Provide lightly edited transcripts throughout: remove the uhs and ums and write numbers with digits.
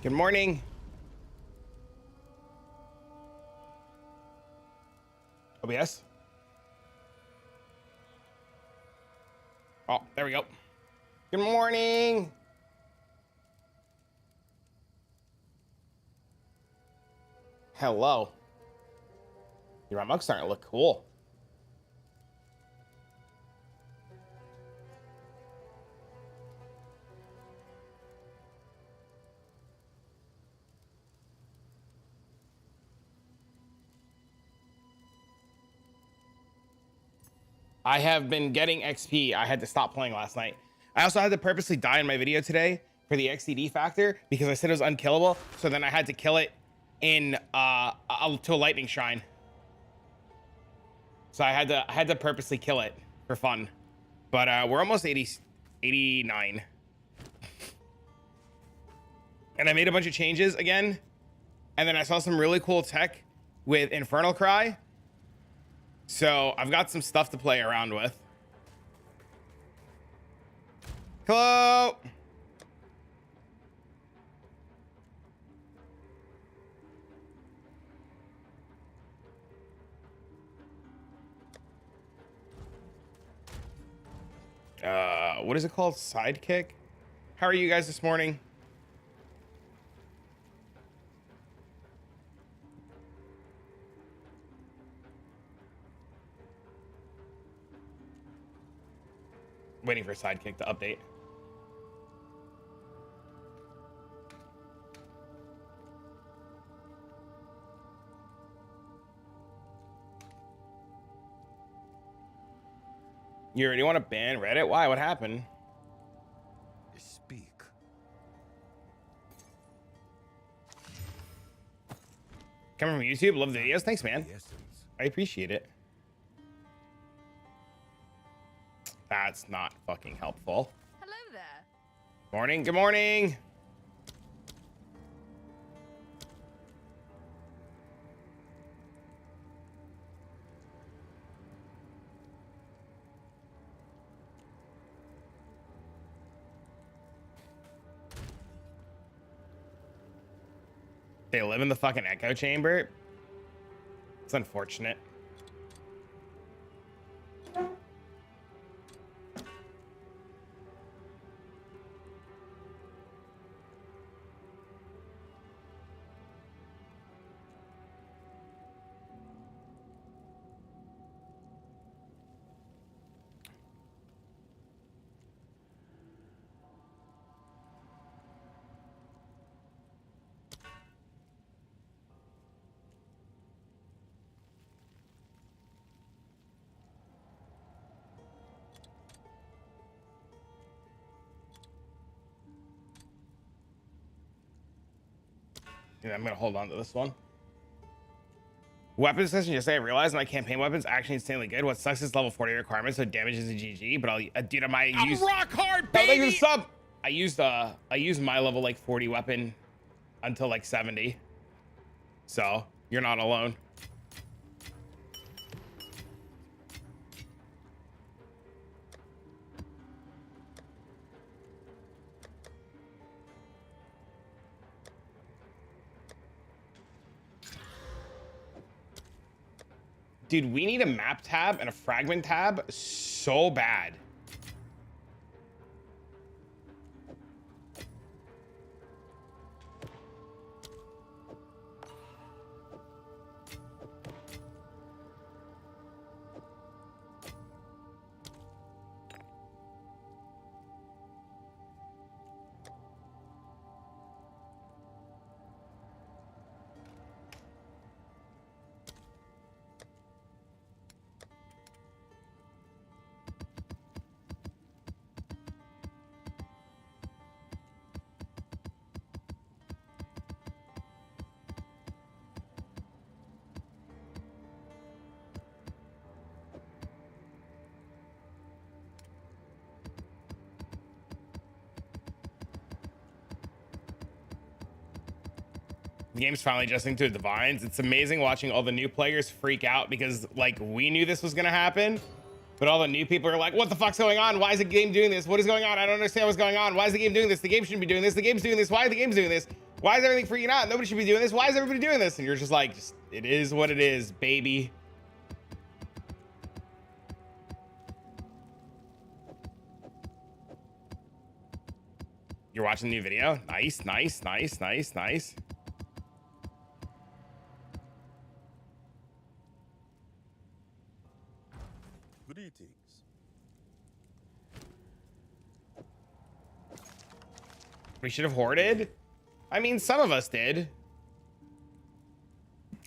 Good morning. OBS. Oh, there we go. Good morning. Hello. Your mug's starting to look cool. I have been getting XP. I had to stop playing last night. I also had to purposely die in my video today for the XCD factor because I said it was unkillable. So then I had to kill it in to a lightning shrine. So I had to purposely kill it for fun. But we're almost 89. And I made a bunch of changes again. And then I saw some really cool tech with Infernal Cry. So I've got some stuff to play around with. Hello. What is it called? Sidekick? How are you guys this morning? Waiting for Sidekick to update. You already want to ban Reddit? Why? What happened? Speak. Coming from YouTube, love the videos. Thanks, man. I appreciate it. That's not fucking helpful. Hello there. Morning. Good morning. They live in the fucking echo chamber. It's unfortunate. Yeah, I'm gonna hold on to this one. Weapons session yesterday, I realized my campaign weapons actually insanely good. What sucks is level 40 requirements, so damage is a GG. But dude, I'm rock hard, baby. Thank you for the sub. I used my level like 40 weapon until like 70. So you're not alone. Dude, we need a map tab and a fragment tab so bad. The game's finally adjusting to the divines. It's amazing watching all the new players freak out because like we knew this was gonna happen, but all the new people are like, what the fuck's going on? Why is the game doing this? What is going on? I don't understand what's going on. Why is the game doing this? The game shouldn't be doing this. The game's doing this. Why is the game's doing this? Why is everything freaking out? Nobody should be doing this. Why is everybody doing this? And you're just like, it is what it is, baby. You're watching the new video? Nice, nice, nice, nice, nice. Greetings. We should have hoarded. I mean, some of us did.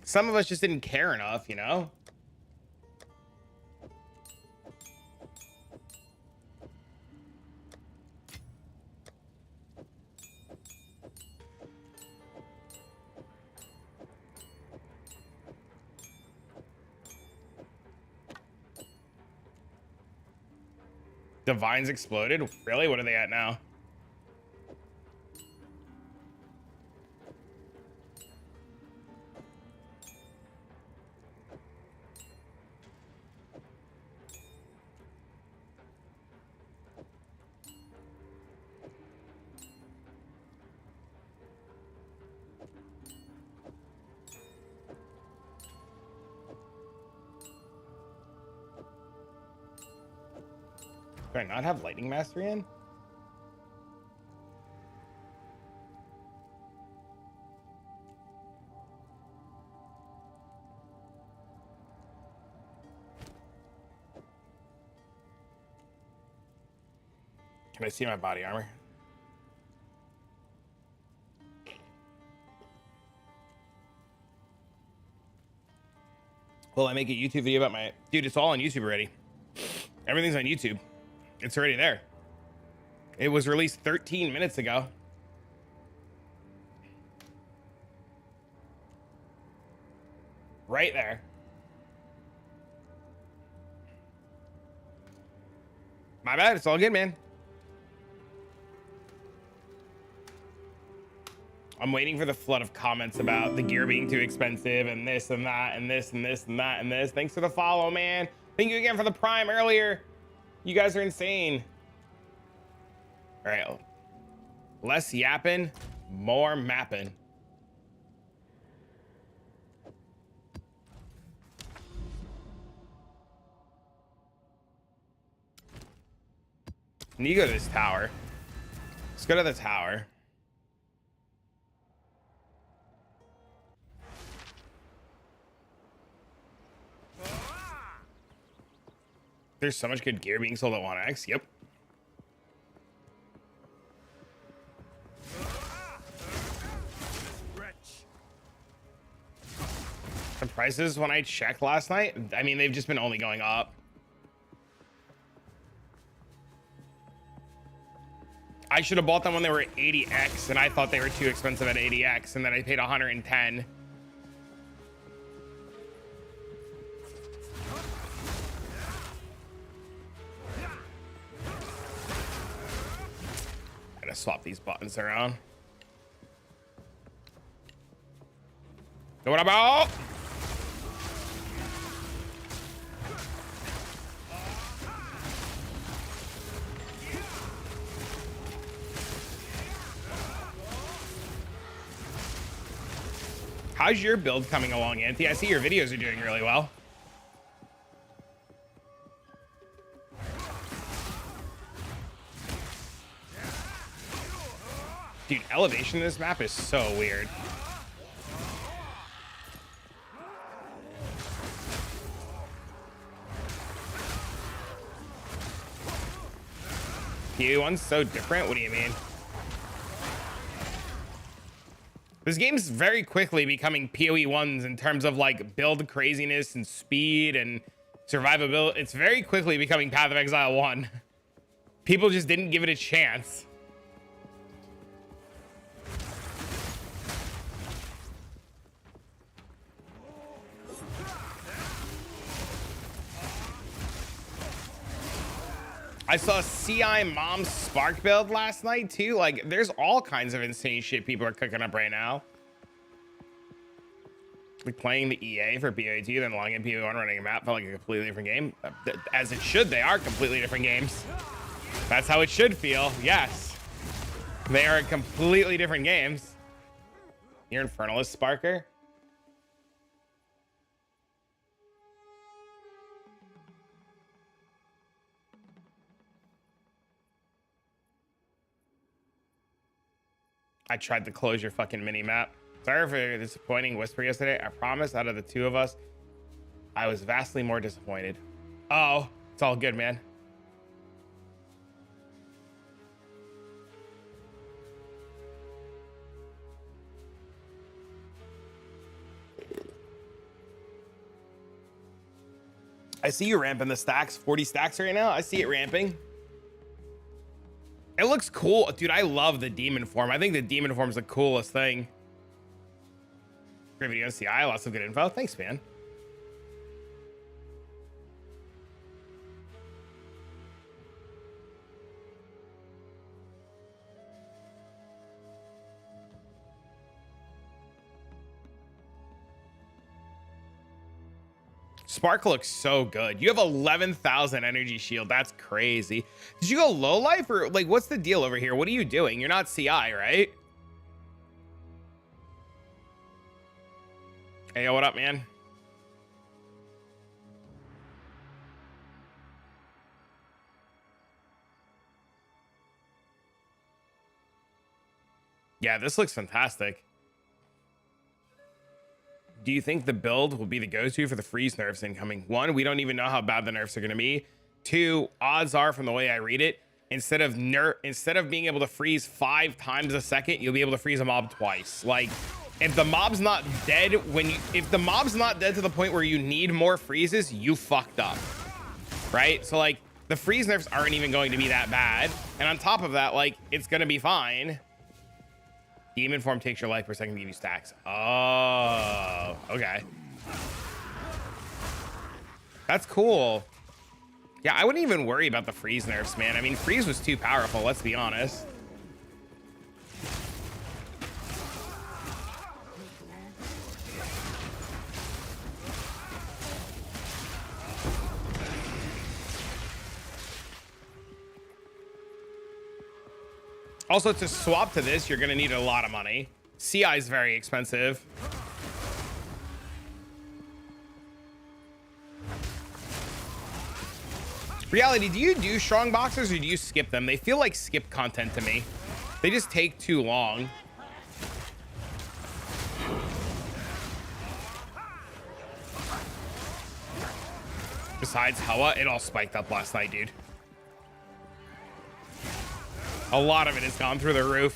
Some of us just didn't care enough, you know? Divines exploded? Really? What are they at now? Do I not have lightning mastery in? Can I see my body armor? Will I make a YouTube video about my... Dude, it's all on YouTube already. Everything's on YouTube. It's already there. It was released 13 minutes ago. Right there. My bad. It's all good, man. I'm waiting for the flood of comments about the gear being too expensive and this and that and this and this and that and this. Thanks for the follow, man. Thank you again for the prime earlier. You guys are insane. All right. Less yapping, more mapping. Need to go to this tower. Let's go to the tower. There's so much good gear being sold at 1x. Yep. The prices when I checked last night, I mean, they've just been only going up. I should have bought them when they were at 80x, and I thought they were too expensive at 80x, and then I paid 110. Gotta swap these buttons around. So what about? How's your build coming along, Anthony? I see your videos are doing really well. Dude, elevation in this map is so weird. PoE1's so different? What do you mean? This game's very quickly becoming PoE1s in terms of like build craziness and speed and survivability. It's very quickly becoming Path of Exile 1. People just didn't give it a chance. I saw CI Mom's Spark build last night too. Like, there's all kinds of insane shit people are cooking up right now. Like playing the EA for PoE2, then logging in PoE1, running a map felt like a completely different game. As it should, they are completely different games. That's how it should feel. Yes, they are completely different games. You're Infernalist Sparker. I tried to close your fucking mini map. Sorry for your disappointing whisper yesterday. I promise out of the two of us, I was vastly more disappointed. Oh, it's all good, man. I see you ramping the stacks, 40 stacks right now. I see it ramping. It looks cool. Dude, I love the demon form. I think the demon form is the coolest thing. Great video on CI. Lots of good info. Thanks, man. Spark looks so good. You have 11,000 energy shield. That's crazy. Did you go low life or like, what's the deal over here? What are you doing? You're not CI, right? Hey, yo, what up, man? Yeah, this looks fantastic. Do you think the build will be the go-to for the freeze nerfs incoming? One, we don't even know how bad the nerfs are going to be. Two, odds are, from the way I read it, instead of being able to freeze 5 times a second, you'll be able to freeze a mob twice. Like, if the mob's not dead if the mob's not dead to the point where you need more freezes, you fucked up, right? So like, the freeze nerfs aren't even going to be that bad, and on top of that, like, it's gonna be fine. Demon form takes your life per second to give you stacks. Oh, okay. That's cool. Yeah, I wouldn't even worry about the freeze nerfs, man. I mean, freeze was too powerful, let's be honest. Also, to swap to this, you're going to need a lot of money. CI is very expensive. Reality, do you do strong boxers or do you skip them? They feel like skip content to me. They just take too long. Besides Hella, it all spiked up last night, dude. A lot of it has gone through the roof.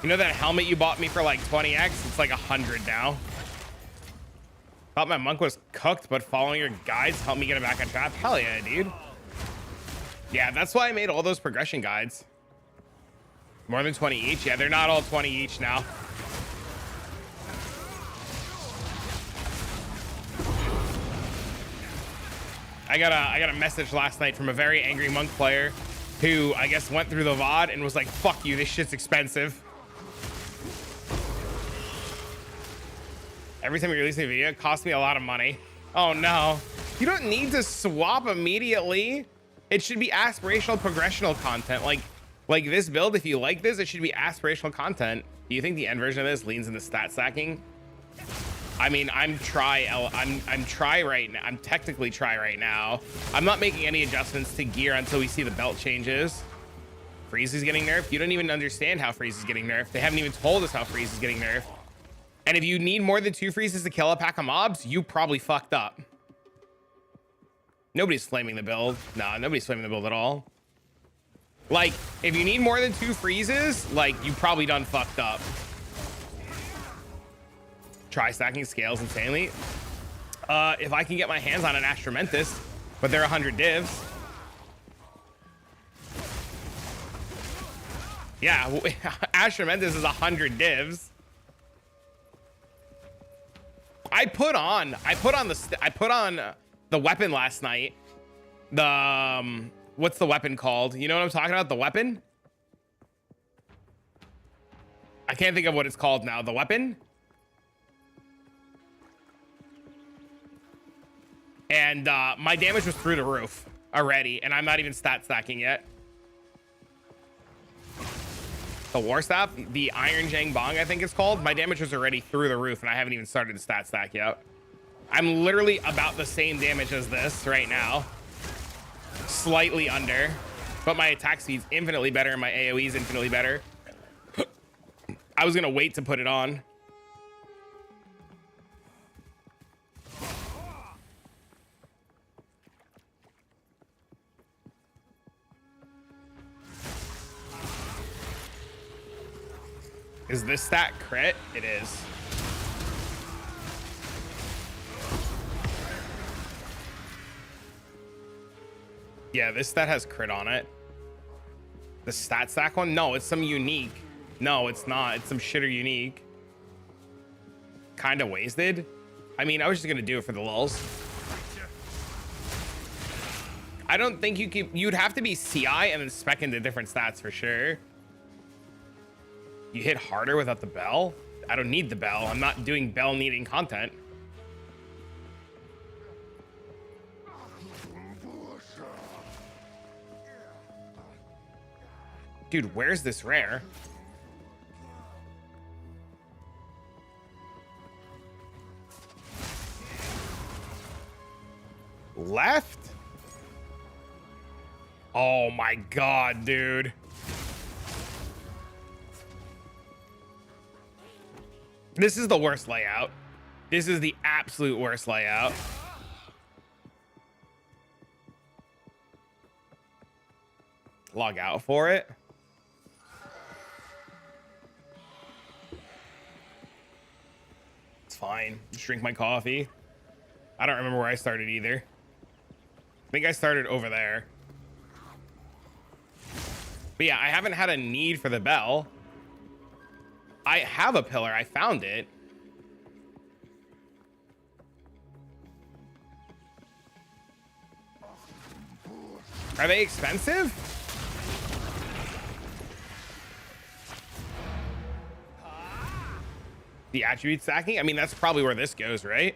You know that helmet you bought me for like 20x? It's like 100 now. Thought my monk was cooked, but following your guides helped me get it back on track. Hell yeah, dude. Yeah, that's why I made all those progression guides. More than 20 each. Yeah, they're not all 20 each now. I got a message last night from a very angry monk player who I guess went through the VOD and was like, fuck you, this shit's expensive. Every time you release a video, it costs me a lot of money. Oh no. You don't need to swap immediately. It should be aspirational progressional content. Like this build, if you like this, it should be aspirational content. Do you think the end version of this leans into stat stacking? I mean, I'm try right now. I'm technically try right now. I'm not making any adjustments to gear until we see the belt changes. Freeze is getting nerfed. You don't even understand how Freeze is getting nerfed. They haven't even told us how Freeze is getting nerfed. And if you need more than 2 freezes to kill a pack of mobs, you probably fucked up. Nobody's flaming the build. Nah, nobody's flaming the build at all. Like, if you need more than 2 freezes, like, you probably done fucked up. Try stacking scales insanely. If I can get my hands on an Astramentus, but they're 100 divs. Yeah, Astramentus is 100 divs. I put on the weapon last night. The what's the weapon called? You know what I'm talking about? The weapon? I can't think of what it's called now. The weapon? And my damage was through the roof already, and I'm not even stat stacking yet. The war staff, the Iron Jang Bong, I think it's called. My damage was already through the roof, and I haven't even started to stat stack yet. I'm literally about the same damage as this right now. Slightly under, but my attack speed's infinitely better, and my AoE is infinitely better. I was gonna wait to put it on. Is this stat crit? It is. Yeah, this stat has crit on it. The stat stack one? No, it's some unique. No, it's not. It's some shitter unique. Kind of wasted. I mean, I was just gonna do it for the lulz. I don't think you'd have to be CI and then spec into different stats for sure. You hit harder without the bell? I don't need the bell. I'm not doing bell needing content. Dude, where's this rare? Left? Oh my god, dude. This is the worst layout. This is the absolute worst layout. Log out for it. It's fine. Just drink my coffee. I don't remember where I started either. I think I started over there. But yeah, I haven't had a need for the bell. I have a pillar. I found it. Are they expensive? The attribute stacking? I mean, that's probably where this goes, right?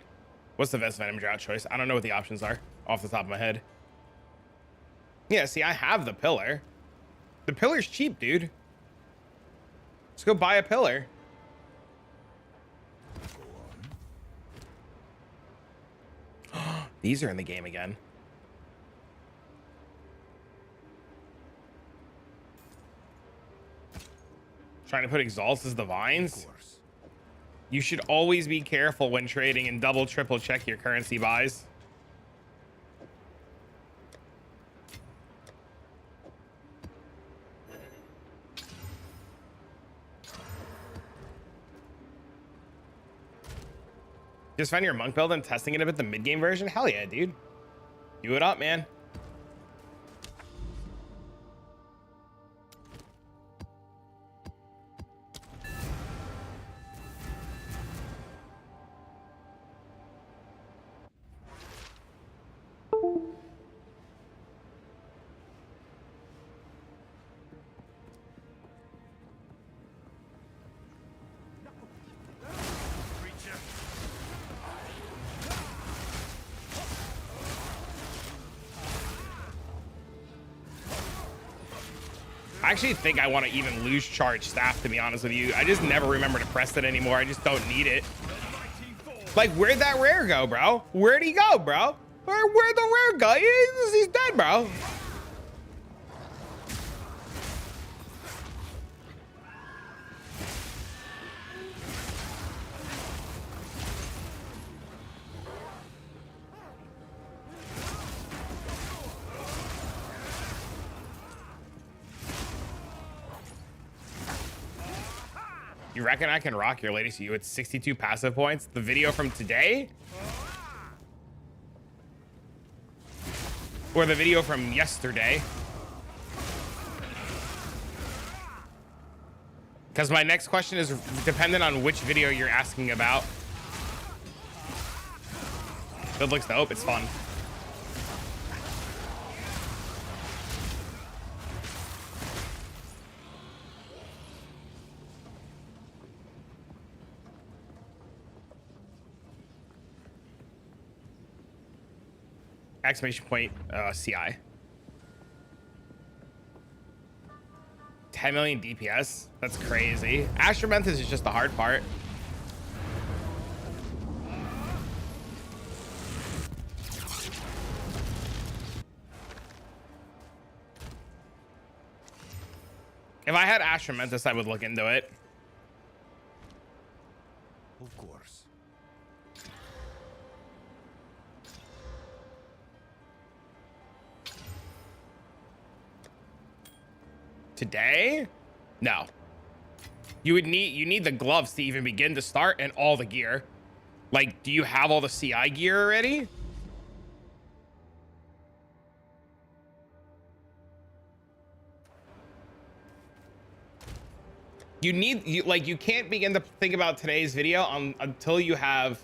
What's the best Venom drought choice? I don't know what the options are off the top of my head. Yeah, see, I have the pillar. The pillar's cheap, dude. Let's go buy a pillar. These are in the game again. Trying to put exalts as the vines. You should always be careful when trading and double, triple check your currency buys. Just find your monk build and testing it a bit, the mid-game version? Hell yeah, dude. Do it up, man. I actually think I want to even lose charge staff, to be honest with you. I just never remember to press it anymore. I just don't need it. Like, where'd that rare go, bro? Where'd he go, bro? Where'd the rare go? He's dead, bro. You reckon I can rock your latest U with 62 passive points? The video from today? Or the video from yesterday? Because my next question is dependent on which video you're asking about. It looks dope. It's fun. Exclamation point CI. 10 million DPS. That's crazy. Astromanthus is just the hard part. If I had Astromanthus, I would look into it. Of course. Today? No. You need the gloves to even begin to start and all the gear. Like, do you have all the CI gear already? You can't begin to think about today's video until you have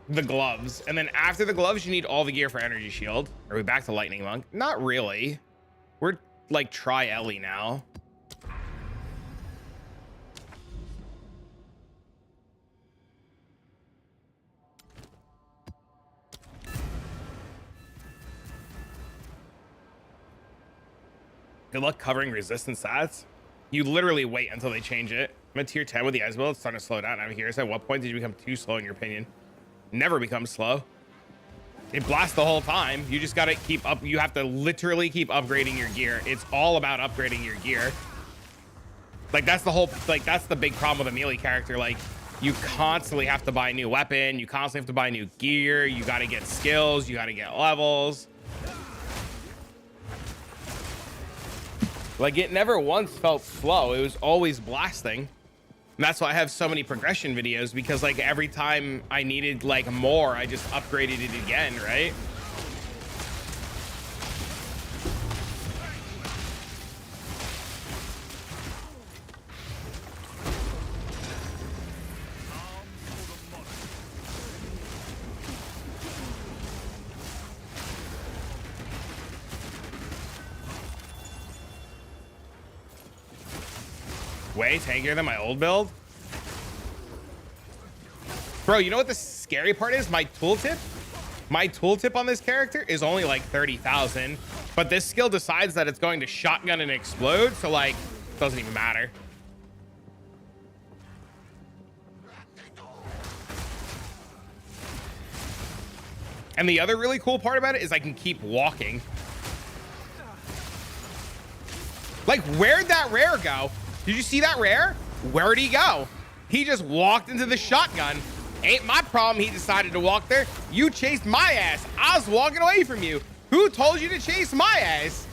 the gloves, and then after the gloves you need all the gear for energy shield. Are we back to lightning monk? Not really. We're like try Ellie now. Good luck covering resistance stats. You literally wait until they change it. I'm at tier 10 with the ice build. It's starting to slow down. I'm curious, at what point did you become too slow in your opinion? Never becomes slow. It blasts the whole time. You just gotta keep up. You have to literally keep upgrading your gear. It's all about upgrading your gear. Like, that's the whole, like, that's the big problem with a melee character. Like, you constantly have to buy a new weapon. You constantly have to buy new gear. You gotta get skills. You gotta get levels. Like, it never once felt slow. It was always blasting. And that's why I have so many progression videos, because like every time I needed like more, I just upgraded it again, right? Way tankier than my old build. Bro, you know what the scary part is? My tooltip on this character is only like 30,000, but this skill decides that it's going to shotgun and explode, so like it doesn't even matter. And the other really cool part about it is I can keep walking. Like, where'd that rare go? Did you see that rare? Where'd he go? He just walked into the shotgun. Ain't my problem he decided to walk there. You chased my ass. I was walking away from you. Who told you to chase my ass?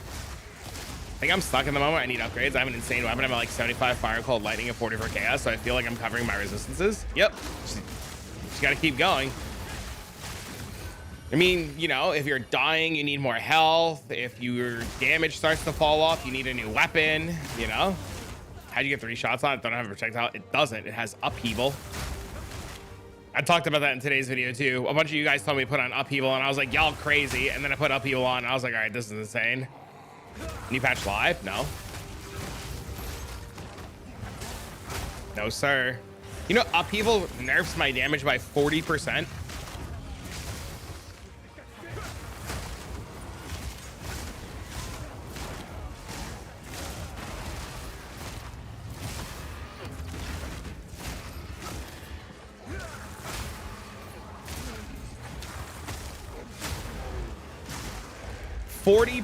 I think I'm stuck in the moment. I need upgrades. I have an insane weapon. I'm at like 75 fire, cold lightning, and 44 chaos, so I feel like I'm covering my resistances. Yep. Just gotta keep going. I mean, you know, if you're dying, you need more health. If your damage starts to fall off, you need a new weapon, you know? How'd you get 3 shots on it? Don't have a projectile. It doesn't. It has upheaval. I talked about that in today's video too. A bunch of you guys told me to put on upheaval, and I was like, y'all crazy. And then I put upheaval on, and I was like, all right, this is insane. New patch live? No. No, sir. You know, upheaval nerfs my damage by 40%.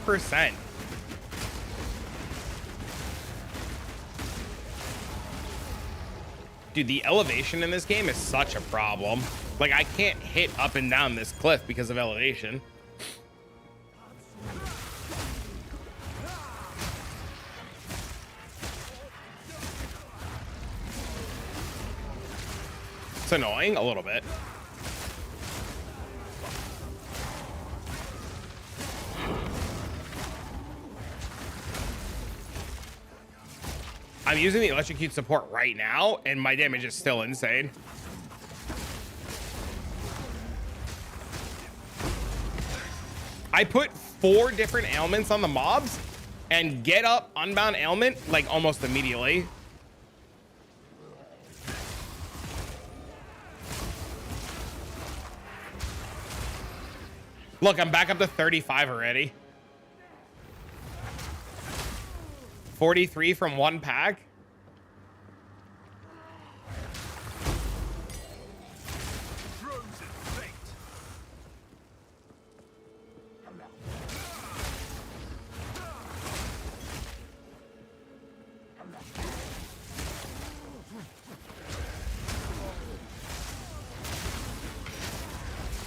%. Dude, the elevation in this game is such a problem. Like, I can't hit up and down this cliff because of elevation. It's annoying a little bit. I'm using the electrocute support right now, and my damage is still insane. I put 4 different ailments on the mobs and get up unbound ailment like almost immediately. Look, I'm back up to 35 already. 43 from 1 pack.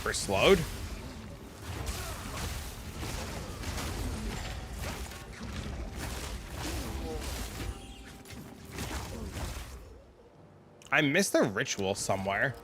We're slowed. I missed a ritual somewhere.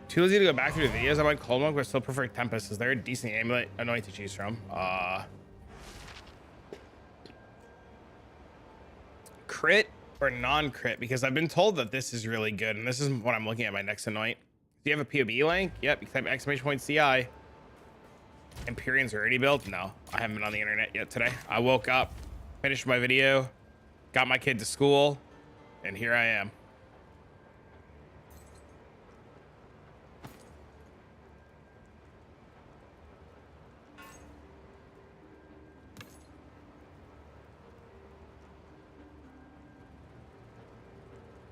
Too lazy to go back through the videos. I went Cold Monk, but still prefer Tempest. Is there a decent amulet annoying to choose from? Crit or non-crit, because I've been told that this is really good, and this is what I'm looking at my next anoint. Do you have a POB link? Yep, you can type exclamation point CI. Empyrean's already built? No, I haven't been on the internet yet today. I woke up, finished my video, got my kid to school, and here I am.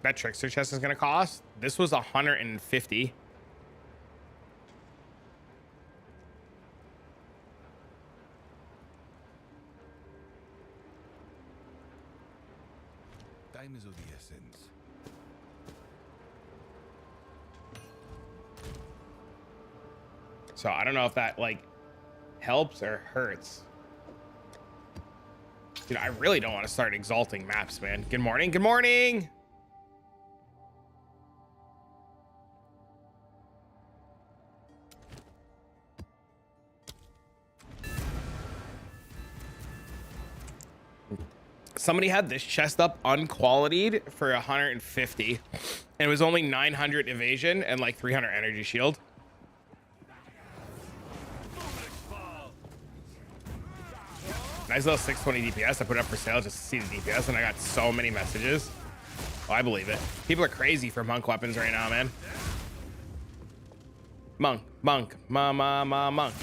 That trickster chest is gonna cost. This was 150. Time is of the essence. So I don't know if that like helps or hurts. Dude, I really don't want to start exalting maps, man. Good morning. Good morning. Somebody had this chest up unqualitied for 150, and it was only 900 evasion and like 300 energy shield. Nice little 620 DPS. I put it up for sale just to see the DPS, and I got so many messages. Oh, I believe it. People are crazy for monk weapons right now, man. Monk, monk, monk, monk.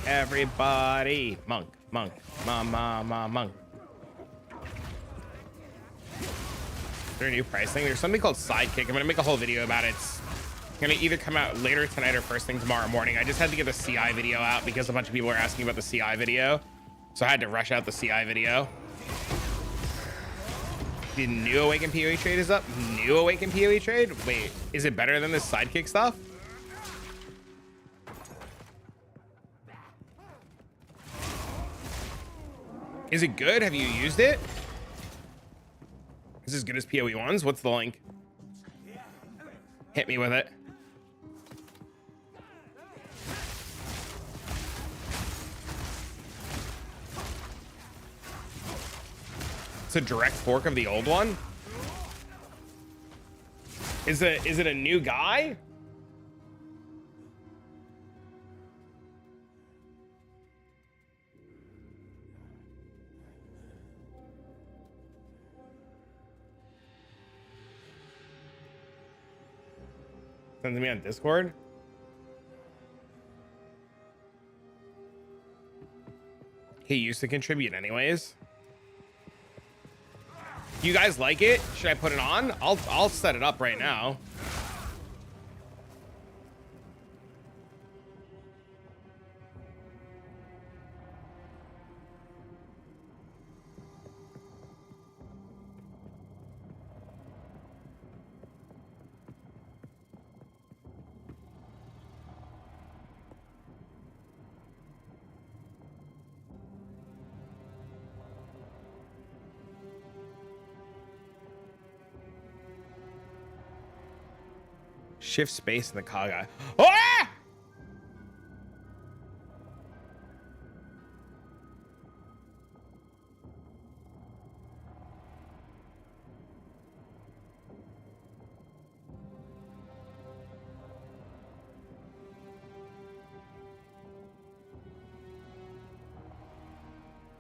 Everybody, monk, monk, monk. Is there a new pricing? There's something called Sidekick. I'm gonna make a whole video about it. It's gonna either come out later tonight or first thing tomorrow morning. I just had to get the CI video out because a bunch of people were asking about the CI video, so I had to rush out the CI video. The new Awakened PoE trade is up. New Awakened PoE trade? Wait, is it better than this Sidekick stuff? Is it good? Have you used it? Is it as good as PoE ones? What's the link? Hit me with it. It's a direct fork of the old one. Is it a new guy? Send to me on Discord. He used to contribute anyways. You guys like it? Should I put it on? I'll set it up right now. Shift space in the cog eye. Ah!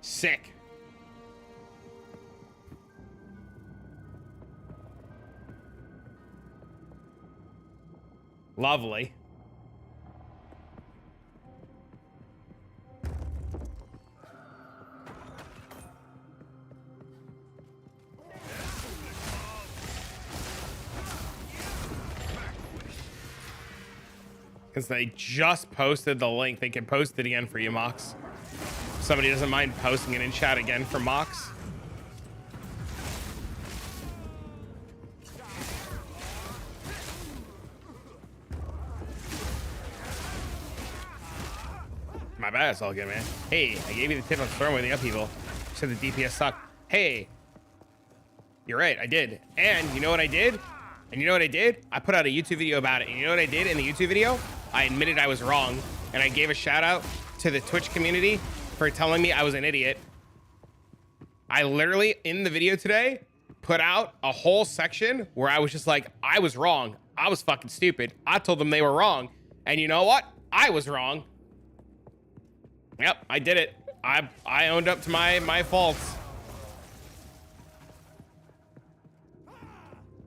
Sick. Lovely. Because they just posted the link. They can post it again for you, Mox. Somebody doesn't mind posting it in chat again for Mox. My bad, it's all good, man. Hey, I gave you the tip on Storm with the upheaval. You said the DPS sucked. Hey, you're right, I did. And you know what I did? I put out a YouTube video about it. And you know what I did in the YouTube video? I admitted I was wrong. And I gave a shout out to the Twitch community for telling me I was an idiot. I literally, in the video today, put out a whole section where I was just like, I was wrong. I was fucking stupid. I told them they were wrong. And you know what? I was wrong. Yep, I did it. I owned up to my faults.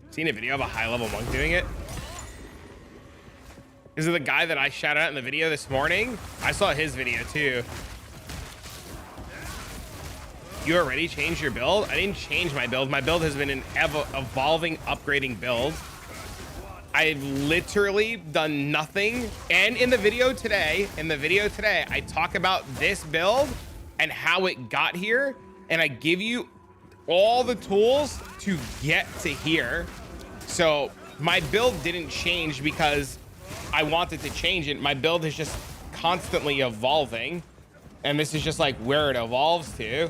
Seen a video of a high-level monk doing it? Is it the guy that I shouted out in the video this morning? I saw his video too. You already changed your build? I didn't change my build. My build has been an evolving, upgrading build. I've literally done nothing. And in the video today, I talk about this build and how it got here. And I give you all the tools to get to here. So my build didn't change because I wanted to change it. My build is just constantly evolving. And this is just like where it evolves to.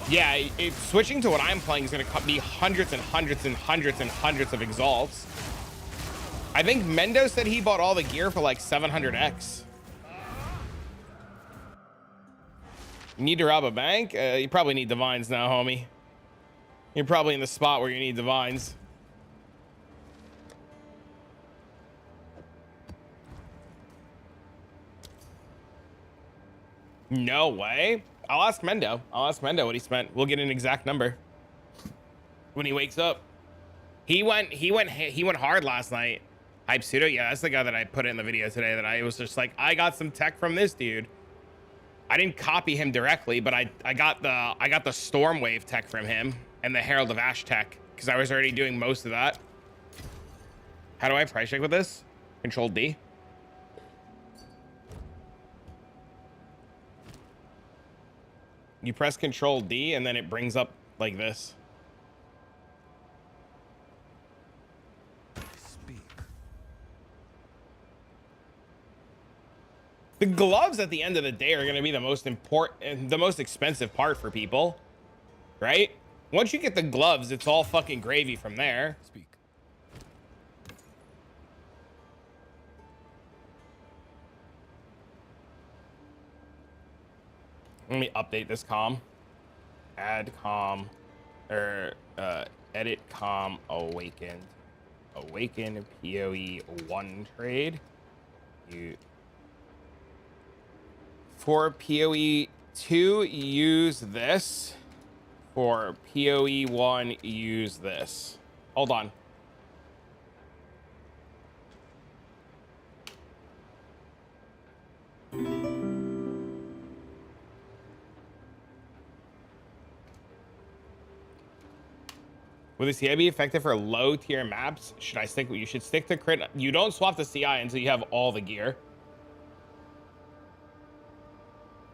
Yeah, switching to what I'm playing is going to be hundreds and hundreds and hundreds and hundreds of exalts. I think Mendo said he bought all the gear for like 700x. You need to rob a bank? You probably need divines now, homie. You're probably in the spot where you need divines. No way. I'll ask Mendo. What he spent. We'll get an exact number when he wakes up. He went hard last night. Hype Pseudo. Yeah, that's the guy that I put in the video today that I was just like, I got some tech from this dude. I didn't copy him directly, but I got the Stormwave tech from him and the Herald of Ash tech because I was already doing most of that. How do I price check with this? Control D. You press Control D and then it brings up like this. Speak. The gloves at the end of the day are going to be the most important, the most expensive part for people, right? Once you get the gloves, it's all fucking gravy from there. Speak. Let me update this com. Add com, or edit com awakened. Awaken PoE 1 trade. You for PoE 2 use this. For PoE 1 use this. Hold on. Will the CI be effective for low tier maps? Should I stick? You should stick to crit. You don't swap the CI until you have all the gear.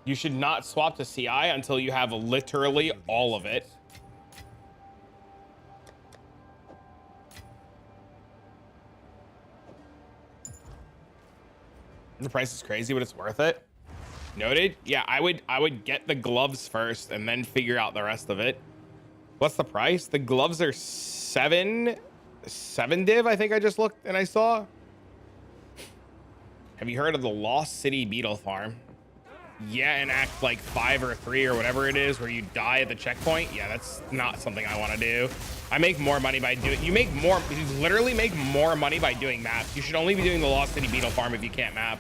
You should not swap to CI until you have literally all of it. The price is crazy, but it's worth it. Noted. Yeah, I would get the gloves first and then figure out the rest of it. What's the price? The gloves are seven div. I think I just looked and I saw. Have you heard of the Lost City Beetle Farm? Yeah, and act like 5 or 3 or whatever it is where you die at the checkpoint. Yeah, that's not something I want to do. I make more money by doing. You literally make more money by doing maps. You should only be doing the Lost City Beetle Farm if you can't map.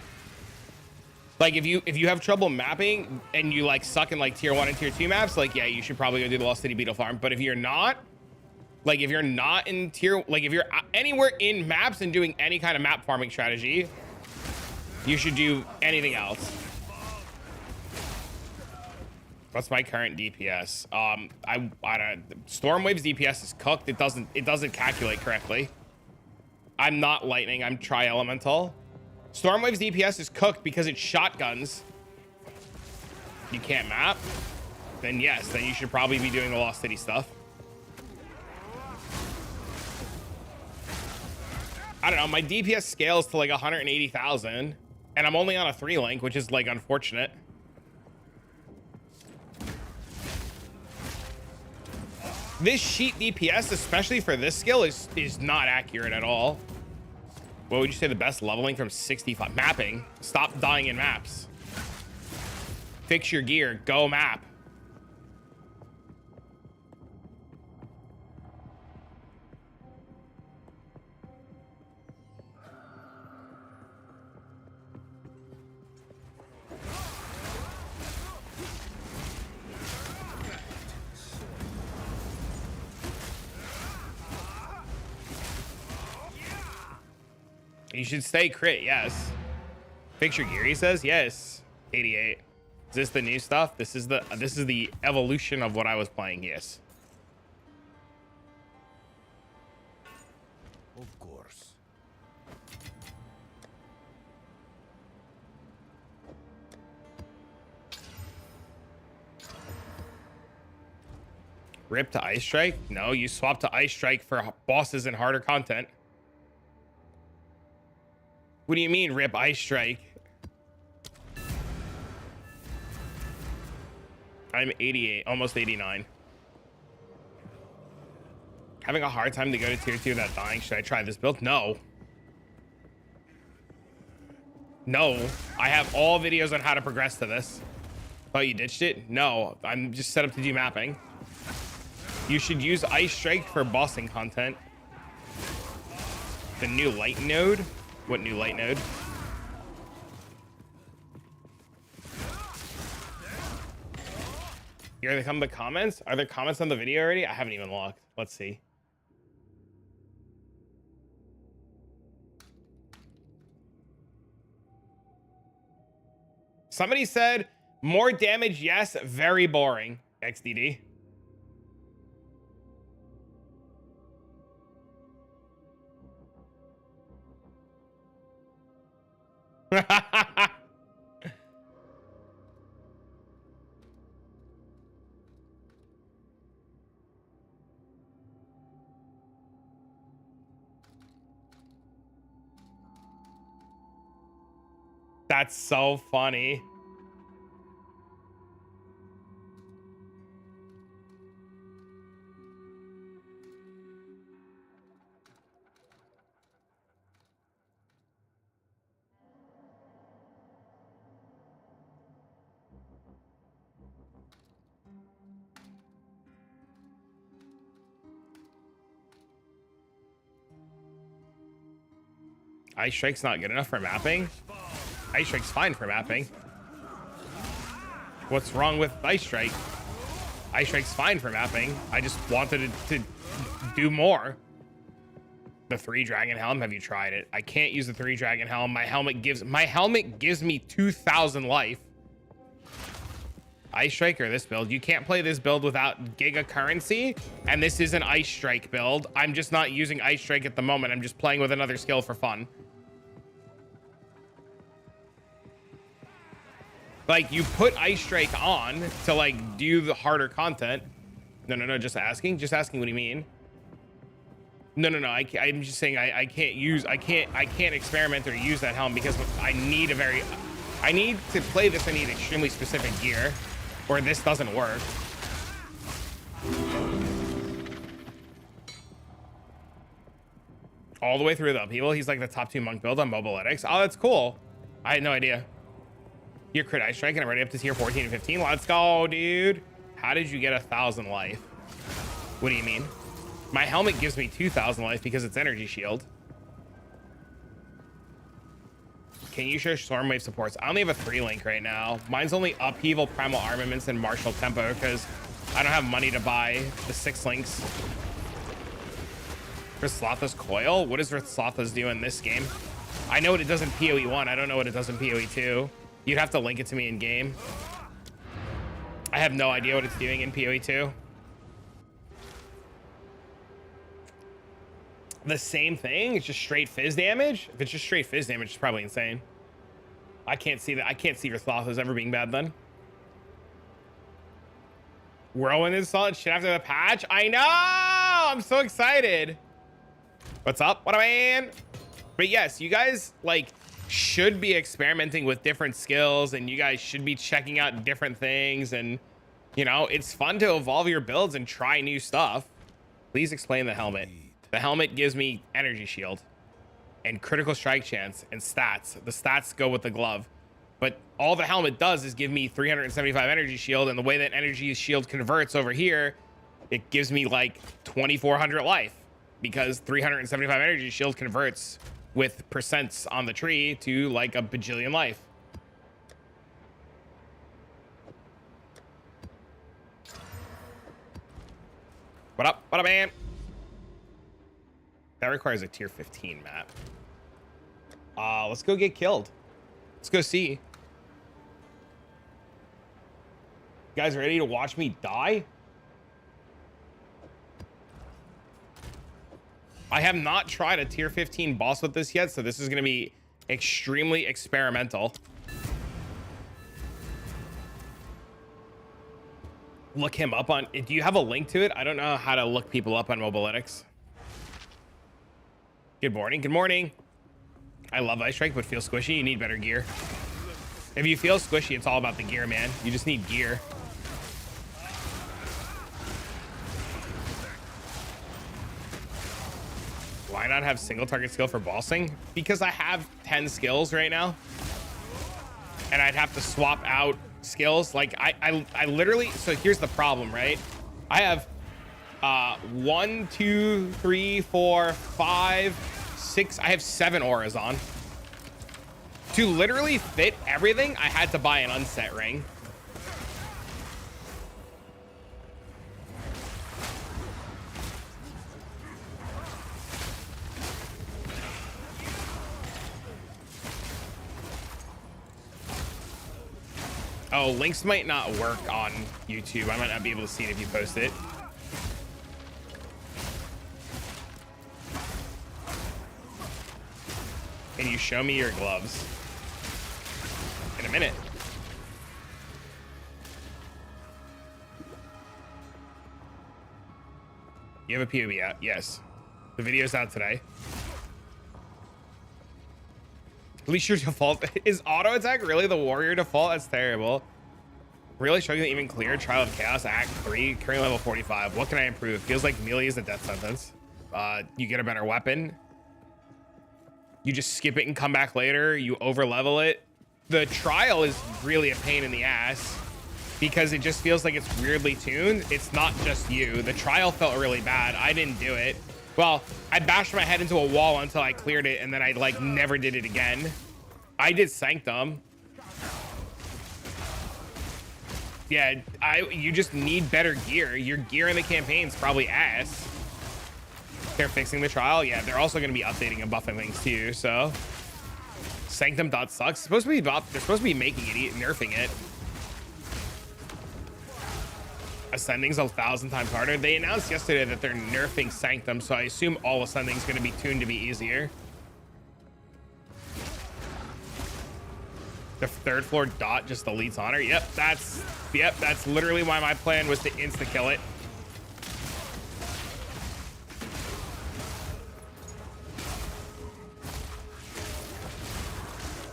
Like if you have trouble mapping and you like suck in like tier 1 and tier 2 maps, like yeah, you should probably go do the Lost City Beetle Farm. But if you're not, like if you're not in tier, like if you're anywhere in maps and doing any kind of map farming strategy, you should do anything else. What's my current DPS? I don't. Stormwave's DPS is cooked. It doesn't calculate correctly. I'm not lightning. I'm tri-elemental. Stormwave's DPS is cooked because it's shotguns. You can't map. Then yes, then you should probably be doing the Lost City stuff. I don't know. My DPS scales to like 180,000, and I'm only on a 3 link, which is like unfortunate. This sheet DPS, especially for this skill, is not accurate at all. What would you say the best leveling from 65? Mapping. Stop dying in maps. Fix your gear. Go map. You should stay crit, yes. Fix your gear, he says. Yes. 88. Is this the new stuff? This is the evolution of what I was playing, yes. Of course. Rip to Ice Strike? No, you swap to Ice Strike for bosses and harder content. What do you mean, rip Ice Strike? I'm 88, almost 89. Having a hard time to go to tier 2 without dying. Should I try this build? No. No. I have all videos on how to progress to this. Oh, you ditched it? No. I'm just set up to do mapping. You should use Ice Strike for bossing content. The new light node? What new light node? Here they come the comments. Are there comments on the video already? I haven't even looked. Let's see. Somebody said more damage, yes, very boring. XDD. That's so funny. Ice Strike's not good enough for mapping. Ice Strike's fine for mapping. What's wrong with Ice Strike? Ice Strike's fine for mapping. I just wanted it to do more. The 3 Dragon Helm, have you tried it? I can't use the 3 Dragon Helm. My helmet gives me 2,000 life. Ice Strike or this build? You can't play this build without Giga currency, and this is an Ice Strike build. I'm just not using Ice Strike at the moment. I'm just playing with another skill for fun. Like, you put Ice Strike on to, like, do the harder content. No, just asking what do you mean? No, I'm just saying I can't experiment or use that helm because I need to play this. I need extremely specific gear, or this doesn't work. All the way through the upheaval, he's like the top 2 monk build on Mobilytics. Oh, that's cool. I had no idea. Your crit Ice Strike and I'm already up to tier 14 and 15. Let's go, dude. How did you get 1,000 life? What do you mean? My helmet gives me 2,000 life because it's energy shield. Can you share Stormwave supports? I only have a 3 link right now. Mine's only Upheaval, Primal Armaments, and Martial Tempo because I don't have money to buy the 6 links. Vrslotha's Coil? What does Vrslotha's do in this game? I know what it does in PoE 1. I don't know what it does in PoE 2. You'd have to link it to me in game. I have no idea what it's doing in PoE 2. The same thing? It's just straight fizz damage? If it's just straight fizz damage, it's probably insane. I can't see that. I can't see Vrslotha's ever being bad then. Whirlwind is solid shit after the patch. I know! I'm so excited. What's up? What a man? But yes, you guys like should be experimenting with different skills, and you guys should be checking out different things, and you know, it's fun to evolve your builds and try new stuff. Please explain the helmet. The helmet gives me energy shield and critical strike chance and stats. The stats go with the glove, but all the helmet does is give me 375 energy shield, and the way that energy shield converts over here, it gives me like 2,400 life because 375 energy shield converts with percents on the tree to like a bajillion life. What up? What up, man? That requires a tier 15 map. Let's go get killed. Let's go see. You guys ready to watch me die? I have not tried a tier 15 boss with this yet, so this is going to be extremely experimental. Look him up on... Do you have a link to it? I don't know how to look people up on Mobilytics. Good morning. Good morning. I love Ice Strike, but feel squishy. You need better gear. If you feel squishy, it's all about the gear, man. You just need gear. Why not have single target skill for bossing? Because I have 10 skills right now, and I'd have to swap out skills. Like I literally, so here's the problem, right? I have 1, 2, 3, 4, 5, 6. I have 7 auras on. To literally fit everything, I had to buy an unset ring. Oh, links might not work on YouTube. I might not be able to see it if you post it. Can you show me your gloves? In a minute. You have a POV out? Yes. The video's out today. At least your default is auto attack. Really, the warrior default? That's terrible. Really struggling to even clear Trial of Chaos Act 3, current level 45. What can I improve? Feels like melee is a death sentence. You get a better weapon. You just skip it and come back later. You over level it. The trial is really a pain in the ass because it just feels like it's weirdly tuned. It's not just you. The trial felt really bad. I didn't do it. Well, I bashed my head into a wall until I cleared it, and then I like never did it again. I did Sanctum. Yeah, you just need better gear. Your gear in the campaign's probably ass. They're fixing the trial. Yeah, they're also going to be updating and buffing things too. So Sanctum dot sucks. It's supposed to be buffed. They're supposed to be making it, nerfing it. Ascending's 1,000 times harder. They announced yesterday that they're nerfing Sanctum, so I assume all Ascending's going to be tuned to be easier. The third floor dot just deletes honor. Yep, that's literally why my plan was to insta kill it.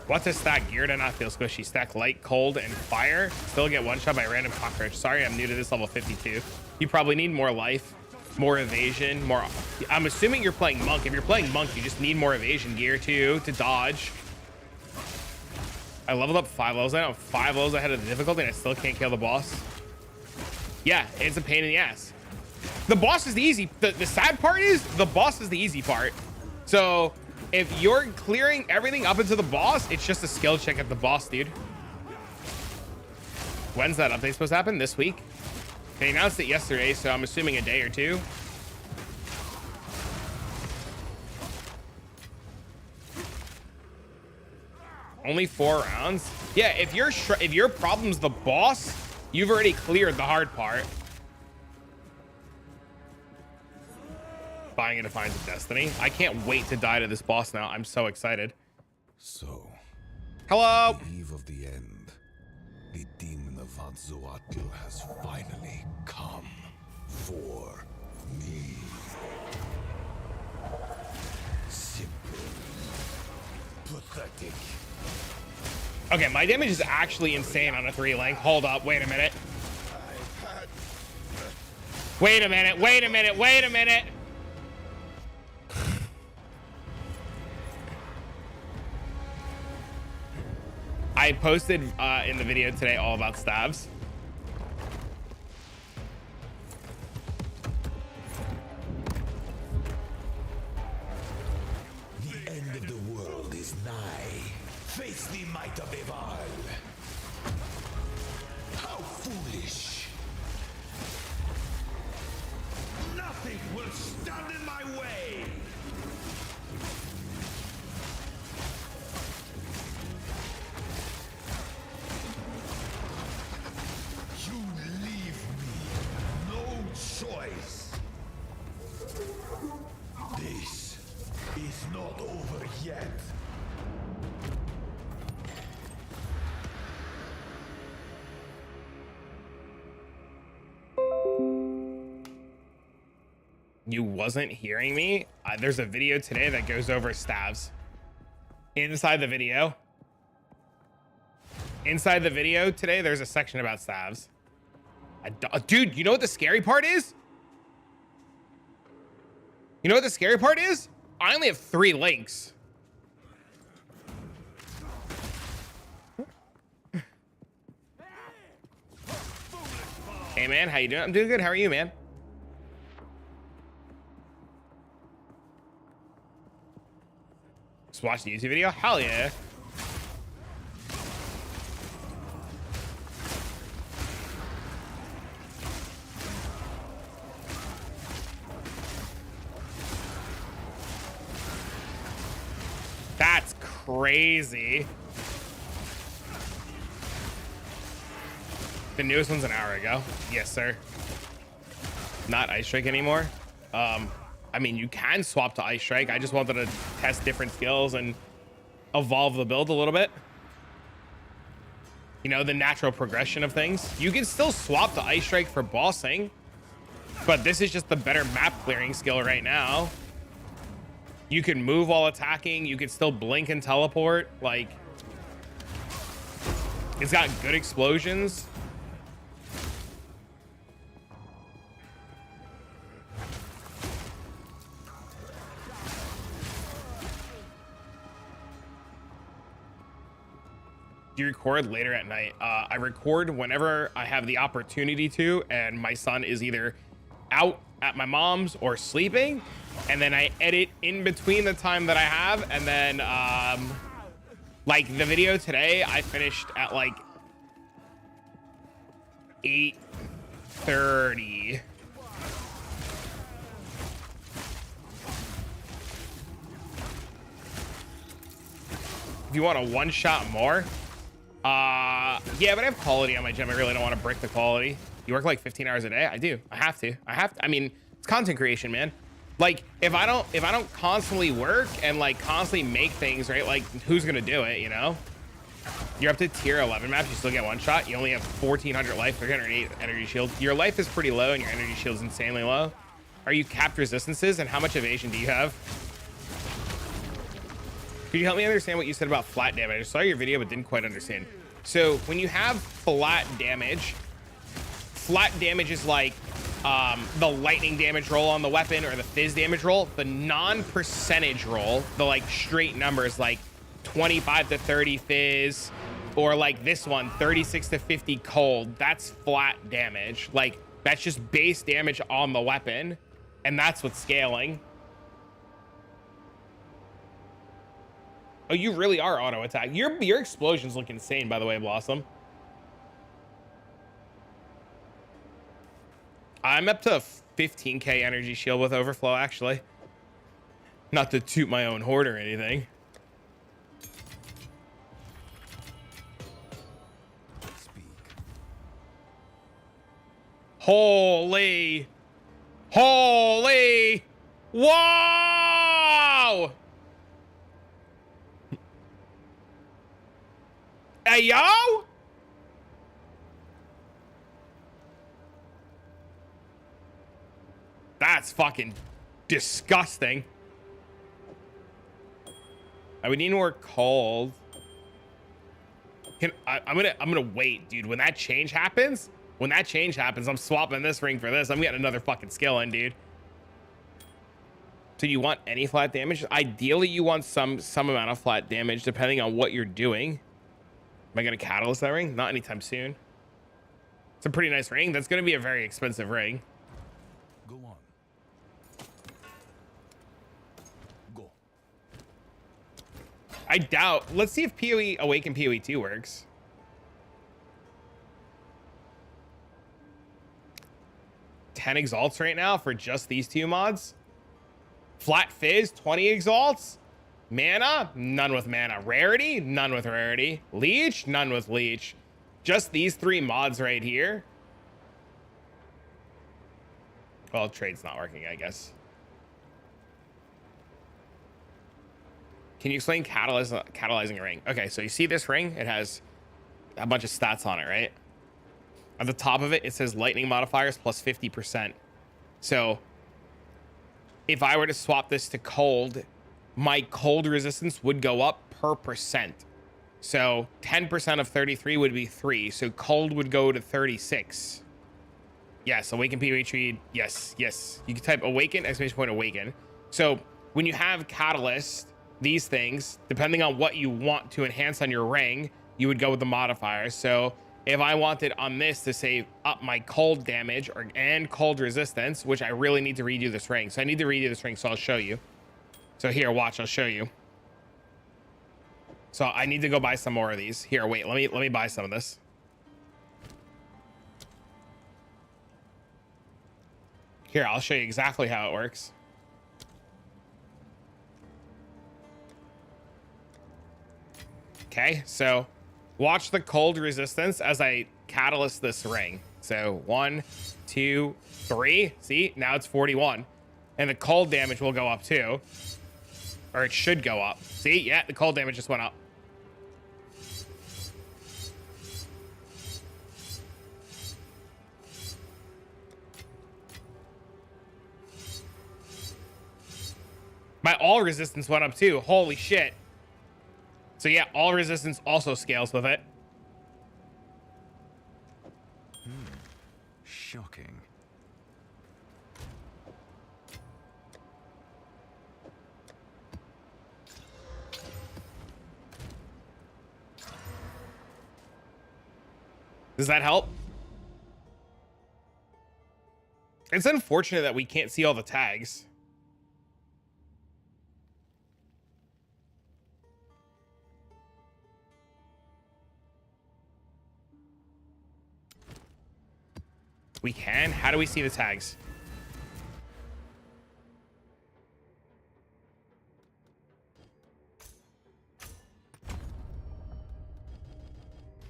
What's a stack gear to not feel squishy? Stack light, cold, and fire. Still get one shot by random cockroach. Sorry, I'm new to this level 52. You probably need more life, more evasion, more. I'm assuming you're playing monk. If you're playing monk, you just need more evasion gear too to dodge. I leveled up 5 levels. I'm 5 levels ahead of the difficulty, and I still can't kill the boss. Yeah, it's a pain in the ass. The boss is the easy. The sad part is the boss is the easy part. So if you're clearing everything up into the boss, it's just a skill check at the boss, dude. When's that update supposed to happen? This week? They announced it yesterday, so I'm assuming a day or two. Only 4 rounds? Yeah, if your problem's the boss, you've already cleared the hard part. Buying a Defiance of Destiny. I can't wait to die to this boss now. I'm so excited. So, hello. the eve of the end. The demon of Vanzoatl has finally come for me. Simple. Pathetic. Okay, my damage is actually insane on a 3 length. Hold up, wait a minute. Wait a minute, wait a minute, wait a minute. I posted in the video today all about stabs. The end of the world is nigh. Face the might of Eval. How foolish. Nothing will stand in my way. You leave me no choice. This is not over yet. You wasn't hearing me? There's a video today that goes over stabs. Inside the video today, there's a section about stabs. Dude, you know what the scary part is? You know what the scary part is? I only have 3 links. Hey man, how you doing? I'm doing good. How are you, man? Just watch the YouTube video? Hell yeah. That's crazy. The newest one's an hour ago. Yes, sir. Not Ice Strike anymore. I mean, you can swap to Ice Strike. I just wanted to test different skills and evolve the build a little bit. You know, the natural progression of things. You can still swap to Ice Strike for bossing, but this is just the better map clearing skill right now. You can move while attacking. You can still blink and teleport. Like, it's got good explosions. Do you record later at night? I record whenever I have the opportunity to, and my son is either out at my mom's or sleeping, and then I edit in between the time that I have, and then like the video today, I finished at like 8:30. If you want a one-shot more, yeah, but I have quality on my gym. I really don't want to break the quality. You work like 15 hours a day? I do. I have to. I mean, it's content creation, man. Like, if I don't constantly work and like constantly make things, right? Like, who's gonna do it, you know? You're up to tier 11 maps, you still get one shot. You only have 1400 life, 308 energy shield. Your life is pretty low and your energy shield is insanely low. Are you capped resistances, and how much evasion do you have? Could you help me understand what you said about flat damage? I saw your video but didn't quite understand. So when you have flat damage is like the lightning damage roll on the weapon or the fizz damage roll. The non-percentage roll, the like straight numbers like 25 to 30 fizz, or like this one 36 to 50 cold, that's flat damage. Like, that's just base damage on the weapon, and that's what's scaling. Oh, you really are auto attack. Your explosions look insane, by the way, Blossom. I'm up to 15k energy shield with overflow, actually. Not to toot my own horn or anything. Speak. Holy. Whoa! Hey, yo! That's fucking disgusting. I would need more cold. I'm gonna wait, dude. When that change happens, I'm swapping this ring for this. I'm getting another fucking skill in, dude. So you want any flat damage? Ideally, you want some amount of flat damage, depending on what you're doing. Am I gonna catalyst that ring? Not anytime soon. It's a pretty nice ring. That's gonna be a very expensive ring. Go on. Go. I doubt. Let's see if PoE Awaken PoE 2 works. $10 exalts right now for just these two mods. Flat fizz, 20 exalts. Mana, none with mana. Rarity, none with rarity. Leech, none with leech. Just these three mods right here. Well, trade's not working, I guess. Can you explain catalyzing a ring? Okay, so you see this ring? It has a bunch of stats on it, right? At the top of it, it says lightning modifiers plus 50%. So if I were to swap this to cold, my cold resistance would go up per percent. So 10% of 33 would be 3. So cold would go to 36. Yes, awaken PoE tree. Yes. You can type awaken, exclamation point awaken. So when you have catalyst, these things, depending on what you want to enhance on your ring, you would go with the modifiers. So if I wanted on this to say up my cold damage and cold resistance, which I really need to redo this ring. So I need to redo this ring, so I'll show you. So here, watch, I'll show you. So I need to go buy some more of these. Here, wait, let me buy some of this. Here, I'll show you exactly how it works. Okay, so watch the cold resistance as I catalyst this ring. So 1, 2, 3. See, now it's 41. And the cold damage will go up too. Or it should go up. See, yeah, the cold damage just went up. My all resistance went up too. Holy shit. So yeah, all resistance also scales with it. Shocking. Does that help? It's unfortunate that we can't see all the tags. We can? How do we see the tags?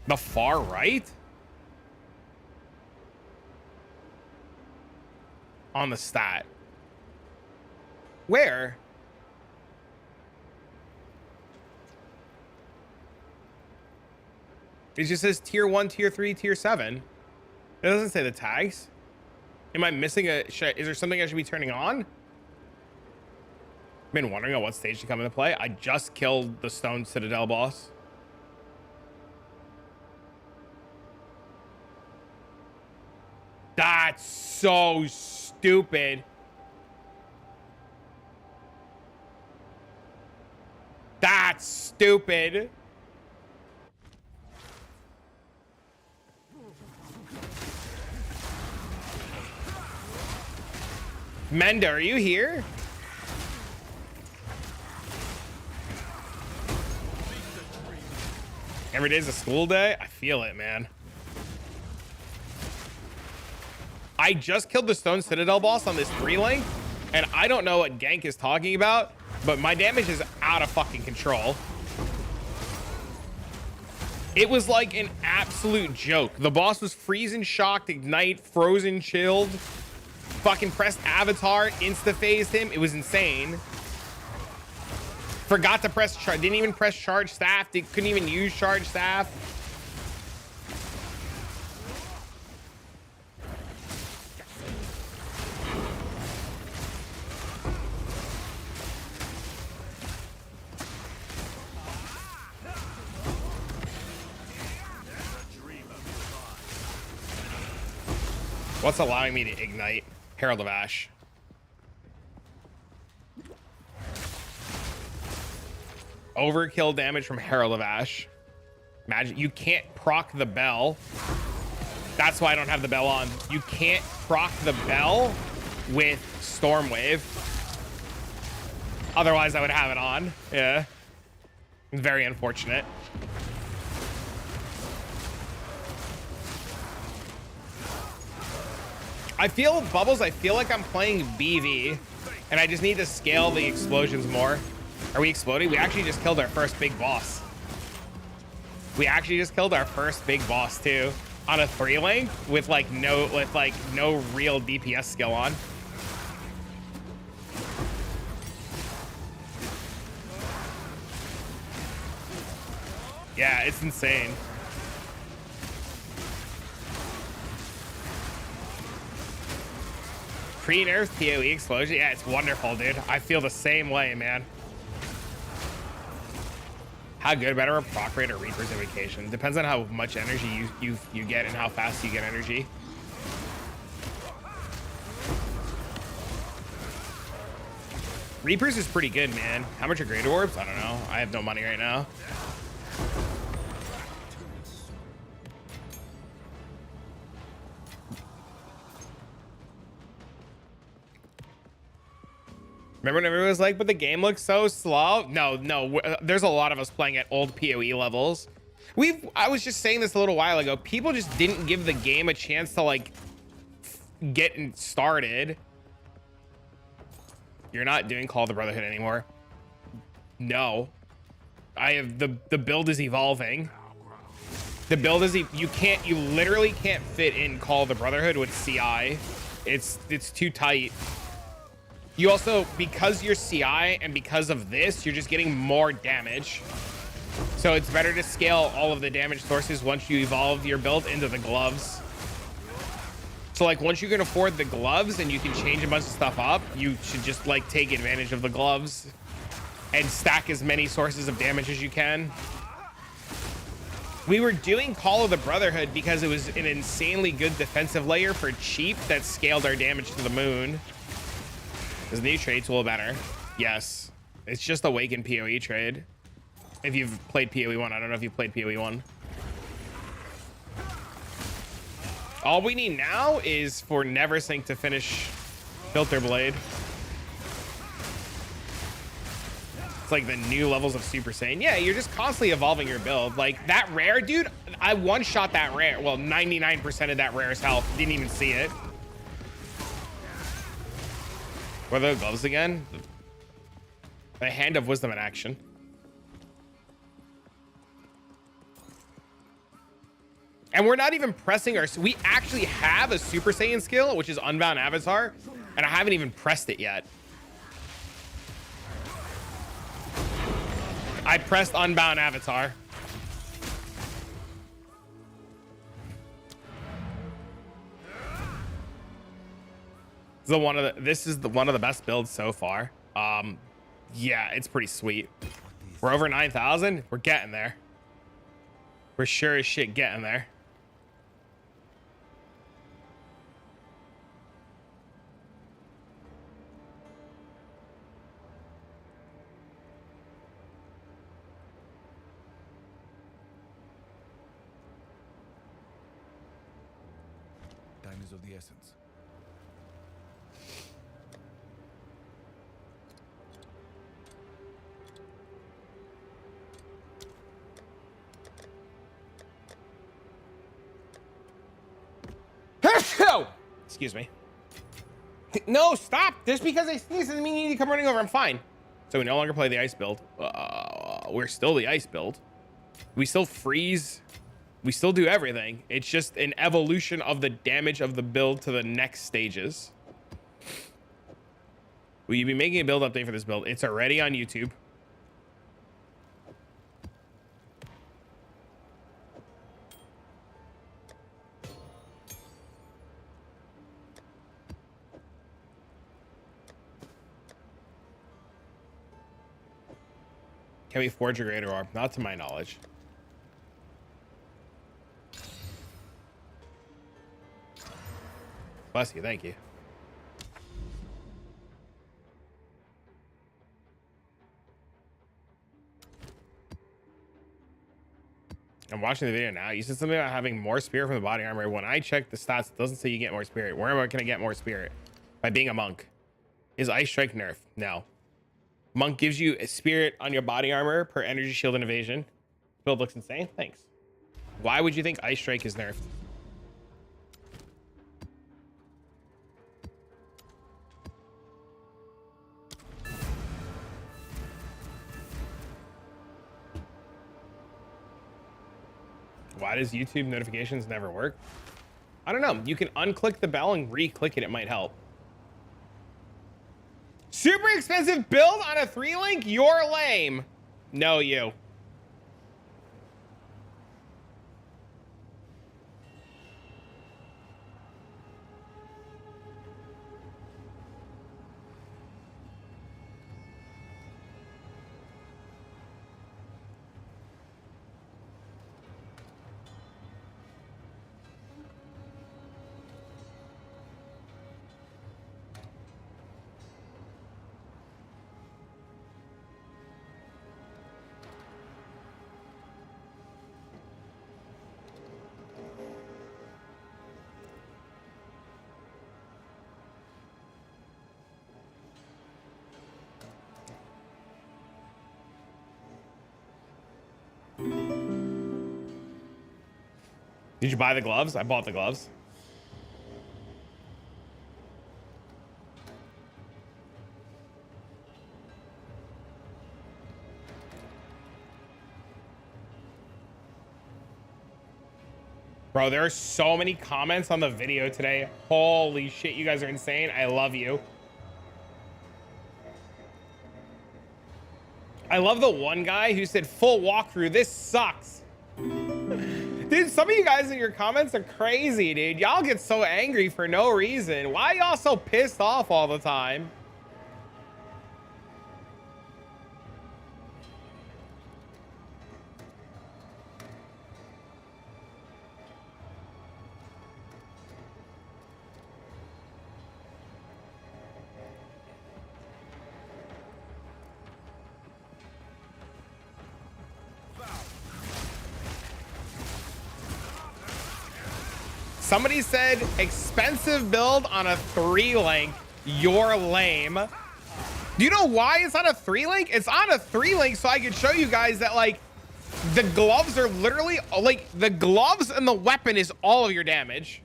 The far right? On the stat. Where? It just says tier 1, tier 3, tier 7. It doesn't say the tags. Am I missing a... Is there something I should be turning on? I've been wondering on what stage to come into play. I just killed the Stone Citadel boss. That's so stupid. That's stupid. Menda, are you here? Every day's a school day? I feel it, man. I just killed the Stone Citadel boss on this 3-link, and I don't know what Gank is talking about, but my damage is out of fucking control. It was like an absolute joke. The boss was freezing, shocked, ignite, frozen, chilled, fucking pressed avatar, insta-phased him. It was insane. Forgot to press charge, didn't even press charge staff, couldn't even use charge staff. What's allowing me to ignite? Herald of Ash. Overkill damage from Herald of Ash. Imagine you can't proc the bell. That's why I don't have the bell on. You can't proc the bell with Stormwave. Otherwise, I would have it on. Yeah. Very unfortunate. I feel, Bubbles, I feel like I'm playing BV, and I just need to scale the explosions more. Are we exploding? We actually just killed our first big boss. We actually just killed our first big boss, too, on a 3-link with no real DPS skill on. Yeah, it's insane. Pre-nerf PoE explosion. Yeah, it's wonderful, dude. I feel the same way, man. How good, better, a proc rate or Reaper's Invocation? Depends on how much energy you get and how fast you get energy. Reapers is pretty good, man. How much are Greater Orbs? I don't know. I have no money right now. Remember when everyone was like, but the game looks so slow? No, there's a lot of us playing at old PoE levels. I was just saying this a little while ago. People just didn't give the game a chance to get started. You're not doing Call of the Brotherhood anymore. No. The build is evolving. The build is, you literally can't fit in Call of the Brotherhood with CI. It's too tight. You also, because you're CI and because of this, you're just getting more damage. So it's better to scale all of the damage sources once you evolve your build into the gloves. So like once you can afford the gloves and you can change a bunch of stuff up, you should just like take advantage of the gloves and stack as many sources of damage as you can. We were doing Call of the Brotherhood because it was an insanely good defensive layer for cheap that scaled our damage to the moon. Is the new trade tool better? Yes. It's just Awaken PoE trade. If you've played PoE 1, I don't know if you've played PoE 1. All we need now is for Neversink to finish Filter Blade. It's like the new levels of Super Saiyan. Yeah, you're just constantly evolving your build. Like that rare, dude, I one-shot that rare. Well, 99% of that rare's health. Didn't even see it. What are the gloves again? The Hand of Wisdom in action. And we're not even pressing our... We actually have a Super Saiyan skill, which is Unbound Avatar, and I haven't even pressed it yet. I pressed Unbound Avatar. This is one of the best builds so far. Yeah, it's pretty sweet. We're over 9,000. We're getting there. We're sure as shit getting there. Time is of the essence. Excuse me. No, stop. Just because I sneeze doesn't mean you need to come running over. I'm fine. So we no longer play the ice build. We're still the ice build. We still freeze. We still do everything. It's just an evolution of the damage of the build to the next stages. Will you be making a build update for this build? It's already on YouTube. Can we forge a greater orb? Not to my knowledge. Bless you, thank you. I'm watching the video now. You said something about having more spirit from the body armor. When I check the stats, it doesn't say you get more spirit. Where am I going to get more spirit? By being a monk. Is Ice Strike nerf? No. Monk gives you a spirit on your body armor per energy shield and evasion. Build looks insane. Thanks. Why would you think Ice Strike is nerfed? Why does YouTube notifications never work? I don't know. You can unclick the bell and re-click it. It might help. Super expensive build on a 3-link? You're lame. No, you. Did you buy the gloves? I bought the gloves. Bro, there are so many comments on the video today. Holy shit, you guys are insane. I love you. I love the one guy who said full walkthrough. This sucks. Dude, Dude, some of you guys in your comments are crazy, dude. Y'all get so angry for no reason. Why y'all so pissed off all the time? Somebody said expensive build on a 3-link. You're lame. Do you know why it's on a 3-link? It's on a 3-link so I could show you guys that like the gloves are literally like the gloves and the weapon is all of your damage.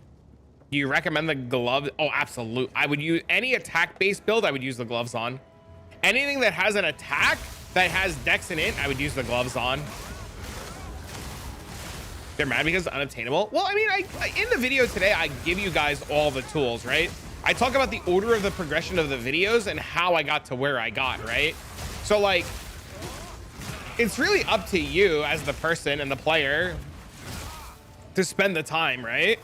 Do you recommend the gloves? Oh, absolutely. I would use any attack-based build. I would use the gloves on. Anything that has an attack that has dex in it, I would use the gloves on. They're mad because it's unobtainable. Well, I mean, in the video today, I give you guys all the tools, right? I talk about the order of the progression of the videos and how I got to where I got, right? So like, it's really up to you as the person and the player to spend the time, right?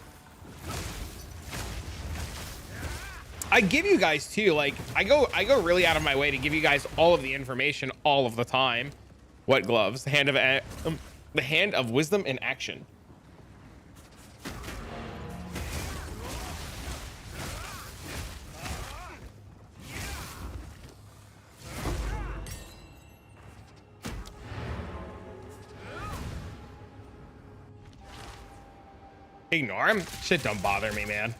I give you guys too, like I go really out of my way to give you guys all of the information all of the time. What gloves? The hand of wisdom in action. Ignore him. Shit don't bother me, man.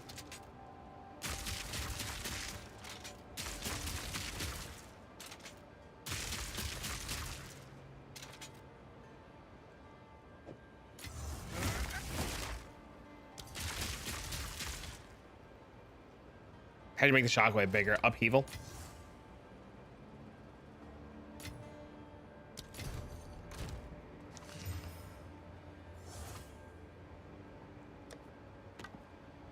How do you make the shockwave bigger? Upheaval.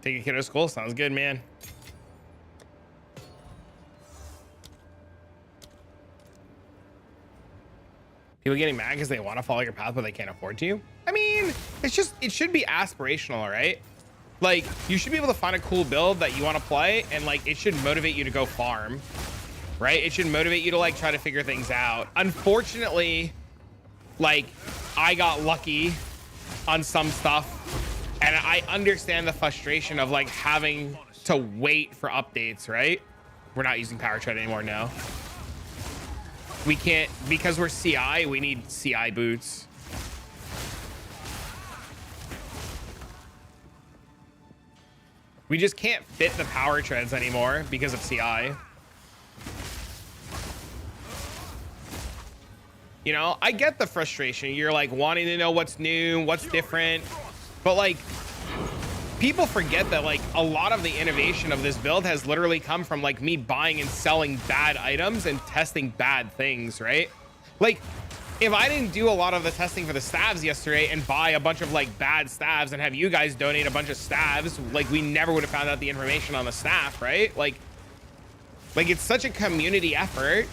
Take a kid to school. Sounds good, man. People getting mad because they want to follow your path, but they can't afford to. I mean, it's just, it should be aspirational, right? Like, you should be able to find a cool build that you want to play, and like, it should motivate you to go farm, right? It should motivate you to like try to figure things out. Unfortunately, like, I got lucky on some stuff, and I understand the frustration of like having to wait for updates, right? We're not using power tread anymore, no. We can't, because we're CI, we need CI boots. We just can't fit the power treads anymore because of CI. You know, I get the frustration. You're like wanting to know what's new, what's different, but like people forget that like a lot of the innovation of this build has literally come from like me buying and selling bad items and testing bad things, right? Like if I didn't do a lot of the testing for the stabs yesterday and buy a bunch of like bad stabs and have you guys donate a bunch of stabs, like we never would have found out the information on the staff, right? Like it's such a community effort.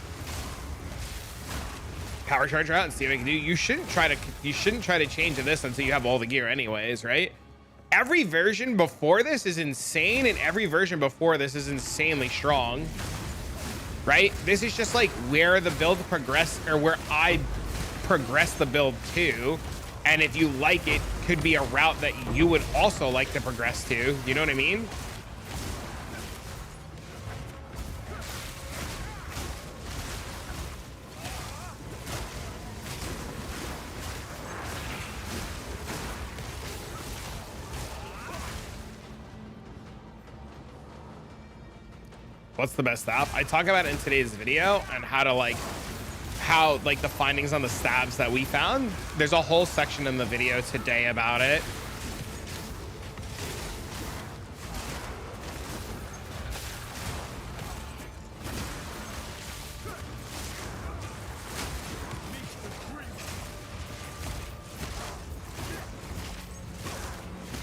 Power charger out and see what I can do. You shouldn't try to change this until you have all the gear anyways, right? Every version before this is insane, and every version before this is insanely strong, right? This is just like where the build progress, or where I progress the build to, and if you like it, could be a route that you would also like to progress to. You know what I mean? What's the best stab? I talk about it in today's video and how the findings on the stabs that we found. There's a whole section in the video today about it.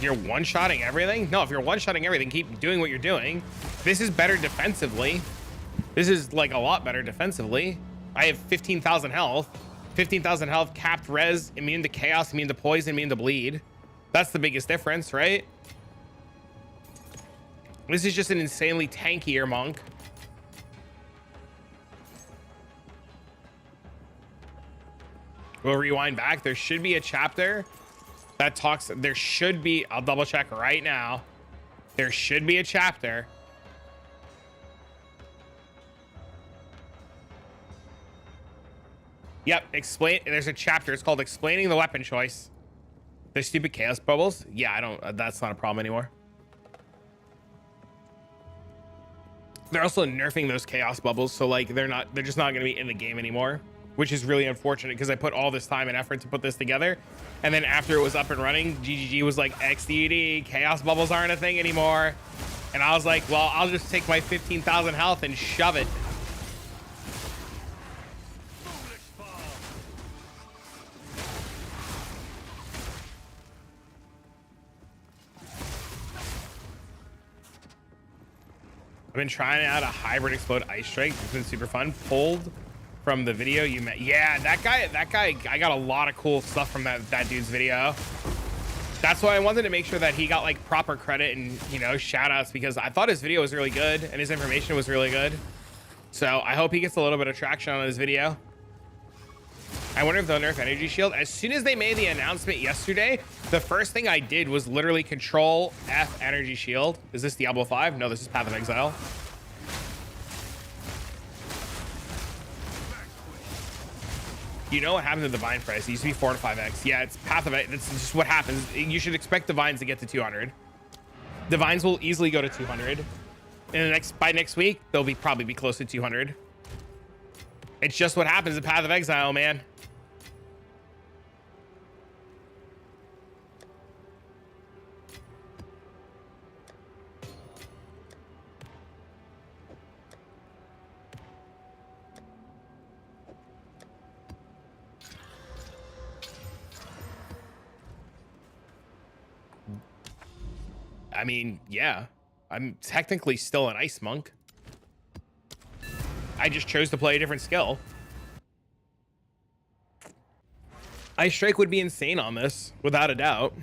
You're one-shotting everything? No, if you're one-shotting everything, keep doing what you're doing. This is better defensively. This is like a lot better defensively. I have 15,000 health. 15,000 health, capped res, immune to chaos, immune to poison, immune to bleed. That's the biggest difference, right? This is just an insanely tankier monk. We'll rewind back. There should be a chapter that talks. There should be. I'll double check right now. There should be a chapter. Yep. Explain. There's a chapter. It's called Explaining the Weapon Choice. The stupid chaos bubbles. Yeah, I don't. That's not a problem anymore. They're also nerfing those chaos bubbles, so like they're just not going to be in the game anymore, which is really unfortunate because I put all this time and effort to put this together, and then after it was up and running, GGG was like, XDD, chaos bubbles aren't a thing anymore, and I was like, well, I'll just take my 15,000 health and shove it. I've been trying out a hybrid explode ice strike. It's been super fun. Pulled from the video you met. Yeah, that guy, I got a lot of cool stuff from that dude's video. That's why I wanted to make sure that he got like proper credit and, you know, shout outs, because I thought his video was really good and his information was really good. So I hope he gets a little bit of traction on his video. I wonder if they'll nerf energy shield. As soon as they made the announcement yesterday, the first thing I did was literally control F energy shield. Is this Diablo 5? No, this is Path of Exile. You know what happened to the Divine price? It used to be 4 to 5x. Yeah, it's Path of Exile. That's just what happens. You should expect Divines to get to 200. Divines will easily go to 200. And by next week, they'll probably be close to 200. It's just what happens in Path of Exile, man. I mean, yeah, I'm technically still an ice monk. I just chose to play a different skill. Ice Strike would be insane on this, without a doubt.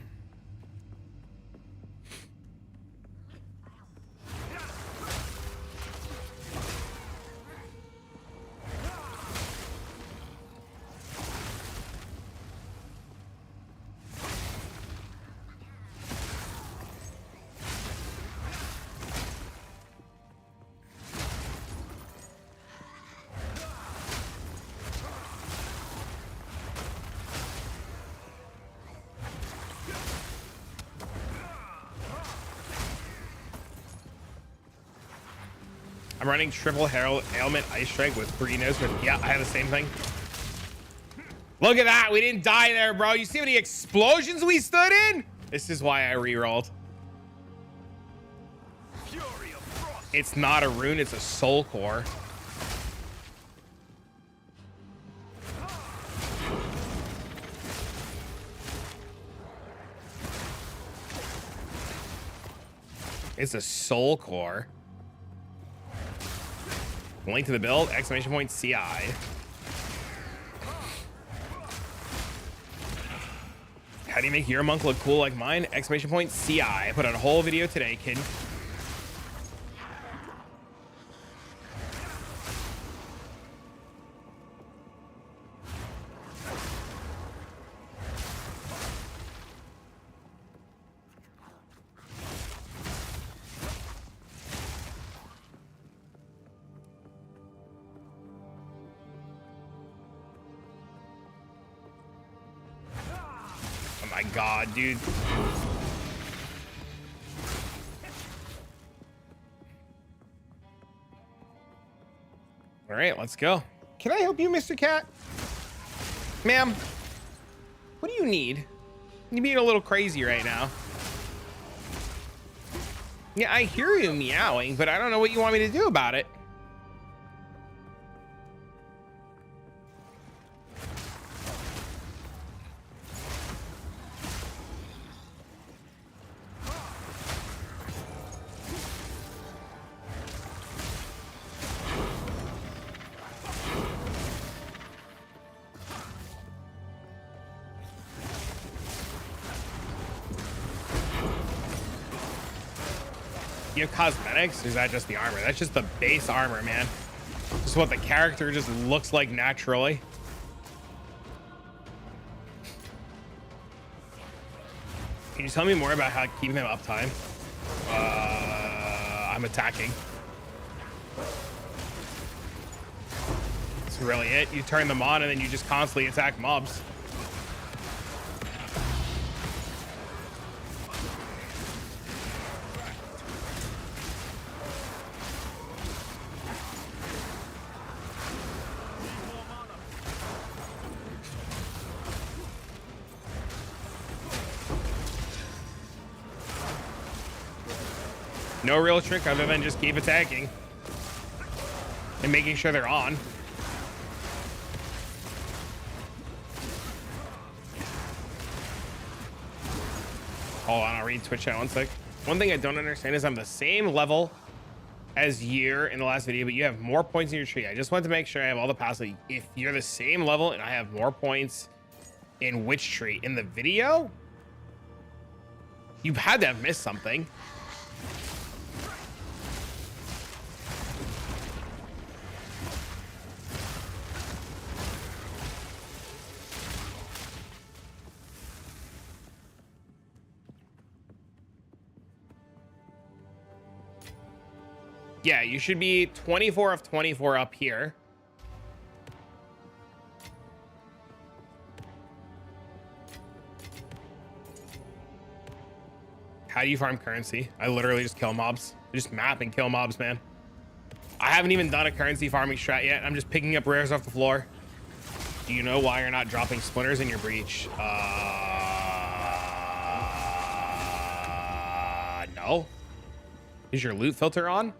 I'm running triple ailment ice strike with Burritos. Yeah, I have the same thing. Look at that. We didn't die there, bro. You see how many explosions we stood in? This is why I rerolled. It's not a rune. It's a soul core. It's a soul core. Link to the build, exclamation point CI. How do you make your monk look cool like mine? Exclamation point CI. I put out a whole video today, kid. God, dude. All right, let's go. Can I help you, Mr. Cat? Ma'am, what do you need? You're being a little crazy right now. Yeah, I hear you meowing, but I don't know what you want me to do about it. You have cosmetics? Or is that just the armor? That's just the base armor, man. Just what the character just looks like naturally. Can you tell me more about how keeping them uptime? I'm attacking. That's really it. You turn them on and then you just constantly attack mobs. No real trick other than just keep attacking and making sure they're on. Hold on, I'll read Twitch chat one sec. One thing I don't understand is I'm the same level as Year in the last video, but you have more points in your tree. I just want to make sure I have all the paths. If you're the same level and I have more points in which tree? In the video? You've had to have missed something. Yeah, you should be 24 of 24 up here. How do you farm currency? I literally just kill mobs. I just map and kill mobs, man. I haven't even done a currency farming strat yet. I'm just picking up rares off the floor. Do you know why you're not dropping splinters in your breach? No. Is your loot filter on?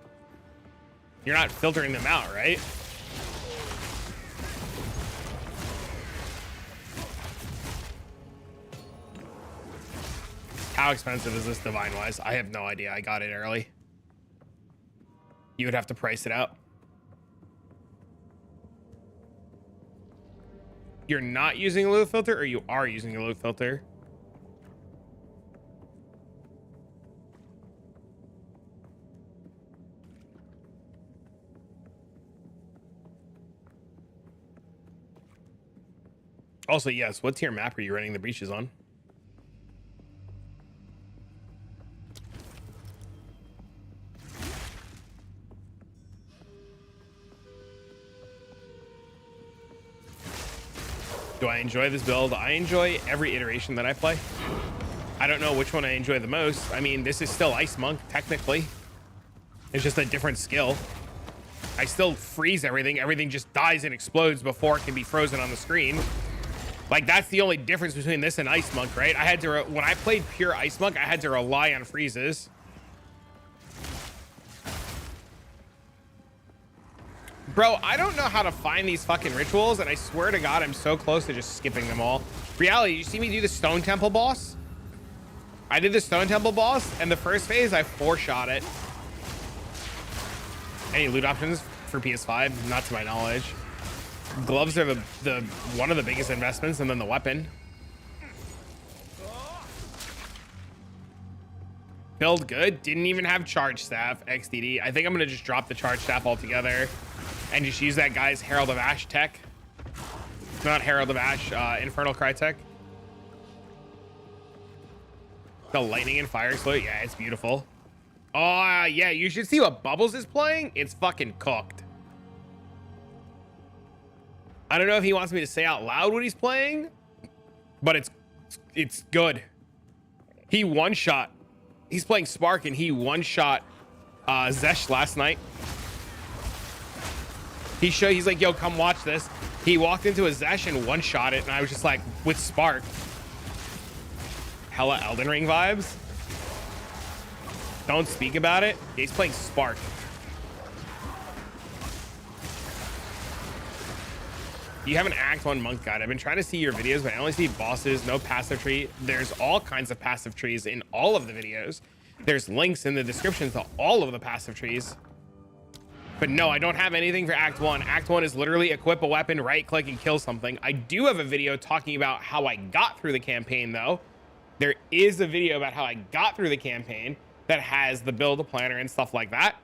You're not filtering them out, right? How expensive is this Divine Wise? I have no idea. I got it early. You would have to price it out. You're not using a loot filter, or you are using a loot filter? Also, yes, what tier map are you running the breaches on? Do I enjoy this build? I enjoy every iteration that I play. I don't know which one I enjoy the most. I mean, this is still Ice Monk, technically. It's just a different skill. I still freeze everything. Everything just dies and explodes before it can be frozen on the screen. Like, that's the only difference between this and Ice Monk, right? I had to, when I played pure Ice Monk, I had to rely on freezes. Bro, I don't know how to find these fucking rituals, and I swear to God, I'm so close to just skipping them all. Reality, you see me do the Stone Temple boss? I did the Stone Temple boss, and the first phase, I 4-shot it. Any loot options for PS5? Not to my knowledge. Gloves are the one of the biggest investments, and then the weapon. Build good. Didn't even have charge staff. XDD. I think I'm gonna just drop the charge staff altogether and just use that guy's Herald of Ash tech. Not Herald of Ash, Infernal Cry tech. The lightning and fire explode. Yeah, it's beautiful. Oh yeah, you should see what Bubbles is playing. It's fucking cooked. I don't know if he wants me to say out loud what he's playing, but it's good. He one-shot. He's playing Spark, and he one-shot Zesh last night. He's like, yo, come watch this. He walked into a Zesh and one-shot it, and I was just like, with Spark. Hella Elden Ring vibes. Don't speak about it. He's playing Spark. You have an Act 1 monk guide. I've been trying to see your videos, but I only see bosses, no passive tree. There's all kinds of passive trees in all of the videos. There's links in the description to all of the passive trees. But no, I don't have anything for Act 1. Act 1 is literally equip a weapon, right click, and kill something. I do have a video talking about how I got through the campaign, though. There is a video about how I got through the campaign. that has the build planner and stuff like that.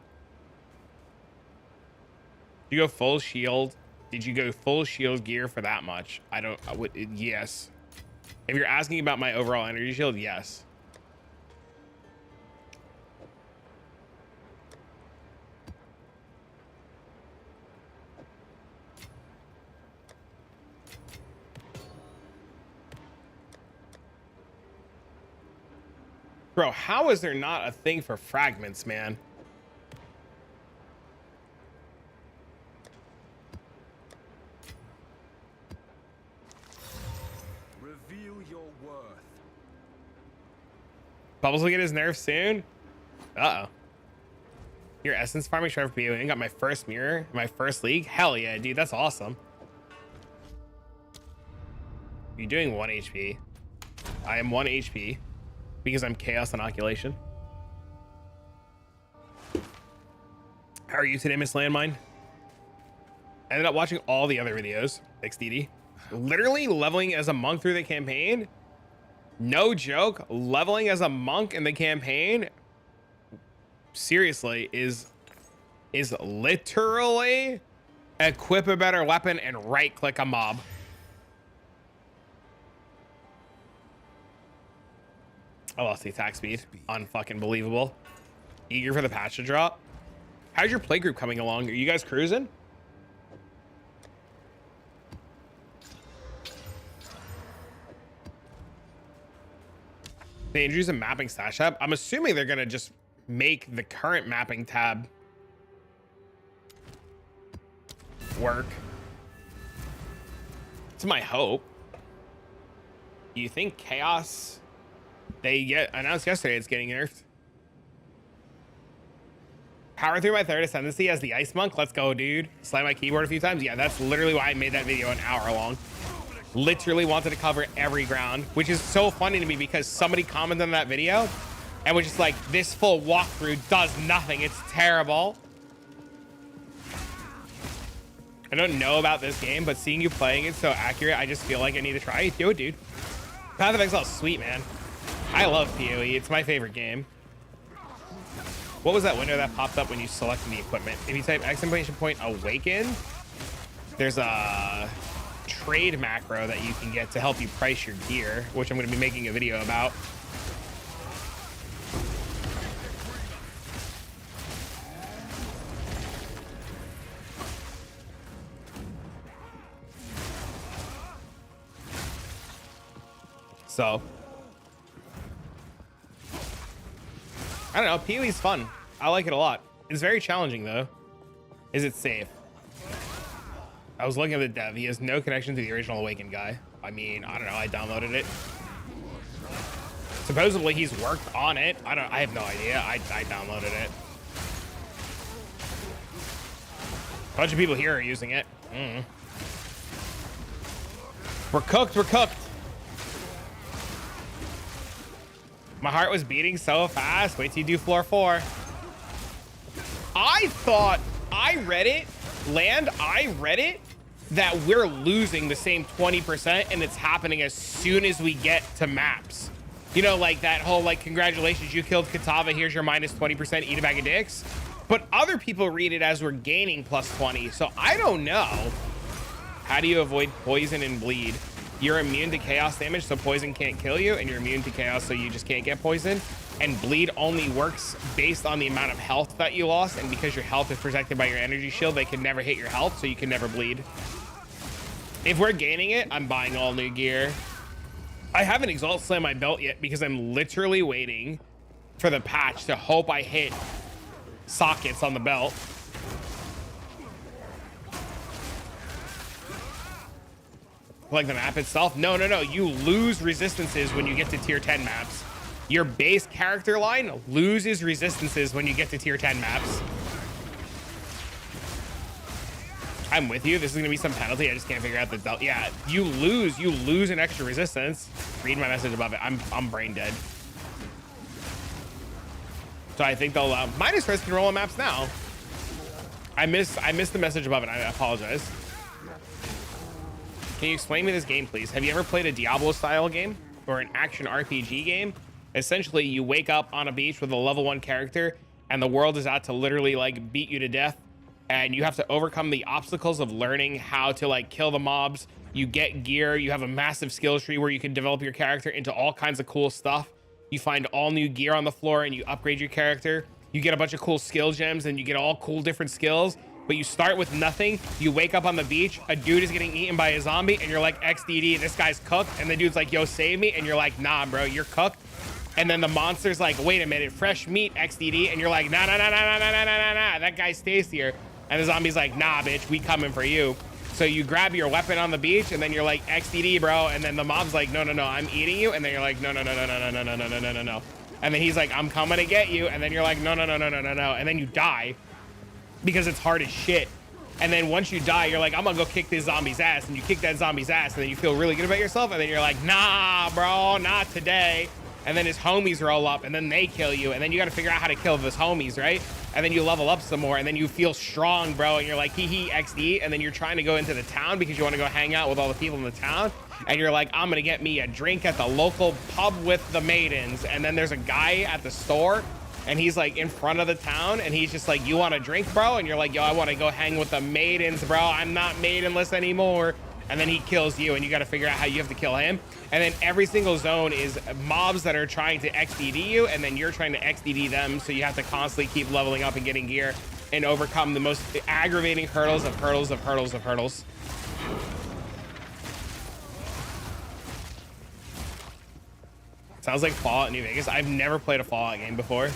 You go full shield. Did you go full shield gear for that much? I don't, yes. If you're asking about my overall energy shield, yes. Bro, how is there not a thing for fragments, man? Reveal your worth. Bubbles will get his nerfs soon. Uh-oh. Your essence farming sharp PO and got my first mirror, my first league. Hell yeah, dude, that's awesome. You're doing 1 HP. I am 1 HP because I'm chaos inoculation. How are you today, Miss Landmine? I ended up watching all the other videos. XDD. Literally leveling as a monk through the campaign. No joke. Leveling as a monk in the campaign. Seriously, is literally equip a better weapon and right click a mob. I lost the attack speed. Unfucking believable. Eager for the patch to drop. How's your playgroup coming along? Are you guys cruising? They introduce a mapping stash tab. I'm assuming they're gonna just make the current mapping tab work. It's my hope. You think chaos? They get announced yesterday it's getting nerfed. Power through my third ascendancy as the ice monk. Let's go, dude. Slam my keyboard a few times. Yeah, that's literally why I made that video an hour long. Literally wanted to cover every ground, which is so funny to me because somebody commented on that video and was just like, this full walkthrough does nothing. It's terrible. I don't know about this game, but seeing you playing it so accurate, I just feel like I need to try it. Do it, dude. Path of Exile is sweet, man. I love PoE. It's my favorite game. What was that window that popped up when you selected the equipment? If you type exclamation point awaken, there's a trade macro that you can get to help you price your gear, which I'm going to be making a video about. So I don't know, PoE's fun. I like it a lot. It's very challenging though. Is it safe? I was looking at the dev. He has no connection to the original Awakened guy. I mean, I don't know. I downloaded it. Supposedly he's worked on it. I have no idea. I downloaded it. A bunch of people here are using it. We're cooked. We're cooked. My heart was beating so fast. Wait till you do floor 4. I thought, I read it, that we're losing the same 20% and it's happening as soon as we get to maps. You know, like that whole, like, congratulations, you killed Katava, here's your minus 20%, eat a bag of dicks. But other people read it as we're gaining plus 20. So I don't know. How do you avoid poison and bleed? You're immune to chaos damage, so poison can't kill you, and you're immune to chaos, so you just can't get poisoned. And bleed only works based on the amount of health that you lost, and because your health is protected by your energy shield, they can never hit your health, so you can never bleed. If we're gaining it, I'm buying all new gear. I haven't Exalt Slam my belt yet because I'm literally waiting for the patch to hope I hit sockets on the belt. Like the map itself? No. You lose resistances when you get to tier 10 maps. Your base character line loses resistances when you get to tier 10 maps. I'm with you. This is gonna be some penalty. I just can't figure out the delta. Yeah, you lose an extra resistance. Read my message above it. I'm brain dead. So I think they'll allow minus res can roll on maps now. I missed the message above it. I apologize. Can you explain me this game, please? Have you ever played a Diablo style game or an action RPG game? Essentially, you wake up on a beach with a level 1 character, and the world is out to literally like beat you to death, and you have to overcome the obstacles of learning how to like kill the mobs. You get gear, you have a massive skill tree where you can develop your character into all kinds of cool stuff. You find all new gear on the floor and you upgrade your character. You get a bunch of cool skill gems and you get all cool different skills, but you start with nothing. You wake up on the beach, a dude is getting eaten by a zombie, and you're like, XDD, this guy's cooked. And the dude's like, yo, save me. And you're like, nah, bro, you're cooked. And then the monster's like, wait a minute, fresh meat, XDD. And you're like, nah, that guy's tastier. And the zombie's like, nah, bitch, we coming for you. So you grab your weapon on the beach, and then you're like, XDD, bro. And then the mob's like, no, I'm eating you. And then you're like, no. And then he's like, I'm coming to get you. And then you're like, no. And then you die because it's hard as shit. And then once you die, you're like, I'm gonna go kick this zombie's ass. And you kick that zombie's ass, and then you feel really good about yourself. And then you're like, nah, bro, not today. And then his homies roll up, and then they kill you, and then you got to figure out how to kill his homies, right? And then you level up some more, and then you feel strong, bro, and you're like, hee XD. And then you're trying to go into the town because you want to go hang out with all the people in the town, and you're like, I'm gonna get me a drink at the local pub with the maidens. And then there's a guy at the store, and he's like in front of the town, and he's just like, you want a drink, bro? And you're like, yo, I want to go hang with the maidens, bro. I'm not maidenless anymore. And then he kills you, and you got to figure out how you have to kill him. And then every single zone is mobs that are trying to XDD you, and then you're trying to XDD them. So you have to constantly keep leveling up and getting gear and overcome the most aggravating hurdles of hurdles. Sounds like Fallout New Vegas. I've never played a Fallout game before.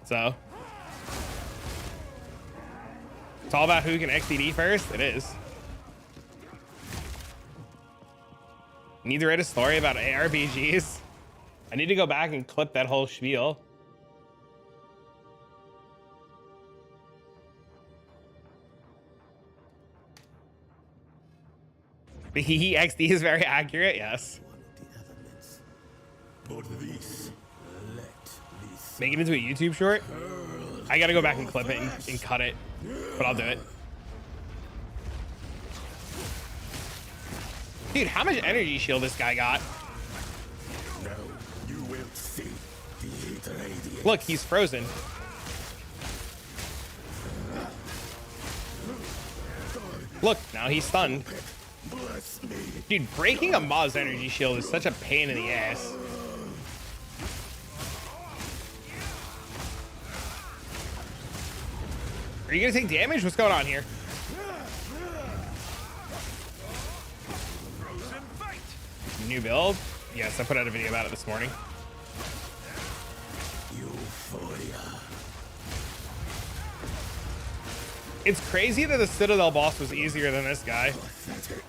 So it's all about who can XDD first. It is. Need to write a story about ARPGs. I need to go back and clip that whole spiel. The hee XD is very accurate, yes. Make it into a YouTube short? I gotta go back and clip it and cut it, but I'll do it. Dude, how much energy shield this guy got? Now you will see the heat radiate. Look, he's frozen. Look, now he's stunned. Bless me. Dude, breaking a mob's energy shield is such a pain in the ass. Are you gonna take damage? What's going on here? New build? Yes, I put out a video about it this morning. Euphoria. It's crazy that the Citadel boss was easier than this guy. Pathetic.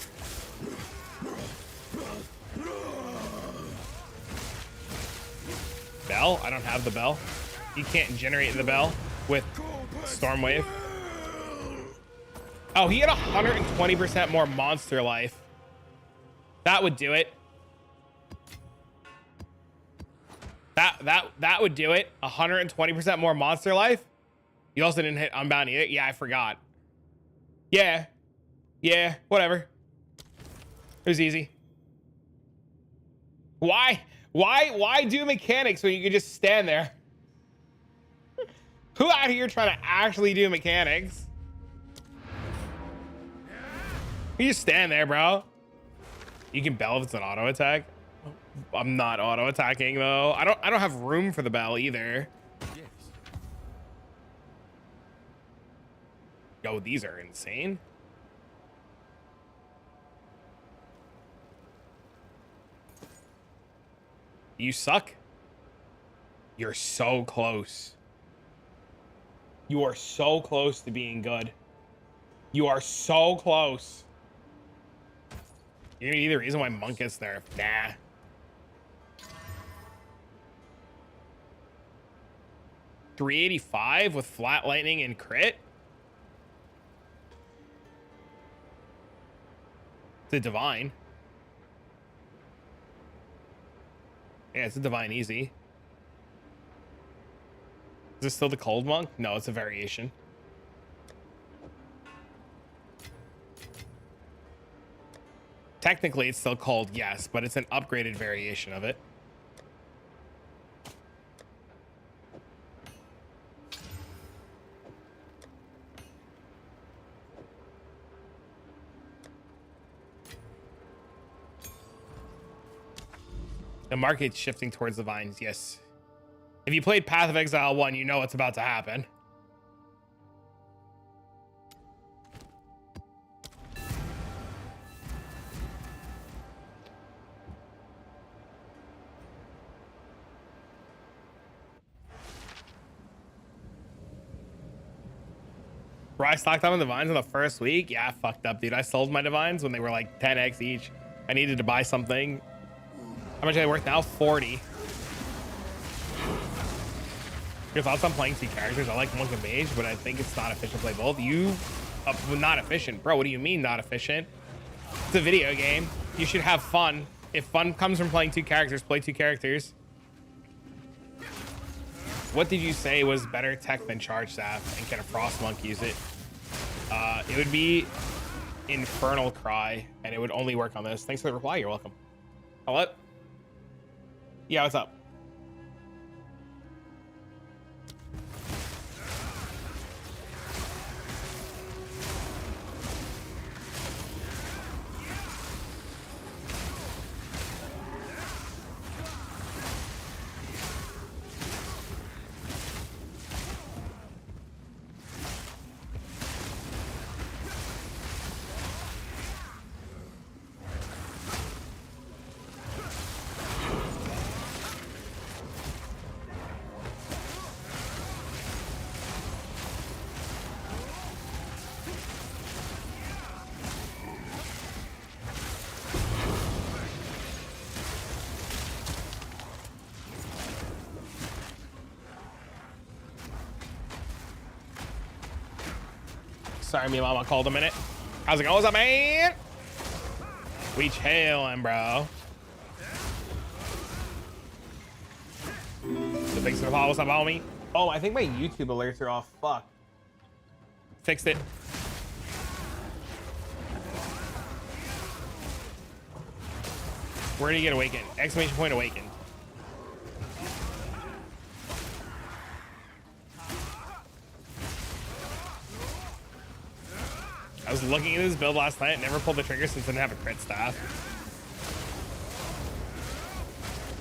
Bell? I don't have the bell. You can't generate the bell with Stormwave. Oh, he had 120% more monster life. That would do it. That would do it. 120% more monster life. You also didn't hit Unbound either. Yeah, I forgot. Yeah, whatever. It was easy. Why do mechanics when you can just stand there? Who out here trying to actually do mechanics? You just stand there, bro. You can bell if it's an auto attack. I'm not auto attacking though. I don't have room for the bell either. Yes. Yo, these are insane. You suck. You're so close. You are so close to being good. You are so close. You're gonna be the reason why Monk gets nerfed. Nah. $385 with flat lightning and crit. It's a divine. Yeah, it's a divine easy. Is this still the cold monk? No, it's a variation. technically it's still cold, yes, but it's an upgraded variation of it. The market's shifting towards the vines, yes. If you played Path of Exile 1, you know what's about to happen. Bro, I stocked up on divines in the first week. Yeah, I fucked up, dude. I sold my divines when they were like 10x each. I needed to buy something. How much are they worth now? 40. Your thoughts on playing two characters? I like monk and mage, but I think it's not efficient to play both. Not efficient, bro. What do you mean not efficient? It's a video game. You should have fun. If fun comes from playing two characters, play two characters. What did you say was better tech than charge staff, and can a frost monk use it? It would be Infernal Cry, and it would only work on this. Thanks for the reply. You're welcome. Hello? Yeah, what's up? Sorry, me mama called a minute. How's it going? What's up, man? We chillin', bro. The big stuff. What's up, homie? Oh, I think my YouTube alerts are off. Fuck. Fixed it. Where do you get awakened? Exclamation point awakened. I was looking at this build last night, never pulled the trigger since I didn't have a crit staff.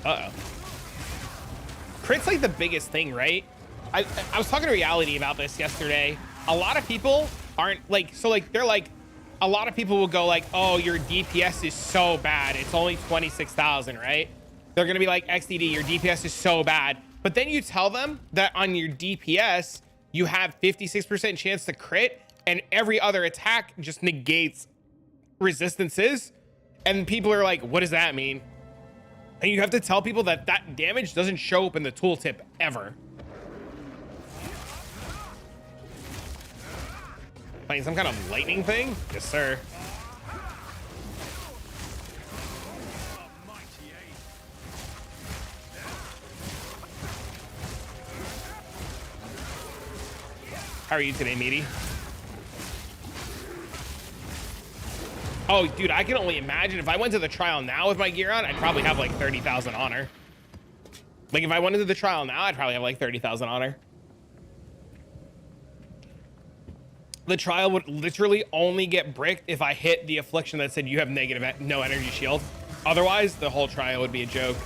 Uh-oh. Crit's like the biggest thing, right? I was talking to Reality about this yesterday. A lot of people aren't like, so like, they're like, a lot of people will go like, oh, your DPS is so bad. It's only 26,000, right? They're going to be like, XDD, your DPS is so bad. But then you tell them that on your DPS, you have 56% chance to crit, and every other attack just negates resistances. And people are like, what does that mean? And you have to tell people that that damage doesn't show up in the tooltip ever. Playing some kind of lightning thing? Yes, sir. How are you today, Meaty? Oh, dude, I can only imagine if I went to the trial now with my gear on, I'd probably have like 30,000 honor. Like if I went into the trial now, I'd probably have like 30,000 honor. The trial would literally only get bricked if I hit the affliction that said you have negative, no energy shield. Otherwise, the whole trial would be a joke.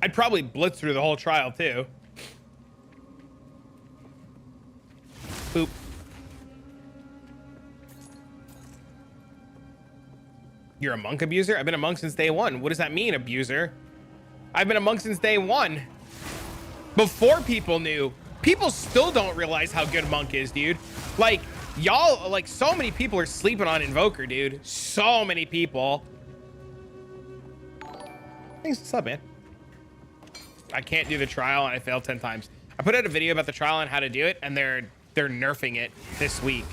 I'd probably blitz through the whole trial too. Boop. You're a monk abuser? I've been a monk since day one. What does that mean, abuser? I've been a monk since day one. Before people knew. People still don't realize how good monk is, dude. Like, y'all, like, so many people are sleeping on Invoker, dude. So many people. Thanks, what's up, man? I can't do the trial and I failed 10 times. I put out a video about the trial and how to do it, and they're nerfing it this week.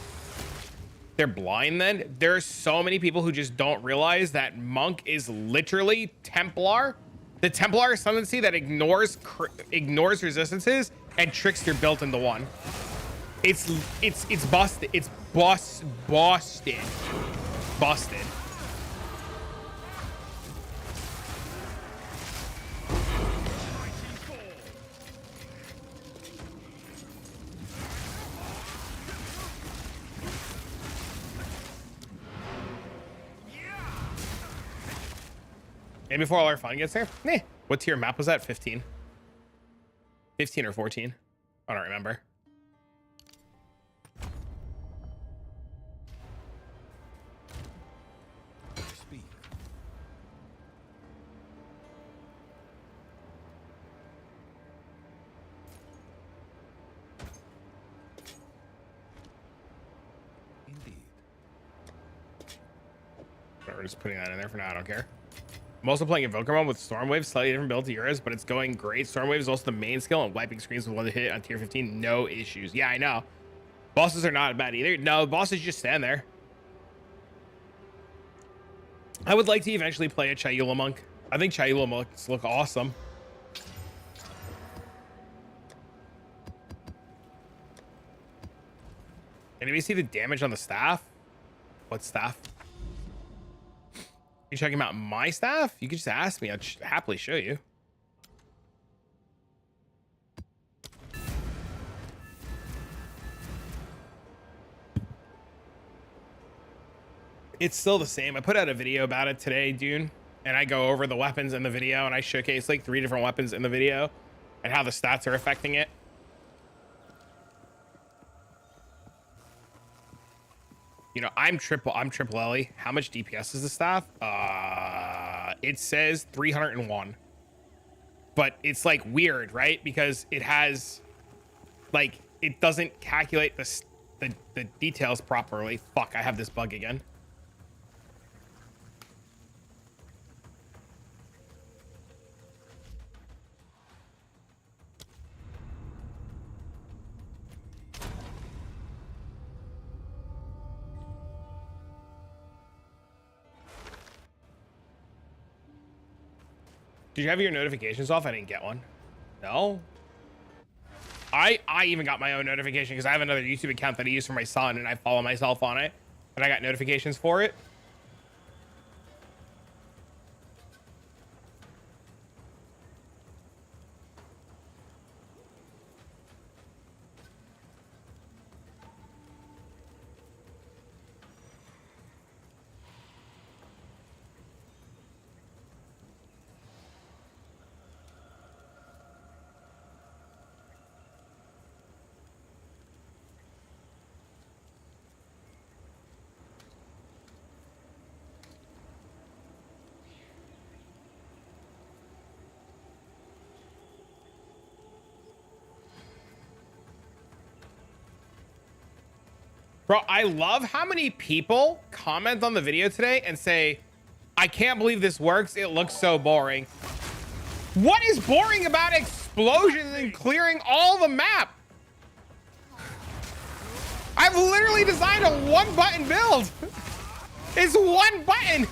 They're blind then. There are so many people who just don't realize that monk is literally Templar The Templar ascendancy that ignores resistances and tricks your built into one. It's busted. It's busted. Busted. And before all our fun gets there, what tier map was that? 15. 15 or 14? I don't remember. Speak. Indeed. We're just putting that in there for now. I don't care. I'm also playing Invoker mode with Stormwave, slightly different build to yours, but it's going great. Stormwave is also the main skill, and wiping screens with one hit on tier 15, no issues. Yeah, I know. Bosses are not bad either. No, bosses just stand there. I would like to eventually play a Chayula monk. I think Chayula monks look awesome. Anybody see the damage on the staff? What staff? You talking about my staff? You can just ask me. I'll happily show you. It's still the same. I put out a video about it today, Dune, and I go over the weapons in the video, and I showcase like 3 different weapons in the video and how the stats are affecting it. You know, I'm triple Ellie. How much DPS is the staff? It says 301. But it's like weird, right? Because it has like it doesn't calculate the details properly. Fuck, I have this bug again. Did you have your notifications off? I didn't get one. No. I even got my own notification because I have another YouTube account that I use for my son and I follow myself on it. And I got notifications for it. Bro, I love how many people comment on the video today and say, I can't believe this works. It looks so boring. What is boring about explosions and clearing all the map? I've literally designed a 1-button build. It's 1 button.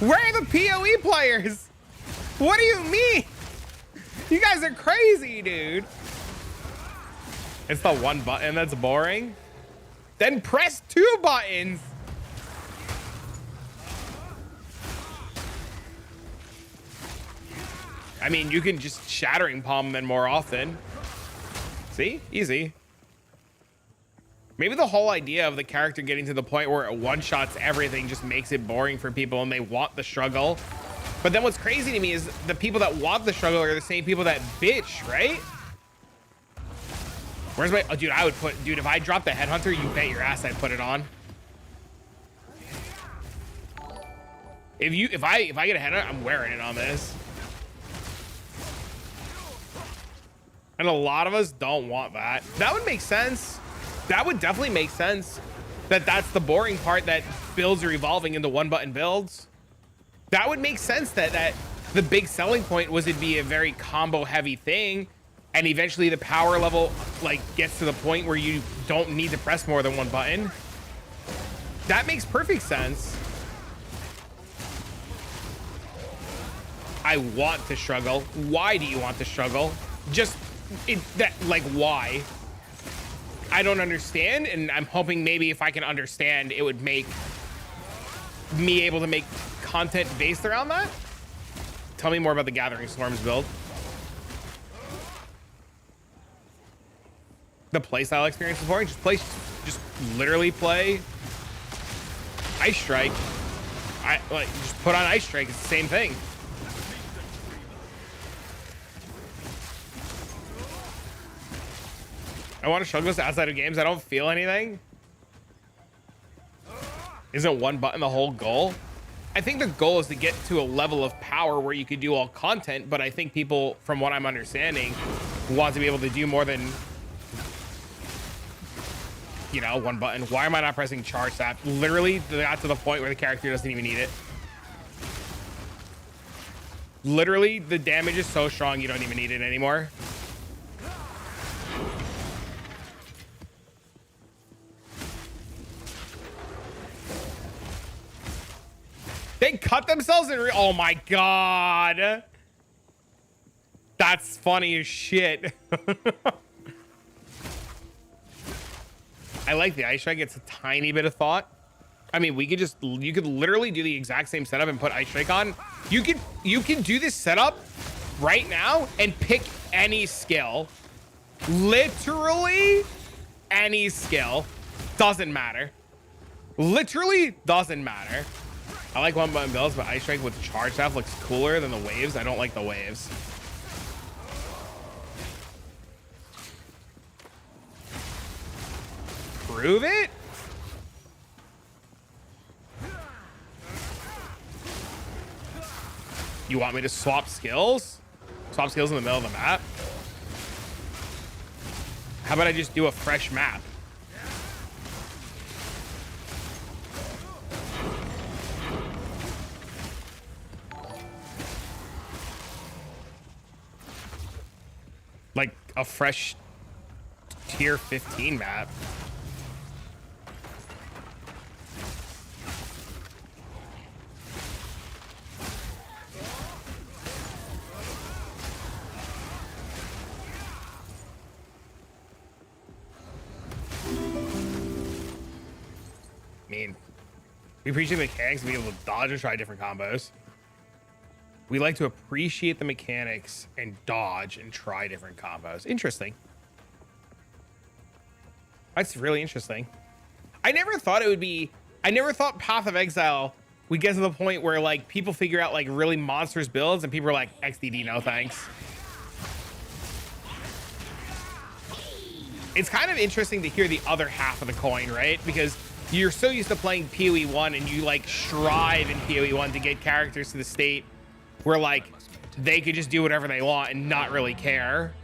Where are the PoE players? What do you mean? You guys are crazy, dude. It's the 1 button that's boring. Then press 2 buttons. I mean, you can just shattering palm them more often. See? Easy. Maybe the whole idea of the character getting to the point where it one-shots everything just makes it boring for people and they want the struggle. But then what's crazy to me is the people that want the struggle are the same people that bitch, right? Where's my... Oh, dude, I would put... Dude, if I drop the headhunter, you bet your ass I'd put it on. If I get a headhunter, I'm wearing it on this. And a lot of us don't want that. That would make sense. That would definitely make sense. That's the boring part, that builds are evolving into 1-button builds. That would make sense that the big selling point was it'd be a very combo heavy thing. And eventually the power level like gets to the point where you don't need to press more than 1 button. That makes perfect sense. I want to struggle. Why do you want to struggle? Just why? I don't understand, and I'm hoping maybe if I can understand, it would make me able to make content based around that. Tell me more about the Gathering Storms build. The playstyle experience is boring. Just literally play Ice Strike. Just put on Ice Strike. It's the same thing. I want to struggle this outside of games. I don't feel anything. Isn't one button the whole goal? I think the goal is to get to a level of power where you could do all content, but I think people, from what I'm understanding, want to be able to do more than, you know, one button. Why am I not pressing charge tap? Literally got to the point where the character doesn't even need it. Literally, the damage is so strong you don't even need it anymore. They cut themselves in oh my god. That's funny as shit. I like the Ice Strike. It's a tiny bit of thought. I mean, you could literally do the exact same setup and put Ice Strike on. You can do this setup right now and pick any skill. Literally any skill. Doesn't matter. Literally doesn't matter. I like one button builds, but Ice Strike with charge staff looks cooler than the waves. I don't like the waves. Prove it? You want me to swap skills? Swap skills in the middle of the map? How about I just do a fresh map? Like a fresh tier 15 map. I mean, we appreciate the mechanics of being able to dodge and try different combos. We like to appreciate the mechanics and dodge and try different combos. Interesting. That's really interesting. I never thought Path of Exile would get to the point where like people figure out like really monstrous builds and people are like, XDD, no thanks. It's kind of interesting to hear the other half of the coin, right? Because you're so used to playing PoE 1 and you like strive in PoE 1 to get characters to the state where like they could just do whatever they want and not really care.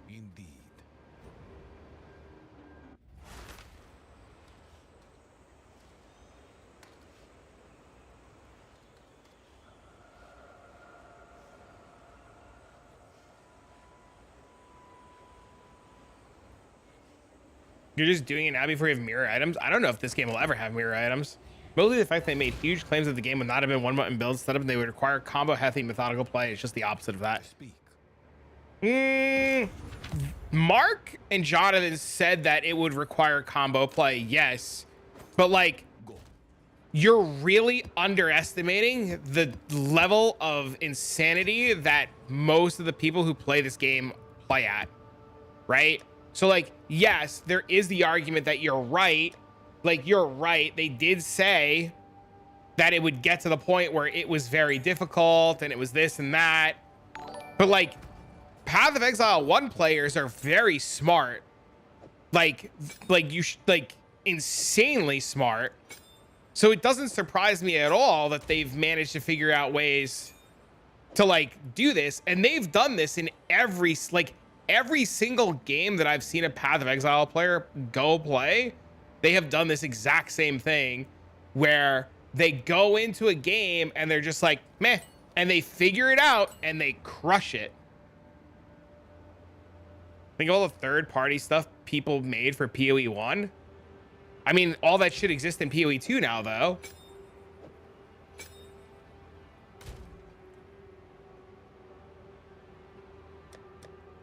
Indeed. You're just doing it now before you have mirror items. I don't know if this game will ever have mirror items. Mostly the fact they made huge claims that the game would not have been one button build setup and they would require combo heavy methodical play. It's just the opposite of that. Speak. Mark and Jonathan said that it would require combo play, yes, but like you're really underestimating the level of insanity that most of the people who play this game play at, right? So like, yes, there is the argument that you're right. Like you're right. They did say that it would get to the point where it was very difficult and it was this and that. But like Path of Exile 1 players are very smart. Like insanely smart. So it doesn't surprise me at all that they've managed to figure out ways to like do this. And they've done this in every single game that I've seen a Path of Exile player go play. They have done this exact same thing where they go into a game and they're just like, meh, and they figure it out and they crush it. Think of all the third-party stuff people made for PoE 1. I mean, all that shit exists in PoE 2 now, though.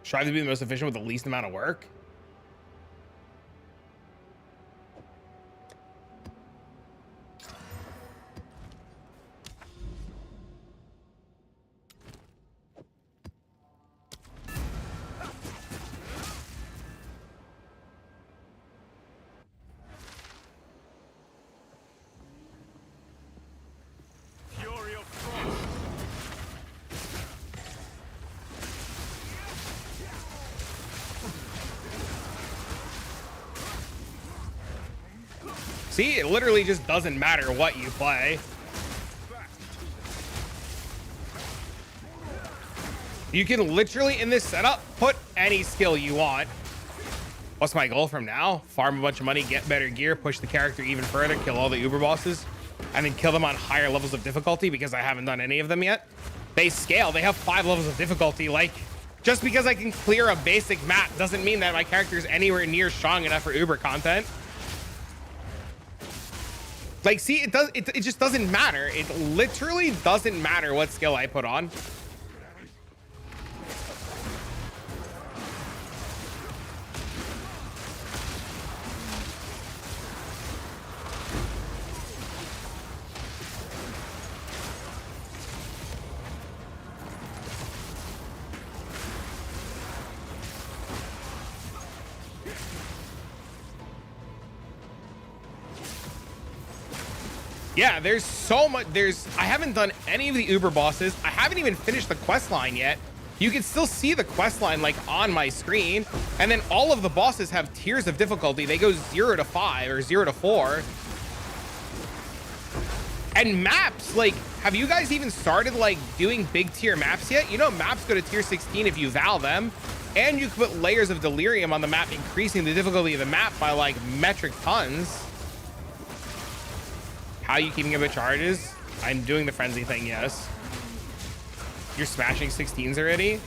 Strive to be the most efficient with the least amount of work. See, it literally just doesn't matter what you play. You can literally, in this setup, put any skill you want. What's my goal from now? Farm a bunch of money, get better gear, push the character even further, kill all the Uber bosses, and then kill them on higher levels of difficulty because I haven't done any of them yet. They scale. They have 5 levels of difficulty. Like, just because I can clear a basic map doesn't mean that my character is anywhere near strong enough for Uber content. Like, see, it just doesn't matter. It literally doesn't matter what skill I put on. Yeah, there's so much. I haven't done any of the Uber bosses. I haven't even finished the quest line yet. You can still see the quest line like on my screen. And then all of the bosses have tiers of difficulty. They go 0 to 5 or 0 to 4. And maps, like, have you guys even started like doing big tier maps yet? You know, maps go to tier 16 if you val them. And you can put layers of delirium on the map, increasing the difficulty of the map by like metric tons. How are you keeping up with charges? I'm doing the frenzy thing, yes. You're smashing 16s already?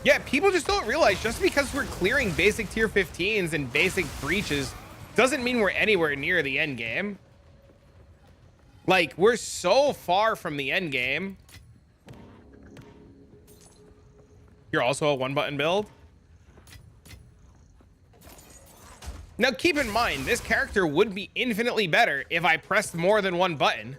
Yeah, people just don't realize just because we're clearing basic tier 15s and basic breaches doesn't mean we're anywhere near the end game. Like, we're so far from the end game. You're also a 1-button build? Now, keep in mind, this character would be infinitely better if I pressed more than 1 button.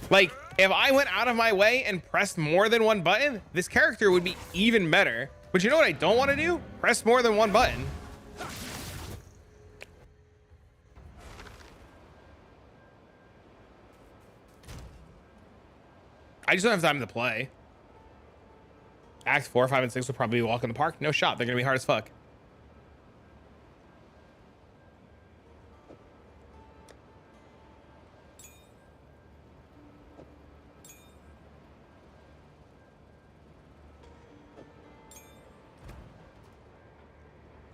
Like, if I went out of my way and pressed more than 1 button, this character would be even better. But you know what I don't want to do? Press more than 1 button. I just don't have time to play. Act 4, 5, and 6 will probably be a walk in the park. No shot. They're going to be hard as fuck.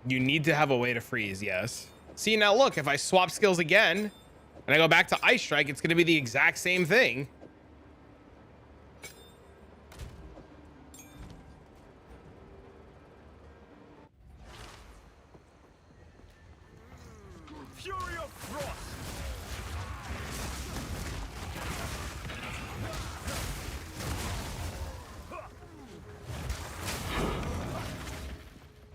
You need to have a way to freeze, yes. See, now look, if I swap skills again and I go back to Ice Strike, it's going to be the exact same thing. Fury of Frost.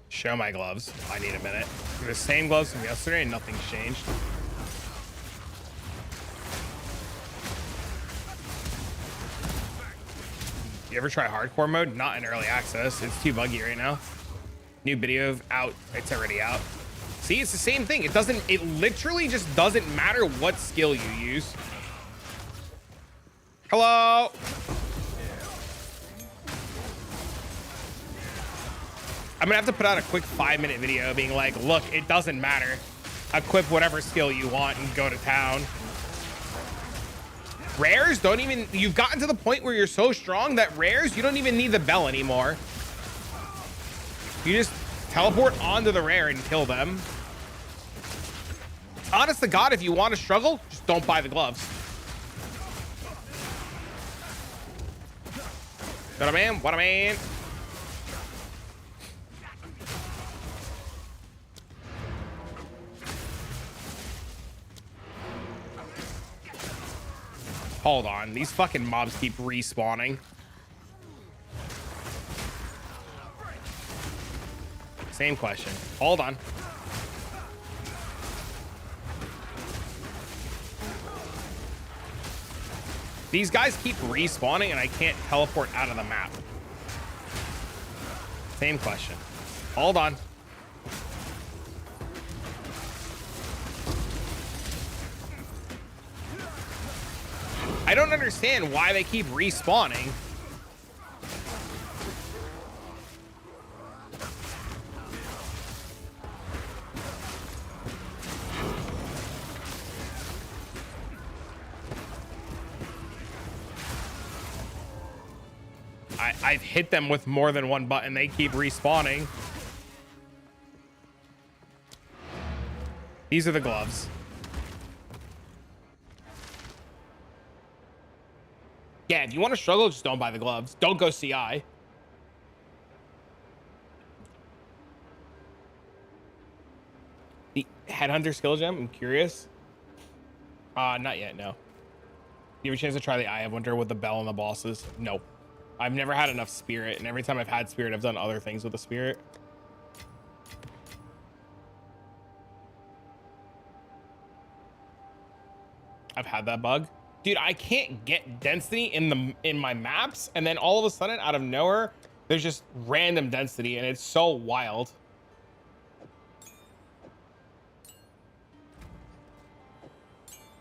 Show my gloves. I need a minute. They're the same gloves from yesterday and nothing's changed. You ever try hardcore mode? Not in early access. It's too buggy right now. New video out. It's already out. See, it's the same thing. It literally just doesn't matter what skill you use. Hello. I'm gonna have to put out a quick 5-minute video being like, look, it doesn't matter. Equip whatever skill you want and go to town. Rares don't even, you've gotten to the point where you're so strong that rares, you don't even need the bell anymore. You just teleport onto the rare and kill them. Honest to God, if you want to struggle, just don't buy the gloves. What I mean? What I mean? Hold on. These fucking mobs keep respawning. Same question. Hold on. These guys keep respawning and I can't teleport out of the map. Same question. Hold on. I don't understand why they keep respawning. I've hit them with more than one button. They keep respawning. These are the gloves. Yeah, if you want to struggle, just don't buy the gloves. Don't go CI. The Headhunter skill gem, I'm curious. Not yet, no. You have a chance to try the Eye of Winter with the bell and the bosses? No. I've never had enough spirit, and every time I've had spirit, I've done other things with the spirit. I've had that bug. Dude, I can't get density in my maps, and then all of a sudden, out of nowhere, there's just random density, and it's so wild.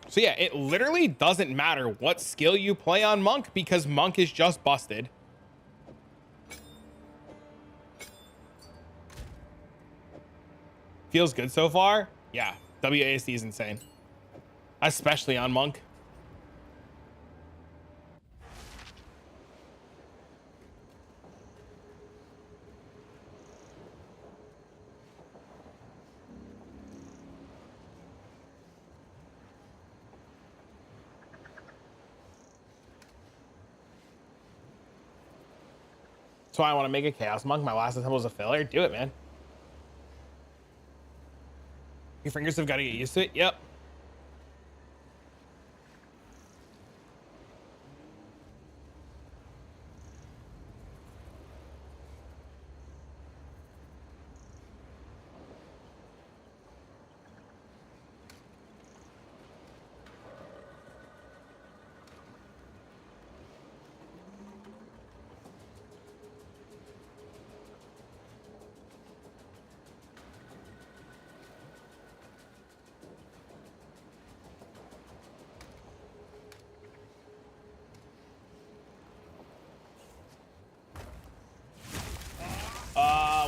So yeah, it literally doesn't matter what skill you play on Monk because Monk is just busted. Feels good so far? Yeah, WASD is insane. Especially on Monk. So I want to make a Chaos Monk. My last attempt was a failure. Do it, man. Your fingers have got to get used to it. Yep.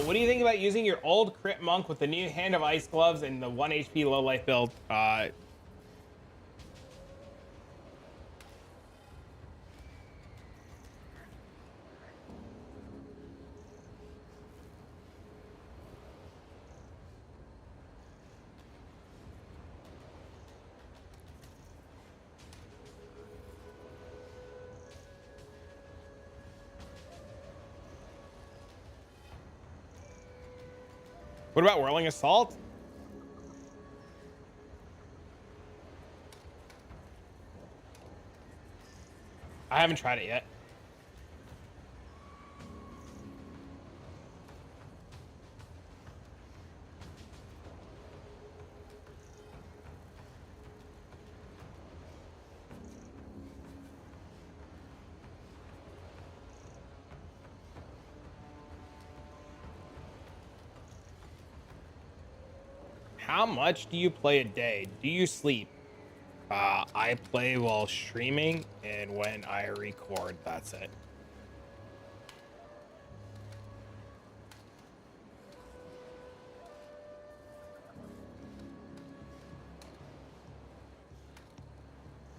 What do you think about using your old crit monk with the new Hand of Ice gloves and the 1 HP low life build? What about Whirling Assault? I haven't tried it yet. How much do you play a day? Do you sleep? I play while streaming and when I record, that's it.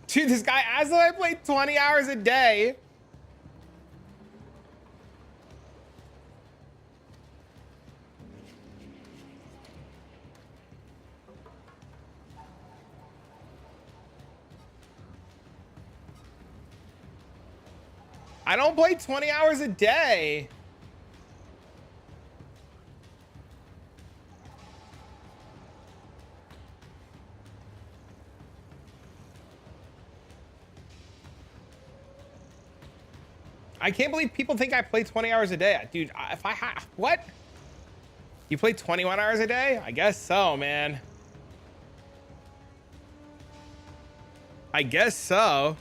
Dude, this guy asked if I play 20 hours a day. I don't play 20 hours a day. I can't believe people think I play 20 hours a day. Dude, if I have, what? You play 21 hours a day? I guess so, man. I guess so.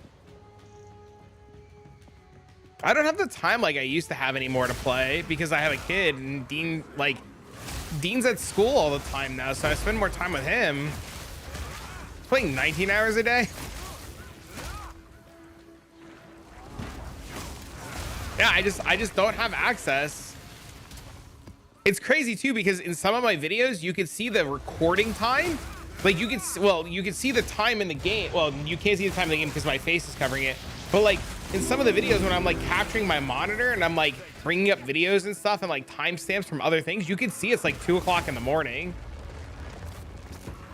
I don't have the time like I used to have anymore to play because I have a kid, and Dean's at school all the time now, so I spend more time with him. Playing 19 hours a day? Yeah, I just don't have access. It's crazy too, because in some of my videos you can see the recording time. Like you can see the time in the game. Well, you can't see the time in the game because my face is covering it. But like in some of the videos when I'm like capturing my monitor and I'm like bringing up videos and stuff and like timestamps from other things, you can see it's like 2 o'clock in the morning.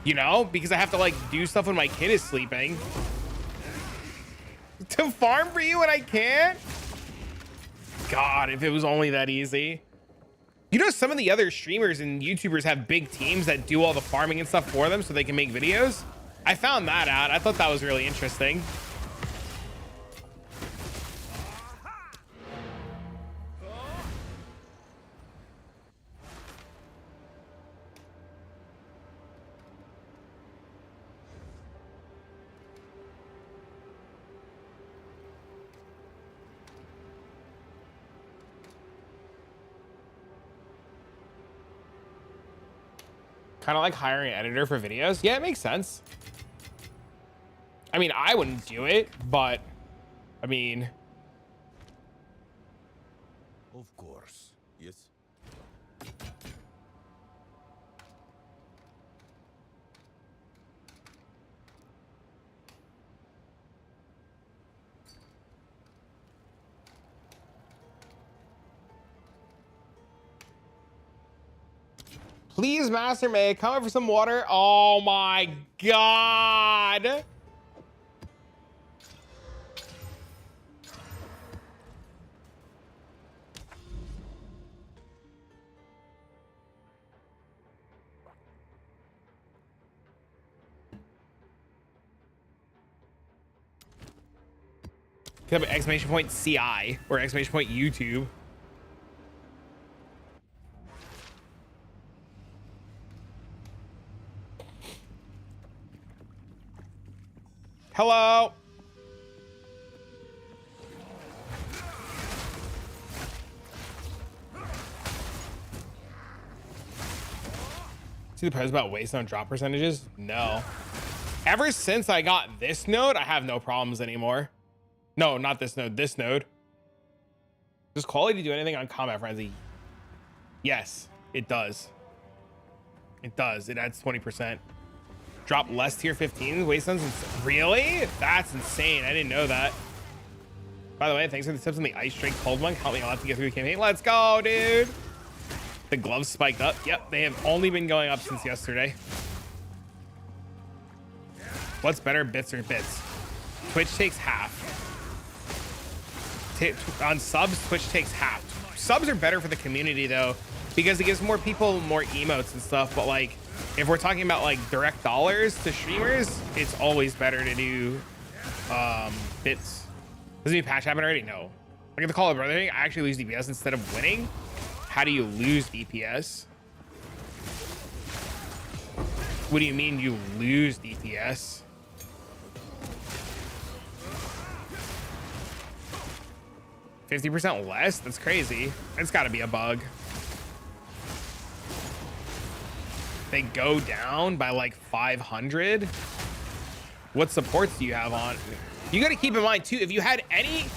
You know, because I have to like do stuff when my kid is sleeping. To farm for you and I can't? God, if it was only that easy. You know, some of the other streamers and YouTubers have big teams that do all the farming and stuff for them so they can make videos. I found that out. I thought that was really interesting. Kind of like hiring an editor for videos. Yeah, it makes sense. I mean, I wouldn't do it, but I mean, Of course, yes. please, Master, may I come over for some water? Oh my God. Could have exclamation point CI or exclamation point YouTube. Hello. See the post about waste on drop percentages? No. Ever since I got this node, I have no problems anymore. No, not this node, this node. Does quality do anything on Combat Frenzy? Yes, it does. It does. It adds 20%. Drop less tier 15 wastelands. Really? That's insane. I didn't know that. By the way, thanks for the tips on the Ice Drake Cold Monk. Help me a lot to get through the campaign. Let's go, dude. The gloves spiked up. Yep, they have only been going up since yesterday. What's better, bits or bits? Twitch takes half. On subs, Twitch takes half. Subs are better for the community though, because it gives more people more emotes and stuff. But like, if we're talking about like direct dollars to streamers, it's always better to do bits. Does any patch happen already? No. Look at the Call of Brother thing. I actually lose DPS instead of winning. How do you lose DPS? What do you mean you lose DPS? $50% less? That's crazy. It's got to be a bug. They go down by like 500. What supports do you have on? You got to keep in mind too, if you had any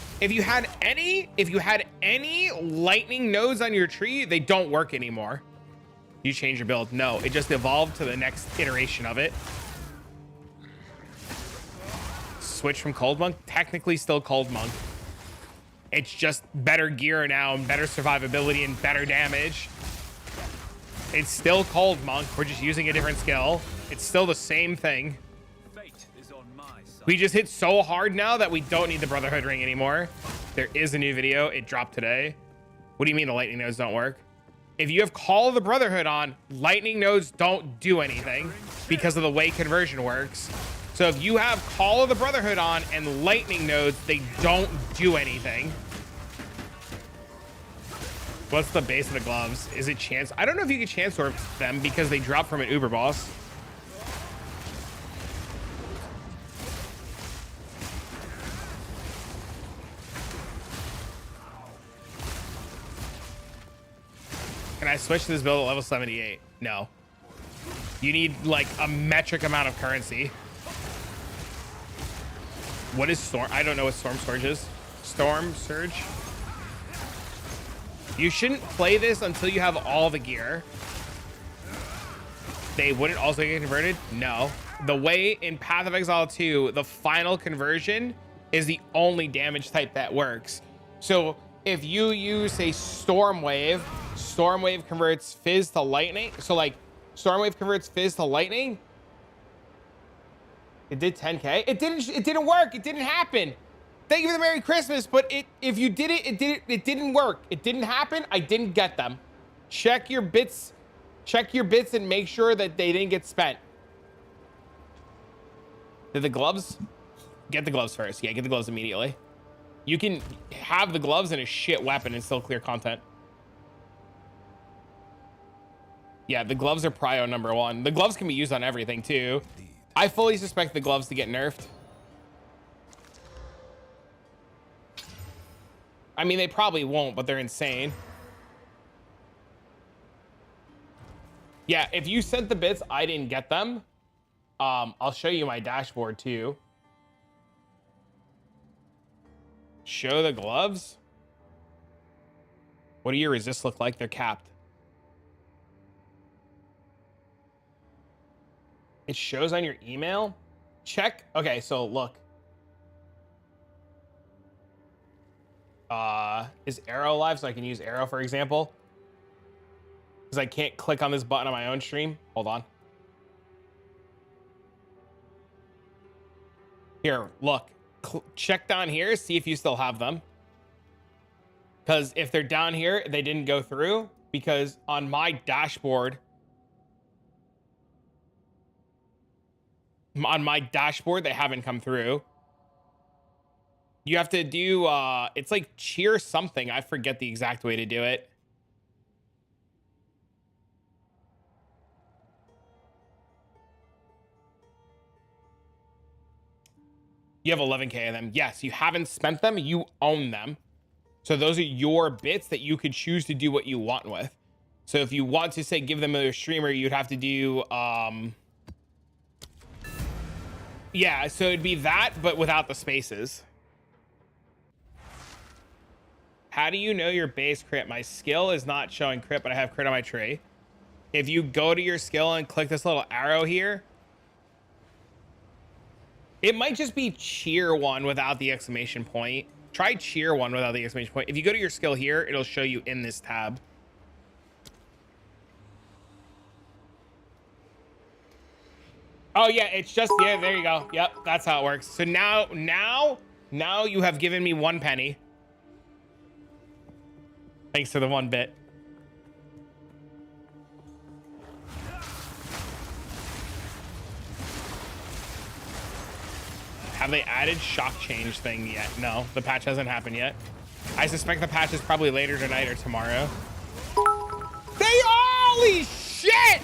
lightning nodes on your tree, they don't work anymore. You change your build. No, it just evolved to the next iteration of it. Switch from Cold Monk, technically still Cold Monk. It's just better gear now and better survivability and better damage. It's still Cold Monk. We're just using a different skill. It's still the same thing. Fate is on my side. We just hit so hard now that we don't need the Brotherhood ring anymore. There is a new video. It dropped today. What do you mean the lightning nodes don't work? If you have Call of the Brotherhood on, lightning nodes don't do anything because of the way conversion works. So if you have Call of the Brotherhood on and lightning nodes, they don't do anything. What's the base of the gloves? Is it chance? I don't know if you can chance orb them because they drop from an Uber boss. Can I switch to this build at level 78? No. You need like a metric amount of currency. What is storm? I don't know what storm surge is. Storm surge. You shouldn't play this until you have all the gear. They wouldn't also get converted? No. The way in Path of Exile 2, the final conversion is the only damage type that works. So if you use a Storm Wave converts Fizz to Lightning. So like Storm Wave converts Fizz to Lightning. It did 10K. It didn't work. It didn't happen. Thank you for the Merry Christmas, but if you did it, it didn't work. It didn't happen. I didn't get them. Check your bits and make sure that they didn't get spent. Did the gloves? Get the gloves first. Yeah, get the gloves immediately. You can have the gloves and a shit weapon and still clear content. Yeah, the gloves are prio number 1. The gloves can be used on everything too. I fully suspect the gloves to get nerfed. I mean, they probably won't, but they're insane. Yeah, if you sent the bits, I didn't get them. I'll show you my dashboard too. Show the gloves. What do your resists look like? They're capped. It shows on your email. Check. Okay, so look. Is Arrow live so I can use Arrow, for example? Because I can't click on this button on my own stream. Hold on. Here, look. Check down here, see if you still have them. Because if they're down here, they didn't go through. Because on my dashboard, they haven't come through. You have to do, it's like cheer something. I forget the exact way to do it. You have 11K of them. Yes, you haven't spent them. You own them. So those are your bits that you could choose to do what you want with. So if you want to say give them to a streamer, you'd have to do, yeah, so it'd be that, but without the spaces. How do you know your base crit? My skill is not showing crit, but I have crit on my tree. If you go to your skill and click this little arrow here, it might just be cheer 1 without the exclamation point. Try cheer 1 without the exclamation point. If you go to your skill here, it'll show you in this tab. Oh yeah, it's just, yeah, there you go. Yep, that's how it works. So now you have given me 1 penny. Thanks for the 1 bit. Have they added shock change thing yet? No, the patch hasn't happened yet. I suspect the patch is probably later tonight or tomorrow. Holy shit!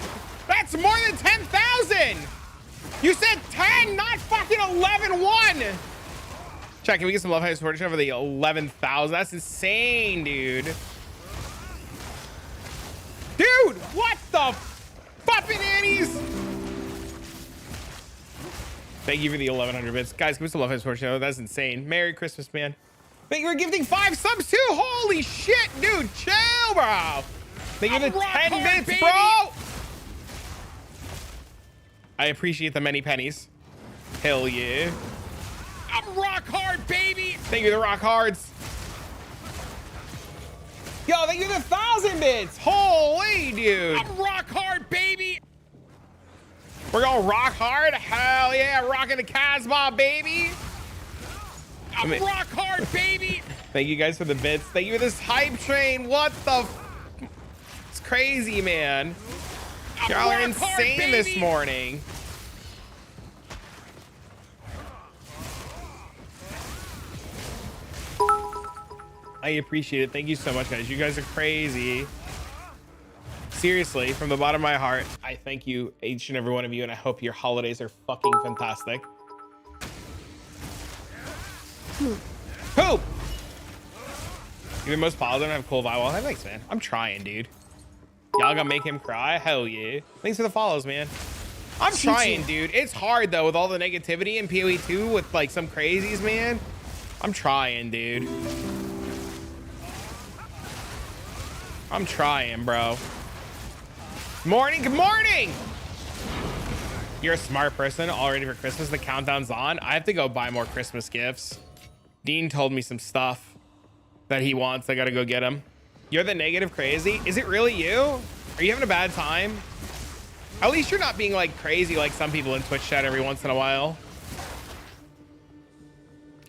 That's more than 10,000! You said 10, not fucking 11-1! Check, can we get some love high support over the 11,000? That's insane, dude. Dude, what the fucking annies? Thank you for the 1,100 bits. Guys, give us a love high support show. That's insane. Merry Christmas, man. Thank you for gifting 5 subs too. Holy shit, dude. Chill, bro. Thank you for the 10 bits, baby. Bro. I appreciate the many pennies. Hell yeah. I'm rock hard, baby. Thank you for the rock hards. Yo, thank you for the 1,000 bits. Holy dude. I'm rock hard, baby. We're going rock hard. Hell yeah. Rocking the Casbah, baby. I'm rock hard, baby. Thank you guys for the bits. Thank you for this hype train. What the? It's crazy, man. Y'all are insane this morning. I appreciate it. Thank you so much, guys. You guys are crazy. Seriously, from the bottom of my heart, I thank you, each and every one of you, and I hope your holidays are fucking fantastic. Poop! You're the most positive and have cool vibe. Well, thanks, man. I'm trying, dude. Y'all gonna make him cry? Hell yeah. Thanks for the follows, man. I'm trying, dude. It's hard, though, with all the negativity in PoE 2 with, like, some crazies, man. I'm trying, dude. I'm trying, bro. Morning, good morning! You're a smart person. All ready for Christmas. The countdown's on. I have to go buy more Christmas gifts. Dean told me some stuff that he wants. I gotta go get him. You're the negative crazy? Is it really you? Are you having a bad time? At least you're not being like crazy like some people in Twitch chat every once in a while.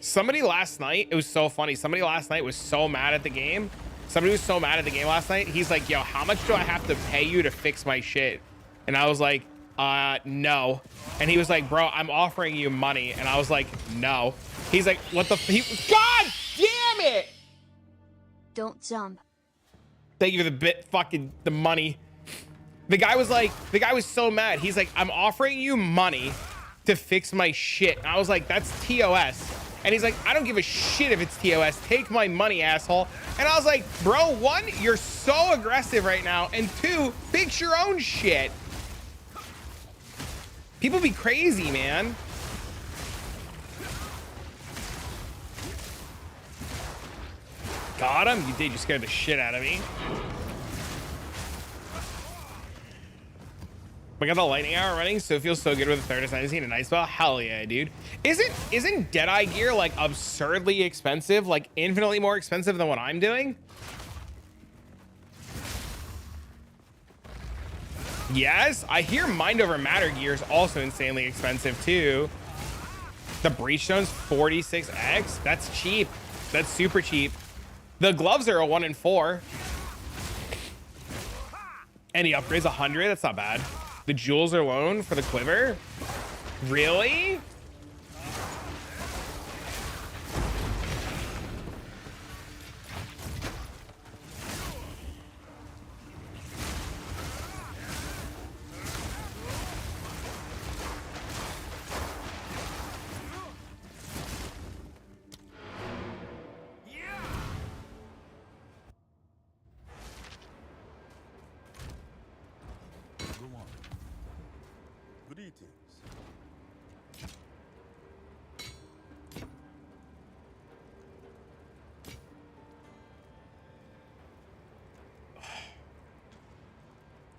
Somebody last night, it was so funny. Somebody last night was so mad at the game. Somebody was so mad at the game last night. He's like, yo, how much do I have to pay you to fix my shit? And I was like, no. And he was like, bro, I'm offering you money. And I was like, no. He's like, what the God damn it! Don't jump. Thank you for the money. The guy was so mad. He's like, I'm offering you money to fix my shit. And I was like, that's TOS. And he's like, I don't give a shit if it's TOS. Take my money, asshole. And I was like, bro, one, you're so aggressive right now. And two, fix your own shit. People be crazy, man. Got him? You did. You scared the shit out of me. We got the lightning hour running, so it feels so good with the third ascendancy and a nice spell. Hell yeah, dude. Isn't Deadeye gear like absurdly expensive, like infinitely more expensive than what I'm doing? Yes, I hear Mind Over Matter gear is also insanely expensive too. The Breachstone's 46x. That's cheap. That's super cheap. The gloves are a 1 in 4. And he upgrades 100. That's not bad. The jewels are alone for the quiver. Really?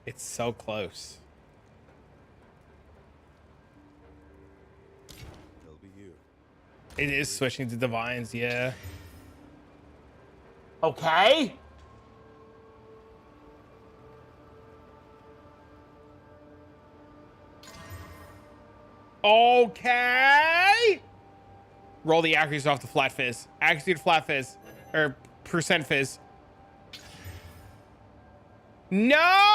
It's so close. They'll be here. It is switching to divines, yeah. Okay. Okay. Roll the accuracy off the flat fizz. Accuracy to flat fizz. Or percent fizz. No!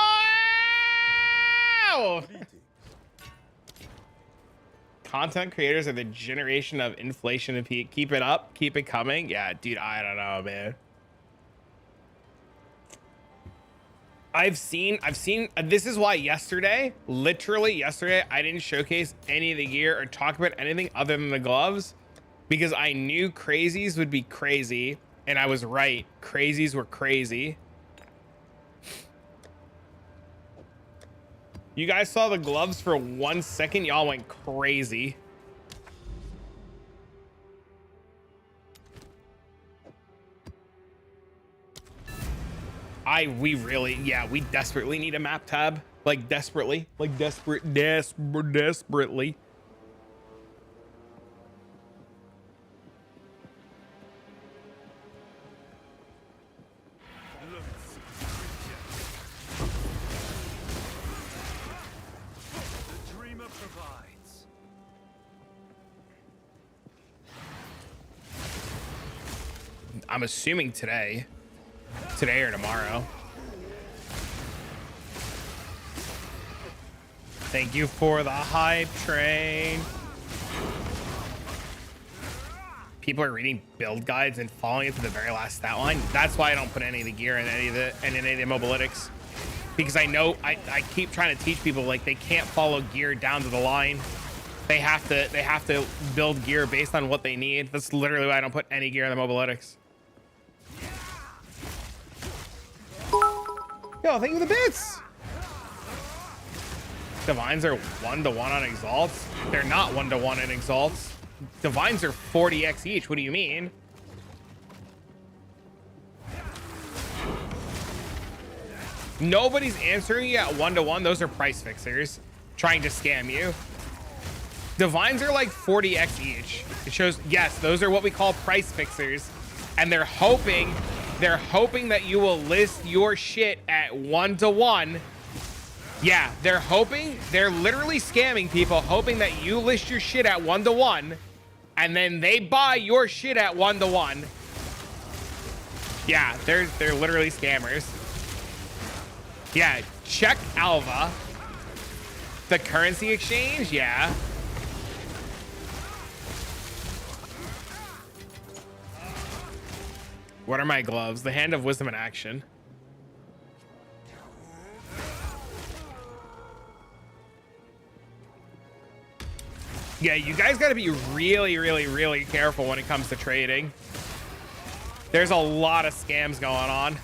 Content creators are the generation of inflation and peak. Keep it up. Keep it coming. Yeah, dude, I don't know, man. I've seen, this is why yesterday, literally yesterday, I didn't showcase any of the gear or talk about anything other than the gloves because I knew crazies would be crazy. And I was right. Crazies were crazy. You guys saw the gloves for 1 second. Y'all went crazy. We desperately need a map tab. Like desperately, like desperately. I'm assuming today or tomorrow. Thank you for the hype train. people are reading build guides and falling into the very last stat line. That's why I don't put any of the gear in any of the mobalytics, because I know I keep trying to teach people like they can't follow gear down to the line. They have to build gear based on what they need. That's literally why I don't put any gear in the mobalytics. Yo, thank you for the bits. Divines are 1-to-1 on exalts. They're not 1-to-1 in exalts. Divines are 40x each. What do you mean? Nobody's answering you at 1-to-1. Those are price fixers trying to scam you. Divines are like 40x each. It shows, yes, those are what we call price fixers, and they're hoping that you will list your shit at 1-to-1. Yeah, they're literally scamming people, hoping that you list your shit at 1-to-1, and then they buy your shit at 1-to-1. Yeah, they're literally scammers. Yeah, check Alva. The currency exchange, yeah. What are my gloves? The hand of wisdom in action. Yeah, you guys got to be really, really, really careful when it comes to trading. There's a lot of scams going on.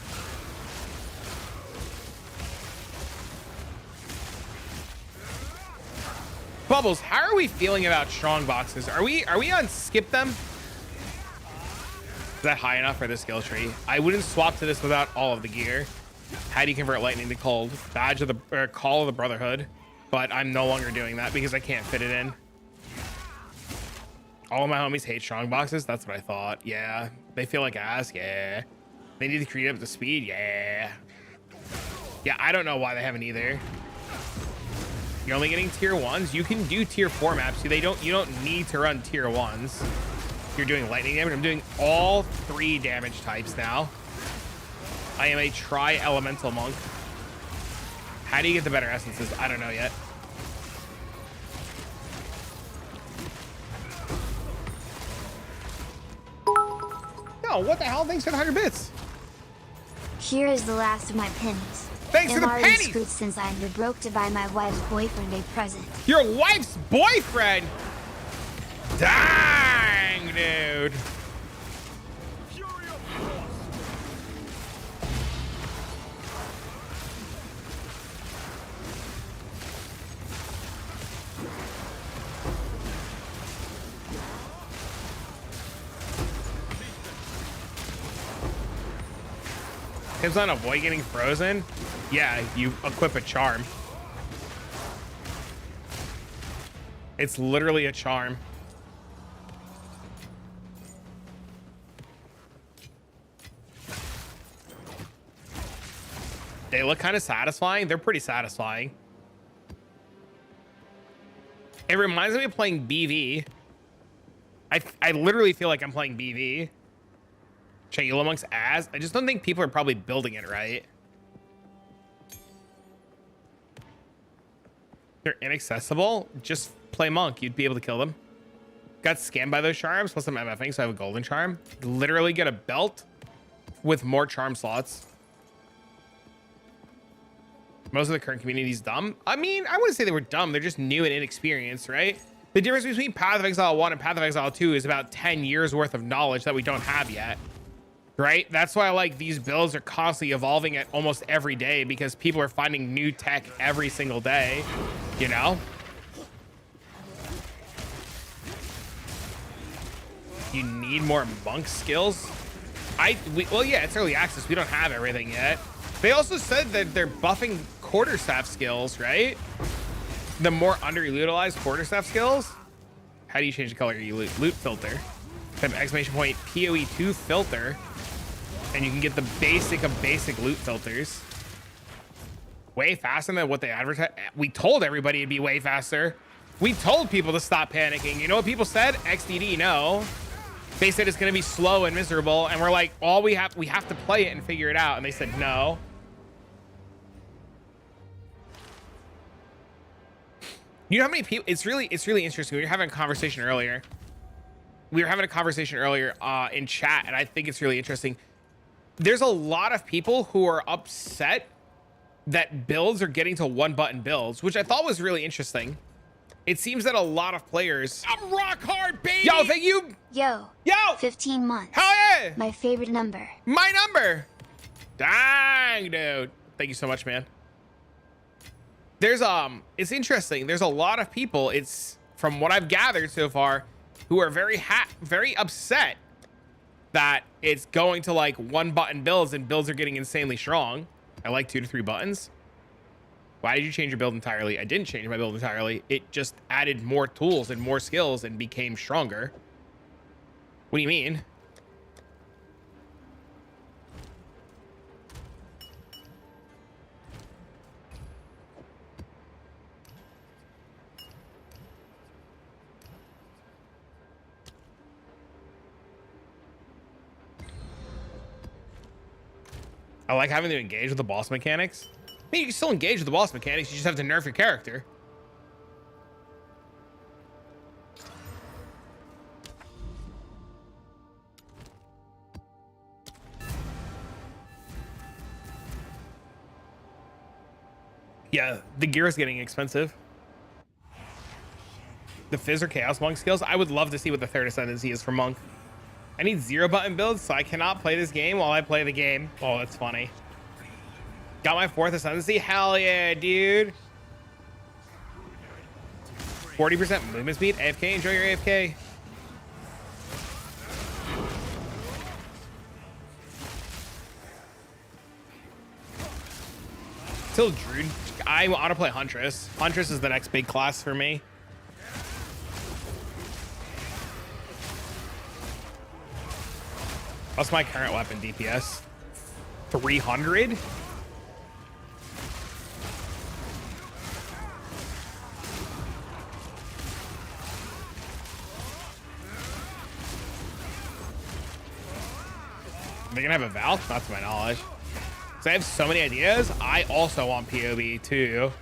Bubbles, how are we feeling about strong boxes? Are we on skip them? Is that high enough for the skill tree? I wouldn't swap to this without all of the gear. How do you convert lightning to cold? Badge of the call of the brotherhood. But I'm no longer doing that because I can't fit it in. All of my homies hate strong boxes. That's what I thought. Yeah. They feel like ass. Yeah. They need to create up to speed. Yeah. Yeah, I don't know why they haven't either. You're only getting tier 1s. You can do tier 4 maps. You don't need to run tier 1s. You're doing lightning damage. I'm doing all 3 damage types now. I am a tri-elemental monk. How do you get the better essences? I don't know yet. No, what the hell? Thanks for the 100 bits. Here is the last of my pennies. Thanks for the already pennies. screwed since I broke to buy my wife's boyfriend a present. Your wife's boyfriend? Dang, dude. Tips on avoid getting frozen? Yeah, you equip a charm. It's literally a charm. They look kind of satisfying. They're pretty satisfying. It reminds me of playing BV. I literally feel like I'm playing BV. Chayula Monk's ass. I just don't think people are probably building it right. They're inaccessible. Just play monk. You'd be able to kill them. Got scammed by those charms. Plus I'm MFing, so I have a golden charm. Literally get a belt with more charm slots. Most of the current community is dumb. I mean, I wouldn't say they were dumb. They're just new and inexperienced, right? The difference between Path of Exile 1 and Path of Exile 2 is about 10 years worth of knowledge that we don't have yet. Right? That's why like these builds are constantly evolving at almost every day, because people are finding new tech every single day, you know? You need more monk skills. Well, yeah, it's early access. We don't have everything yet. They also said that they're buffing quarterstaff skills, right? The more underutilized quarterstaff skills. How do you change the color of your loot filter? Type exclamation point poe2filter. And you can get the basic of basic loot filters. Way faster than what they advertise. We told everybody it'd be way faster. We told people to stop panicking. You know what people said? XDD, no. They said it's gonna be slow and miserable. And we're like, we have to play it and figure it out. And they said no. You know how many people, it's really interesting. We were having a conversation earlier. we were having a conversation earlier in chat, and I think it's really interesting. There's a lot of people who are upset that builds are getting to one button builds, which I thought was really interesting. It seems that a lot of players. I'm rock hard, baby. Yo, thank you. Yo. Yo. 15 months. Hell yeah. My favorite number. My number. Dang, dude. Thank you so much, man. There's it's interesting. There's a lot of people. It's from what I've gathered so far, who are very upset that it's going to like one button builds and builds are getting insanely strong. I like 2 to 3 buttons. Why did you change your build entirely? I didn't change my build entirely. It just added more tools and more skills and became stronger. What do you mean? I like having to engage with the boss mechanics. I mean, you can still engage with the boss mechanics. You just have to nerf your character. Yeah, the gear is getting expensive. The Fizz or Chaos Monk skills. I would love to see what the third ascendancy is for Monk. I need 0 button builds, so I cannot play this game while I play the game. Oh, that's funny. Got my 4th ascendancy? Hell yeah, dude. 40% movement speed. AFK, enjoy your AFK. Still Druid. I want to play Huntress. Huntress is the next big class for me. What's my current weapon DPS? 300? Are they gonna have a Valve? Not to my knowledge. So I have so many ideas. I also want POB too.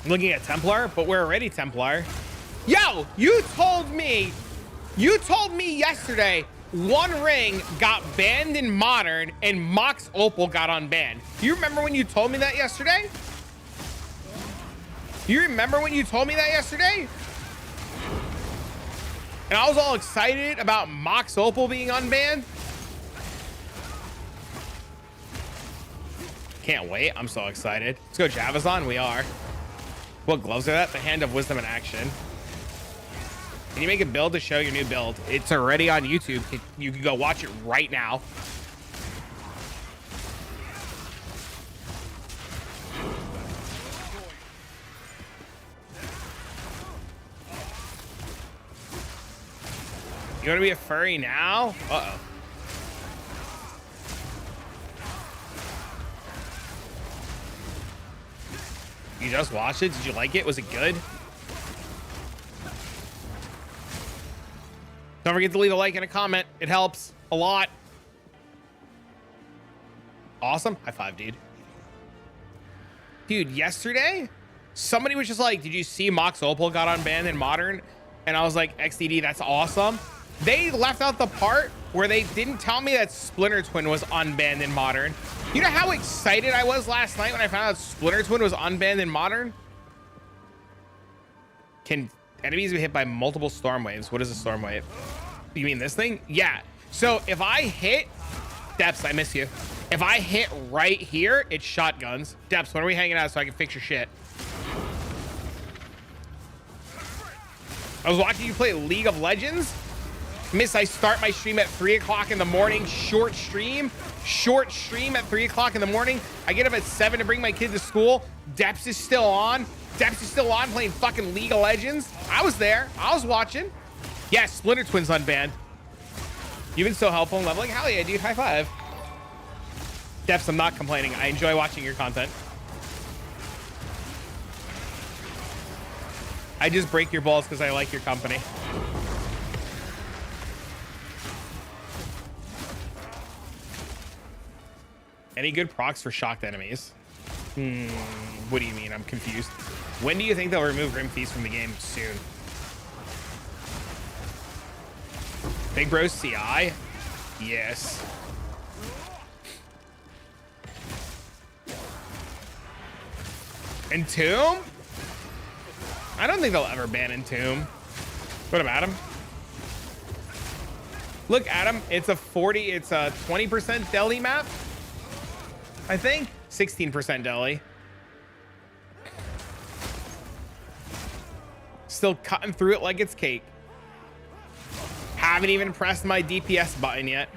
I'm looking at Templar, but we're already Templar. Yo, you told me yesterday One Ring got banned in Modern and Mox Opal got unbanned. You remember when you told me that yesterday? You remember when you told me that yesterday? And I was all excited about Mox Opal being unbanned. Can't wait. I'm so excited. Let's go Javazon. We are. What gloves are that? The Hand of Wisdom in action. Can you make a build to show your new build? It's already on YouTube. You can go watch it right now. You want to be a furry now? Uh-oh. You just watched it? Did you like it? Was it good? Don't forget to leave a like and a comment. It helps a lot. Awesome. High five, dude. Dude, yesterday, somebody was just like, did you see Mox Opal got unbanned in Modern? And I was like, XDD, that's awesome. They left out the part where they didn't tell me that Splinter Twin was unbanned in Modern. You know how excited I was last night when I found out Splinter Twin was unbanned in Modern? Can enemies be hit by multiple storm waves? What is a storm wave? You mean this thing? Yeah. So if I hit Depths, I miss you. If I hit right here, it's shotguns. Depths, when are we hanging out so I can fix your shit? I was watching you play League of Legends. Miss, I start my stream at 3 o'clock in the morning. Short stream at 3 o'clock in the morning. I get up at 7 to bring my kid to school. Depths is still on. Depths is still on playing fucking League of Legends. I was there. I was watching. Yeah, Splinter Twin's unbanned. You've been so helpful in leveling. Hell yeah, dude. High five. Depths, I'm not complaining. I enjoy watching your content. I just break your balls because I like your company. Any good procs for shocked enemies? What do you mean? I'm confused. When do you think they'll remove Grim Feast from the game? Soon. Big Bro CI? Yes. Entomb? I don't think they'll ever ban Entomb. What about him? Look, Adam, it's a 20% deli map. I think 16% deli. Still cutting through it like it's cake. Haven't even pressed my DPS button yet.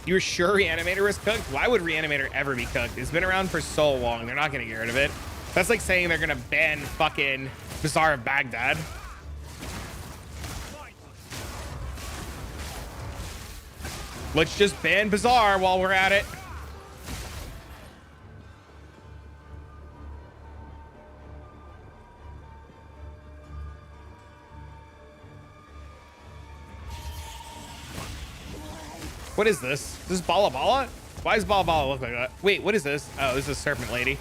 You're sure Reanimator was cooked? Why would Reanimator ever be cooked? It's been around for so long. They're not going to get rid of it. That's like saying they're going to ban fucking Bazaar of Baghdad. Let's just ban Bazaar while we're at it. What is this? This is Bala Bala? Why does Bala Bala look like that? Wait, what is this? Oh, this is Serpent Lady.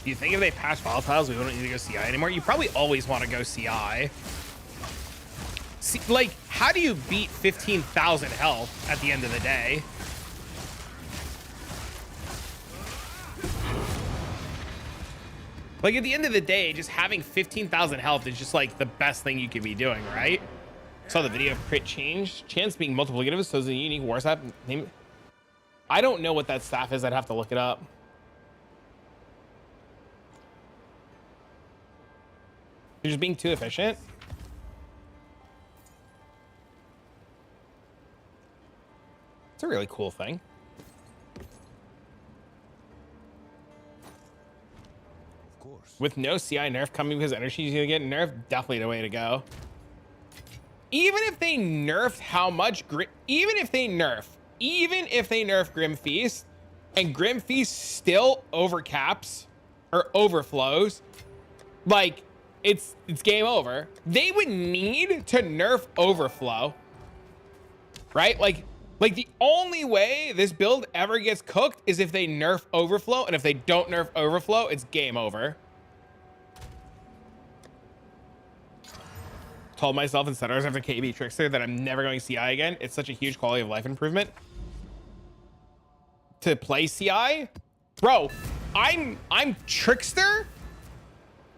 Do you think if they patch volatiles, we wouldn't need to go CI anymore? You probably always want to go CI. See, like, how do you beat 15,000 health at the end of the day? Like, at the end of the day, just having 15,000 health is just like the best thing you could be doing, right? Saw the video of crit change. Chance being multiple negatives, so is a unique war staff. Name. I don't know what that staff is. I'd have to look it up. You're just being too efficient. It's a really cool thing. Of course. With no CI nerf coming because energy is gonna get nerfed, definitely the way to go. Even if they nerfed how much even if they nerf Grim Feast and Grim Feast still overcaps or overflows, like it's game over. They would need to nerf overflow, right? Like the only way this build ever gets cooked is if they nerf overflow, and if they don't nerf overflow, it's game over. Told myself instead I was after KB Trickster that I'm never going CI again. It's such a huge quality of life improvement to play CI. Bro, I'm Trickster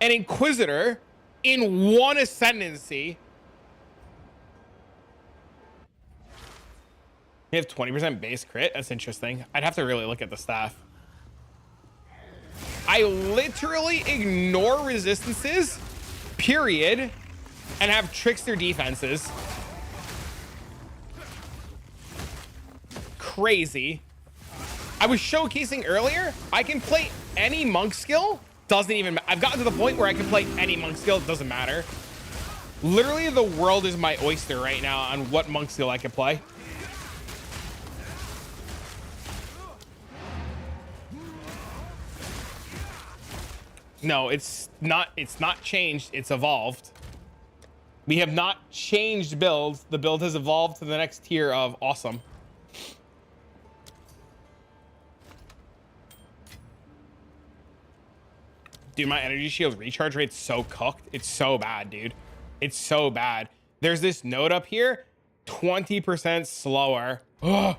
and Inquisitor in one ascendancy. You have 20% base crit. That's interesting. I'd have to really look at the staff. I literally ignore resistances, period, and have Trickster defenses. Crazy. I was showcasing earlier, I can play any monk skill. Doesn't even matter. I've gotten to the point where I can play any monk skill. It doesn't matter. Literally, the world is my oyster right now on what monk skill I can play. No, it's not changed. It's evolved. We have not changed builds. The build has evolved to the next tier of awesome. Dude, my energy shield recharge rate's so cooked. It's so bad, dude. It's so bad. There's this note up here, 20% slower. Ugh.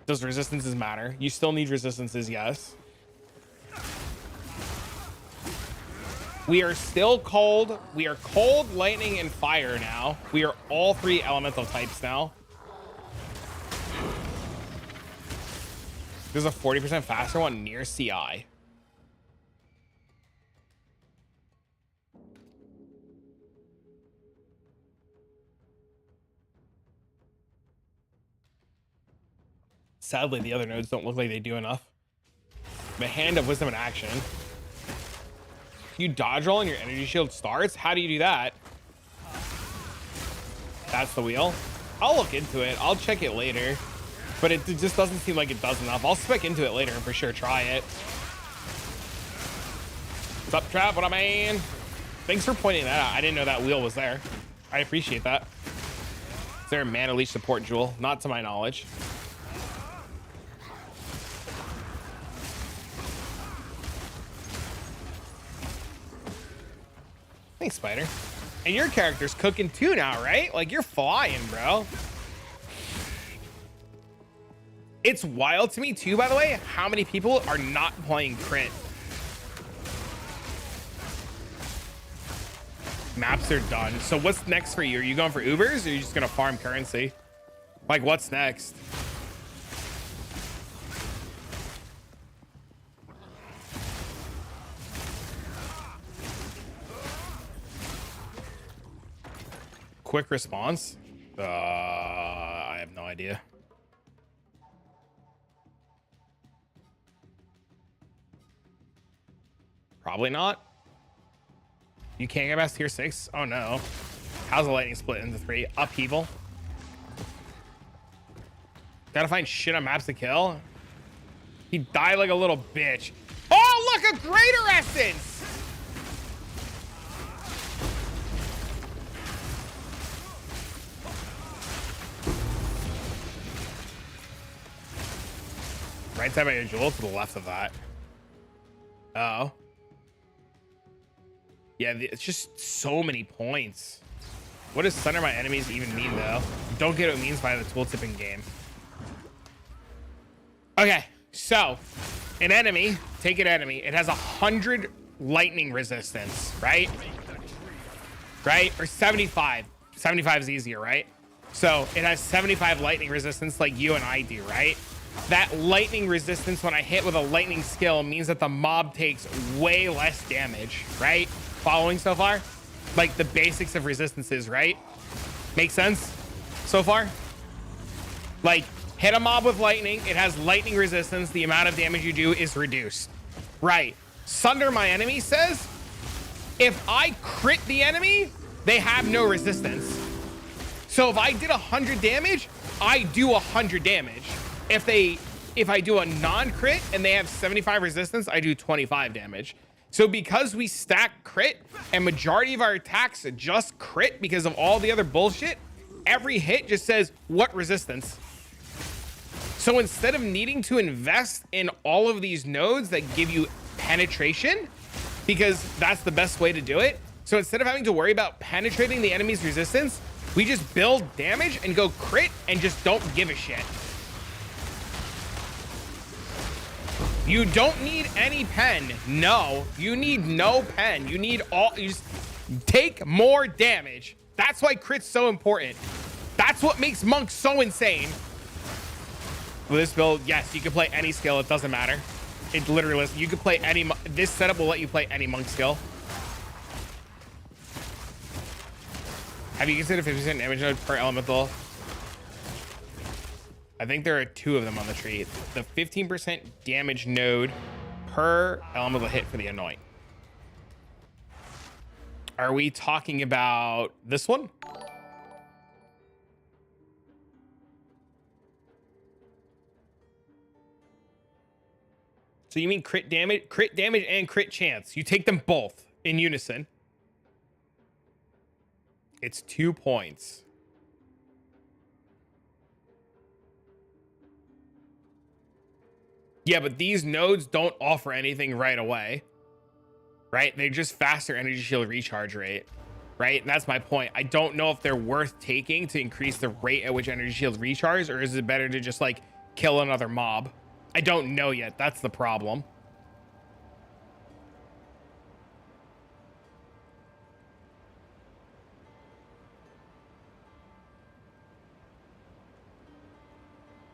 Does resistances matter? You still need resistances, yes. We are still cold. We are cold, lightning, and fire now. We are all three elemental types now. There's a 40% faster one near CI. Sadly, the other nodes don't look like they do enough. The Hand of Wisdom in action. You dodge roll and your energy shield starts? How do you do that? That's the wheel. I'll look into it. I'll check it later. But it just doesn't seem like it does enough. I'll spec into it later and for sure try it. What's up, Trap? What up, man? Thanks for pointing that out. I didn't know that wheel was there. I appreciate that. Is there a mana leash support jewel? Not to my knowledge. Thanks, Spider. And your character's cooking too now, right? Like, you're flying, bro. It's wild to me too, by the way, how many people are not playing crit. Maps are done. So what's next for you? Are you going for Ubers, or are you just gonna farm currency? Like, what's next? Quick response? I have no idea. Probably not. You can't get past tier 6? Oh no. How's the lightning split into 3? Upheaval. Gotta find shit on maps to kill. He died like a little bitch. Oh, look, a greater essence! Right side by your jewel, to the left of that. Oh. Yeah, it's just so many points. What does center my enemies even mean, though? Don't get what it means by the tooltip in game. Okay, so an enemy, take an enemy. It has 100 lightning resistance, right? Right? Or 75. 75 is easier, right? So it has 75 lightning resistance like you and I do, right? That lightning resistance when I hit with a lightning skill means that the mob takes way less damage, right? Following so far? Like the basics of resistances, right? Make sense so far? Like, hit a mob with lightning, it has lightning resistance, the amount of damage you do is reduced. Right. Sunder my enemy says, if I crit the enemy, they have no resistance. So if I did 100 damage, I do 100 damage. If I do a non-crit and they have 75 resistance, I do 25 damage. So because we stack crit and majority of our attacks just crit because of all the other bullshit, every hit just says, what resistance? So instead of needing to invest in all of these nodes that give you penetration, because that's the best way to do it. So instead of having to worry about penetrating the enemy's resistance, we just build damage and go crit and just don't give a shit. You don't need any pen. No, you need no pen. You need all, you just take more damage. That's why crit's so important. That's what makes monks so insane. With this build, yes, you can play any skill. It doesn't matter. It literally, you can play any, this setup will let you play any monk skill. Have you considered 50% damage node per elemental? I think there are 2 of them on the tree. The 15% damage node per elemental hit for the anoint. Are we talking about this one? So you mean crit damage and crit chance. You take them both in unison. It's 2 points. Yeah, but these nodes don't offer anything right away, right? They're just faster energy shield recharge rate, right? And that's my point. I don't know if they're worth taking to increase the rate at which energy shields recharge, or is it better to just like kill another mob? I don't know yet. That's the problem.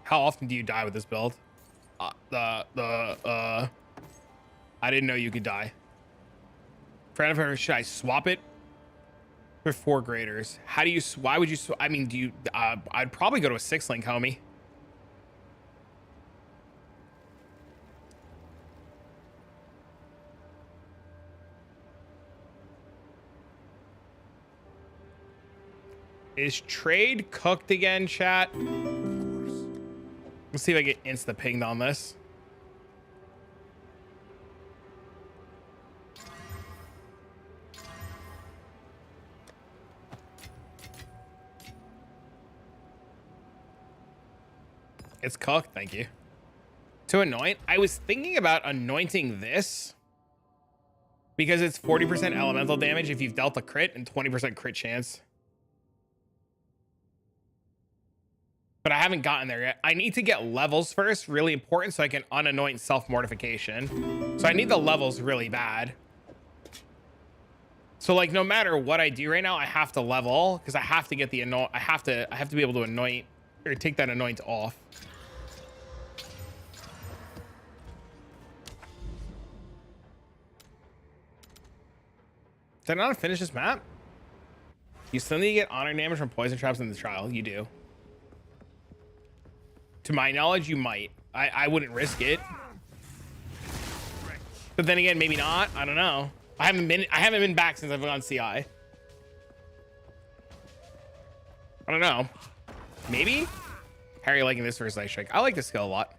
How often do you die with this build? I didn't know you could die. Should I swap it for 4 graders? How do you, why would you, I mean, do you, I'd probably go to a 6-link, homie. Is trade cooked again, chat? Let's see if I get insta-pinged on this. It's cooked. Thank you. To anoint, I was thinking about anointing this because it's 40% elemental damage if you've dealt a crit and 20% crit chance. But I haven't gotten there yet. I need to get levels first, really important, so I can unanoint self-mortification. So I need the levels really bad. So like no matter what I do right now, I have to level because I have to get the anoint. I have to be able to anoint or take that anoint off. Did I not finish this map? You still need to get honor damage from poison traps in the trial. You do. To my knowledge, you might. I wouldn't risk it. But then again, maybe not. I don't know. I haven't been back since I've been on CI. I don't know. Maybe? How are you liking this versus Ice Strike? I like this skill a lot.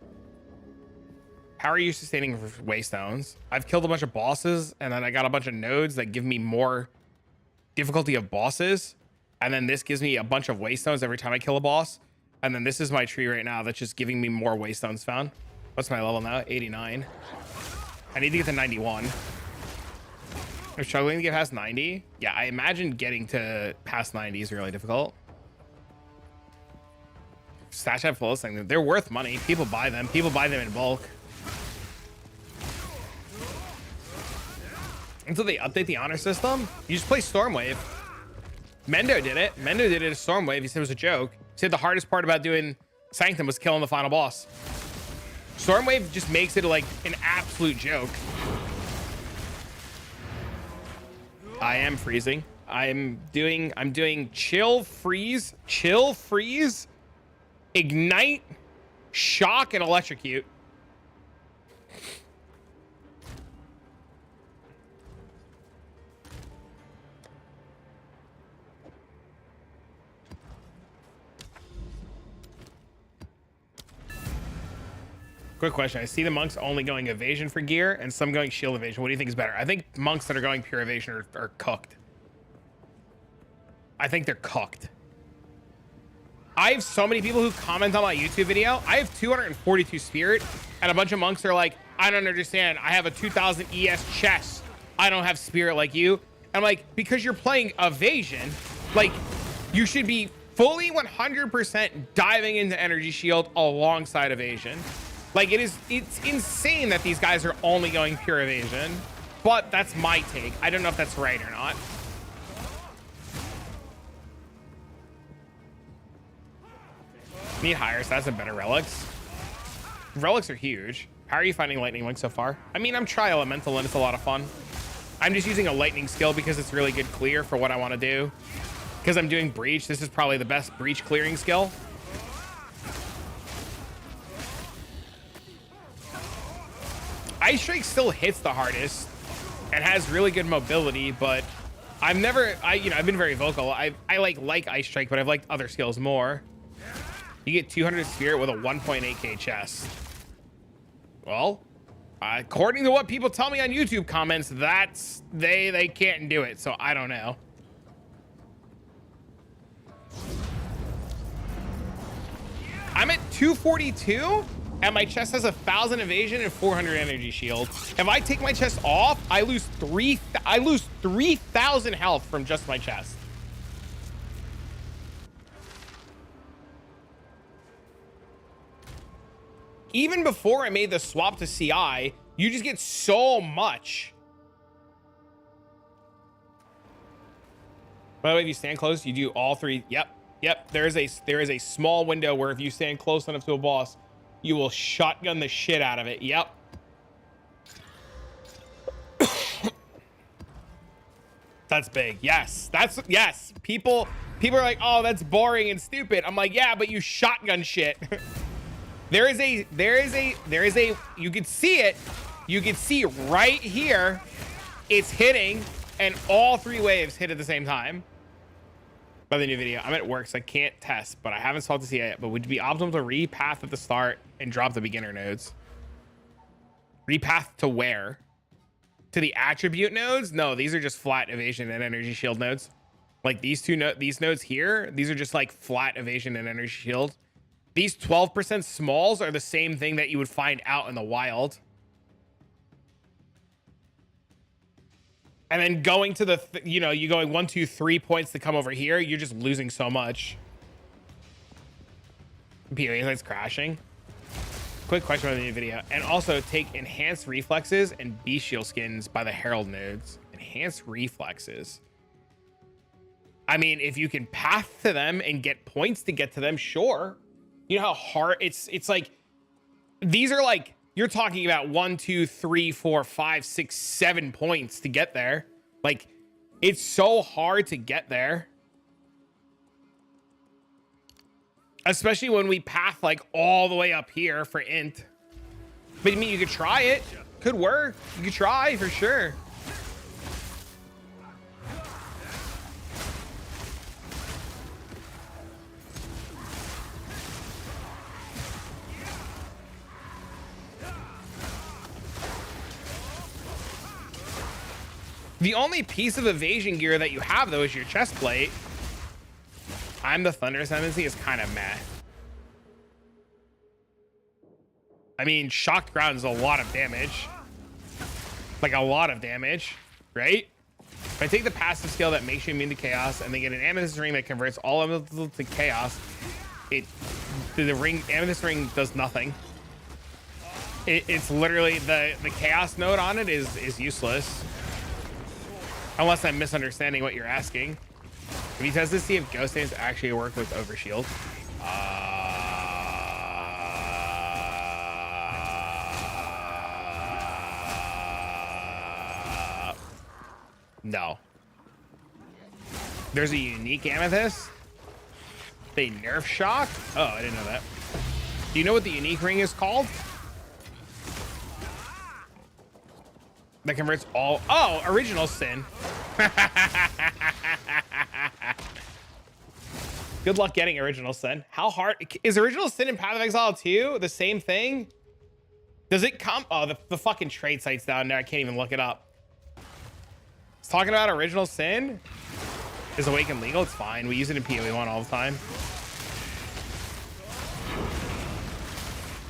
How are you sustaining waystones? I've killed a bunch of bosses, and then I got a bunch of nodes that give me more difficulty of bosses. And then this gives me a bunch of waystones every time I kill a boss. And then this is my tree right now that's just giving me more waystones found. What's my level now? 89. I need to get to 91. I'm struggling to get past 90. Yeah, I imagine getting to past 90 is really difficult. Stash have full thing. They're worth money. People buy them. People buy them in bulk. Until they update the honor system, you just play Stormwave. Mendo did it. Mendo did it as Stormwave. He said it was a joke. He said the hardest part about doing Sanctum was killing the final boss. Stormwave just makes it like an absolute joke. I am freezing. I'm doing chill, freeze, ignite, shock, and electrocute. Quick question. I see the monks only going evasion for gear and some going shield evasion. What do you think is better? I think monks that are going pure evasion are cooked. I think they're cooked. I have so many people who comment on my YouTube video. I have 242 spirit and a bunch of monks are like, I don't understand. I have a 2000 ES chest. I don't have spirit like you. And I'm like, because you're playing evasion, like you should be fully 100% diving into energy shield alongside evasion. Like it's insane that these guys are only going pure evasion, but that's my take. I don't know if that's right or not. Need higher stats and better relics. Relics are huge. How are you finding lightning link so far? I mean, I'm tri-elemental and it's a lot of fun. I'm just using a lightning skill because it's really good clear for what I want to do. Because I'm doing breach, this is probably the best breach clearing skill. Ice Strike still hits the hardest and has really good mobility, but I've been very vocal. I like Ice Strike, but I've liked other skills more. You get 200 spirit with a 1.8k chest. Well, according to what people tell me on YouTube comments, that's they can't do it, so I don't know. I'm at 242 and my chest has 1,000 evasion and 400 energy shield. If I take my chest off, I lose 3,000 health from just my chest. Even before I made the swap to CI, you just get so much. By the way, if you stand close, you do all three. Yep. There is a small window where if you stand close enough to a boss, you will shotgun the shit out of it. Yep. That's big. Yes. Yes. People are like, oh, that's boring and stupid. I'm like, yeah, but you shotgun shit. There is a, you can see it. You can see right here. It's hitting and all three waves hit at the same time. By the new video, I'm at work, so I can't test, but I haven't solved the CI yet. But would it be optimal to repath at the start and drop the beginner nodes? Repath to where? To the attribute nodes? No, these are just flat evasion and energy shield nodes. Like these nodes here, these are just like flat evasion and energy shield. These 12% smalls are the same thing that you would find out in the wild. And then going to the, you know, you going 1, 2, 3 points to come over here, you're just losing so much. PoE is crashing. Quick question about the new video. And also take enhanced reflexes and B shield skins by the Herald nodes. Enhanced reflexes. I mean, if you can path to them and get points to get to them, sure. You know how hard it's like, these are like, you're talking about 1, 2, 3, 4, 5, 6, 7 points to get there. Like, it's so hard to get there. Especially when we path like all the way up here for int. But I mean, you could try it. Could work. You could try for sure. The only piece of evasion gear that you have, though, is your chest plate. I'm the Thunder Ascendancy is kind of meh. I mean, Shocked Ground is a lot of damage. Like, a lot of damage, right? If I take the passive skill that makes you immune to chaos and then get an Amethyst Ring that converts all elementals to chaos, the Amethyst Ring does nothing. It's literally, the chaos node on it is useless. Unless I'm misunderstanding what you're asking. Have you tested to see if Ghost Dance actually work with Overshield? No. There's a unique Amethyst. They nerf shock? Oh, I didn't know that. Do you know what the unique ring is called? That converts all... Oh, Original Sin. Good luck getting Original Sin. How hard... Is Original Sin in Path of Exile 2 the same thing? Does it come... Oh, the fucking trade site's down there. I can't even look it up. It's talking about Original Sin. Is Awaken legal? It's fine. We use it in PoE1 all the time.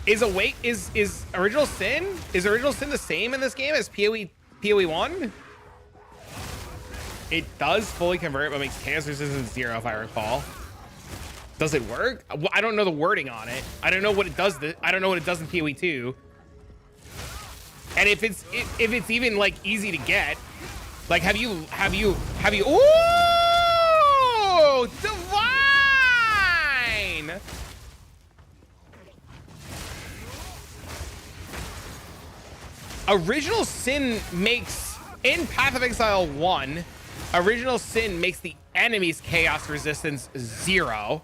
Is Original Sin? Is Original Sin the same in this game as PoE1? It does fully convert, but makes chaos resistance 0, if I recall. Does it work? I don't know the wording on it. I don't know what it does. I don't know what it does in PoE2. And if it's even like easy to get, like have you? Ooh, divine! Original Sin makes, in Path of Exile 1, Original Sin makes the enemy's chaos resistance 0.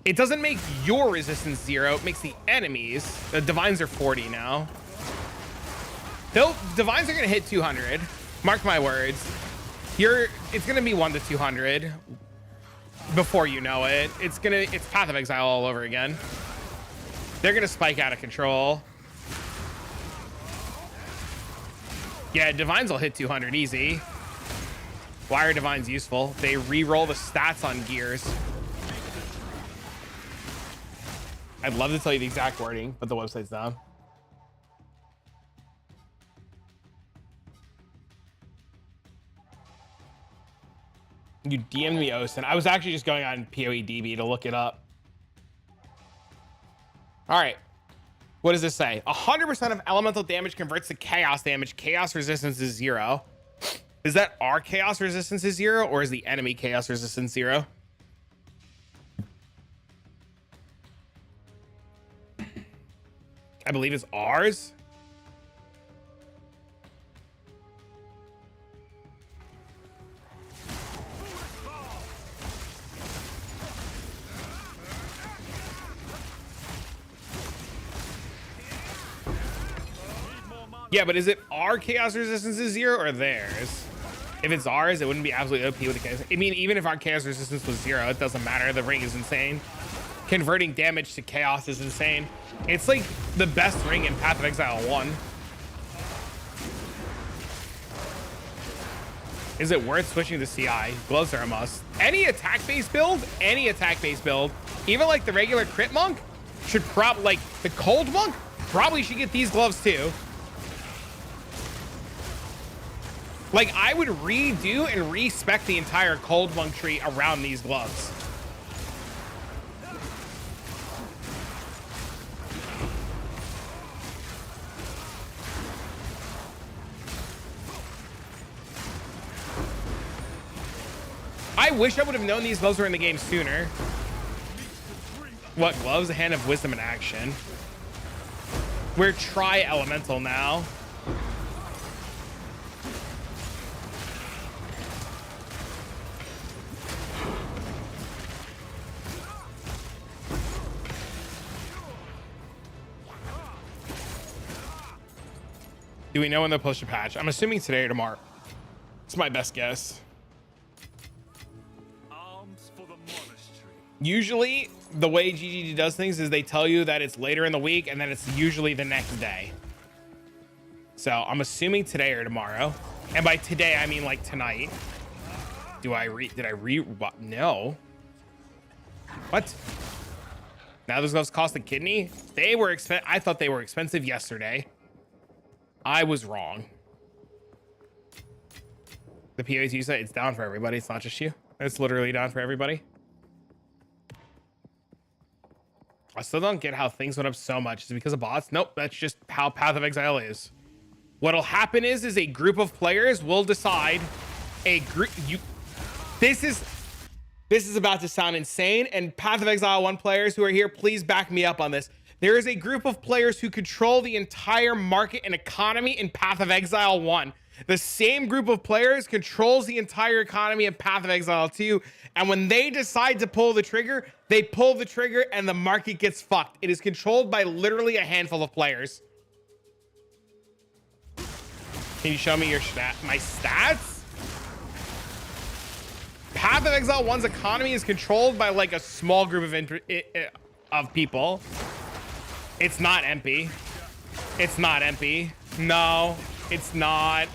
It doesn't make your resistance 0, it makes the enemies. The divines are 40 now. Divines are gonna hit 200. Mark my words. It's gonna be 1 to 200 before you know it. It's Path of Exile all over again. They're gonna spike out of control. Yeah, divines will hit 200 easy. Why are divines useful? They re-roll the stats on gears. I'd love to tell you the exact wording, but the website's down. You DM'd me, Osen. I was actually just going on PoEDB to look it up. All right. What does this say? 100% of elemental damage converts to chaos damage. Chaos resistance is 0. Is that our chaos resistance is 0, or is the enemy chaos resistance 0? I believe it's ours. Yeah, but is it our chaos resistance is 0 or theirs? If it's ours, it wouldn't be absolutely OP with the chaos. I mean, even if our chaos resistance was 0, it doesn't matter. The ring is insane. Converting damage to chaos is insane. It's like the best ring in Path of Exile 1. Is it worth switching to CI? Gloves are a must. Any attack-based build Even like the regular crit monk should like the cold monk probably should get these gloves too. Like I would redo and respec the entire cold monk tree around these gloves. I wish I would have known these gloves were in the game sooner. What gloves? A hand of wisdom in action. We're tri-elemental now. Do we know when they'll push a patch? I'm assuming today or tomorrow. It's my best guess. Arms for the monastery. Usually the way GGG does things is they tell you that it's later in the week and then it's usually the next day. So I'm assuming today or tomorrow. And by today, I mean like tonight. Did I what? No. What? Now those gloves cost a kidney? They were I thought they were expensive yesterday. I was wrong. The POE2 site, it's down for everybody. It's not just you. It's literally down for everybody. I still don't get how things went up so much. Is it because of bots? Nope, that's just how Path of Exile is. What'll happen is a group of players will decide this is about to sound insane, and Path of Exile 1 players who are here, please back me up on this. There is a group of players who control the entire market and economy in Path of Exile 1. The same group of players controls the entire economy in Path of Exile 2. And when they decide to pull the trigger, they pull the trigger and the market gets fucked. It is controlled by literally a handful of players. Can you show me my stats? Path of Exile 1's economy is controlled by like a small group of people. It's not MP. It's not MP. No, it's not.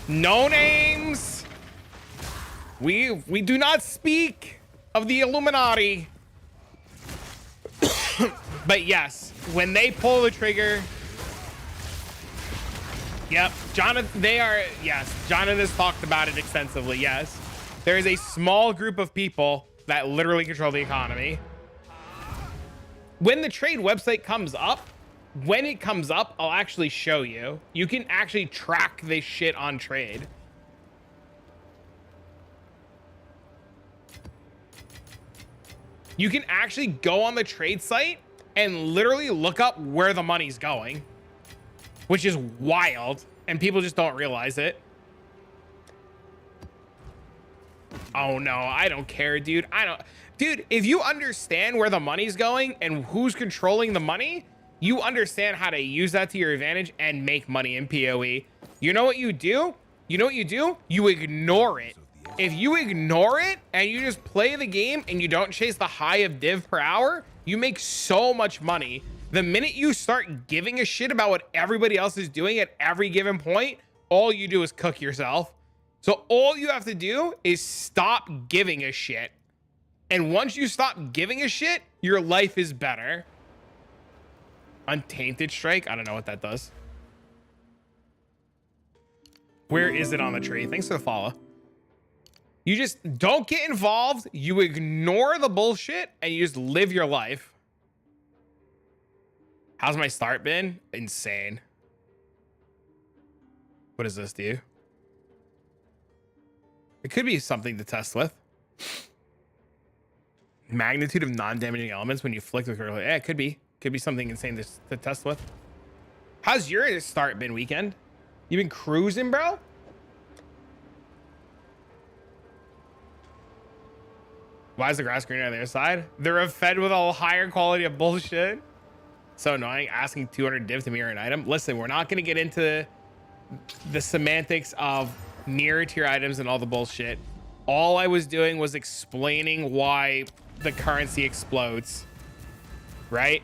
No names. We do not speak of the Illuminati. But yes, when they pull the trigger. Yep, Jonathan, Jonathan has talked about it extensively, yes. There is a small group of people that literally control the economy. When the trade website comes up, I'll actually show you. You can actually track this shit on trade. You can actually go on the trade site and literally look up where the money's going, which is wild, and people just don't realize it. Oh no, I don't care, dude. Dude, if you understand where the money's going and who's controlling the money, you understand how to use that to your advantage and make money in PoE. You know what you do? You ignore it. If you ignore it and you just play the game and you don't chase the high of div per hour, you make so much money. The minute you start giving a shit about what everybody else is doing at every given point, all you do is cook yourself. So all you have to do is stop giving a shit. And once you stop giving a shit, your life is better. Untainted Strike? I don't know what that does. Where is it on the tree? Thanks for the follow. You just don't get involved. You ignore the bullshit and you just live your life. How's my start been? Insane. What does this do? It could be something to test with. Magnitude of non-damaging elements when you flick with curl. Yeah, it could be. Could be something insane to test with. How's your start been, weekend? You been cruising, bro? Why is the grass greener on the other side? They're fed with a higher quality of bullshit. So annoying, asking 200 div to mirror an item. Listen, we're not going to get into the semantics of mirror tier items and all the bullshit. All I was doing was explaining why the currency explodes, right?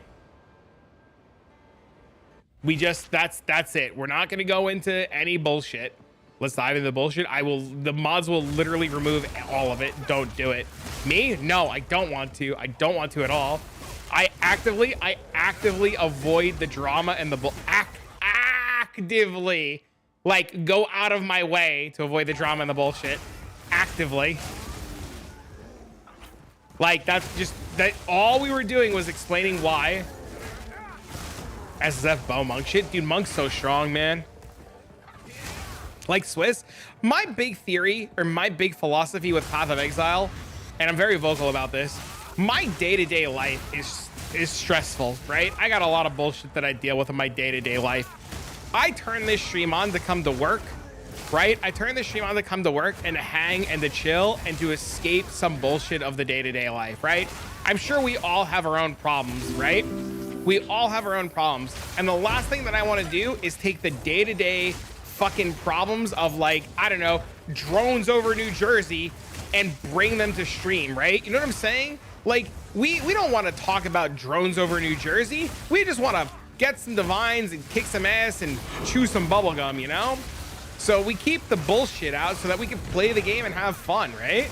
We just, that's it. We're not going to go into any bullshit. Let's dive into the bullshit. The mods will literally remove all of it. Don't do it. Me? No, I don't want to. I don't want to at all. I actively avoid the drama and the actively, like, go out of my way to avoid the drama and the bullshit. Actively. Like, that's just, that all we were doing was explaining why. SSF bow monk shit. Dude, monk's so strong, man. Like Swiss, my big theory or my big philosophy with Path of Exile, and I'm very vocal about this, my day-to-day life is stressful, right? I got a lot of bullshit that I deal with in my day-to-day life. I turn this stream on to come to work, right? I turn this stream on to come to work and to hang and to chill and to escape some bullshit of the day-to-day life, right? I'm sure we all have our own problems, right? We all have our own problems. And the last thing that I want to do is take the day-to-day fucking problems of, like, I don't know, drones over New Jersey and bring them to stream, right? You know what I'm saying? Like, we don't want to talk about drones over New Jersey. We just want to get some divines and kick some ass and chew some bubblegum, you know? So we keep the bullshit out so that we can play the game and have fun, right?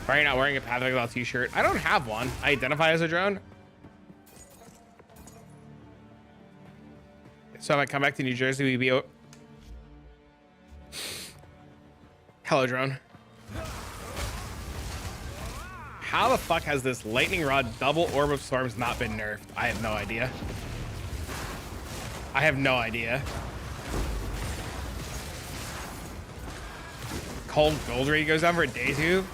Why are you not wearing a Path of Exile t-shirt? I don't have one. I identify as a drone. So if I come back to New Jersey, we'd be... Hello, drone. How the fuck has this lightning rod double orb of storms not been nerfed? I have no idea. I have no idea. Cold gold rate goes down for a day 2.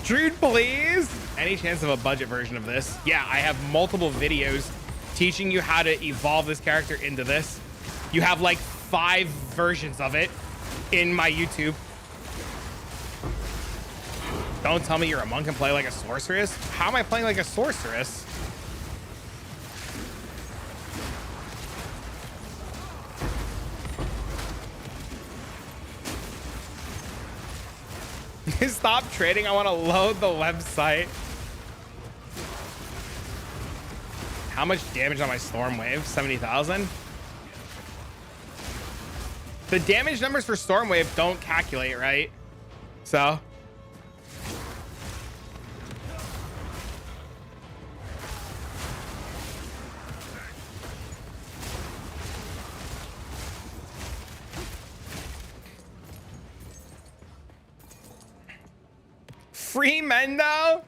Dude, please. Any chance of a budget version of this? Yeah, I have multiple videos teaching you how to evolve this character into this. You have like 5 versions of it in my YouTube. Don't tell me you're a monk and play like a sorceress. How am I playing like a sorceress? Stop trading. I want to load the website. How much damage on my storm wave? 70,000. The damage numbers for storm wave don't calculate, right? So free Mendo.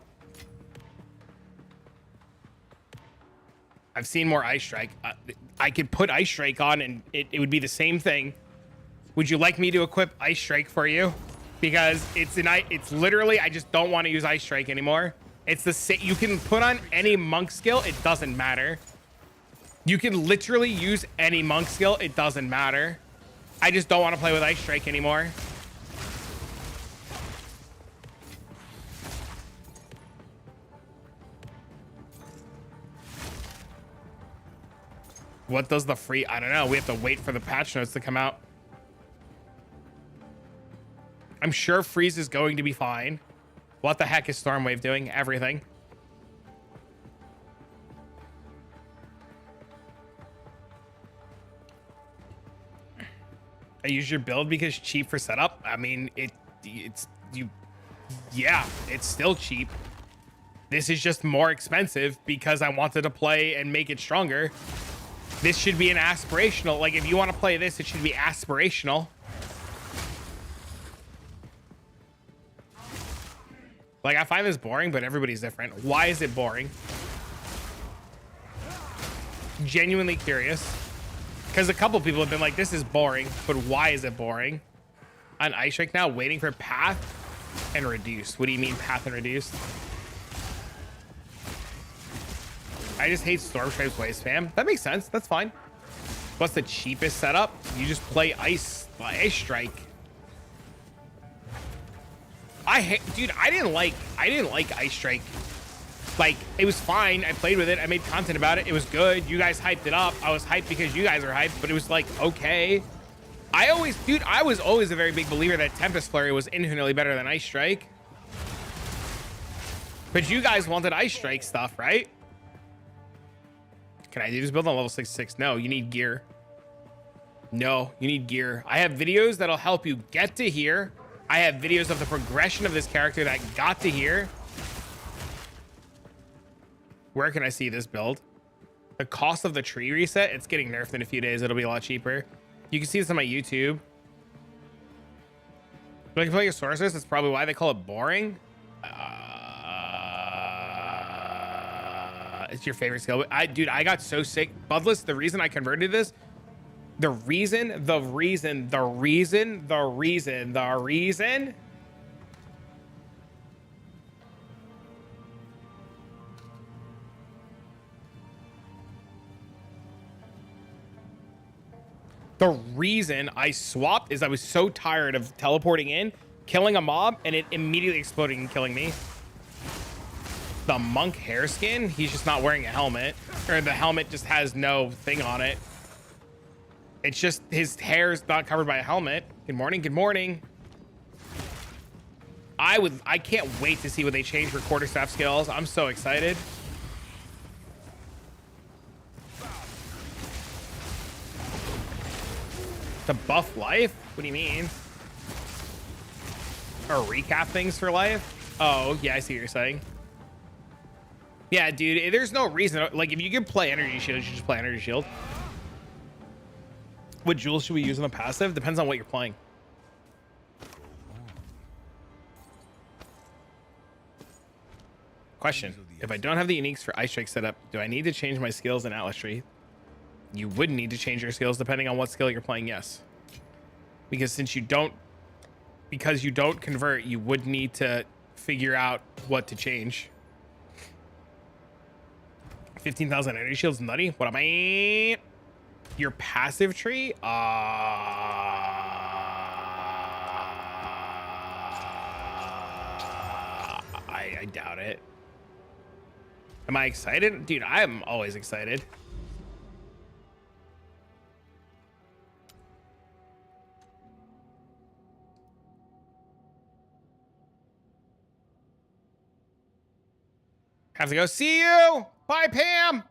I've seen more Ice Strike. I could put Ice Strike on and it would be the same thing. Would you like me to equip Ice Strike for you? Because it's literally, I just don't want to use Ice Strike anymore. It's the same. You can put on any monk skill. It doesn't matter. You can literally use any monk skill. It doesn't matter. I just don't want to play with Ice Strike anymore. What does the free? I don't know. We have to wait for the patch notes to come out. I'm sure freeze is going to be fine. What the heck is Stormwave doing? Everything. I use your build because cheap for setup. I mean, yeah, it's still cheap. This is just more expensive because I wanted to play and make it stronger. This should be an aspirational. Like, if you want to play this, it should be aspirational. Like, I find this boring, but everybody's different. Why is it boring? Genuinely curious. Because a couple people have been like, this is boring, but why is it boring? On Ice Strike now, waiting for path and reduce. What do you mean path and reduce? I just hate Storm Stripe's way spam. That makes sense. That's fine. What's the cheapest setup? You just play Ice Strike. Dude, I didn't like Ice Strike. Like, it was fine. I played with it. I made content about it. It was good. You guys hyped it up. I was hyped because you guys are hyped, but it was like, okay. I was always a very big believer that Tempest Flurry was infinitely better than Ice Strike. But you guys wanted Ice Strike stuff, right? Can I do this build on level 66? No, you need gear. No, you need gear. I have videos that'll help you get to here. I have videos of the progression of this character that got to here. Where can I see this build? The cost of the tree reset, it's getting nerfed in a few days. It'll be a lot cheaper. You can see this on my YouTube. Like playing a sorceress, that's probably why they call it boring. It's your favorite skill. Dude, I got so sick. Bloodless, the reason I converted this, the reason I swapped is I was so tired of teleporting in, killing a mob, and it immediately exploding and killing me. The monk hair skin, he's just not wearing a helmet, or the helmet just has no thing on it. It's just his hair's not covered by a helmet. Good morning, good morning. I can't wait to see what they change for quarterstaff skills. I'm so excited. To buff life? What do you mean? Or recap things for life? Oh, yeah, I see what you're saying. Yeah, dude, there's no reason. Like, if you can play energy shield, you should just play energy shield. What jewels should we use on the passive? Depends on what you're playing. Question. If I don't have the uniques for Ice Strike set up, do I need to change my skills in Atlas Tree? You would need to change your skills depending on what skill you're playing, yes. Because since you don't convert, you would need to figure out what to change. 15,000 energy shields nutty. What am I? Your passive tree? I doubt it. Am I excited? Dude, I'm always excited. Have to go. See you. Bye, Pam.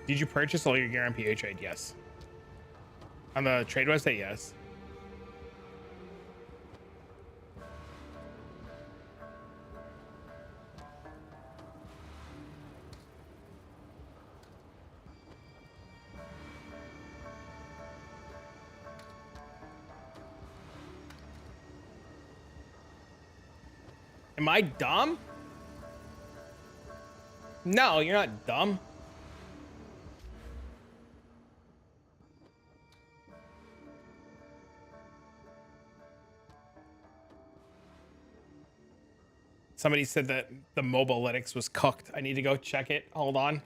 Did you purchase all your gear on PA Trade? Yes. On the trade website, yes. Am I dumb? No, you're not dumb. Somebody said that the mobalytics was cooked. I need to go check it. Hold on.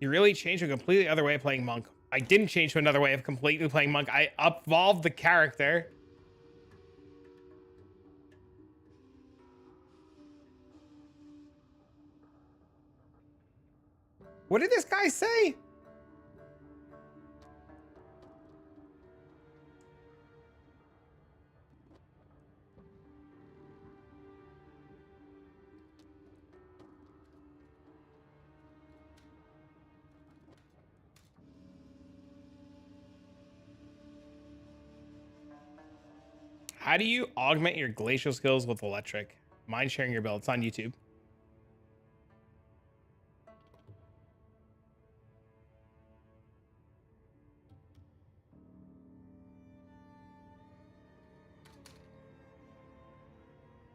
You really changed to a completely other way of playing monk. I didn't change to another way of completely playing monk. I evolved the character. What did this guy say? How do you augment your glacial skills with electric? Mind sharing your build. It's on YouTube.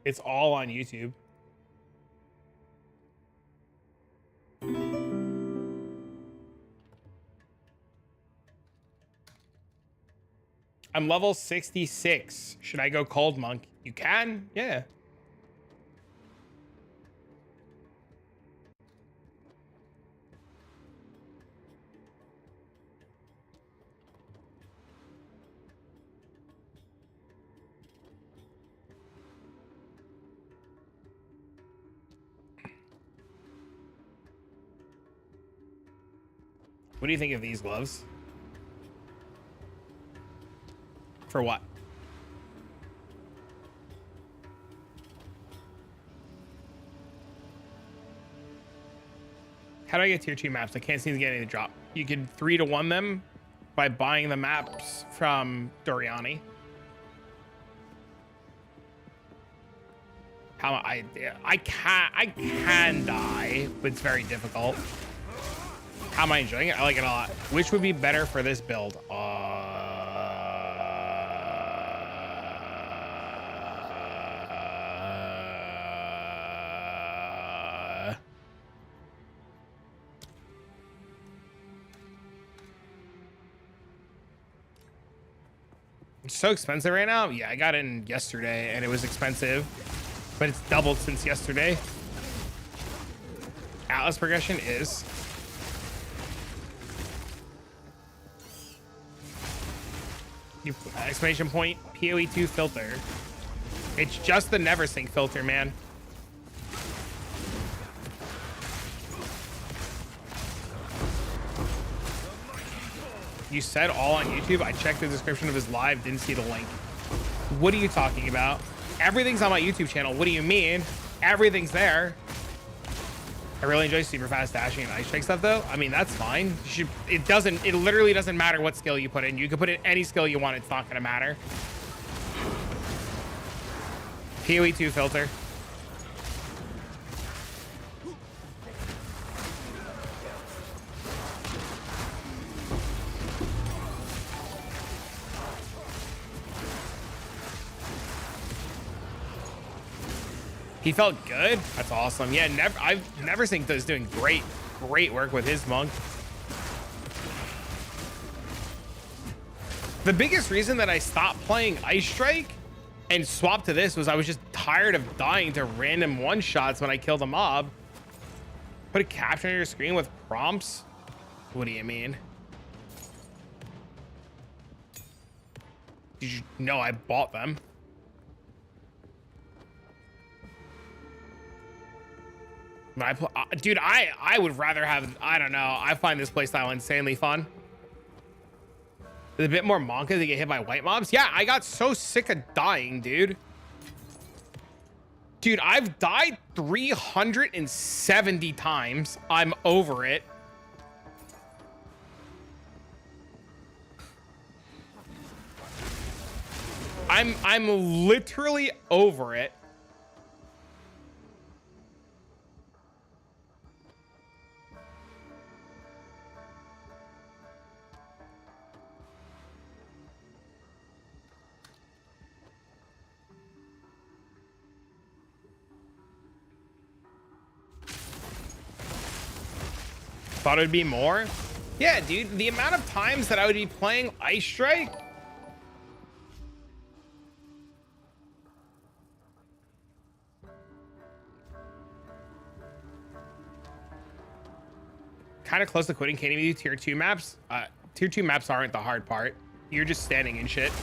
It's all on YouTube. I'm level 66. Should I go cold monk? You can, yeah. What do you think of these gloves? For what? How do I get tier 2 maps? I can't seem to get any to drop. You can 3-to-1 them by buying the maps from Doriani. How I can die, but it's very difficult. How am I enjoying it? I like it a lot. Which would be better for this build? It's so expensive right now. Yeah, I got in yesterday and it was expensive, but it's doubled since yesterday. Atlas progression is exclamation point poe2 filter. It's just the never sync filter, man. You said all on YouTube. I checked the description of his live, didn't see the link. What are you talking about? Everything's on my YouTube channel. What do you mean? Everything's there. I really enjoy super fast dashing and ice strike stuff though. I mean, that's fine. It literally doesn't matter what skill you put in. You can put in any skill you want. It's not gonna matter. poe2 filter. He felt good. That's awesome. Yeah, I've never seen does doing great work with his monk. The biggest reason that I stopped playing Ice Strike and swapped to this was I was just tired of dying to random one-shots when I killed a mob. Put a caption on your screen with prompts? What do you mean? Did you know I bought them? Dude, I would rather have, I don't know. I find this playstyle insanely fun. It's a bit more monka to get hit by white mobs. Yeah, I got so sick of dying, dude. Dude, I've died 370 times. I'm over it. I'm literally over it. Thought it'd be more. Yeah, dude, the amount of times that I would be playing Ice Strike. Kind of close to quitting. Can't even do tier 2 maps. Tier 2 maps aren't the hard part. You're just standing in shit.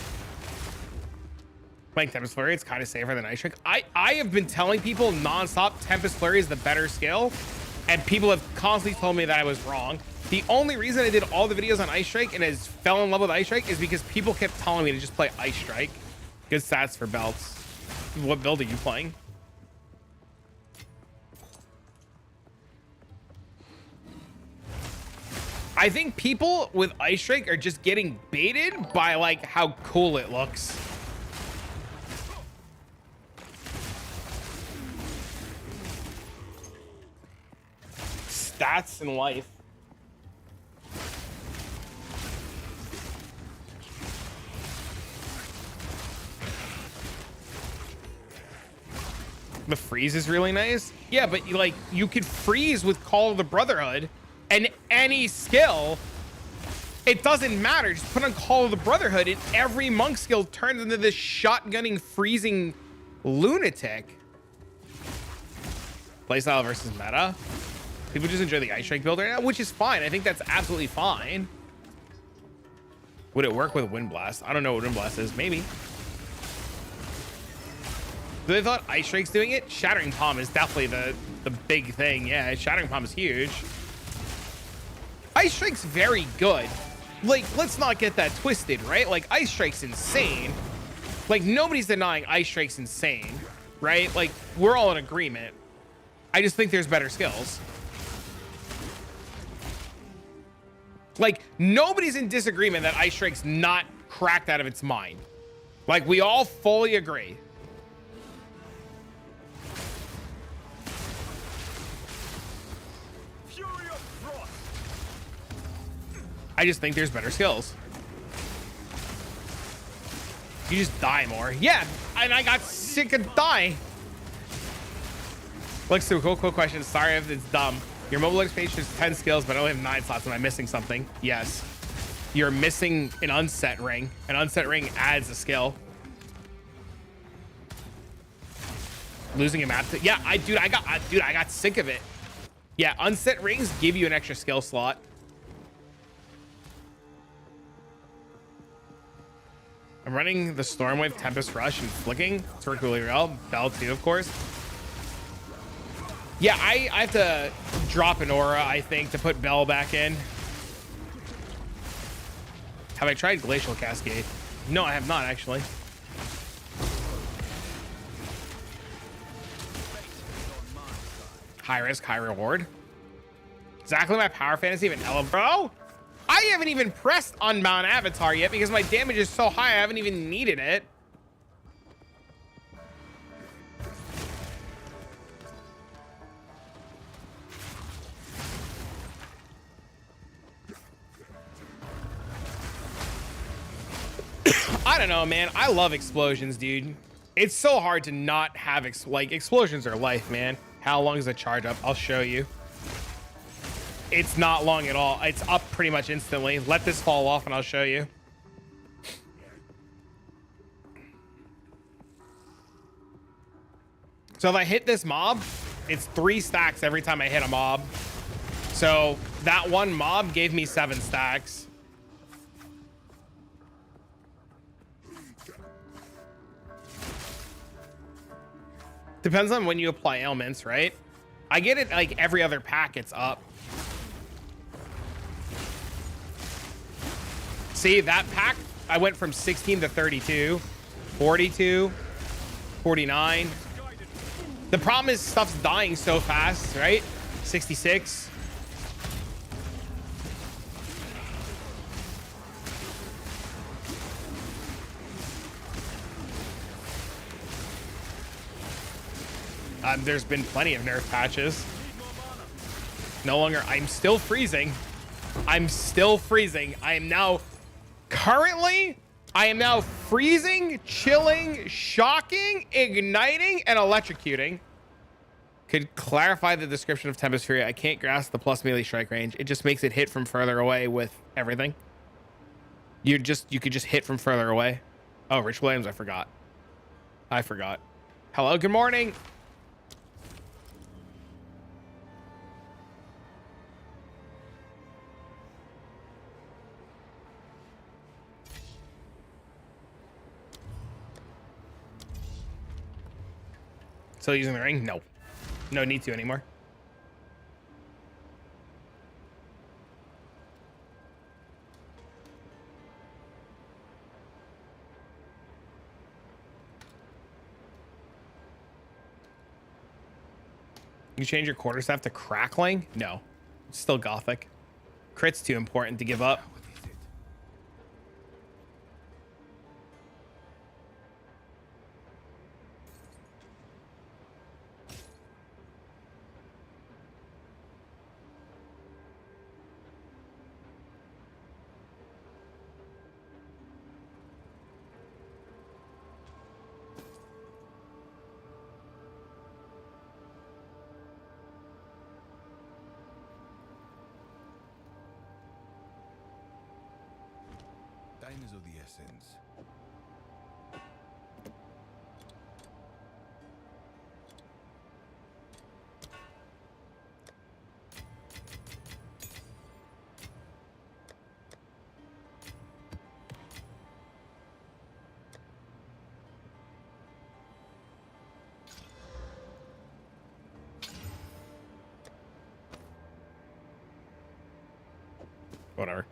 Playing Tempest Flurry, it's kind of safer than Ice Strike. I have been telling people nonstop Tempest Flurry is the better skill. And people have constantly told me that I was wrong. The only reason I did all the videos on Ice Strike and has fell in love with Ice Strike is because people kept telling me to just play Ice Strike. Good stats for belts. What build are you playing? I think people with Ice Strike are just getting baited by like how cool it looks. Stats in life. The freeze is really nice. Yeah, but you could freeze with Call of the Brotherhood and any skill. It doesn't matter. Just put on Call of the Brotherhood and every monk skill turns into this shotgunning freezing lunatic. Playstyle versus meta. People just enjoy the Ice Strike build right now, which is fine. I think that's absolutely fine. Would it work with Wind Blast? I don't know what Wind Blast is. Maybe. So they thought Ice Strike's doing it? Shattering Palm is definitely the big thing. Yeah, Shattering Palm is huge. Ice Strike's very good. Like, let's not get that twisted, right? Like, Ice Strike's insane. Like, nobody's denying Ice Strike's insane, right? Like, we're all in agreement. I just think there's better skills. Like, nobody's in disagreement that Ice Strike's not cracked out of its mind. Like, we all fully agree. Fury of Frost. I just think there's better skills. You just die more. Yeah, and I got sick of dying. Looks too cool. Cool question. Sorry if it's dumb. Your mobile experience is 10 skills, but I only have 9 slots. Am I missing something? Yes. You're missing an unset ring. An unset ring adds a skill. Losing a map. Yeah, I got sick of it. Yeah, unset rings give you an extra skill slot. I'm running the Stormwave, Tempest Rush, and Flicking. It's worked really well. Bell too, of course. Yeah, I have to drop an aura, I think, to put Bell back in. Have I tried Glacial Cascade? No, I have not, actually. High risk, high reward. Exactly my power fantasy of an Ella, bro. I haven't even pressed on Mount Avatar yet because my damage is so high, I haven't even needed it. I don't know, man. I love explosions, dude. It's so hard to not have explosions are life, man. How long is the charge up? I'll show you. It's not long at all. It's up pretty much instantly. Let this fall off and I'll show you. So if I hit this mob, it's 3 stacks every time I hit a mob. So that one mob gave me 7 stacks. Depends on when you apply ailments, right? I get it like every other pack it's up. See, that pack, I went from 16 to 32, 42, 49. The problem is stuff's dying so fast, right? 66. There's been plenty of nerf patches. No longer, I'm still freezing. I'm still freezing. I am now freezing, chilling, shocking, igniting, and electrocuting. Could clarify the description of Tempest Fury. I can't grasp the plus melee strike range. It just makes it hit from further away with everything. You could just hit from further away. Oh, Rich Williams, I forgot. Hello, good morning. Still using the ring? No. No need to anymore. You change your quarterstaff to crackling? No. It's still gothic. Crit's too important to give up. Time is of the essence. Whatever.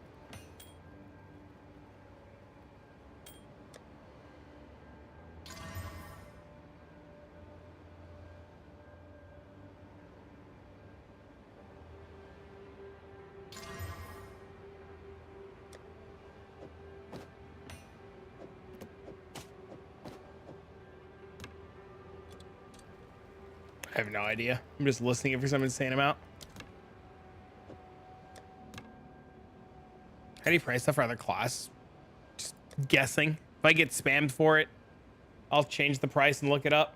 I have no idea. I'm just listening for some insane amount. How do you price stuff for other class? Just guessing. If I get spammed for it, I'll change the price and look it up.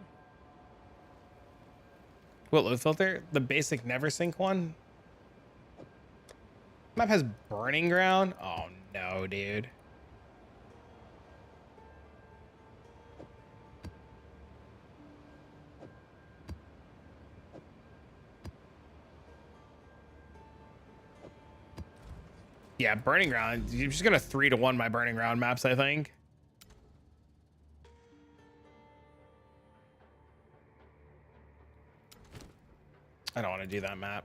What load filter? The basic never sync one? Map has burning ground? Oh no, dude. Yeah, burning ground. You're just gonna 3-to-1 my burning ground maps, I think. I don't want to do that map.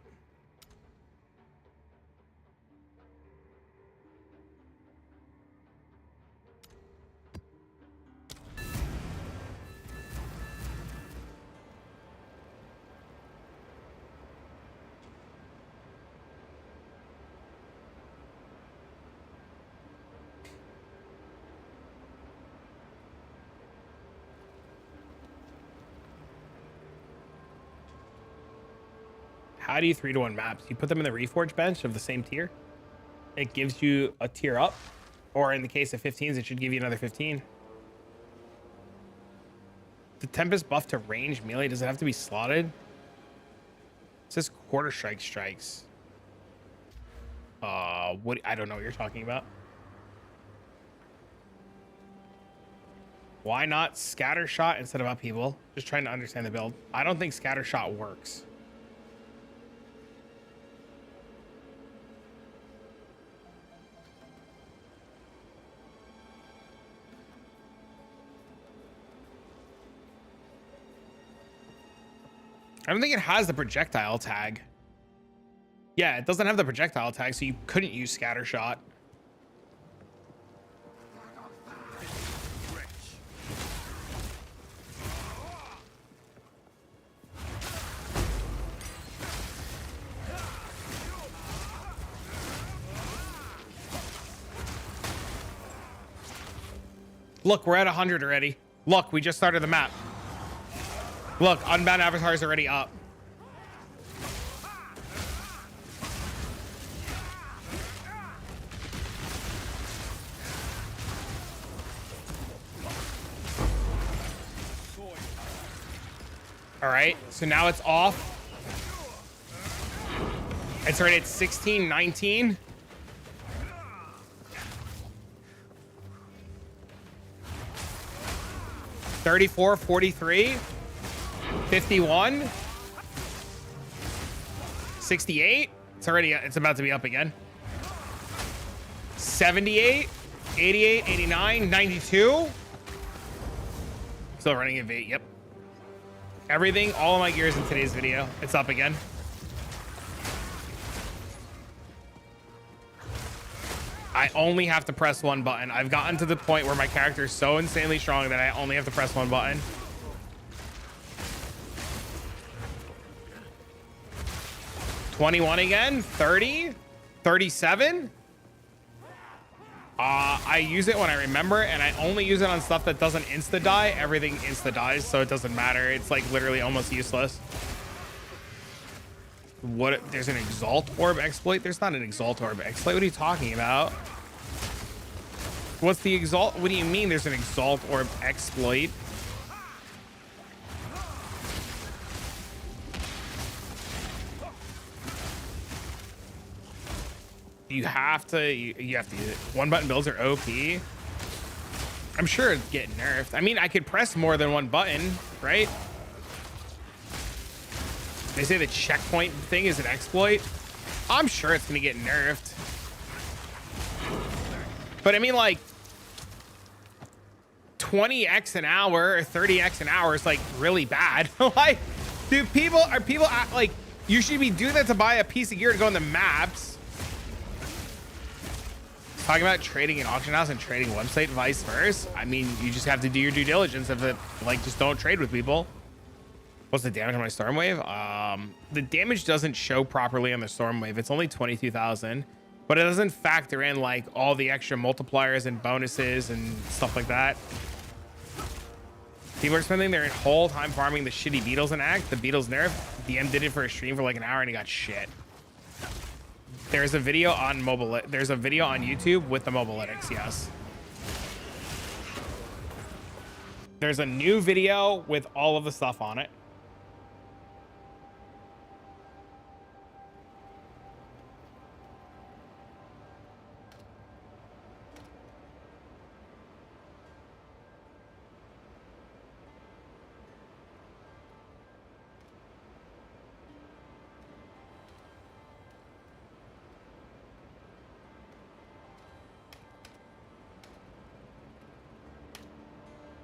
How do you 3-to-1 maps? You put them in the Reforge bench of the same tier. It gives you a tier up. Or in the case of 15s, it should give you another 15. The Tempest buff to range melee, does it have to be slotted? It says quarter strike strikes. What? I don't know what you're talking about. Why not scatter shot instead of upheaval? Just trying to understand the build. I don't think scatter shot works. I don't think it has the projectile tag. Yeah, it doesn't have the projectile tag, so you couldn't use scatter shot. Look, we're at 100 already. Look, we just started the map. Look, unbound avatar is already up. All right, so now it's off. It's already at 16, 19. $34, $43. 51, 68. It's about to be up again. 78, 88, 89, 92. Still running in V. Yep. Everything, all of my gears in today's video. It's up again. I only have to press one button. I've gotten to the point where my character is so insanely strong that I only have to press one button. 21 again, 30, 37. I use it when I remember, and I only use it on stuff that doesn't insta die. Everything insta dies, so it doesn't matter. It's like literally almost useless. What? There's an exalt orb exploit? There's not an exalt orb exploit. What are you talking about? What's the exalt? What do you mean there's an exalt orb exploit? You have to use it. One button builds are OP. I'm sure it's getting nerfed. I mean, I could press more than one button, right? They say the checkpoint thing is an exploit. I'm sure it's gonna get nerfed. But I mean, like 20x an hour or 30x an hour is like really bad. Like, dude, people like, you should be doing that to buy a piece of gear to go in the maps. talking about trading an auction house and trading website, vice versa. I mean, you just have to do your due diligence. If it, like, just don't trade with people. What's the damage on my storm wave? The damage doesn't show properly on the storm wave. It's only 22,000, but it doesn't factor in like all the extra multipliers and bonuses and stuff like that. People are spending their whole time farming the shitty beetles in Act. The beetles nerf. DM did it for a stream for like an hour and he got shit. There's a video on mobile. There's a video on YouTube with the mobilytics. Yes. There's a new video with all of the stuff on it.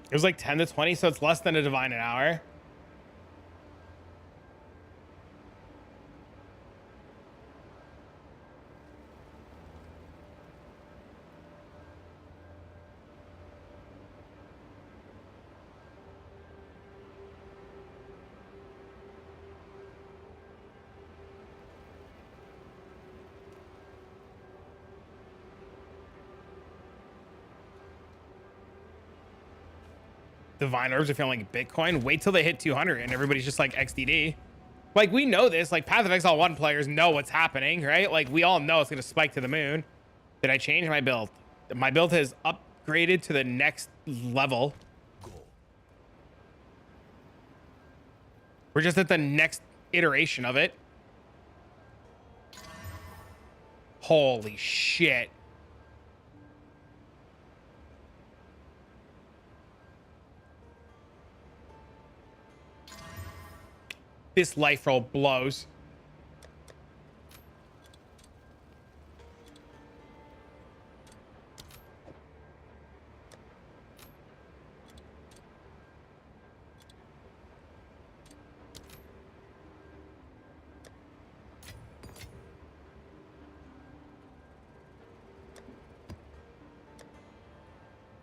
It was like 10 to 20, so it's less than a divine an hour. Divine orbs are feeling like Bitcoin. Wait till they hit 200 and everybody's just like XDD. Like, we know this. Like, Path of Exile 1 players know what's happening, right? Like, we all know it's going to spike to the moon. Did I change my build? My build has upgraded to the next level. We're just at the next iteration of it. Holy shit. This life roll blows.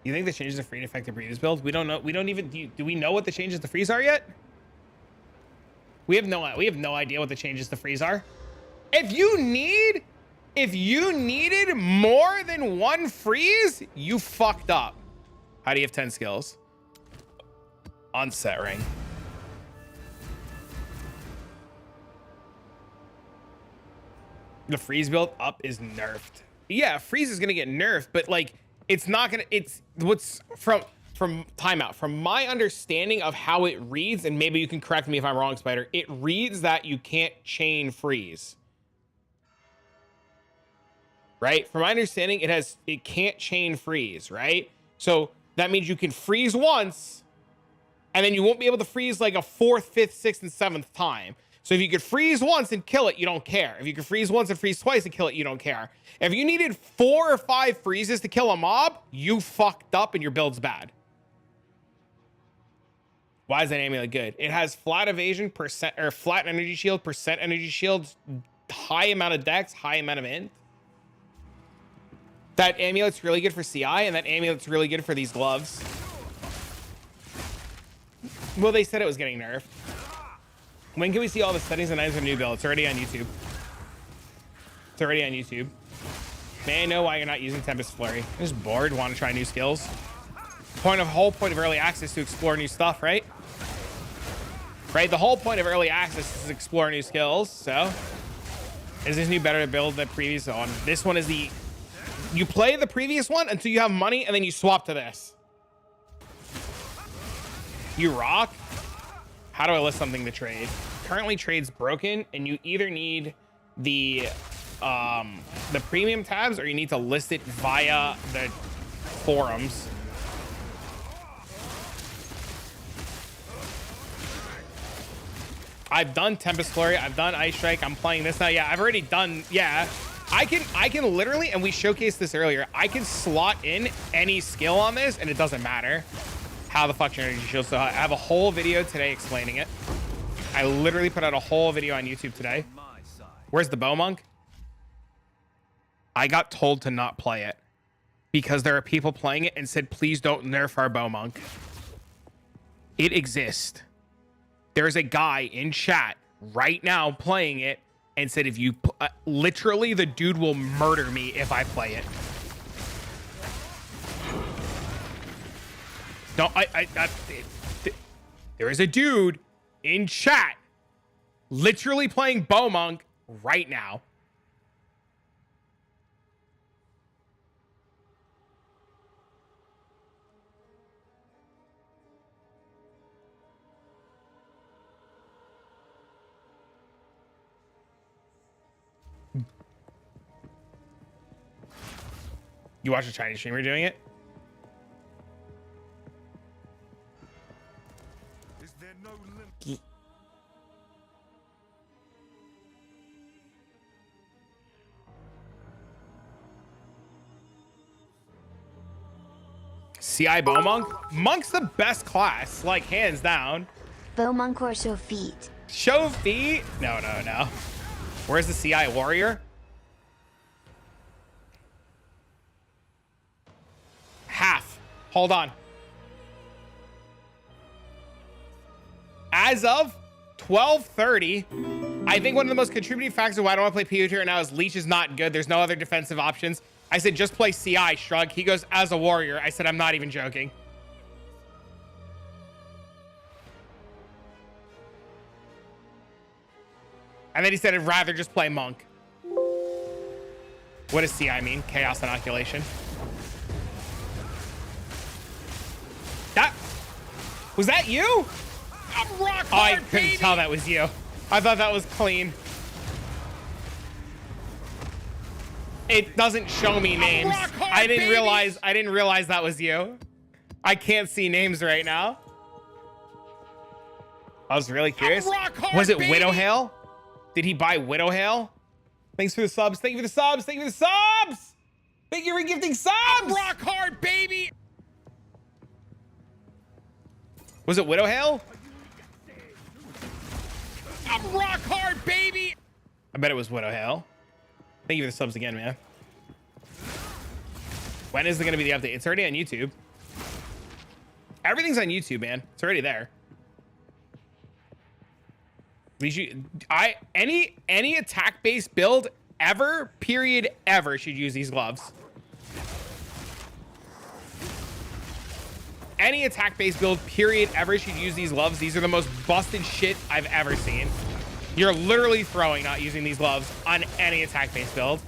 You think the changes to free affect the previous build? We don't know. We don't even do we know what the changes to freeze are yet? We have no idea what the changes to freeze are. If you needed more than one freeze, you fucked up. How do you have 10 skills? On set ring. The freeze build up is nerfed. Yeah, freeze is gonna get nerfed, but like it's not gonna, it's what's from timeout. From my understanding of how it reads, and maybe you can correct me if I'm wrong, Spider, it reads that you can't chain freeze. Right? From my understanding, it can't chain freeze, right? So that means you can freeze once, and then you won't be able to freeze like a 4th, 5th, 6th, and 7th time. So if you could freeze once and kill it, you don't care. If you could freeze once and freeze twice and kill it, you don't care. If you needed 4 or 5 freezes to kill a mob, you fucked up and your build's bad. Why is that amulet good? It has flat evasion, percent, or flat energy shield, percent energy shields, high amount of dex, high amount of int. That amulet's really good for CI, and that amulet's really good for these gloves. Well, they said it was getting nerfed. When can we see all the settings and items of new build? It's already on YouTube. It's already on YouTube. May I know why you're not using Tempest Flurry? I'm just bored, want to try new skills. Whole point of early access to explore new stuff, right? Right, the whole point of early access is to explore new skills. So, is this new better to build than the previous one? This one is you play the previous one until you have money, and then you swap to this. You rock. How do I list something to trade? Currently, trade's broken, and you either need the premium tabs, or you need to list it via the forums. I've done Tempest Flurry. I've done Ice Strike. I'm playing this now. Yeah, I've already done. Yeah, I can literally, and we showcased this earlier, I can slot in any skill on this, and it doesn't matter how the fuck your energy shield. So I have a whole video today explaining it. I literally put out a whole video on YouTube today. Where's the bow monk? I got told to not play it. because there are people playing it and said, please don't nerf our bow monk. It exists. There's a guy in chat right now playing it and said, if you literally, the dude will murder me if I play it. No, there is a dude in chat literally playing bow monk right now. You watch a Chinese streamer doing it? Is there no limit? CI bow monk? Monk's the best class, like hands down. Bow monk or show feet. Show feet? No. Where's the CI warrior? Half. Hold on. As of 12:30, I think one of the most contributing factors of why I don't want to play PvP right now is Leech is not good. There's no other defensive options. I said, just play CI, shrug. He goes, as a warrior. I said, I'm not even joking. And then he said, I'd rather just play monk. What does CI mean? Chaos inoculation. Was that you? I'm rock hard, I couldn't baby. tell that was you. I thought that was clean. It doesn't show me names. rock hard, I didn't baby. realize that was you. I can't see names right now. I was really curious. rock hard, Was it baby. Widowhail? Did he buy Widowhail? Thanks for the subs. Thank you for the subs. Thank you for the subs. Thank you for gifting subs. Rock hard, baby. Was it Widowhail? I'm rock hard, baby. I bet it was Widowhail. Thank you for the subs again, man. When is it going to be the update? It's already on YouTube. Everything's on YouTube, man. It's already there. Any attack-based build ever, period, ever should use these gloves. Any attack-based build, period, ever should use these gloves. These are the most busted shit I've ever seen. You're literally throwing not using these gloves on any attack-based build.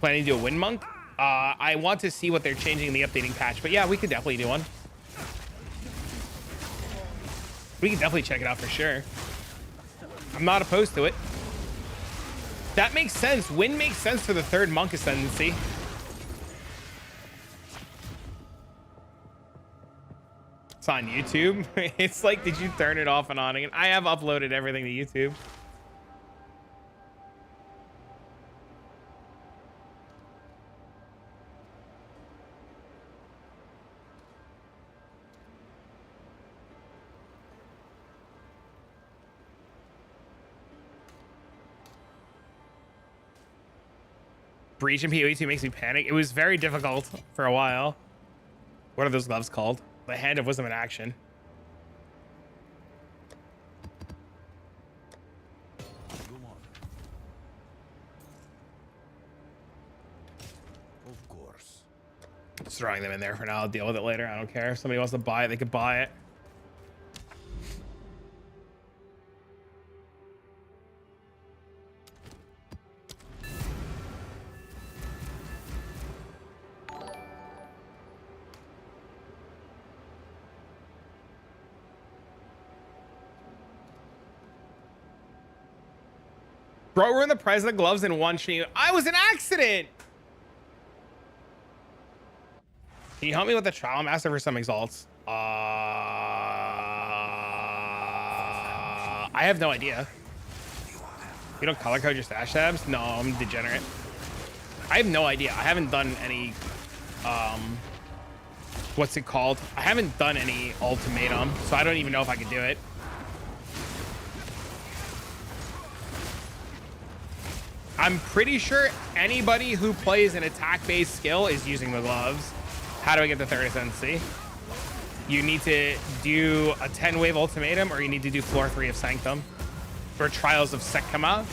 Planning to do a wind monk? I want to see what they're changing in the updating patch, but yeah, we could definitely do one. We can definitely check it out for sure. I'm not opposed to it. That makes sense. Wind makes sense for the third monk ascendancy. It's on YouTube. It's like, did you turn it off and on again? I have uploaded everything to YouTube. Breach in PoE2 makes me panic. It was very difficult for a while. What are those gloves called? The Hand of Wisdom in Action. Of course. Just throwing them in there for now. I'll deal with it later. I don't care. If somebody wants to buy it, they could buy it. Bro, we're in the price of the gloves in one stream. I was an accident. Can you help me with the trial master for some exalts? I have no idea. You don't color code your stash tabs? No, I'm degenerate. I have no idea. I haven't done any, what's it called? I haven't done any ultimatum, so I don't even know if I could do it. I'm pretty sure anybody who plays an attack-based skill is using the gloves. How do I get the third ascendancy? You need to do a 10-wave ultimatum, or you need to do floor 3 of Sanctum, or Trials of Sekama.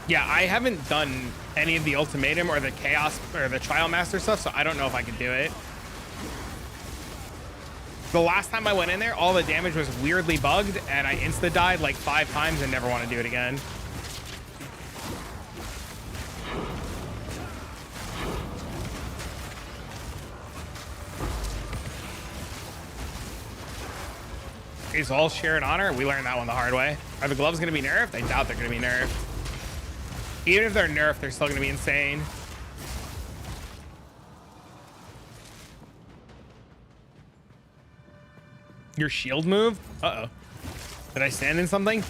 Yeah, I haven't done any of the ultimatum or the chaos or the trial master stuff, so I don't know if I could do it. The last time I went in there, all the damage was weirdly bugged, and I insta-died like 5 times and never want to do it again. Is all shared honor? We learned that one the hard way. Are the gloves going to be nerfed? I doubt they're going to be nerfed. Even if they're nerfed, they're still going to be insane. Your shield move? Uh-oh. Did I stand in something?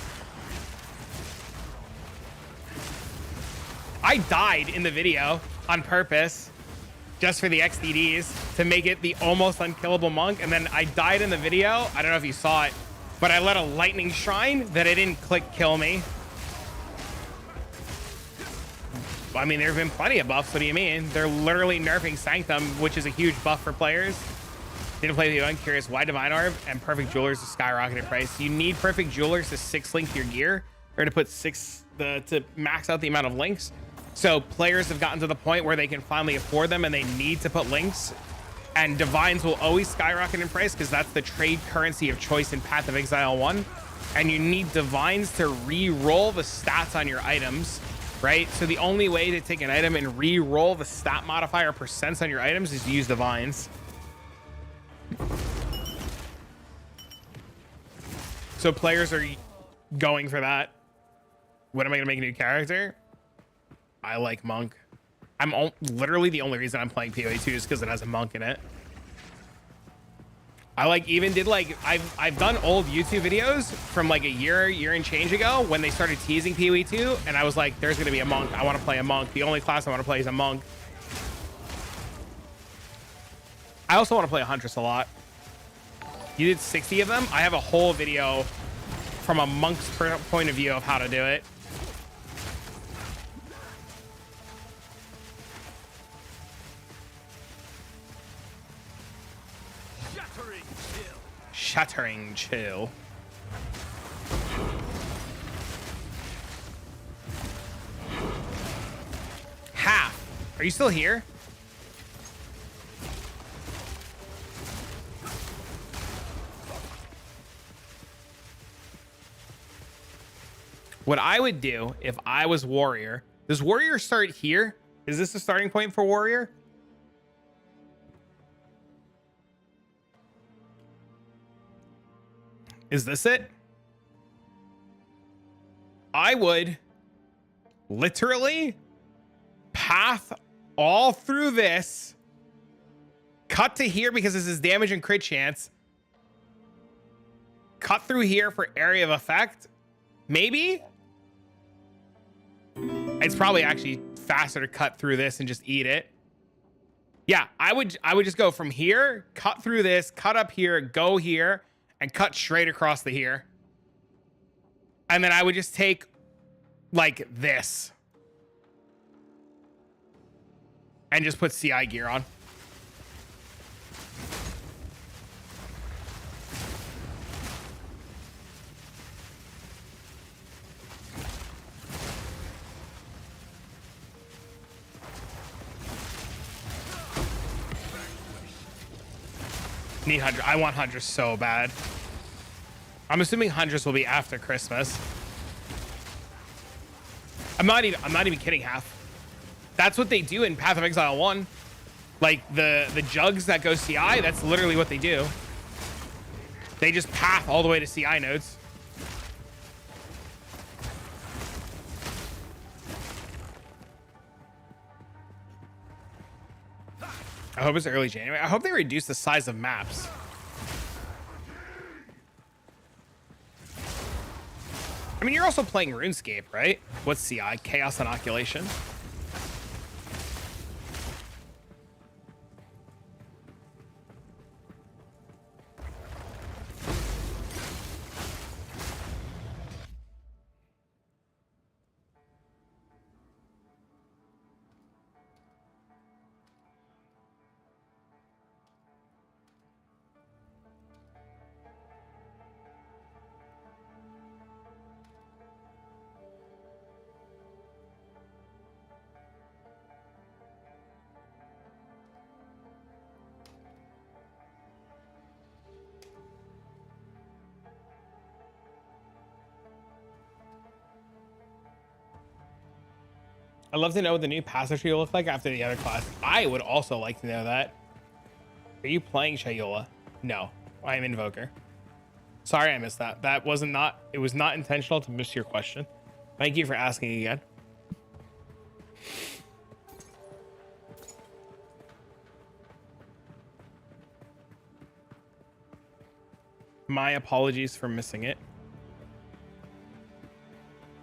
I died in the video on purpose just for the XDDs to make it the almost unkillable monk. And then I died in the video. I don't know if you saw it, but I let a lightning shrine that it didn't click kill me. I mean, there have been plenty of buffs. What do you mean? They're literally nerfing Sanctum, which is a huge buff for players. Didn't play the I'm curious why Divine Orb and Perfect Jewelers is skyrocketed price. You need Perfect Jewelers to 6-link your gear, or to put to max out the amount of links. So players have gotten to the point where they can finally afford them and they need to put links. And Divines will always skyrocket in price because that's the trade currency of choice in Path of Exile 1. And you need Divines to re-roll the stats on your items, right? So the only way to take an item and re-roll the stat modifier percents on your items is to use Divines. So players are going for that. When am I gonna make a new character? I like Monk. Literally the only reason I'm playing PoE2 is because it has a Monk in it. I I've done old YouTube videos from like a year and change ago when they started teasing PoE2, and I was like, there's gonna be a Monk. I want to play a Monk. The only class I want to play is a Monk. I also want to play a Huntress a lot. You did 60 of them. I have a whole video from a Monk's point of view of how to do it. Shattering chill. Half. Are you still here? What I would do if I was Warrior, does Warrior start here? Is this the starting point for Warrior? Is this it? I would literally path all through this, cut to here because this is damage and crit chance, cut through here for area of effect, maybe? It's probably actually faster to cut through this and just eat it. Yeah, I would just go from here, cut through this, cut up here, go here, and cut straight across the here. And then I would just take like this and just put CI gear on. Need Huntress. I want Huntress so bad. I'm assuming Huntress will be after Christmas. I'm not even kidding, half. That's what they do in Path of Exile 1. Like the jugs that go CI, that's literally what they do. They just path all the way to CI nodes. I hope it's early January. I hope they reduce the size of maps. I mean, you're also playing RuneScape, right? What's CI? Chaos Inoculation. . I'd love to know what the new passive tree will look like after the other class. I would also like to know that. Are you playing Shayola? No, I am Invoker. Sorry I missed that. That wasn't not, it was not intentional to miss your question. Thank you for asking again. My apologies for missing it.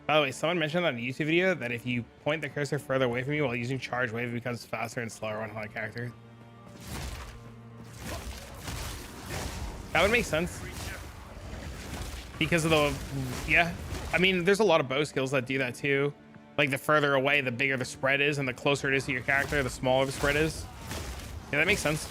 By the way, someone mentioned on a YouTube video that if you point the cursor further away from you while using charge wave, it becomes faster and slower on a character. That would make sense. Because of the, yeah. I mean, there's a lot of bow skills that do that too. Like the further away, the bigger the spread is, and the closer it is to your character, the smaller the spread is. Yeah, that makes sense.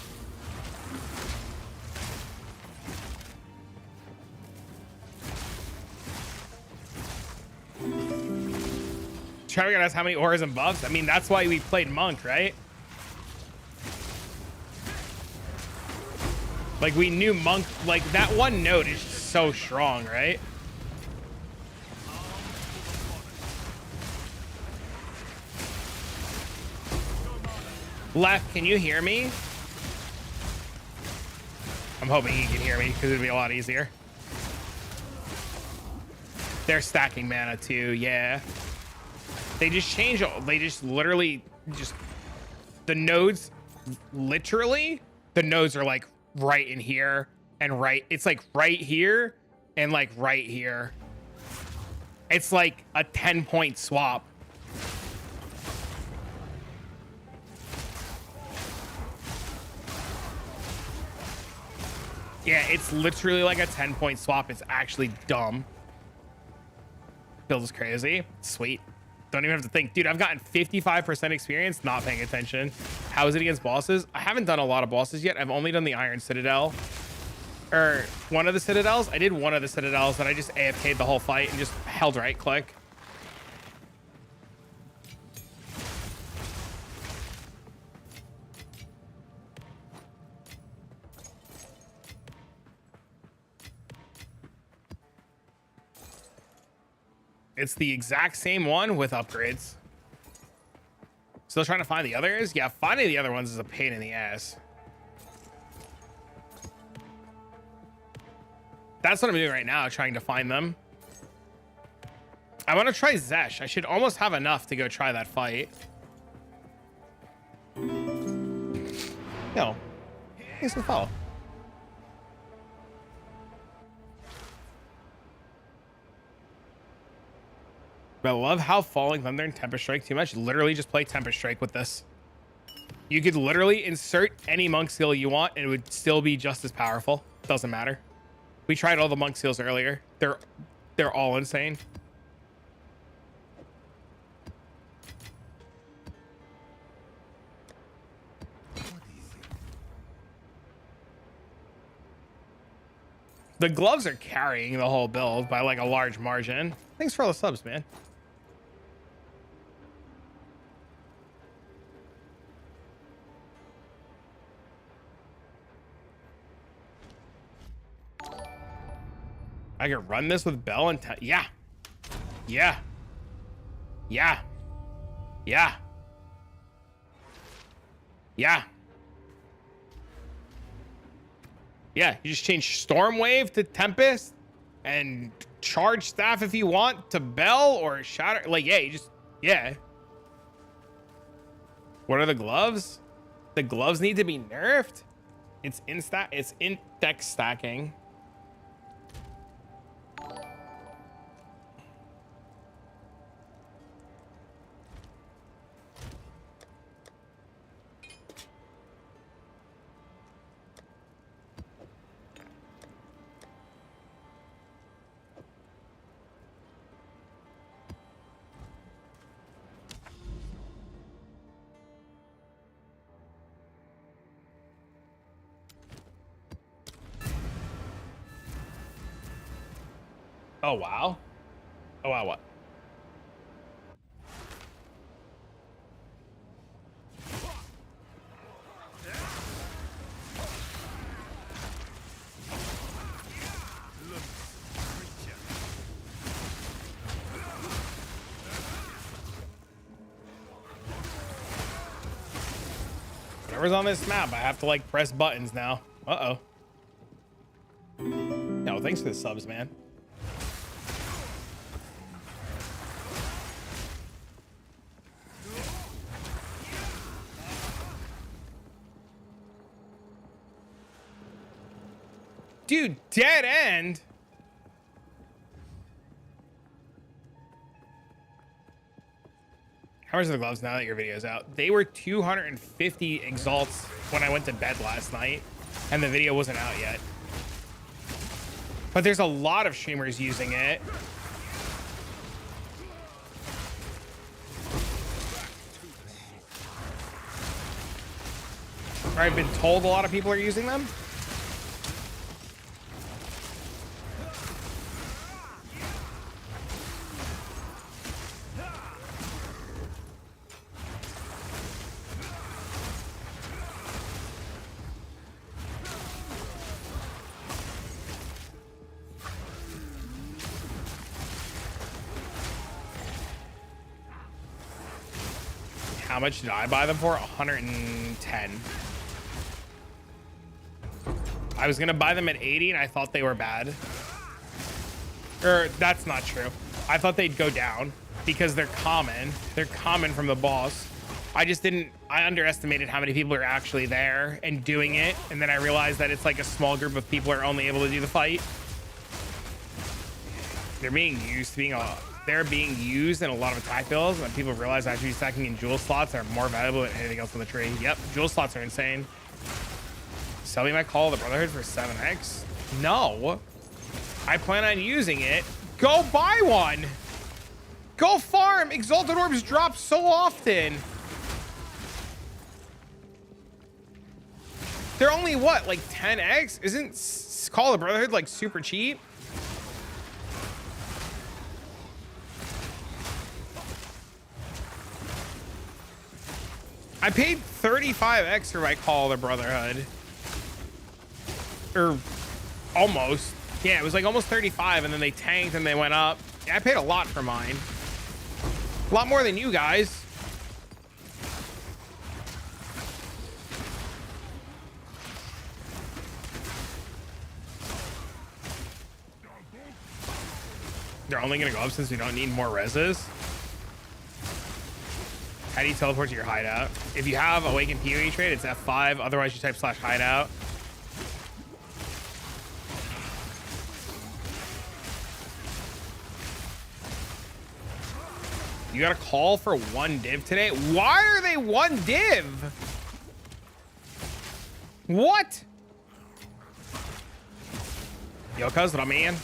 Trying to ask how many auras and buffs. I mean, that's why we played Monk, right? Like we knew Monk, like that one node is so strong, right? Left, can you hear me? I'm hoping he can hear me because it'd be a lot easier. They're stacking mana too, yeah. They just change, they just literally just, the nodes, literally, the nodes are like right in here and right, it's like right here and like right here. It's like a 10-point swap. Yeah, it's literally like a 10-point swap. It's actually dumb. Build is crazy. Sweet. Don't even have to think. Dude, I've gotten 55% experience not paying attention. How is it against bosses? I haven't done a lot of bosses yet. I've only done the Iron Citadel. Or one of the Citadels. I did one of the Citadels and I just AFK'd the whole fight and just held right click. It's the exact same one with upgrades. Still trying to find the others? Yeah, finding the other ones is a pain in the ass. That's what I'm doing right now, trying to find them. I want to try Zesh. I should almost have enough to go try that fight. No. Thanks for the follow. But I love how Falling Thunder and Tempest Strike too much. Literally just play Tempest Strike with this. You could literally insert any monk skill you want and it would still be just as powerful. Doesn't matter. We tried all the monk skills earlier. They're all insane. The gloves are carrying the whole build by like a large margin. Thanks for all the subs, man. I could run this with Bell and yeah. Yeah. Yeah. Yeah. Yeah. Yeah, you just change Storm Wave to Tempest and charge Staff if you want to Bell or Shatter. Like, yeah, you just, yeah. What are the gloves? The gloves need to be nerfed. It's in deck stacking. Oh, wow. Oh, wow, what? Whatever's on this map, I have to like press buttons now. Uh-oh. No, thanks for the subs, man. Dude, dead end. How much are the gloves now that your video's out? They were 250 exalts when I went to bed last night, and the video wasn't out yet. But there's a lot of streamers using it. Or I've been told a lot of people are using them. How much did I buy them for? 110. I was gonna buy them at 80 and I thought they were bad. Or that's not true. I thought they'd go down because they're common. They're common from the boss. I underestimated how many people are actually there and doing it. And then I realized that it's like a small group of people are only able to do the fight. They're being used in a lot of attack builds, and people realize actually stacking in jewel slots are more valuable than anything else on the tree. Yep, jewel slots are insane. Sell me my Call of the Brotherhood for 7x? No. I plan on using it. Go buy one. Go farm. Exalted Orbs drop so often. They're only what, like 10x? Isn't Call of the Brotherhood like super cheap? I paid 35x for my Call of the Brotherhood. Or almost. Yeah, it was like almost 35 and then they tanked and they went up. Yeah, I paid a lot for mine. A lot more than you guys. They're only gonna go up since we don't need more reses. How do you teleport to your hideout? If you have Awakened PoE trade, it's F5. Otherwise, you type /hideout. You got a call for 1 div today? Why are they 1 div? What? Yo, cuz, what I mean?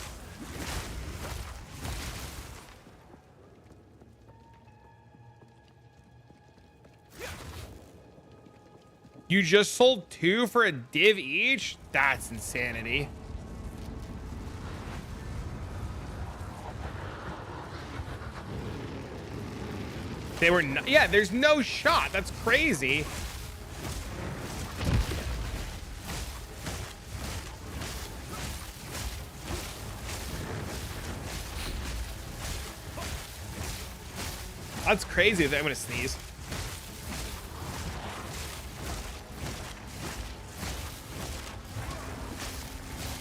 You just sold 2 for a div each? That's insanity. They were no, yeah, there's no shot. That's crazy. That's crazy. I'm gonna sneeze.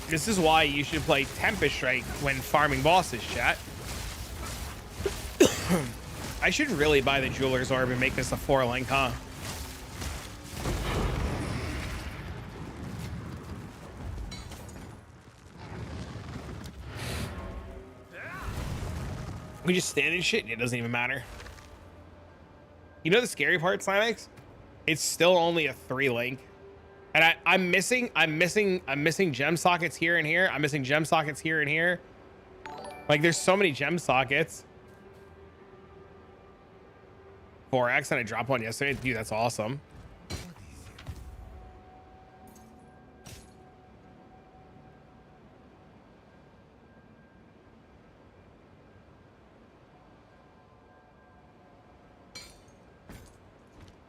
This is why you should play Tempest Strike when farming bosses, chat. I should really buy the Jeweler's Orb and make this a 4-link, huh? We just stand in shit and it doesn't even matter. You know the scary part, Slimex? It's still only a 3-link. And I'm missing gem sockets here and here. I'm missing gem sockets here and here. Like there's so many gem sockets. 4x and I dropped one yesterday. Dude, that's awesome.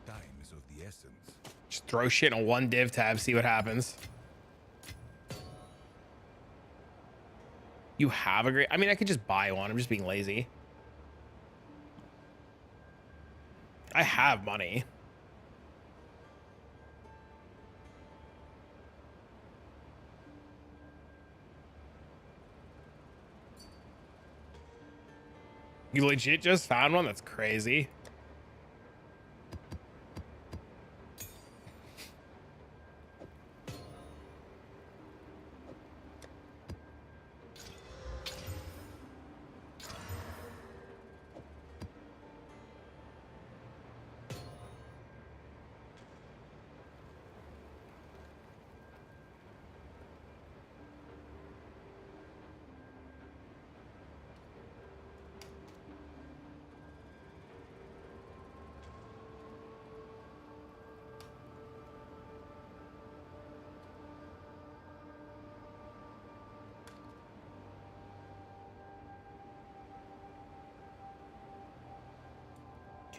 Time is of the essence. Just throw shit in a 1 div tab, see what happens. You have a great, I mean, I could just buy one. I'm just being lazy. I have money. You legit just found one? That's crazy.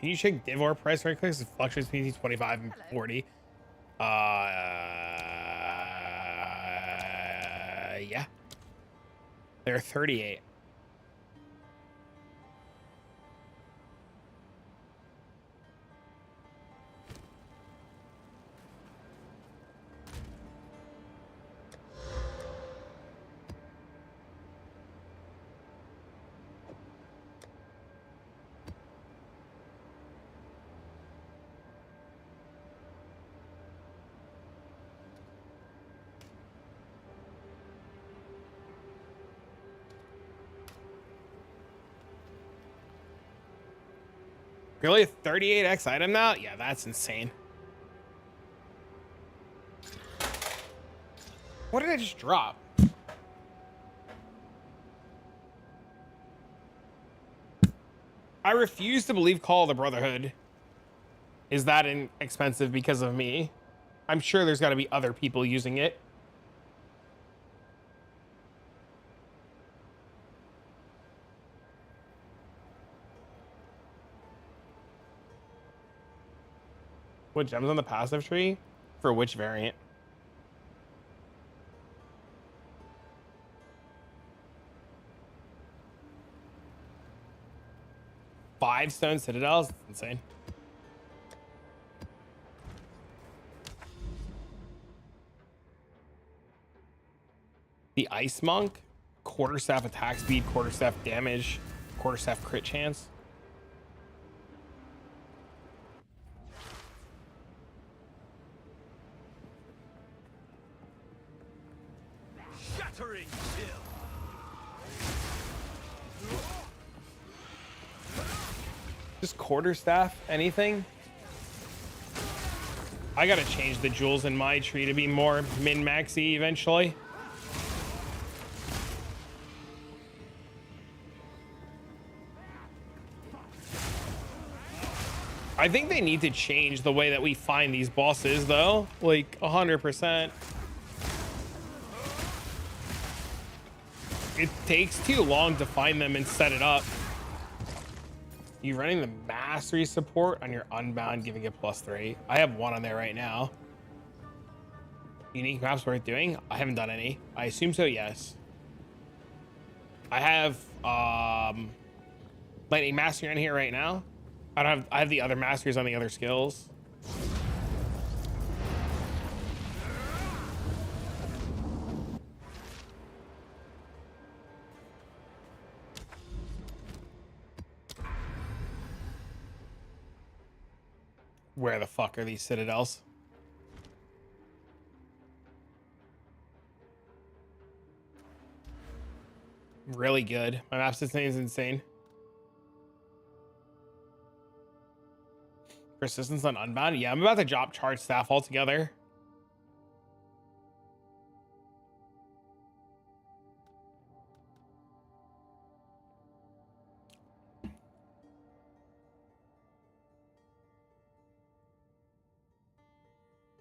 Can you check Divor price right quick? It fluctuates between 25 and 40. Yeah. They're 38. Really, a 38x item now? Yeah, that's insane. What did I just drop? I refuse to believe Call of the Brotherhood is that inexpensive because of me. I'm sure there's got to be other people using it. What gems on the passive tree? For which variant? Five stone citadels? That's insane. The Ice Monk? Quarterstaff attack speed, quarterstaff damage, quarterstaff crit chance. Shattering kill. Just quarterstaff, anything? I gotta change the jewels in my tree to be more min-maxy eventually. I think they need to change the way that we find these bosses though, like 100%. It takes too long to find them and set it up. You running the mastery support on your unbound, giving it +3. I have one on there right now. Unique maps worth doing? I haven't done any. I assume so, yes. I have lightning mastery on here right now. I have the other masteries on the other skills. Where the fuck are these citadels? Really good. My map system is insane. Persistence on unbound? Yeah, I'm about to drop charge staff altogether.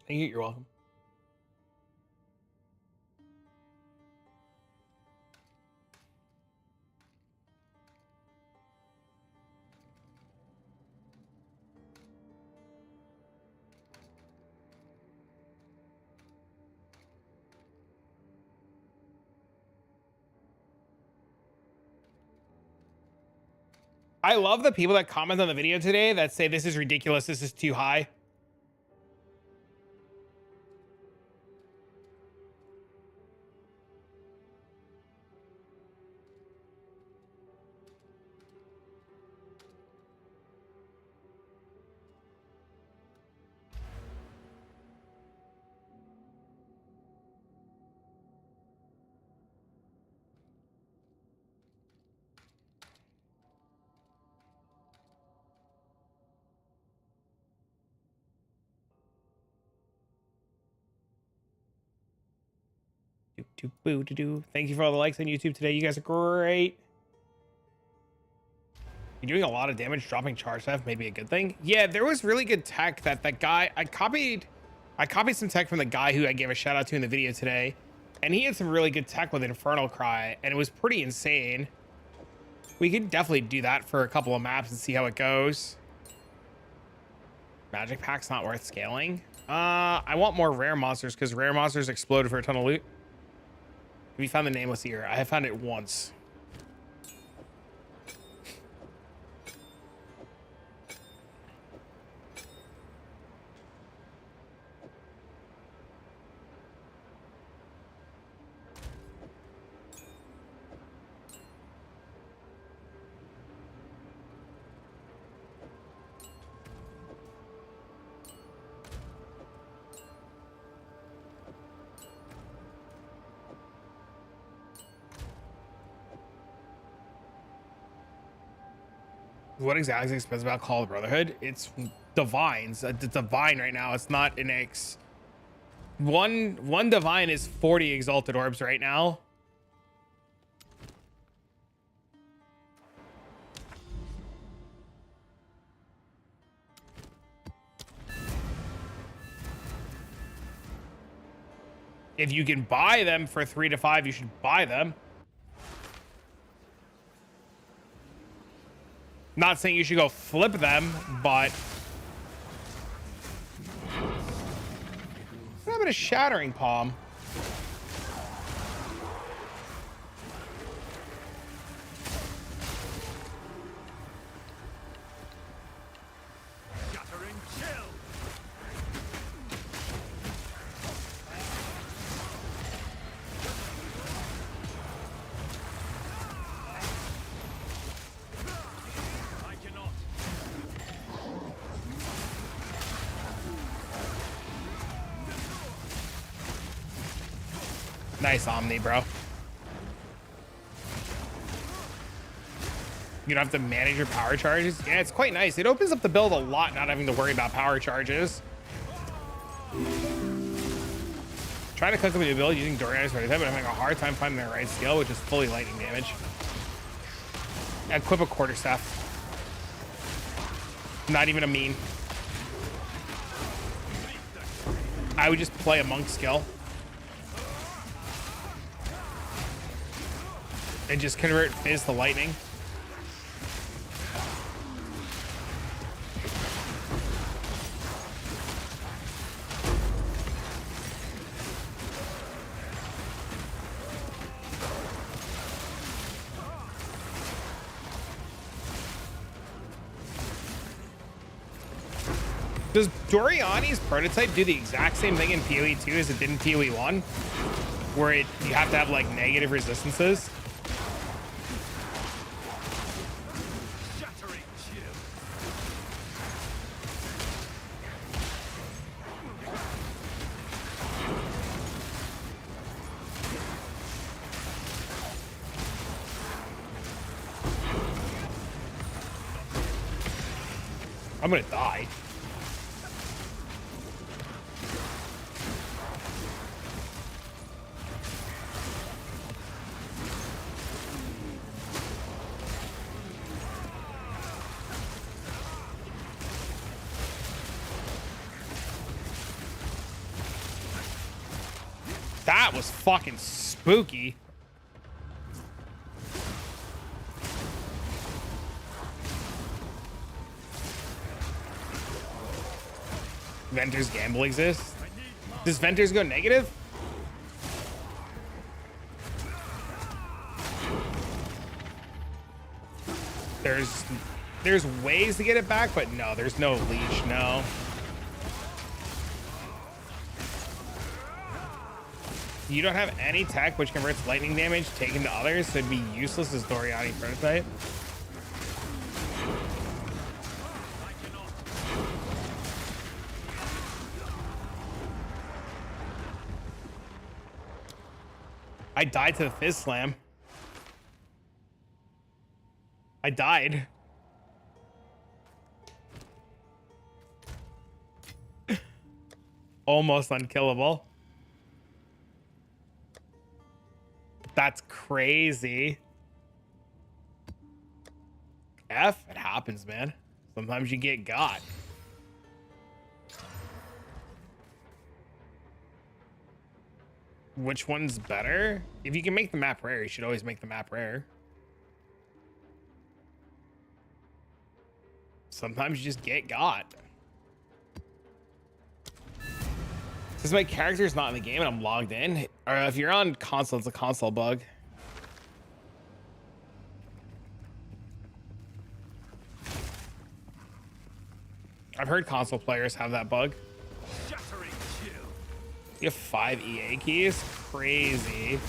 Thank you, you're welcome. I love the people that comment on the video today that say this is ridiculous, this is too high. Thank you for all the likes on YouTube today. You guys are great. You're doing a lot of damage. Dropping charge theft may be a good thing. Yeah, there was really good tech that guy I copied some tech from the guy who I gave a shout out to in the video today, and he had some really good tech with Infernal Cry, and it was pretty insane. We could definitely do that for a couple of maps and see how it goes. Magic pack's not worth scaling. I want more rare monsters because rare monsters explode for a ton of loot. Have you found the Nameless Ear? I have found it once. What exactly is expensive about Call of Brotherhood? It's divines. It's divine right now. It's not an X. One divine is 40 exalted orbs right now. If you can buy them for 3 to 5, you should buy them. Not saying you should go flip them, but what happened to Shattering Palm? Shattering chill. I cannot. Nice Omni, bro. You don't have to manage your power charges. Yeah, it's quite nice. It opens up the build a lot, not having to worry about power charges. Trying to cook up a new build using Dorian's for but I'm having a hard time finding the right skill, which is fully lightning damage. Equip a quarterstaff. Not even a meme. I would just play a monk skill. And just convert Fizz to lightning. Does Doriani's prototype do the exact same thing in PoE 2 as it did in PoE 1? Where you have to have like negative resistances? Shattering chill. I'm gonna die. That was fucking spooky. Venter's Gamble exists. Does Venter's go negative? There's ways to get it back, but no, there's no leash, no. You don't have any tech which converts lightning damage taken to others, so it'd be useless as Doriani prototype. I died to the Fizz Slam. I died. Almost unkillable. That's crazy. F, it happens, man. Sometimes you get got. Which one's better? If you can make the map rare, you should always make the map rare. Sometimes you just get got. Since my character's not in the game and I'm logged in, or if you're on console, it's a console bug. I've heard console players have that bug. Shattering chill. You have 5 EA keys? Crazy.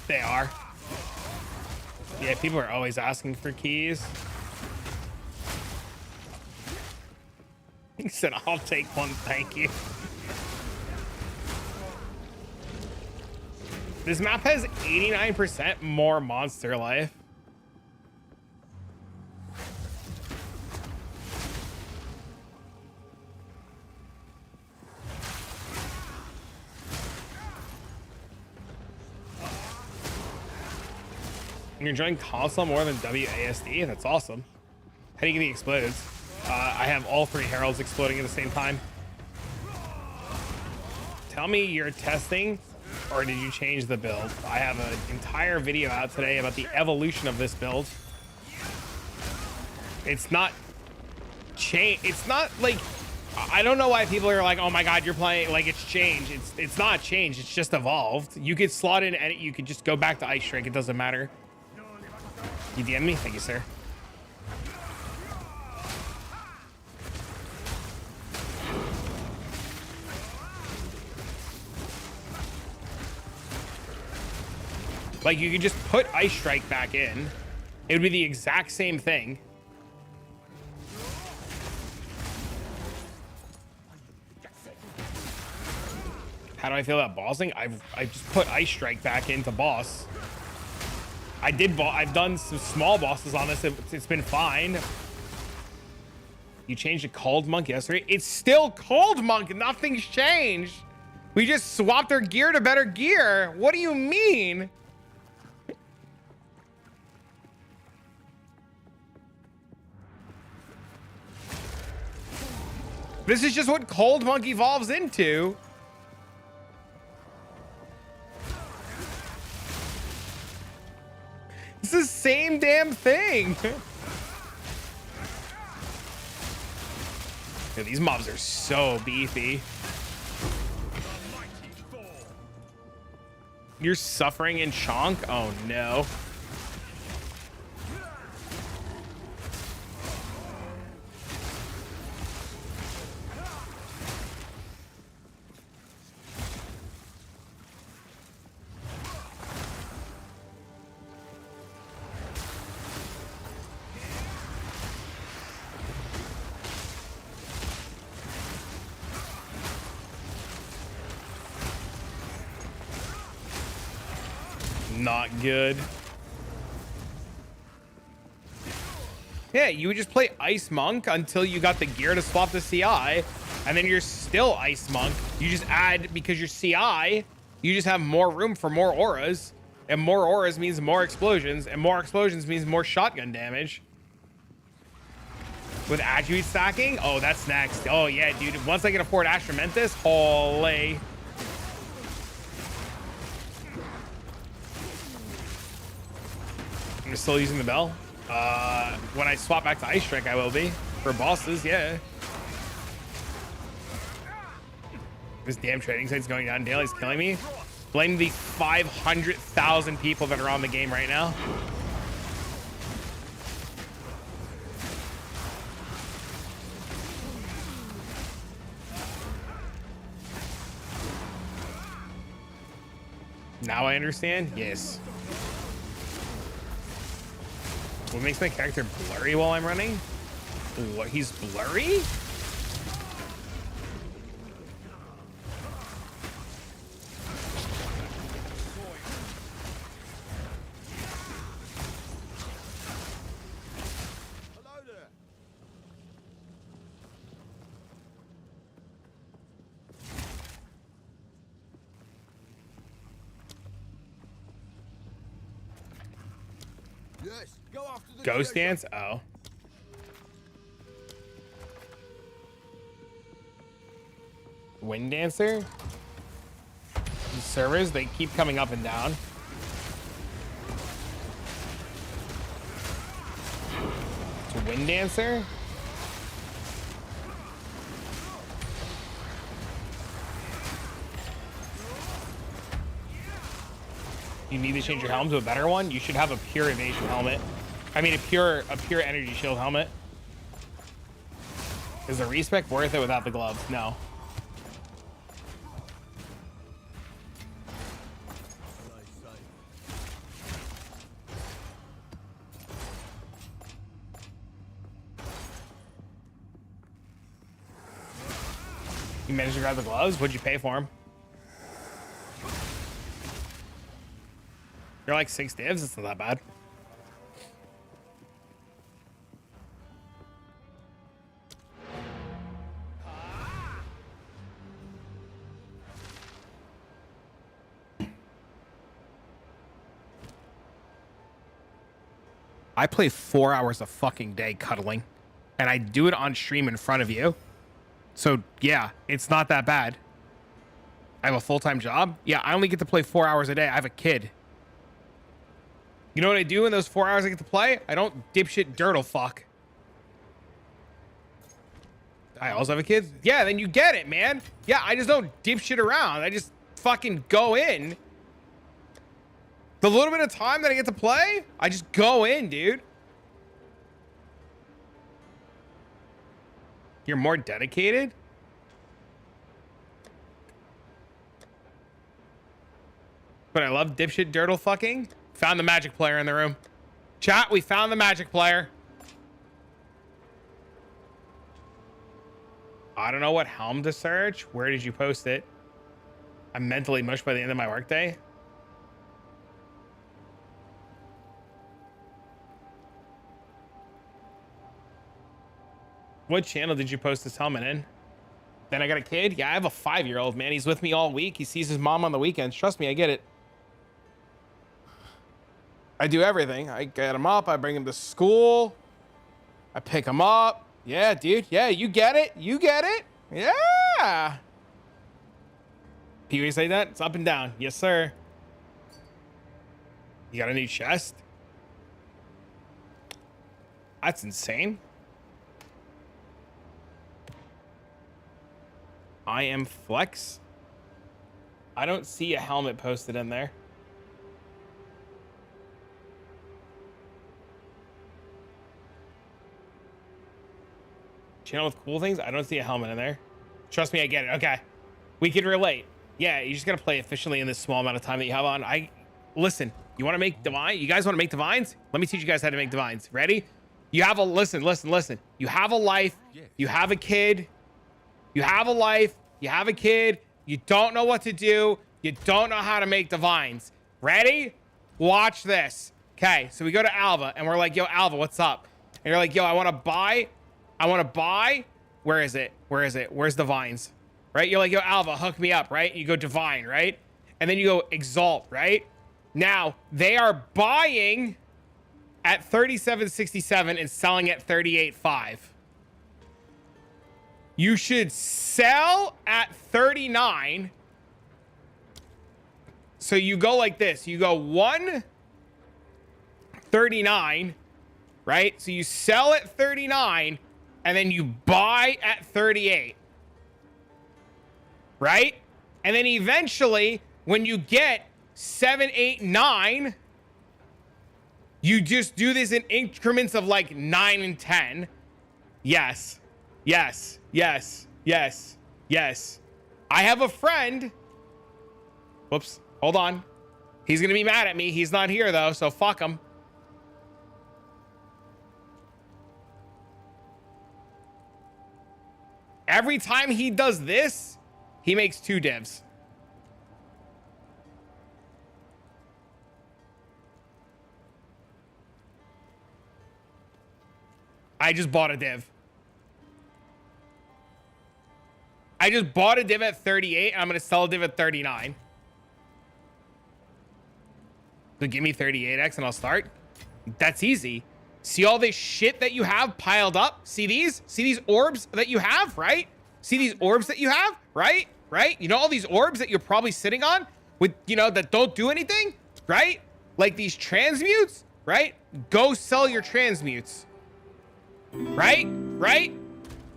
They are. Yeah, people are always asking for keys. He said, I'll take one, thank you. This map has 89% more monster life. You're enjoying console more than WASD? That's awesome. How do you get the explodes? I have all 3 heralds exploding at the same time. Tell me you're testing, or did you change the build? I have an entire video out today about the evolution of this build. It's not it's not like, I don't know why people are like, oh my god, you're playing like it's changed. It's not changed, it's just evolved. You could slot in edit, you could just go back to Ice Strike, it doesn't matter. You DM me? Thank you, sir. Like, you could just put Ice Strike back in. It would be the exact same thing. How do I feel about bossing? I just put Ice Strike back into boss. I've done some small bosses on this. It's been fine. You changed to Cold Monk yesterday. It's still Cold Monk. Nothing's changed. We just swapped our gear to better gear. What do you mean? This is just what Cold Monk evolves into. It's the same damn thing. Yeah, these mobs are so beefy. You're suffering in chonk? Oh no. Not good. Yeah, you would just play Ice Monk until you got the gear to swap to CI, and then you're still Ice Monk. You just add, because you're CI, you just have more room for more auras, and more auras means more explosions, and more explosions means more shotgun damage. With attribute stacking? Oh, that's next. Oh yeah, dude. Once I can afford Astramentus, holy. I'm still using the bell. When I swap back to Ice Strike, I will be. For bosses, yeah. This damn trading site's going down daily. It's killing me. Blame the 500,000 people that are on the game right now. Now I understand? Yes. What makes my character blurry while I'm running? What, he's blurry? Ghost dance? Oh. Wind dancer? The servers, they keep coming up and down. It's a wind dancer? You need to change your helmet to a better one. You should have a pure evasion helmet. I mean, a pure energy shield helmet. Is the respec worth it without the gloves? No. You managed to grab the gloves? What'd you pay for them? You're like 6 divs. It's not that bad. I play 4 hours a fucking day cuddling, and I do it on stream in front of you. So yeah, it's not that bad. I have a full-time job. Yeah, I only get to play 4 hours a day. I have a kid. You know what I do in those 4 hours I get to play? I don't dipshit dirtle fuck. I also have a kid. Yeah, then you get it, man. Yeah, I just don't dipshit around. I just fucking go in. The little bit of time that I get to play, I just go in, dude. You're more dedicated? But I love dipshit dirtle fucking. Found the magic player in the room. Chat, we found the magic player. I don't know what helm to search. Where did you post it? I'm mentally mushed by the end of my workday. What channel did you post this helmet in? Then I got a kid. Yeah, I have a 5-year-old, man. He's with me all week. He sees his mom on the weekends. Trust me, I get it. I do everything. I get him up. I bring him to school. I pick him up. Yeah, dude. Yeah, you get it. You get it. Yeah. Pee-wee say that? It's up and down. Yes, sir. You got a new chest? That's insane. I am flex. I don't see a helmet posted in there. Channel with cool things. I don't see a helmet in there. Trust me, I get it. Okay, we can relate. Yeah, you just gotta play efficiently in this small amount of time that you have on. Listen. You want to make divine? You guys want to make divines? Let me teach you guys how to make divines. Ready? You have a listen. You have a life. You have a kid. You have a life. You have a kid. You don't know what to do. You don't know how to make divines. Ready? Watch this. Okay, so we go to Alva and we're like, yo, Alva, what's up? And you're like, yo, I want to buy. Where is it? Where's divines? Right? You're like, yo, Alva, hook me up, right? You go divine, right? And then you go exalt, right? Now, they are buying at 37.67 and selling at 38.5. You should sell at 39. So you go like this. You go 139, right? So you sell at 39 and then you buy at 38. Right? And then eventually when you get 7, 8, 9, you just do this in increments of like 9 and 10. Yes. Yes. Yes. Yes. Yes. I have a friend. Whoops. Hold on. He's going to be mad at me. He's not here though, so fuck him. Every time he does this, he makes 2 divs. I just bought a div. I just bought a div at 38. And I'm going to sell a div at 39. So give me 38x and I'll start. That's easy. See all this shit that you have piled up? See these? See these orbs that you have, right? See these orbs that you have, right? Right? You know all these orbs that you're probably sitting on with, you know, that don't do anything, right? Like these transmutes, right? Go sell your transmutes. Right? Right?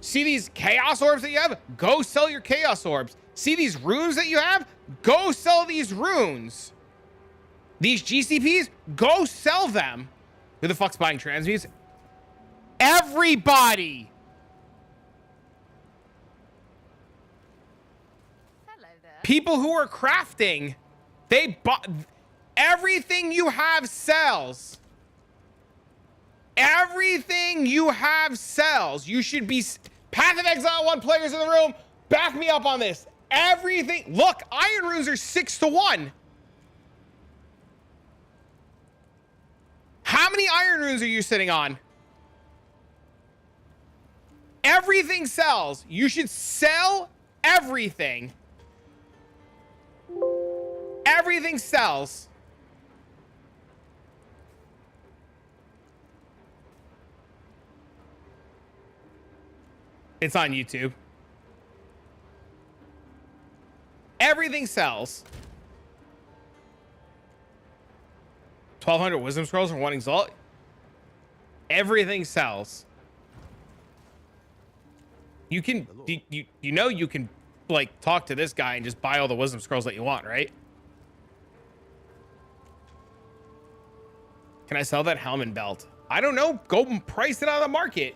See these chaos orbs that you have? Go sell your chaos orbs. See these runes that you have? Go sell these runes. These GCPs, go sell them. Who the fuck's buying transmutes? Everybody. Hello there. People who are crafting, they bought everything you have sells. Everything you have sells. You should be Path of Exile 1 players in the room. Back me up on this. Everything. Look, iron runes are 6-1. How many iron runes are you sitting on? Everything sells. You should sell everything. Everything sells. It's on YouTube. Everything sells. 1,200 wisdom scrolls for one exalt. Everything sells. You can, you know, you can like talk to this guy and just buy all the wisdom scrolls that you want, right? Can I sell that helm and belt? I don't know. Go price it on the market.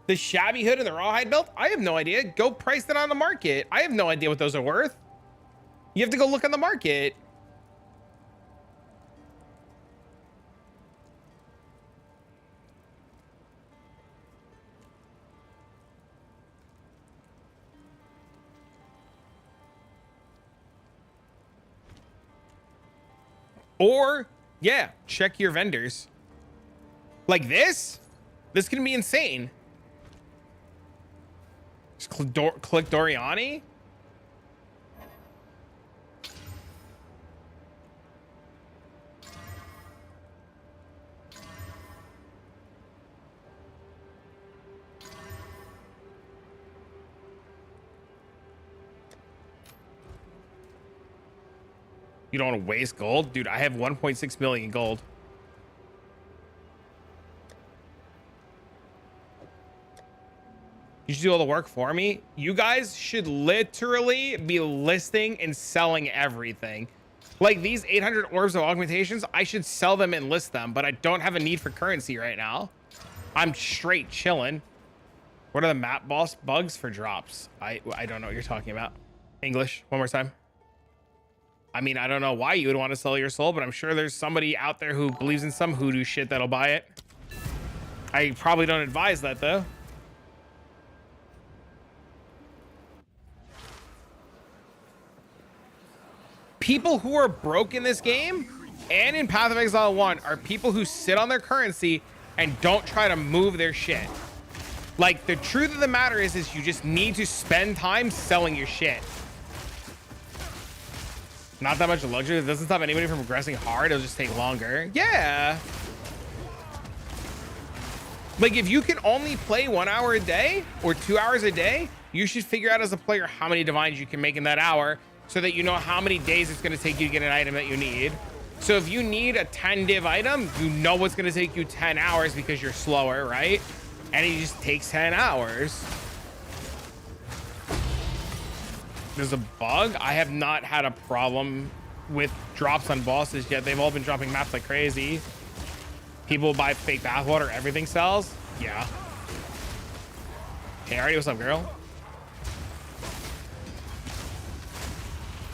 The shabby hood and the rawhide belt? I have no idea. Go price it on the market. I have no idea what those are worth. You have to go look on the market. Or, yeah, check your vendors. Like this? This can be insane. Just click Doriani. You don't want to waste gold? Dude, I have 1.6 million gold. You should do all the work for me. You guys should literally be listing and selling everything. Like these 800 orbs of augmentations, I should sell them and list them, but I don't have a need for currency right now. I'm straight chilling. What are the map boss bugs for drops? I don't know what you're talking about. English, one more time. I mean, I don't know why you would want to sell your soul, but I'm sure there's somebody out there who believes in some hoodoo shit that'll buy it. I probably don't advise that though. People who are broke in this game and in Path of Exile 1 are people who sit on their currency and don't try to move their shit. Like the truth of the matter is you just need to spend time selling your shit. Not that much luxury. It doesn't stop anybody from progressing hard. It'll just take longer. Yeah. Like if you can only play 1 hour a day or 2 hours a day, you should figure out as a player how many divines you can make in that hour so that you know how many days it's going to take you to get an item that you need. So if you need a 10 div item, you know it's going to take you 10 hours because you're slower, right? And it just takes 10 hours. There's a bug. I have not had a problem with drops on bosses yet. They've all been dropping maps like crazy. People buy fake bathwater. Everything sells. Yeah. Hey, Artie, what's up, girl?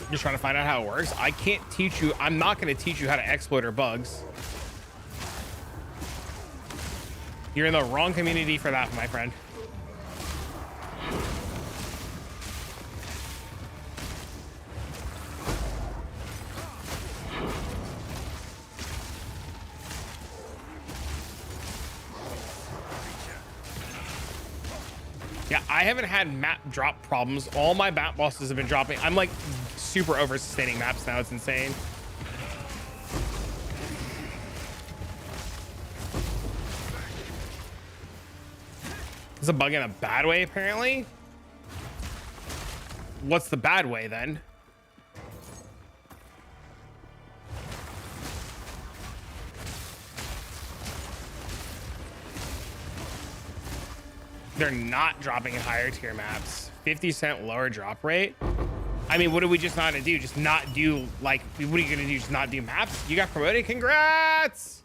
Just trying to find out how it works. I can't teach you. I'm not going to teach you how to exploit or bugs. You're in the wrong community for that, my friend. Yeah, I haven't had map drop problems. All my map bosses have been dropping. I'm like super over sustaining maps now. It's insane. It's a bug in a bad way, apparently. What's the bad way then? They're not dropping in higher tier maps. 50% lower drop rate. I mean, what are we just not gonna do? Just not do, like, what are you gonna do? Just not do maps? You got promoted? Congrats!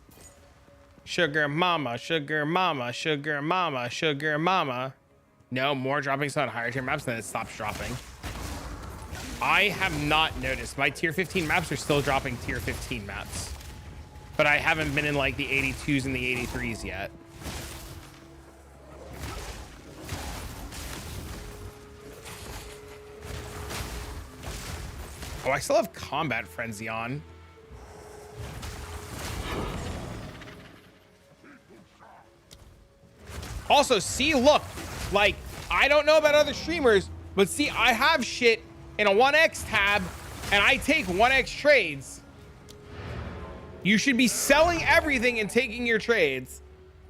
Sugar mama, sugar mama, sugar mama, sugar mama. No, more dropping on higher tier maps, then it stops dropping. I have not noticed. My tier 15 maps are still dropping tier 15 maps. But I haven't been in like the 82s and the 83s yet. Oh, I still have Combat Frenzy on. Also, see, look, like, I don't know about other streamers, but see, I have shit in a 1x tab and I take 1x trades. You should be selling everything and taking your trades.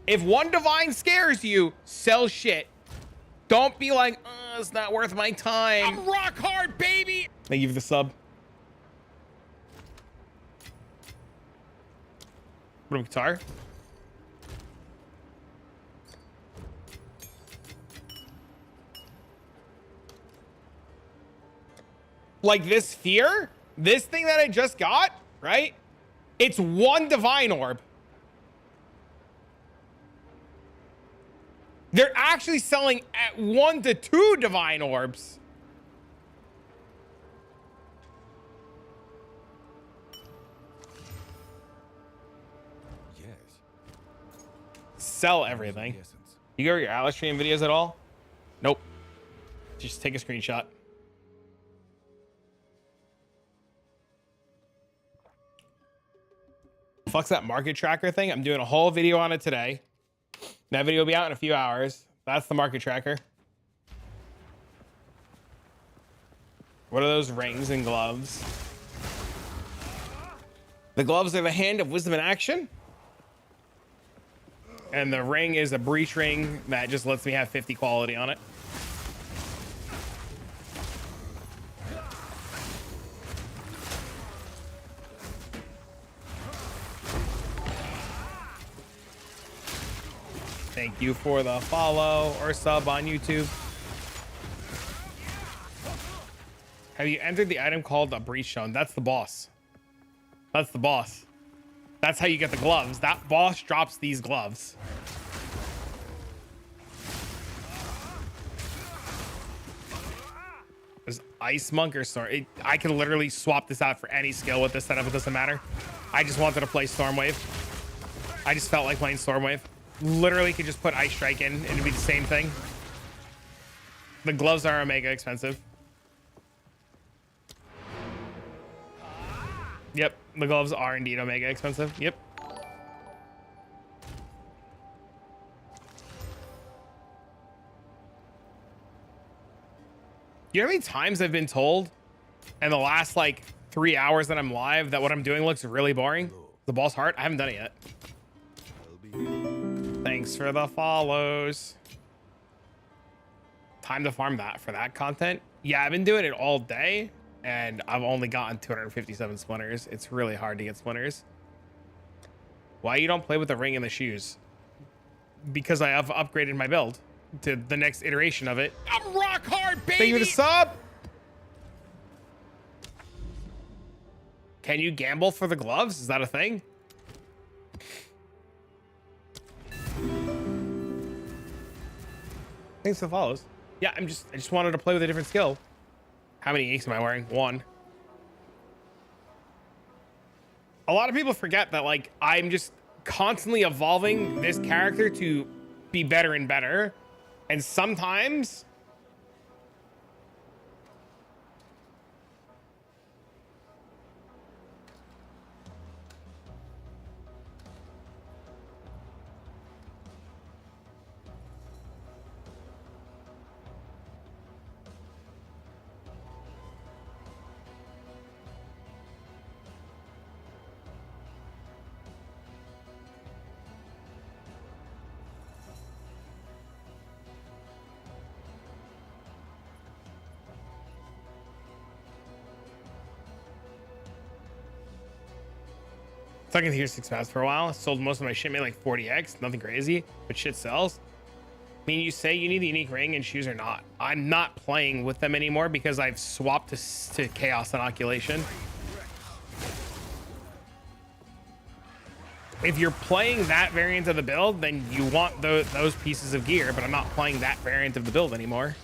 If one divine scares you, sell shit. Don't be like, oh, it's not worth my time. I'm rock hard, baby. Thank you for the sub. What up, guitar? Like this fear, this thing that I just got, right? It's one divine orb. They're actually selling at 1 to 2 divine orbs. Yes. Sell everything. You go over your Atlas stream videos at all? Nope. Just take a screenshot. Fuck's that market tracker thing? I'm doing a whole video on it today. That video will be out in a few hours. That's the market tracker. What are those rings and gloves? The gloves are the hand of wisdom in action. And the ring is a breach ring that just lets me have 50 quality on it. Thank you for the follow or sub on YouTube. Have you entered the item called a breach stone? That's the boss. That's the boss. That's how you get the gloves. That boss drops these gloves. There's Ice Monk or Storm. I can literally swap this out for any skill with this setup. It doesn't matter. I just wanted to play Stormwave. I just felt like playing Stormwave. Literally could just put Ice Strike in and it'd be the same thing. The gloves are mega expensive. Yep, the gloves are indeed omega expensive. Yep. You know how many times I've been told in the last like 3 hours that I'm live that what I'm doing looks really boring? The boss heart? I haven't done it yet. Thanks for the follows. Time to farm that for that content. Yeah, I've been doing it all day and I've only gotten 257 splinters. It's really hard to get splinters. Why you don't play with the ring and the shoes? Because I have upgraded my build to the next iteration of it. I'm rock hard, baby. Thank you for the sub. Can you gamble for the gloves? Is that a thing? Thanks for the follows. Yeah, I just wanted to play with a different skill. How many inks am I wearing? 1. A lot of people forget that like I'm just constantly evolving this character to be better and better. And sometimes Stuck in tier 6 fast for a while. Sold most of my shit, made like 40x. Nothing crazy, but shit sells. I mean, you say you need the unique ring and shoes or not. I'm not playing with them anymore because I've swapped to Chaos Inoculation. If you're playing that variant of the build, then you want those pieces of gear, but I'm not playing that variant of the build anymore.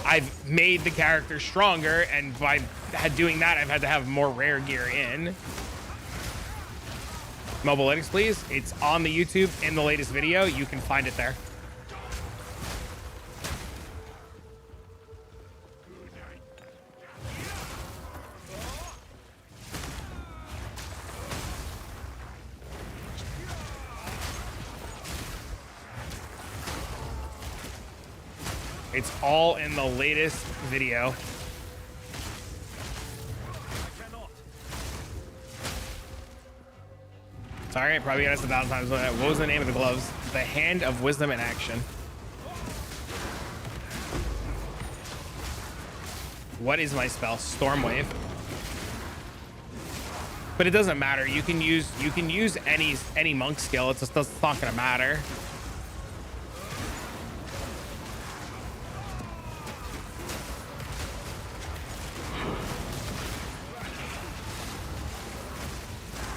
I've made the character stronger, and by doing that, I've had to have more rare gear in. Mobilytics, please. It's on the YouTube in the latest video. You can find it there. It's all in the latest video. Sorry, I probably got us 1,000 times. What was the name of the gloves? The Hand of Wisdom in Action. What is my spell? Stormwave. But it doesn't matter. You can use any monk skill. It's just it's not gonna matter.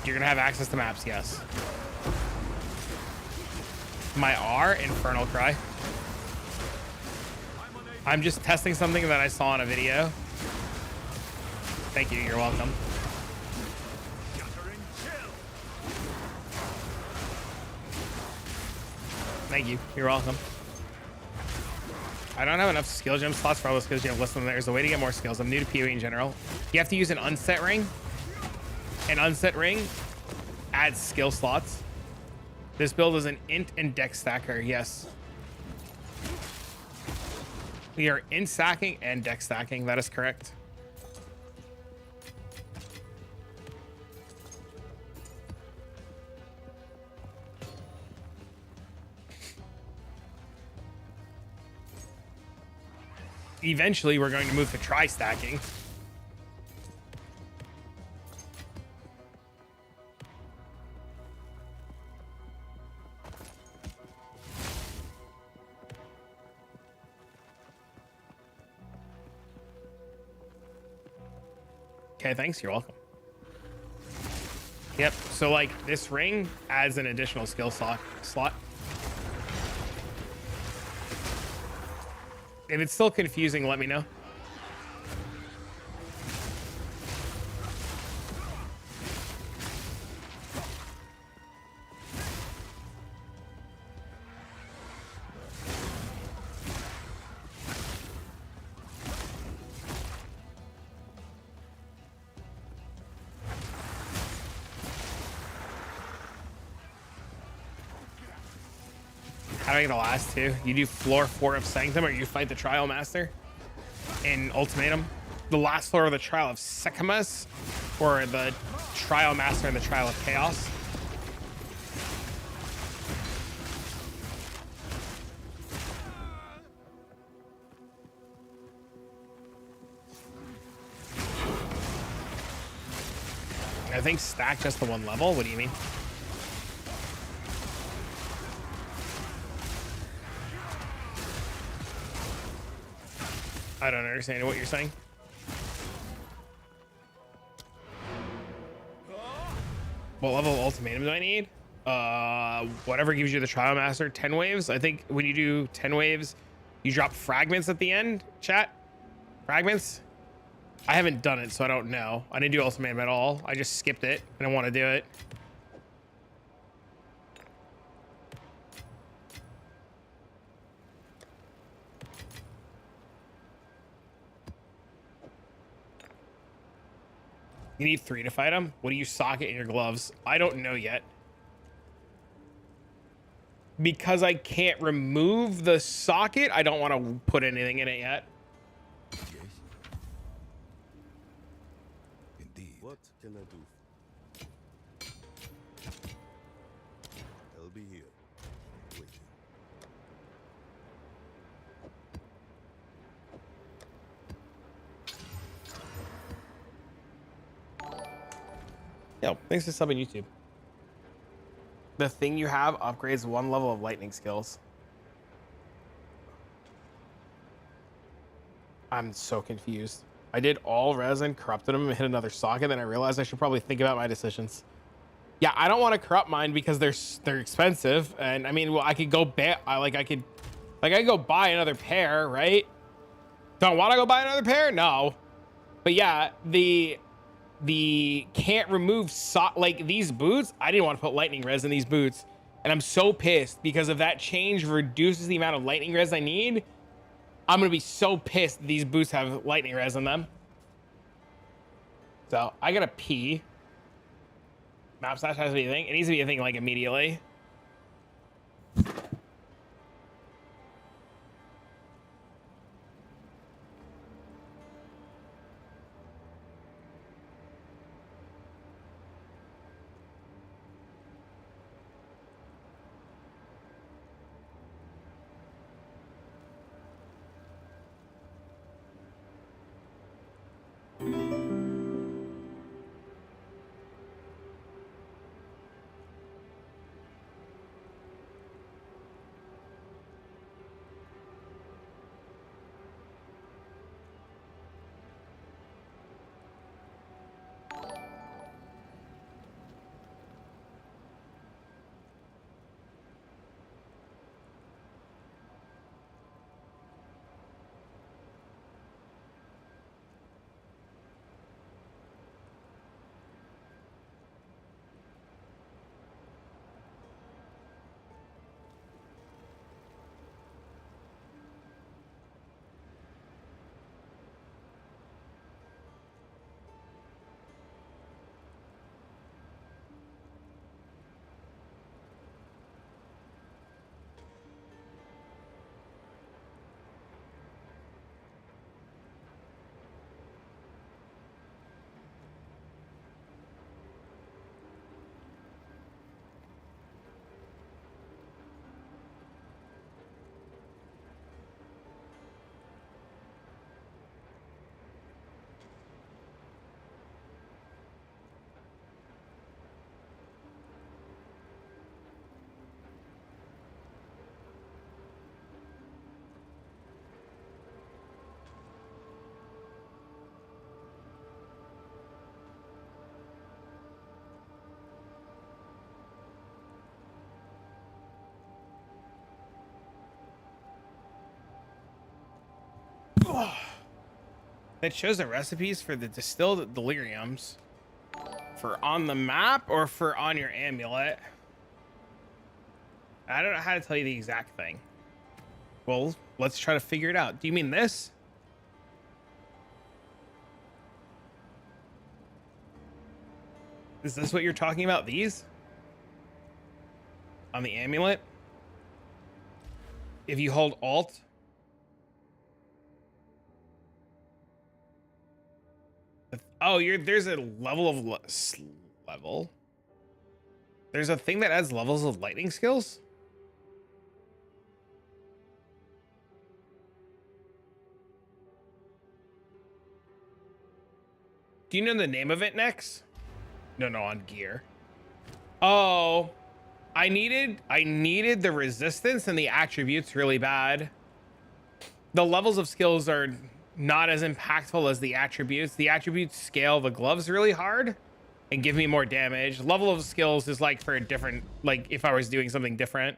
You're gonna have access to maps, yes. My R, Infernal Cry. I'm just testing something that I saw in a video. Thank you, you're welcome. Thank you, you're welcome. I don't have enough skill gem slots for all those skills you have listed. There's a way to get more skills. I'm new to PoE in general. You have to use an unset ring. An unset ring adds skill slots. This build is an int and dex stacker. Yes. We are int stacking and dex stacking. That is correct. Eventually, we're going to move to tri-stacking. Okay, thanks. You're welcome. Yep. So like this ring adds an additional skill slot. If it's still confusing, let me know. How do I get the last two? You do floor 4 of Sanctum, or you fight the Trial Master in Ultimatum. The last floor of the Trial of Secamus, or the Trial Master in the Trial of Chaos. I think stack just the one level. What do you mean? I don't understand what you're saying. What level of ultimatum do I need? Whatever gives you the Trial Master. 10 waves. I think when you do 10 waves, you drop fragments at the end. Chat? Fragments? I haven't done it, so I don't know. I didn't do ultimatum at all. I just skipped it. I don't want to do it. You need 3 to fight him? What do you socket in your gloves? I don't know yet. Because I can't remove the socket, I don't want to put anything in it yet. Yes. Indeed. What can I do? I'll be here, waiting. Yo, thanks for subbing YouTube. The thing you have upgrades one level of lightning skills. I'm so confused. I did all resin, corrupted them, and hit another socket. Then I realized I should probably think about my decisions. Yeah, I don't want to corrupt mine because they're expensive. And I mean, well, I could go I could go buy another pair, right? Don't want to go buy another pair? No. But yeah, the can't remove like these boots. I didn't want to put lightning res in these boots, and I'm so pissed because if that change reduces the amount of lightning res I need, I'm gonna be so pissed that these boots have lightning res in them. So I gotta pee. Map slash has to be a thing. It needs to be a thing like immediately. It shows the recipes for the distilled deliriums for on the map or for on your amulet. I don't know how to tell you the exact thing. Well, let's try to figure it out. Do you mean this? Is this what you're talking about? These? On the amulet? If you hold Alt. Oh, there's a level of level. There's a thing that adds levels of lightning skills. Do you know the name of it next? No, on gear. Oh, I needed the resistance and the attributes really bad. The levels of skills are not as impactful as the attributes. The attributes scale the gloves really hard and give me more damage. Level of skills is like for a different, like if I was doing something different.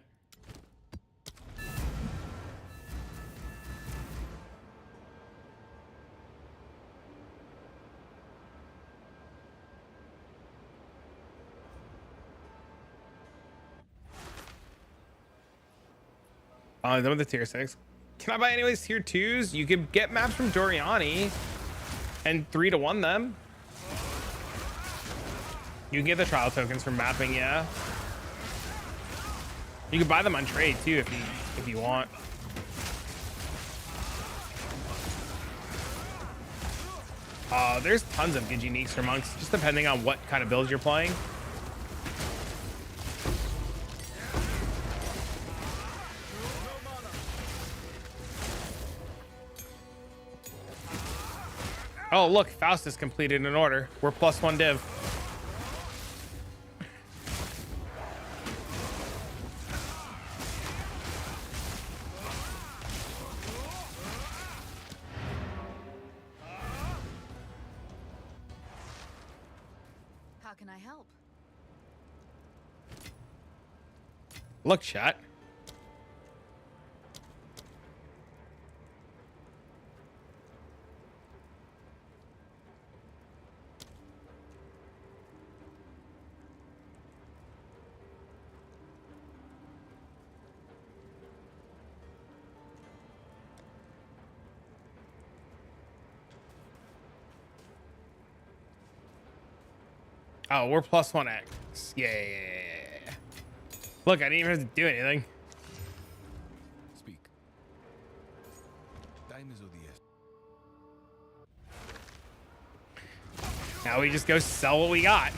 Done with the tier 6. Can I buy anyways tier 2s? You can get maps from Doriani and 3-to-1 them. You can get the trial tokens from mapping, yeah. You can buy them on trade too if you want. There's tons of good uniques for monks, just depending on what kind of builds you're playing. Oh, look, Faust is completed in order. We're +1 div. can I help? Look, chat. Oh, we're +1x. Yeah. Look, I didn't even have to do anything. Speak. Time is of the essence. Now we just go sell what we got.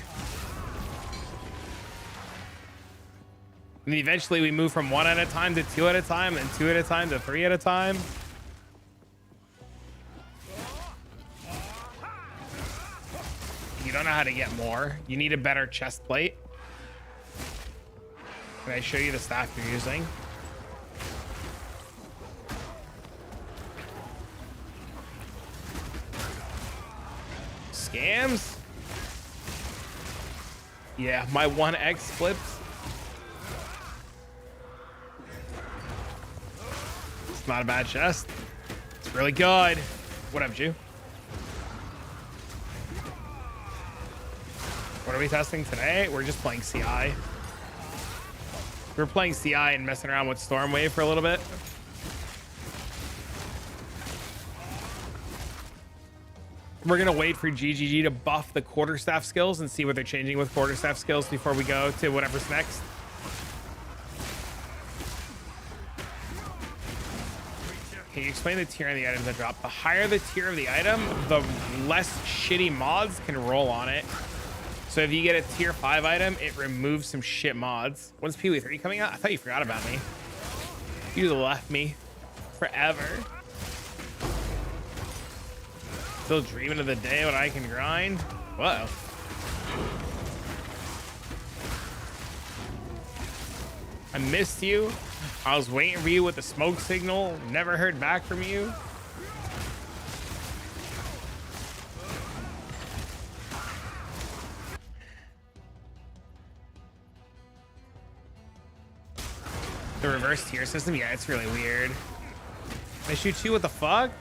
And eventually we move from 1 at a time to 2 at a time, then 2 at a time to 3 at a time. You don't know how to get more. You need a better chest plate. Can I show you the staff you're using? Scams? Yeah, my 1x flips. It's not a bad chest. It's really good. What up, Jew? What are we testing today? We're just playing CI. We're playing CI and messing around with Stormwave for a little bit. We're gonna wait for GGG to buff the quarterstaff skills and see what they're changing with quarterstaff skills before we go to whatever's next. Can you explain the tier on the items that drop? The higher the tier of the item, the less shitty mods can roll on it. So if you get a tier 5 item, it removes some shit mods. When's Pee-wee 3 coming out? I thought you forgot about me. You left me forever. Still dreaming of the day when I can grind? Whoa. I missed you. I was waiting for you with the smoke signal. Never heard back from you. The reverse tier system? Yeah, it's really weird. I shoot you? What the fuck?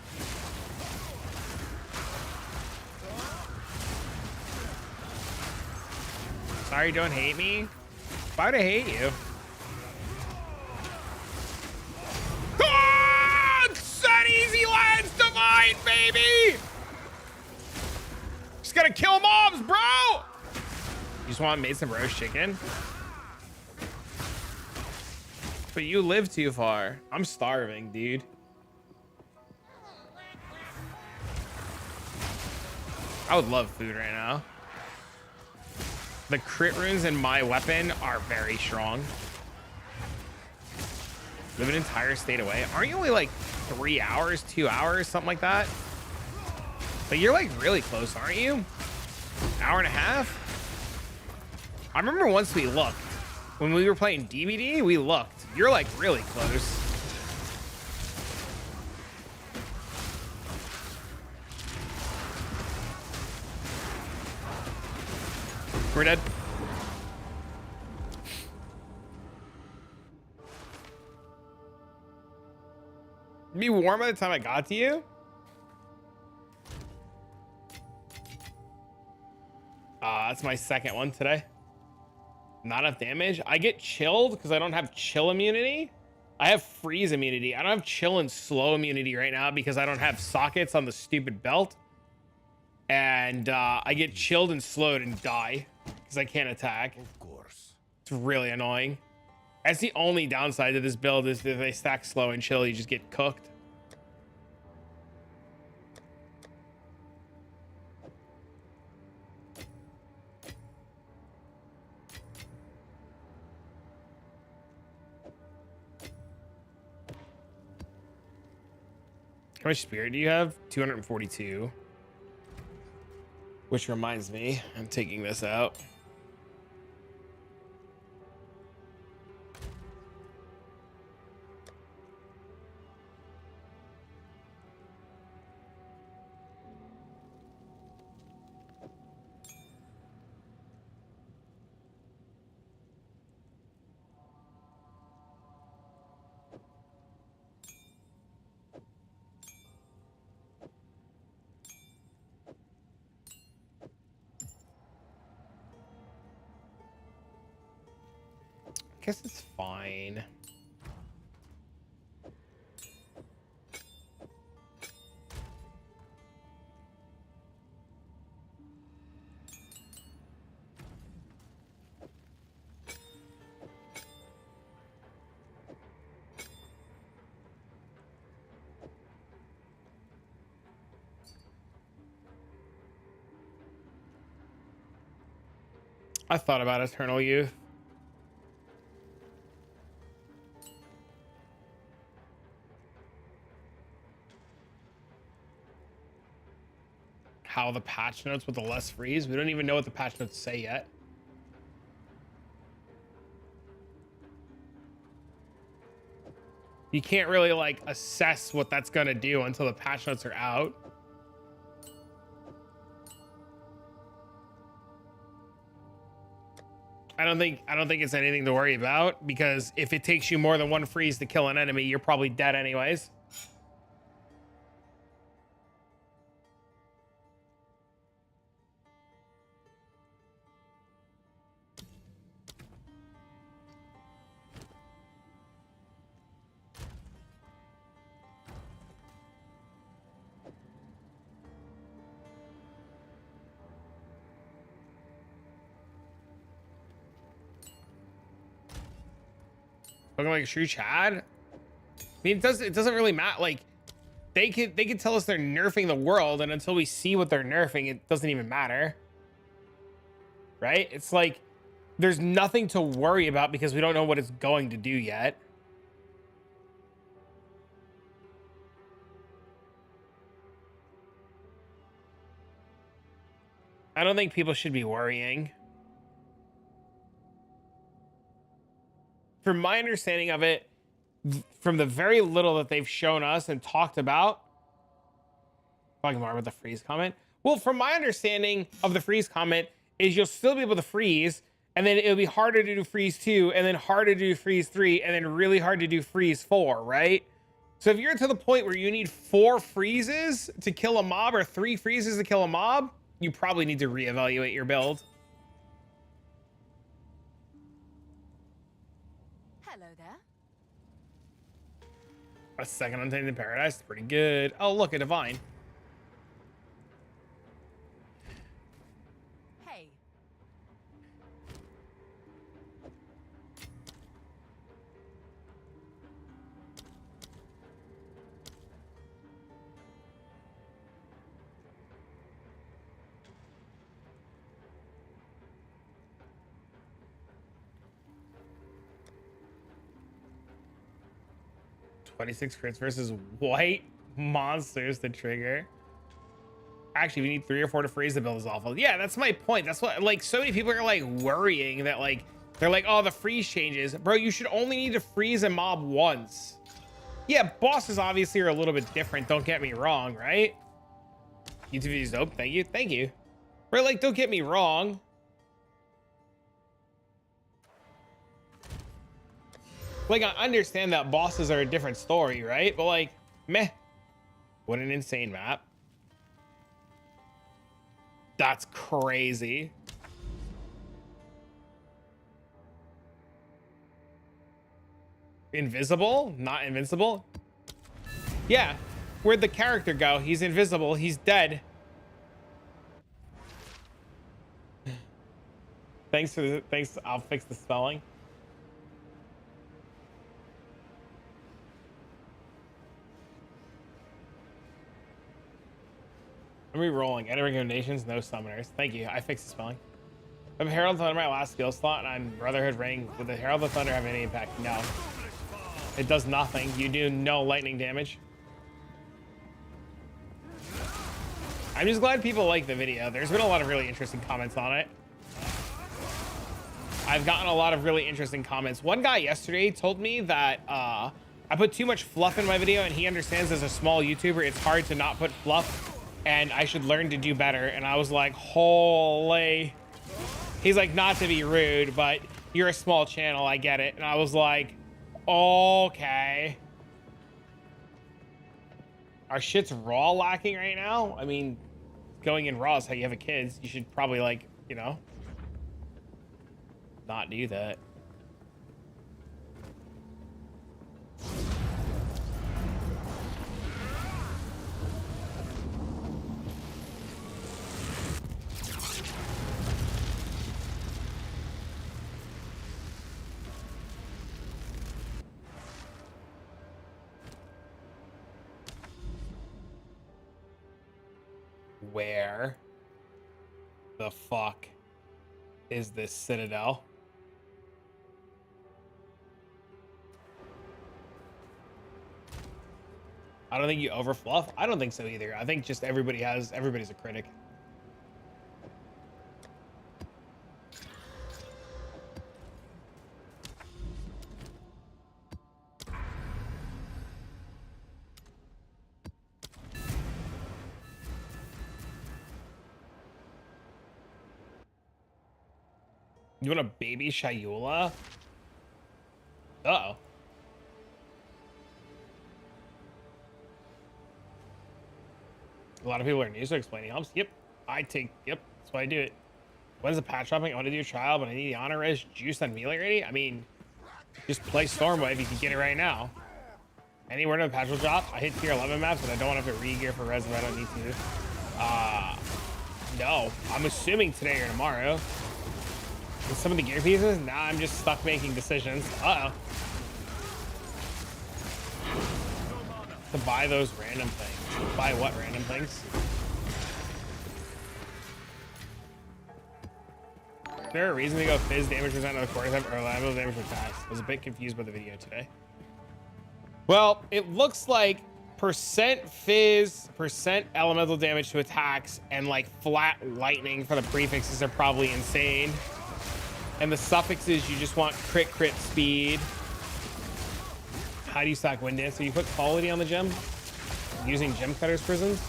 Sorry, don't hate me. Why would I hate you? Ah! Set easy lands divine, baby! Just gotta kill mobs, bro! You just want made some roast chicken? But you live too far. I'm starving, dude. I would love food right now. The crit runes in my weapon are very strong. Live an entire state away. Aren't you only like 3 hours, 2 hours, something like that? But you're like really close, aren't you? Hour and a half? I remember once we looked. When we were playing DVD, we looked. You're like really close. We're dead. It'd be warm by the time I got to you. That's my second one today. Not enough damage. I get chilled because I don't have chill immunity. I have freeze immunity. I don't have chill and slow immunity right now because I don't have sockets on the stupid belt. And I get chilled and slowed and die because I can't attack. Of course. It's really annoying. That's the only downside to this build is that if they stack slow and chill, you just get cooked. How much spirit do you have? 242. Which reminds me, I'm taking this out. guess it's fine. I thought about Eternal Youth. How the patch notes with the less freeze? We don't even know what the patch notes say yet. You can't really like assess what that's gonna do until the patch notes are out. I don't think it's anything to worry about, because if it takes you more than one freeze to kill an enemy, you're probably dead anyways. Looking like a true Chad. I mean, it doesn't really matter. Like, they could tell us they're nerfing the world, and until we see what they're nerfing, it doesn't even matter. Right? It's like there's nothing to worry about because we don't know what it's going to do yet. I don't think people should be worrying. From my understanding of it, from the very little that they've shown us and talked about, talking more about the freeze comment. Well, from my understanding of the freeze comment is you'll still be able to freeze, and then it'll be harder to do freeze 2, and then harder to do freeze 3, and then really hard to do freeze 4, right? So if you're to the point where you need 4 freezes to kill a mob or 3 freezes to kill a mob, you probably need to reevaluate your build. Hello there. A second Untainted Paradise, pretty good. Oh, look, a divine. Hey. $26 crits versus white monsters to trigger. Actually, we need 3 or 4 to freeze. The build is awful. Yeah, that's my point. That's what, like, so many people are like worrying that, like, they're like, oh, the freeze changes. Bro, you should only need to freeze a mob once. Yeah, bosses obviously are a little bit different. Don't get me wrong, right? YouTube videos dope. Thank you. Thank you. But, like, don't get me wrong. Like, I understand that bosses are a different story, right? But, like, meh. What an insane map. That's crazy. Invisible? Not invincible? Yeah. Where'd the character go? He's invisible. He's dead. Thanks. I'll fix the spelling. I'm re-rolling. Any recommendations? No summoners. Thank you. I fixed the spelling. I have Herald of Thunder my last skill slot, and on Brotherhood Ring. Would the Herald of Thunder have any impact? No. It does nothing. You do no lightning damage. I'm just glad people like the video. There's been a lot of really interesting comments on it. I've gotten a lot of really interesting comments. One guy yesterday told me that I put too much fluff in my video, and he understands as a small YouTuber, it's hard to not put fluff, and I should learn to do better. And I was like, holy. He's like, not to be rude, but you're a small channel. I get it. And I was like, okay. Our shit's raw lacking right now. I mean, going in raw is how you have a kids. You should probably, like, you know, not do that. Where the fuck is this citadel? I don't think you overfluff. I don't think so either. I think just everybody's a critic. You want a baby Shayula? Uh-oh. A lot of people are new, so explaining helps. Yep, yep, that's why I do it. When's the patch dropping? I want to do a trial, but I need the honor res juice on melee ready. I mean, just play Stormwave. You can get it right now. Anywhere the patch will drop. I hit tier 11 maps, but I don't want to have to re-gear for res if I don't need to. No, I'm assuming today or tomorrow. With some of the gear pieces, now I'm just stuck making decisions. Uh-oh. To buy those random things. Buy what random things? Is there a reason to go fizz damage percent on the quarter or level damage for tax? I was a bit confused by the video today. Well, it looks like percent fizz, percent elemental damage to attacks, and like flat lightning for the prefixes are probably insane. And the suffixes, you just want crit speed. How do you stack wind dance? So you put quality on the gem using gem cutters prisons.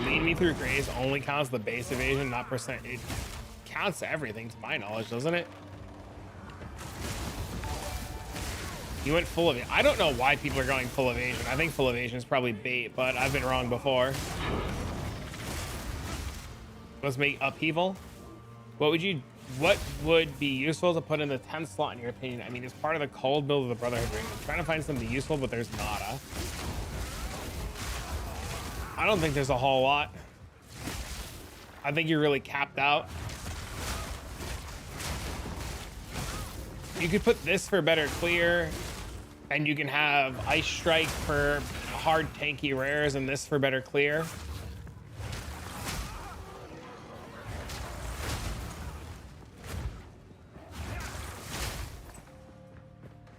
Lead me through grace only counts the base evasion, not percent. It counts everything to my knowledge, doesn't it? You went full of it. I don't know why people are going full evasion. I think full evasion is probably bait, but I've been wrong before. Let's make upheaval. What would be useful to put in the 10th slot in your opinion? I mean, it's part of the cold build of the Brotherhood ring. I'm trying to find something useful, but there's nada. I don't think there's a whole lot. I think you're really capped out. You could put this for better clear, and you can have Ice Strike for hard tanky rares and this for better clear.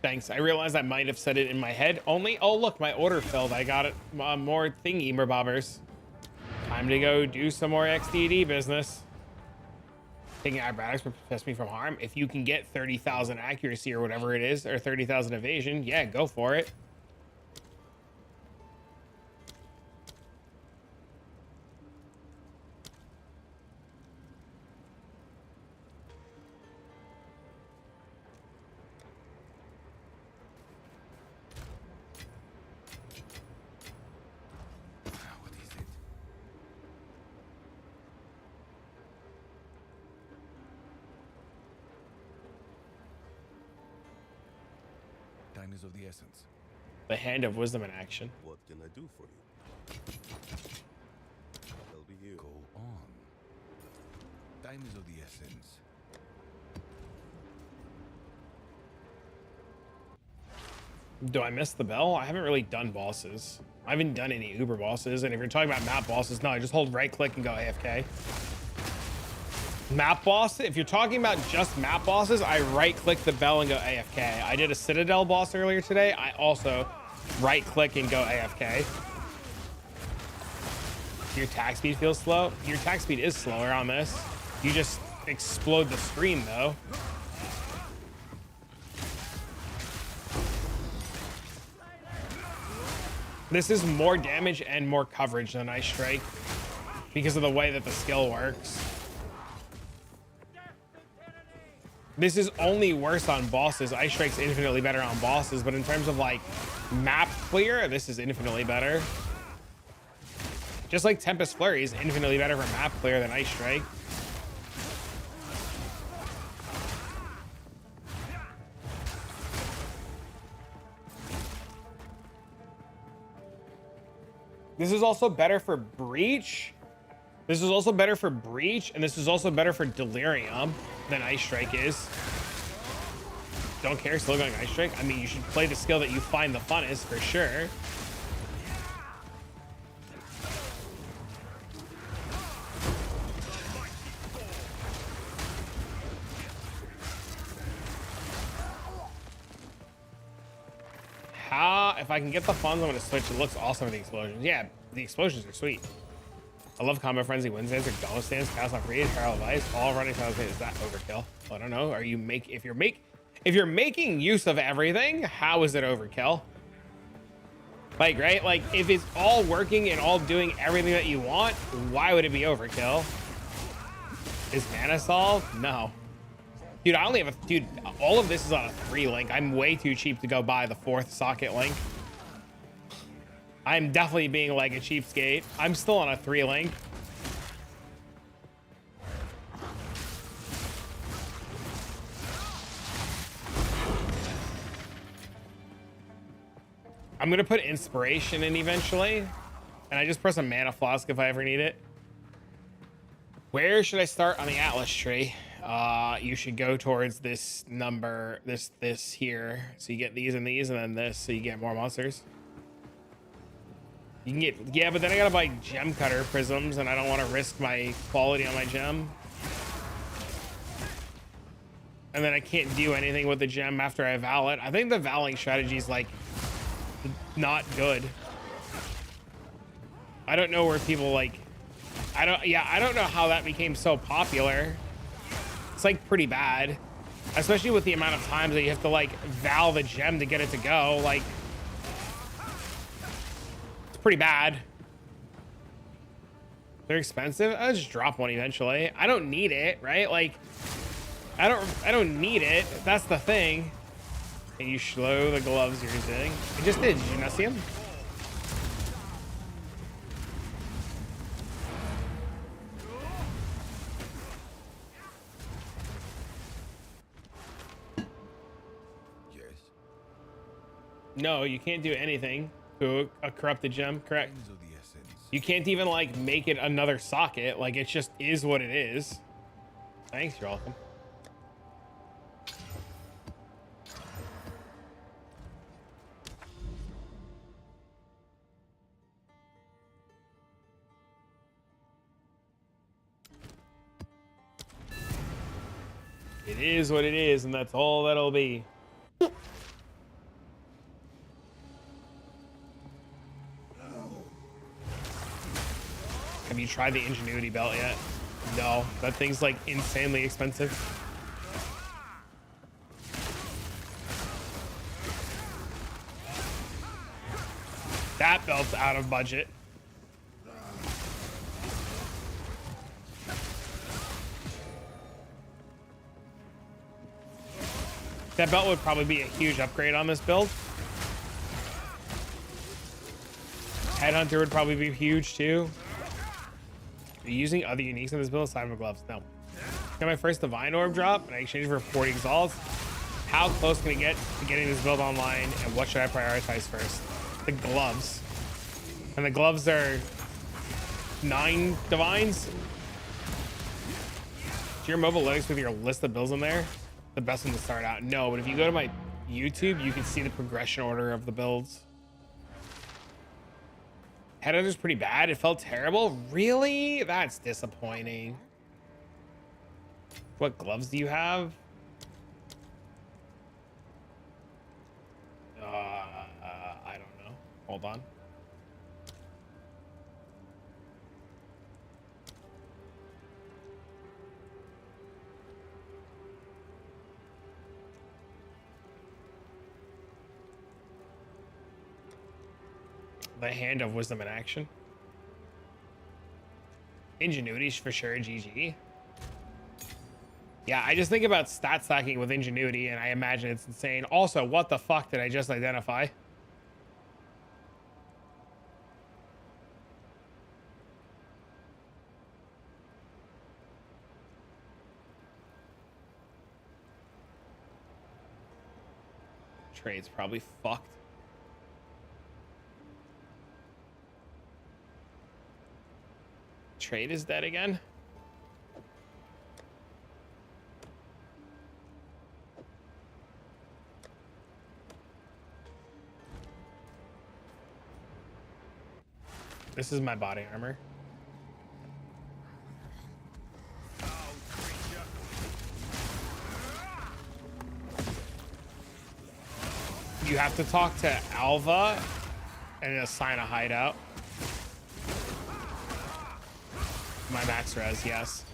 Thanks. I realized I might have said it in my head only. Oh, look, my order filled. I got it. More thingy, more bobbers. Time to go do some more XDD business. Taking acrobatics protects me from harm. If you can get 30,000 accuracy or whatever it is, or 30,000 evasion, yeah, go for it. What is it? Time is of the essence. The hand of wisdom in action. What can I do for you? I'll be here. Go on. Time is of the essence. Do I miss the bell? I haven't really done bosses. I haven't done any Uber bosses. And if you're talking about map bosses, no, I just hold right click and go AFK. Map boss, if you're talking about just map bosses, I right click the bell and go AFK. I did a Citadel boss earlier today. I also right click and go AFK. Your attack speed feels slow. Your attack speed is slower on this. You just explode the screen though. This is more damage and more coverage than Ice Strike because of the way that the skill works. This is only worse on bosses. Ice Strike's infinitely better on bosses, but in terms of like map clear, this is infinitely better. Just like Tempest Flurry is infinitely better for map clear than Ice Strike. This is also better for Breach. This is also better for Breach, and this is also better for Delirium than Ice Strike is. Don't care, still going Ice Strike. I mean, you should play the skill that you find the funnest for sure. If I can get the funds, I'm gonna switch. It looks awesome with the explosions. Yeah, the explosions are sweet. I love Combat Frenzy, Wednesdays, or Ghost Stands, Chaos on Freeze, Herald of Ice, all running sounds. Is that overkill? I don't know. Are you if you're making use of everything, how is it overkill? Like, right? Like, if it's all working and all doing everything that you want, why would it be overkill? Is mana solved? No. Dude, I only have a... Dude, all of this is on a 3 link. I'm way too cheap to go buy the 4th socket link. I'm definitely being like a cheapskate. I'm still on a 3 link. I'm gonna put inspiration in eventually, and I just press a mana flask if I ever need it. Where should I start on the Atlas tree? You should go towards this number, this here. So you get these and these, and then this, so you get more monsters. You can get, yeah, but then I gotta buy gem cutter prisms, and I don't want to risk my quality on my gem. And then I can't do anything with the gem after I vow it. I think the vowing strategy is like not good. I don't know where people like, I don't know how that became so popular. It's like pretty bad, especially with the amount of times that you have to like vow the gem to get it to go. Like, it's pretty bad. They're expensive. I'll just drop one eventually. I don't need it, right? Like, I don't need it. That's the thing. Can you slow the gloves you're using? I just did. Did you not see him? Yes. No, you can't do anything to a corrupted gem, correct? Things of the essence. You can't even like make it another socket. Like, it just is what it is. Thanks, you're welcome. It is what it is, and that's all that'll be. Have you tried the Ingenuity belt yet? No, that thing's like insanely expensive. That belt's out of budget. That belt would probably be a huge upgrade on this build. Headhunter would probably be huge too. Are you using other uniques in this build aside from gloves? No. Got my first divine orb drop and I exchanged for 40 exalts. How close can I get to getting this build online, and what should I prioritize first? The gloves. And the gloves are 9 divines. Do your mobile links with your list of builds in there? The best one to start out? No, but if you go to my YouTube, you can see the progression order of the builds. Headhunter's pretty bad. It felt terrible. Really? That's disappointing. What gloves do you have? I don't know. Hold on. The Hand of Wisdom in action. Ingenuity for sure, GG. Yeah, I just think about stat stacking with Ingenuity and I imagine it's insane. Also, what the fuck did I just identify? Trade's probably fucked. trade is dead again. This is my body armor. You have to talk to Alva and assign a hideout. My max res, yes.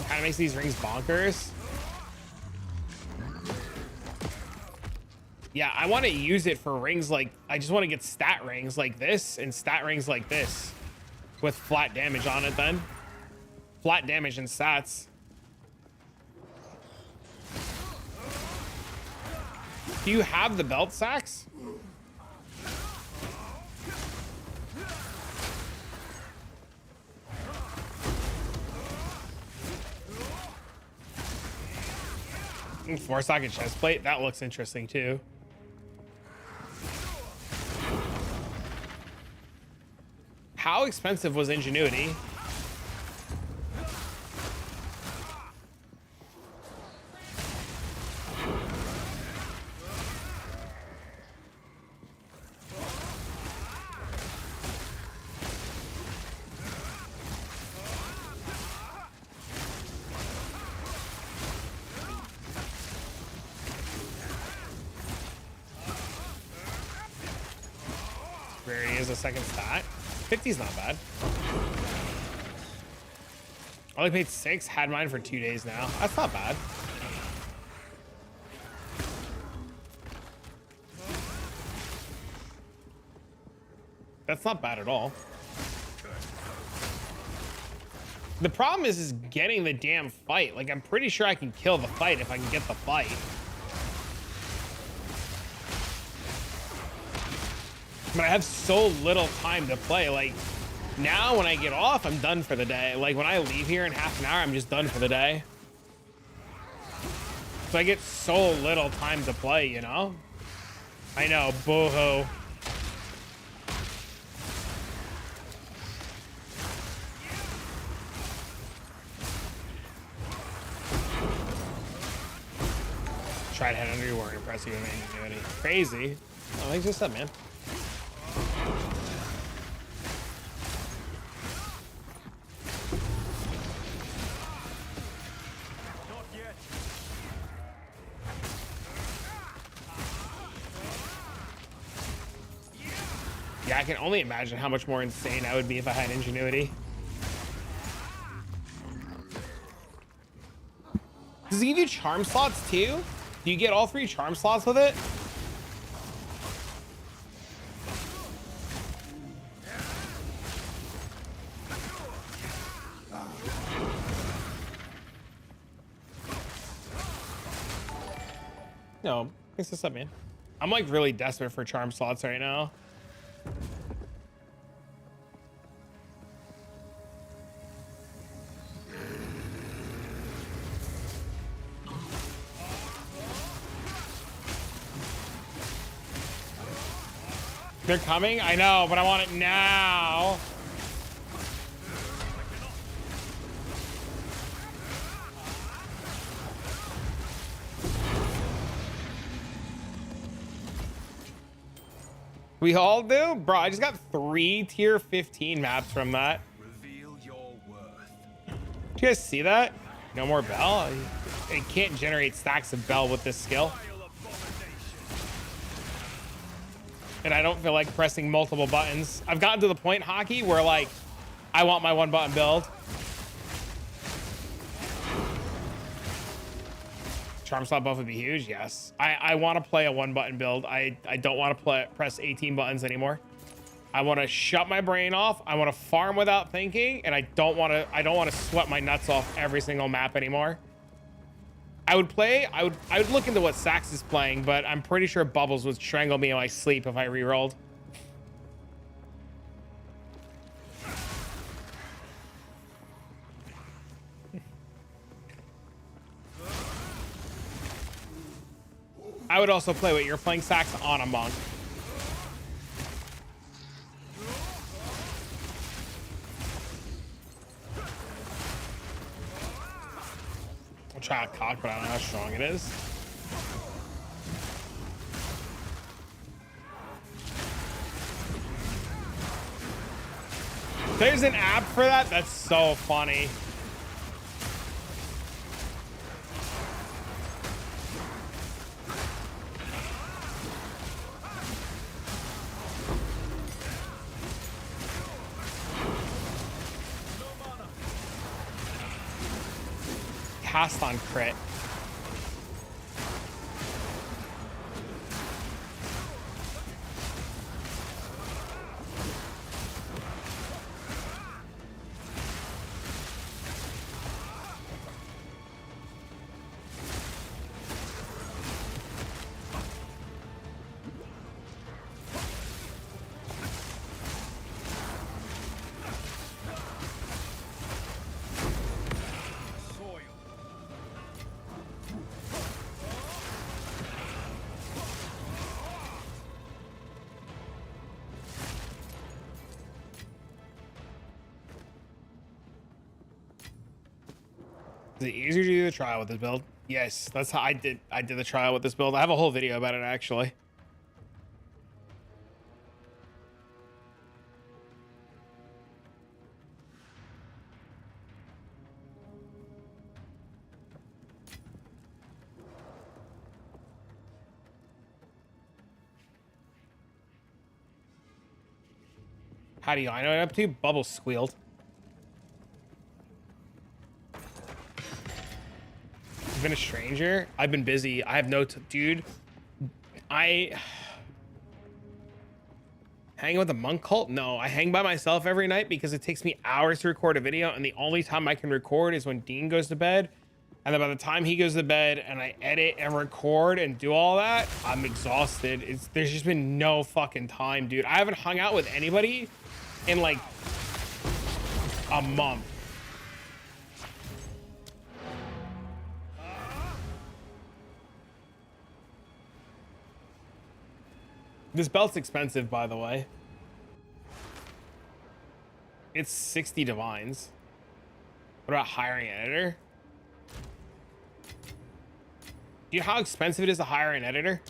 Kind of makes these rings bonkers. Yeah, I want to use it for rings like, I just want to get stat rings like this and stat rings like this with flat damage on it then. Flat damage and stats. Do you have the belt sacks? Four-socket chest plate, that looks interesting too. How expensive was Ingenuity? Rarity is a second stat. 50's not bad. I only paid 6, had mine for 2 days now. That's not bad. That's not bad at all. The problem is getting the damn fight. Like, I'm pretty sure I can kill the fight if I can get the fight. But I have so little time to play. Like, now when I get off, I'm done for the day. Like, when I leave here in half an hour, I'm just done for the day. So I get so little time to play, you know? I know, boo-hoo. Tried head under your warrior, press you and ingenuity. Crazy. Oh, thanks for stuff, man. Yeah, I can only imagine how much more insane I would be if I had ingenuity. Does it give you charm slots too? Do you get all 3 charm slots with it? No, thanks for stuff, man. I'm like really desperate for charm slots right now. They're coming? I know, but I want it now. We all do? Bro, I just got 3 tier 15 maps from that. Reveal your worth. Did you guys see that? No more bell? It can't generate stacks of bell with this skill. And I don't feel like pressing multiple buttons. I've gotten to the point, Hockey, where like, I want my 1-button build. Charm slot buff would be huge, yes. I want to play a 1-button build. I don't want to press 18 buttons anymore. I want to shut my brain off. I want to farm without thinking, and I don't want to sweat my nuts off every single map anymore. I would look into what Sax is playing, but I'm pretty sure Bubbles would strangle me in my sleep if I re-rolled. I would also play what you're playing, Sax, on a monk. I'll try a cock, but I don't know how strong it is. There's an app for that? That's so funny. Cast on crit. Is it easier to do the trial with this build? Yes, that's how I did the trial with this build. I have a whole video about it actually. How do I know what I'm up to? Bubble squealed. You've been a stranger? I've been busy. I have no dude. I hang with the monk cult? No, I hang by myself every night because it takes me hours to record a video, and the only time I can record is when Dean goes to bed. And then by the time he goes to bed and I edit and record and do all that, I'm exhausted. There's just been no fucking time, dude. I haven't hung out with anybody in like a month. This belt's expensive, by the way. It's 60 divines. What about hiring an editor? Do you know how expensive it is to hire an editor?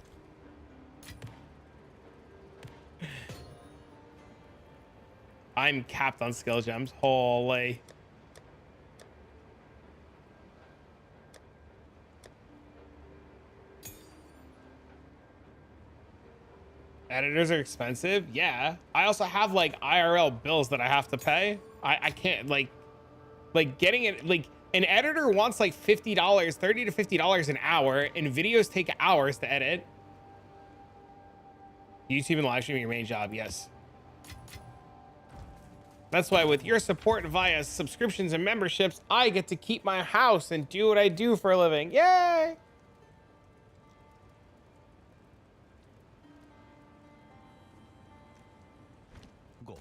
I'm capped on skill gems. Holy. Editors are expensive. Yeah. I also have like IRL bills that I have to pay. I can't like getting it. Like an editor wants like $50, $30 to $50 an hour, and videos take hours to edit. YouTube and live streaming your main job. Yes. That's why with your support via subscriptions and memberships, I get to keep my house and do what I do for a living. Yay! Go.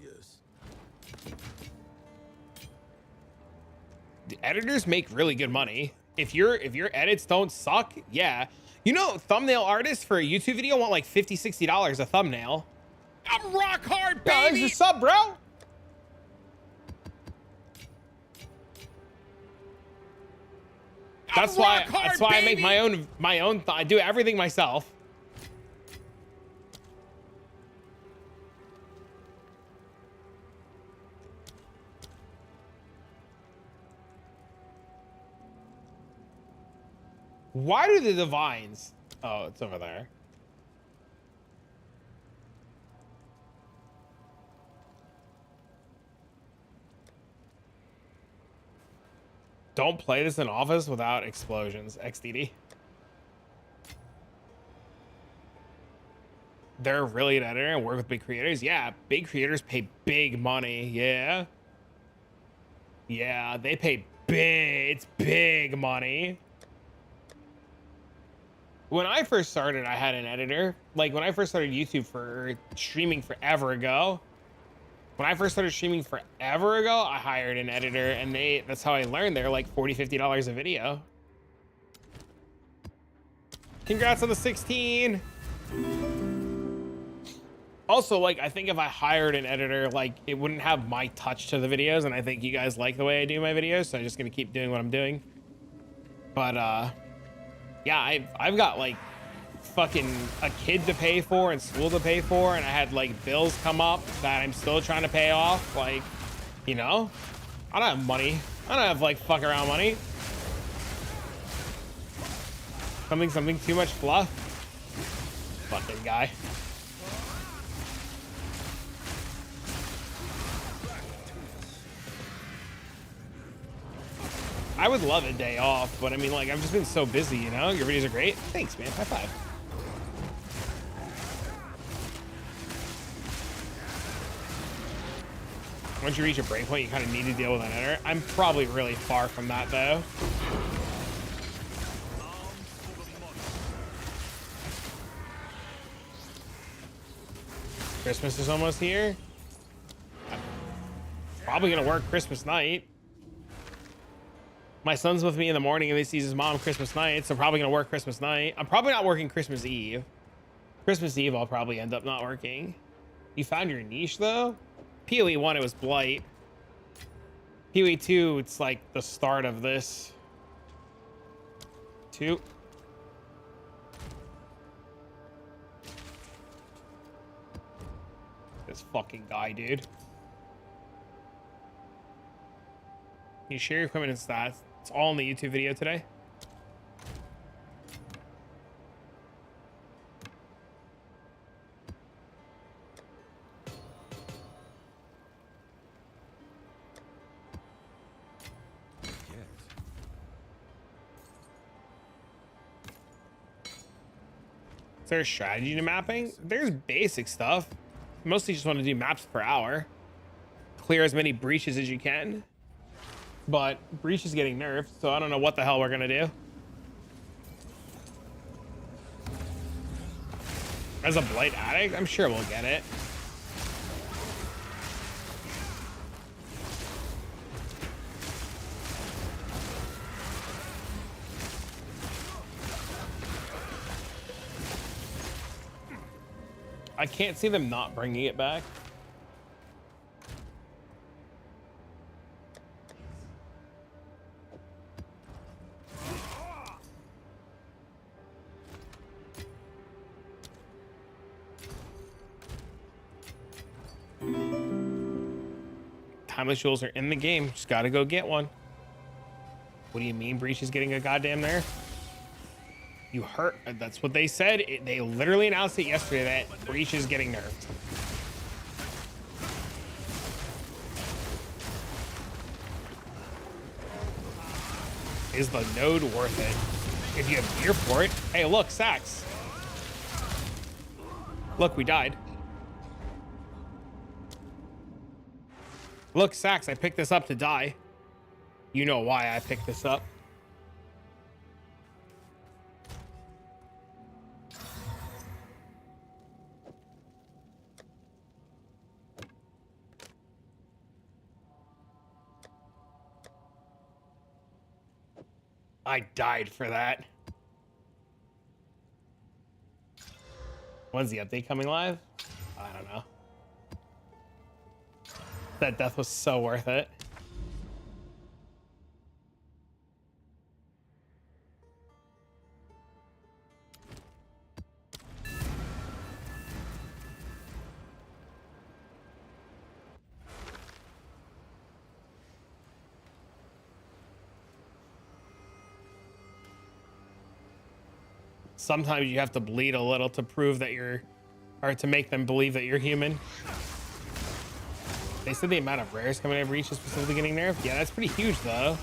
Yes. The editors make really good money. If your edits don't suck, yeah. You know, thumbnail artists for a YouTube video want like $50, $60 a thumbnail. I'm rock hard, baby. Thanks for sub, bro. That's why I make my own. I do everything myself. Why do the divines? Oh, it's over there. Don't play this in office without explosions. XDD. They're really an editor and work with big creators. Yeah, big creators pay big money. Yeah. Yeah, they pay big. It's big money. When I first started, I had an editor. Like when I first started YouTube for streaming forever ago, I hired an editor, and that's how I learned. They're like $40, $50 a video. Congrats on the 16. Also, like, I think if I hired an editor, like, it wouldn't have my touch to the videos, and I think you guys like the way I do my videos, so I'm just gonna keep doing what I'm doing. But yeah, I've got like fucking a kid to pay for and school to pay for, and I had like bills come up that I'm still trying to pay off. Like, you know, I don't have money. I don't have like fuck around money. Something too much fluff. Fucking guy. I would love a day off, but I mean, like, I've just been so busy, you know? Your videos are great. Thanks, man. High five. Once you reach a break point, you kind of need to deal with an editor. I'm probably really far from that, though. Christmas is almost here. I'm probably gonna work Christmas night. My son's with me in the morning and he sees his mom Christmas night, so probably gonna work Christmas night. I'm probably not working Christmas Eve. Christmas Eve, I'll probably end up not working. You found your niche though? PoE 1, it was Blight. PoE 2, it's like the start of this. 2. This fucking guy, dude. You share your equipment and stats. It's all in the YouTube video today. Is there a strategy to mapping? There's basic stuff. Mostly just want to do maps per hour. Clear as many breaches as you can. But breach is getting nerfed, so I don't know what the hell we're gonna do. As a Blight addict, I'm sure we'll get it. I can't see them not bringing it back. Timeless jewels are in the game. Just gotta go get one. What do you mean breach is getting a goddamn nerf? You hurt. That's what they said. They literally announced it yesterday that breach is getting nerfed. Is the node worth it? If you have gear for it. Hey, look, Sax. Look, we died. Look, Sax, I picked this up to die. You know why I picked this up. I died for that. When's the update coming live? I don't know. That death was so worth it. Sometimes you have to bleed a little to prove that you're, or to make them believe that you're human. They said the amount of rares coming out of Breach is specifically getting nerfed. Yeah, that's pretty huge though.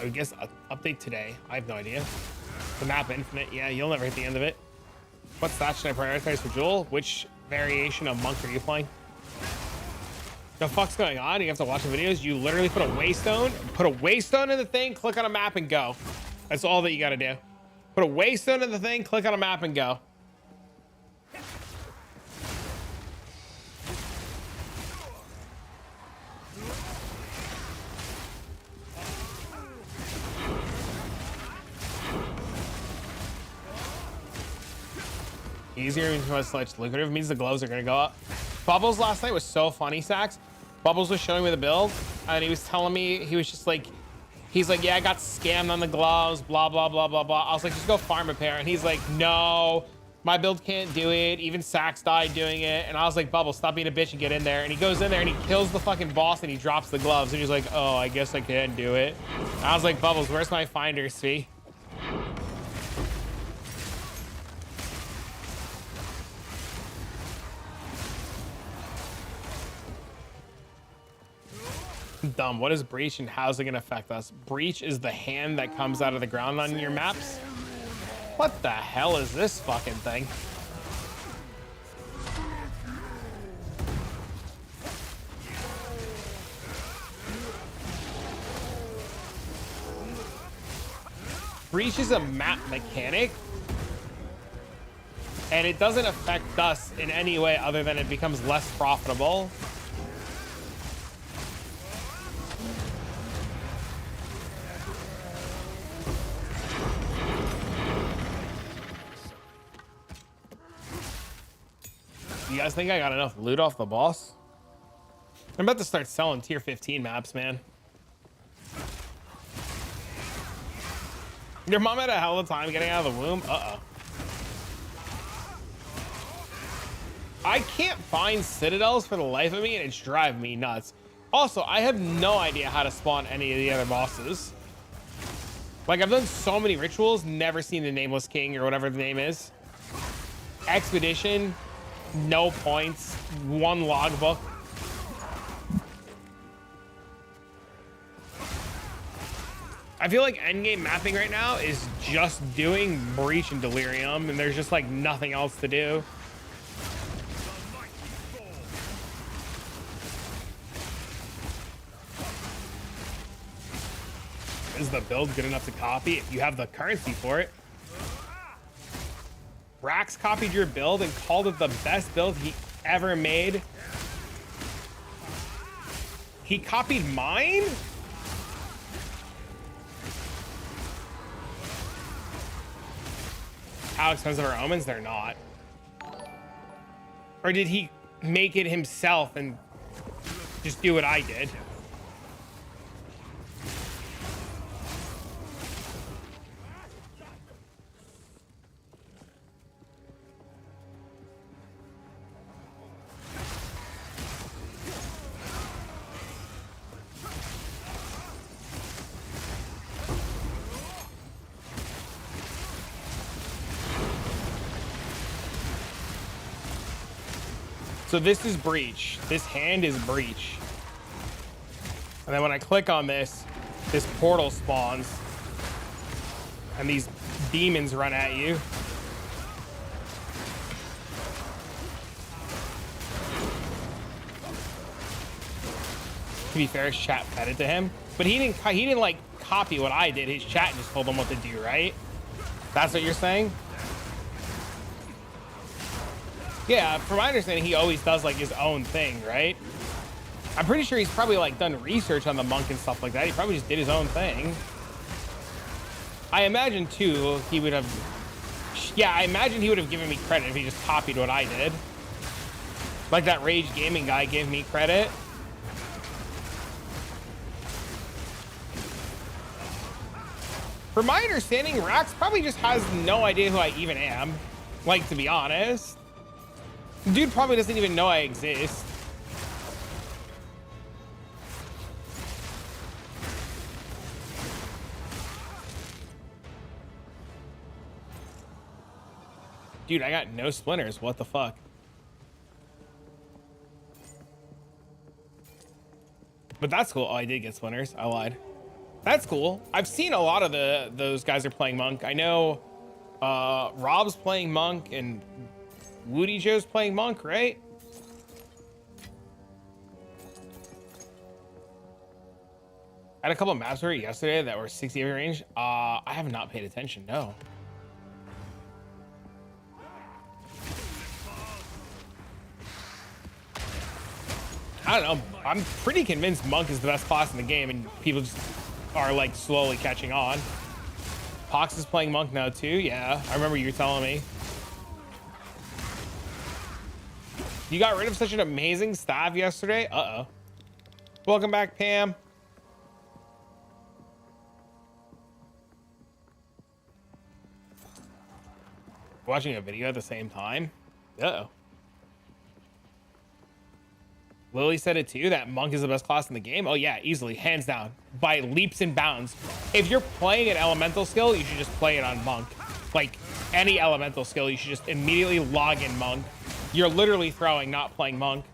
I would guess update today. I have no idea. The map infinite. Yeah, you'll never hit the end of it. What stats should I prioritize for Jewel? Which variation of monk are you playing? The fuck's going on? You have to watch the videos. You literally put a waystone in the thing, click on a map and go. That's all that you got to do. Put a waystone in the thing, click on a map and go. easier means much less lucrative means the gloves are gonna go up. Bubbles last night was so funny, Sax. Bubbles was showing me the build, and he was telling me, he was just like, he's like, yeah, I got scammed on the gloves, blah, blah, blah, blah, blah. I was like, just go farm a pair. And he's like, no, my build can't do it. Even Sax died doing it. And I was like, Bubbles, stop being a bitch and get in there. And he goes in there and he kills the fucking boss and he drops the gloves. And he's like, oh, I guess I can do it. And I was like, Bubbles, where's my finder's fee? Dumb. What is breach and how's it gonna affect us? Breach is the hand that comes out of the ground on your maps. What the hell is this fucking thing? Breach is a map mechanic, and it doesn't affect us in any way other than it becomes less profitable. You guys think I got enough loot off the boss? I'm about to start selling tier 15 maps, man. Your mom had a hell of a time getting out of the womb? Uh-oh. I can't find citadels for the life of me, and it's driving me nuts. Also, I have no idea how to spawn any of the other bosses. Like, I've done so many rituals, never seen the Nameless King or whatever the name is. Expedition, no points, one logbook. I feel like endgame mapping right now is just doing breach and delirium, and there's just like nothing else to do. Is the build good enough to copy if you have the currency for it? Rax copied your build and called it the best build he ever made. He copied mine? How expensive are omens? They're not. Or did he make it himself and just do what I did? So this is breach. This hand is breach. And then when I click on this, this portal spawns. And these demons run at you. To be fair, his chat fed it to him. But he didn't like copy what I did. His chat just told him what to do, right? That's what you're saying? Yeah, from my understanding, he always does like his own thing, right? I'm pretty sure he's probably like done research on the monk and stuff like that. He probably just did his own thing. I imagine too, he would have, yeah, I imagine he would have given me credit if he just copied what I did. Like that Rage Gaming guy gave me credit. From my understanding, Rax probably just has no idea who I even am. Like, to be honest. Dude probably doesn't even know I exist. Dude, I got no splinters. What the fuck? But that's cool. Oh, I did get splinters. I lied. That's cool. I've seen a lot of those guys are playing monk. I know Rob's playing monk and Woody Joe's playing monk, right? I had a couple of maps for yesterday that were 60 AV range. I have not paid attention, no. I don't know. I'm pretty convinced monk is the best class in the game, and people just are like slowly catching on. Pox is playing monk now too. Yeah, I remember you telling me. You got rid of such an amazing staff yesterday? Uh-oh. Welcome back, Pam. Watching a video at the same time? Uh-oh. Lily said it too, that monk is the best class in the game. Oh yeah, easily, hands down, by leaps and bounds. If you're playing an elemental skill, you should just play it on monk. Like any elemental skill, you should just immediately log in monk. You're literally throwing, not playing monk.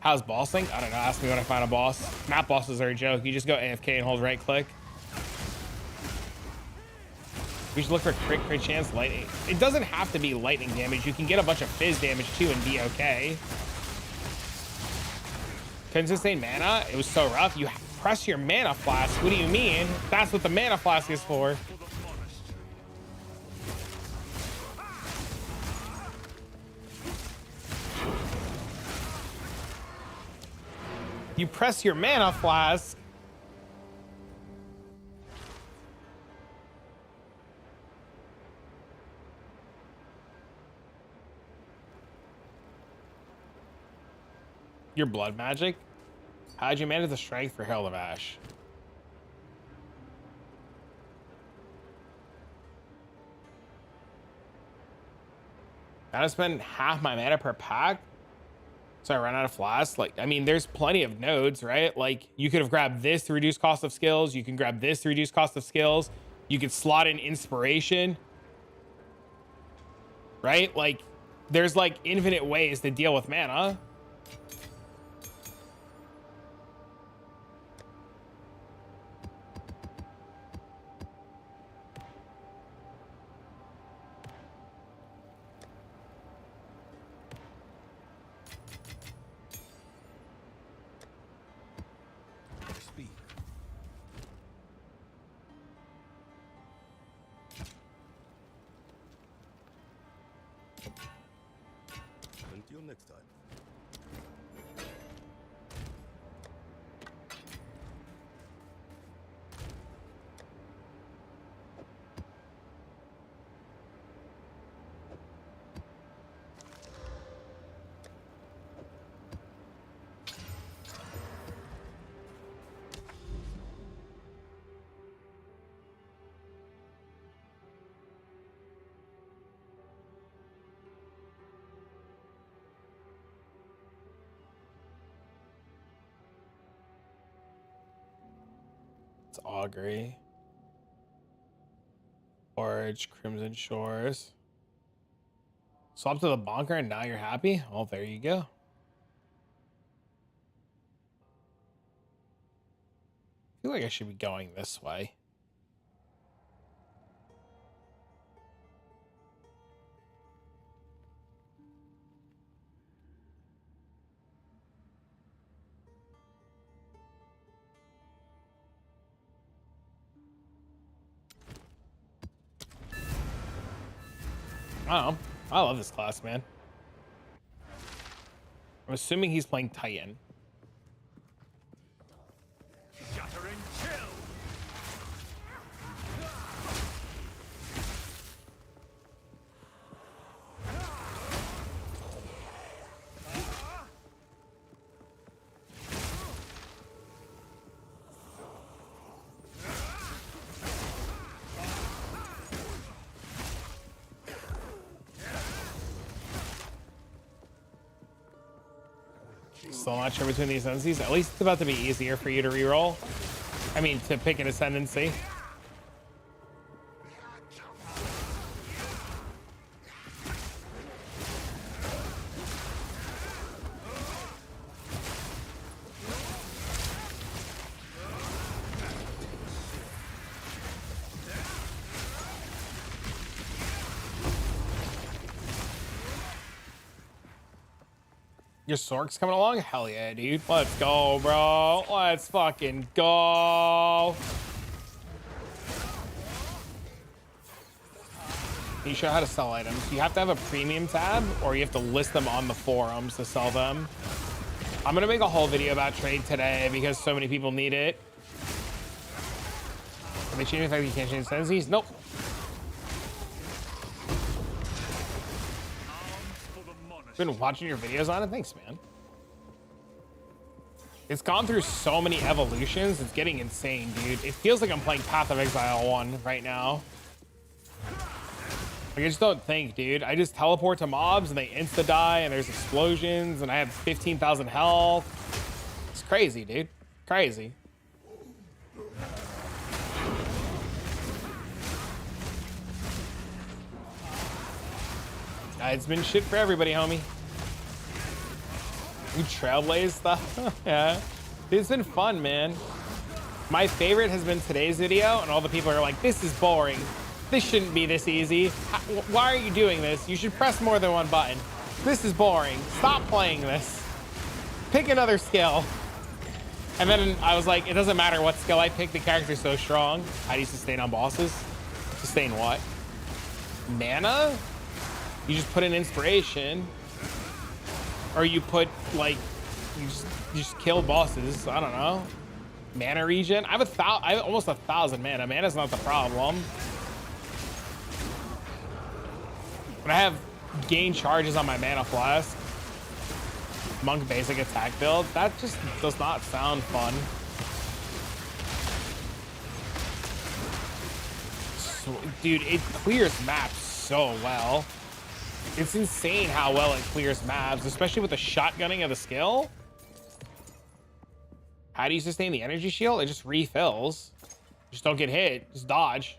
How's bossing? I don't know, ask me when I find a boss. Map bosses are a joke. You just go AFK and hold right click. We should look for crit chance lightning. It doesn't have to be lightning damage. You can get a bunch of fizz damage too and be okay. Couldn't sustain mana? It was so rough. You press your mana flask. What do you mean? That's what the mana flask is for. You press your mana flask. Your blood magic? How'd you manage the strength for Herald of Ash? Gotta spend half my mana per pack, so I run out of flasks. Like, I mean, there's plenty of nodes, right? Like, you could have grabbed this to reduce cost of skills. You can grab this to reduce cost of skills. You could slot in inspiration, right? Like, there's like infinite ways to deal with mana. Until next time. It's Augury. Forge, Crimson Shores. Swap to the bonker and now you're happy? Well, there you go. I feel like I should be going this way. I don't know. I love this class, man. I'm assuming he's playing Titan. Shattering chill. So not sure between the ascendancies. At least it's about to be easier for you to reroll. I mean, to pick an ascendancy. Your Sork's coming along? Hell yeah, dude. Let's go, bro. Let's fucking go. Can you show how to sell items? You have to have a premium tab or you have to list them on the forums to sell them. I'm gonna make a whole video about trade today because so many people need it. Are they changing the fact that you can't change sentences? Nope. Arms for the monarchy. Been watching your videos on it. Thanks, man. It's gone through so many evolutions. It's getting insane, dude. It feels like I'm playing Path of Exile 1 right now. Like, I just don't think, dude. I just teleport to mobs and they insta-die and there's explosions and I have 15,000 health. It's crazy, dude. Crazy. It's been shit for everybody, homie. You trailblaze stuff? Yeah. It's been fun, man. My favorite has been today's video, and all the people are like, this is boring. This shouldn't be this easy. Why are you doing this? You should press more than one button. This is boring. Stop playing this. Pick another skill. And then I was like, it doesn't matter what skill I pick, the character's so strong. How do you sustain on bosses? Sustain what? Mana? You just put in inspiration. Or you put, like, you just kill bosses. I don't know. Mana regen. I have almost 1,000 mana. Mana's not the problem. But I have gain charges on my mana flask. Monk basic attack build. That just does not sound fun. So, dude, it clears maps so well. It's insane how well it clears maps, especially with the shotgunning of the skill. How do you sustain the energy shield? It just refills. Just don't get hit. Just dodge.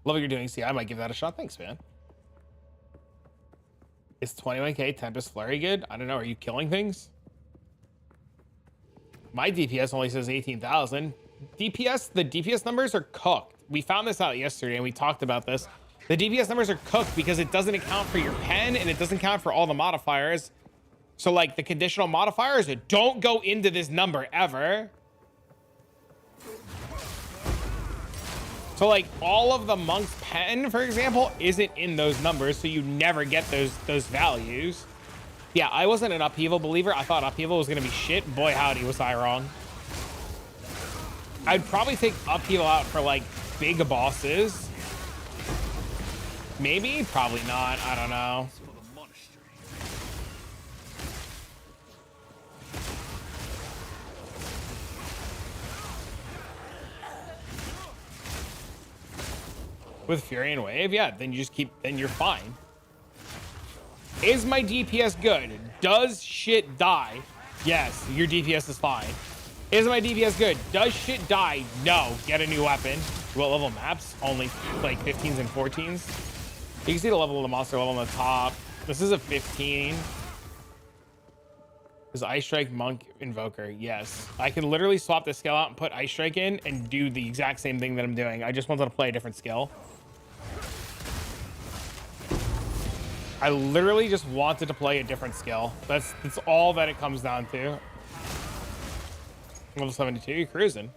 Love what you're doing. See, I might give that a shot. Thanks, man. Is 21k Tempest Flurry good? I don't know. Are you killing things? My DPS only says 18,000. DPS, the DPS numbers are cooked. We found this out yesterday and we talked about this. The DPS numbers are cooked because it doesn't account for your pen and it doesn't count for all the modifiers. So like the conditional modifiers don't go into this number ever. So like all of the monk's pen, for example, isn't in those numbers. So you never get those values. Yeah, I wasn't an upheaval believer. I thought upheaval was going to be shit. Boy, howdy, was I wrong. I'd probably take upheaval out for like big bosses. Maybe, probably not. I don't know. With Fury and Wave, yeah, then you just keep, then you're fine. Is my DPS good? Does shit die? Yes, your DPS is fine. Is my DPS good? Does shit die? No. Get a new weapon. What level maps? Only like 15s and 14s. You can see the level of the monster level on the top. This is a 15. Is Ice Strike Monk Invoker? Yes. I can literally swap the skill out and put Ice Strike in and do the exact same thing that I'm doing. I just wanted to play a different skill. I literally just wanted to play a different skill. That's all that it comes down to. Level 72, you're cruising.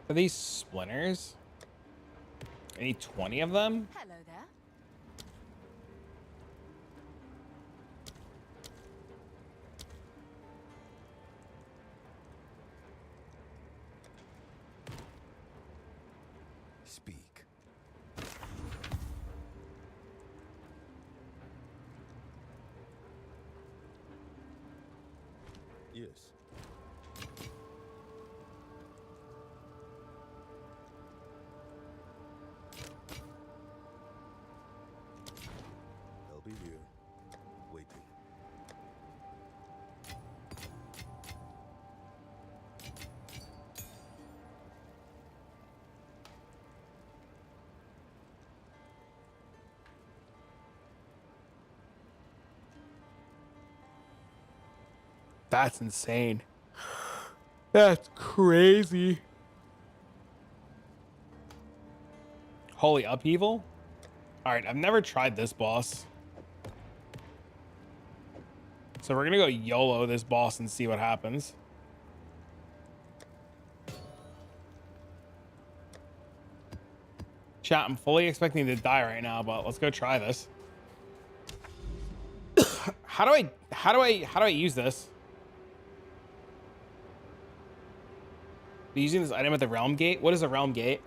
Are these splinters? I need 20 of them. Hello there. Speak. Yes. I'll be here, waiting. That's insane. That's crazy. Holy upheaval. All right, I've never tried this boss. So we're gonna go YOLO this boss and see what happens. Chat, I'm fully expecting to die right now, but let's go try this. How do I use this? Using this item at the realm gate? What is a realm gate?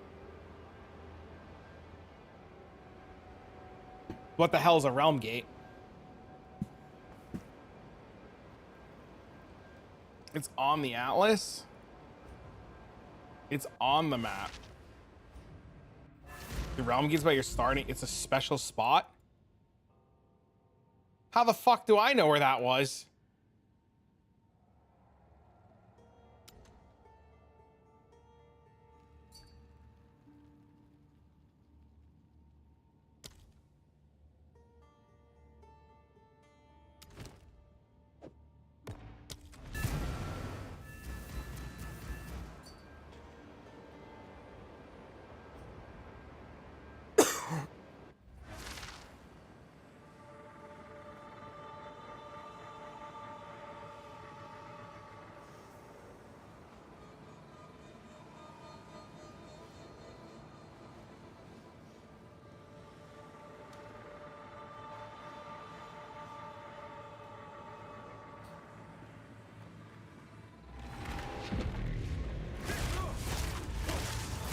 What the hell is a realm gate? It's on the atlas. It's on the map. The realm gate's about your starting. It's a special spot. How the fuck do I know where that was?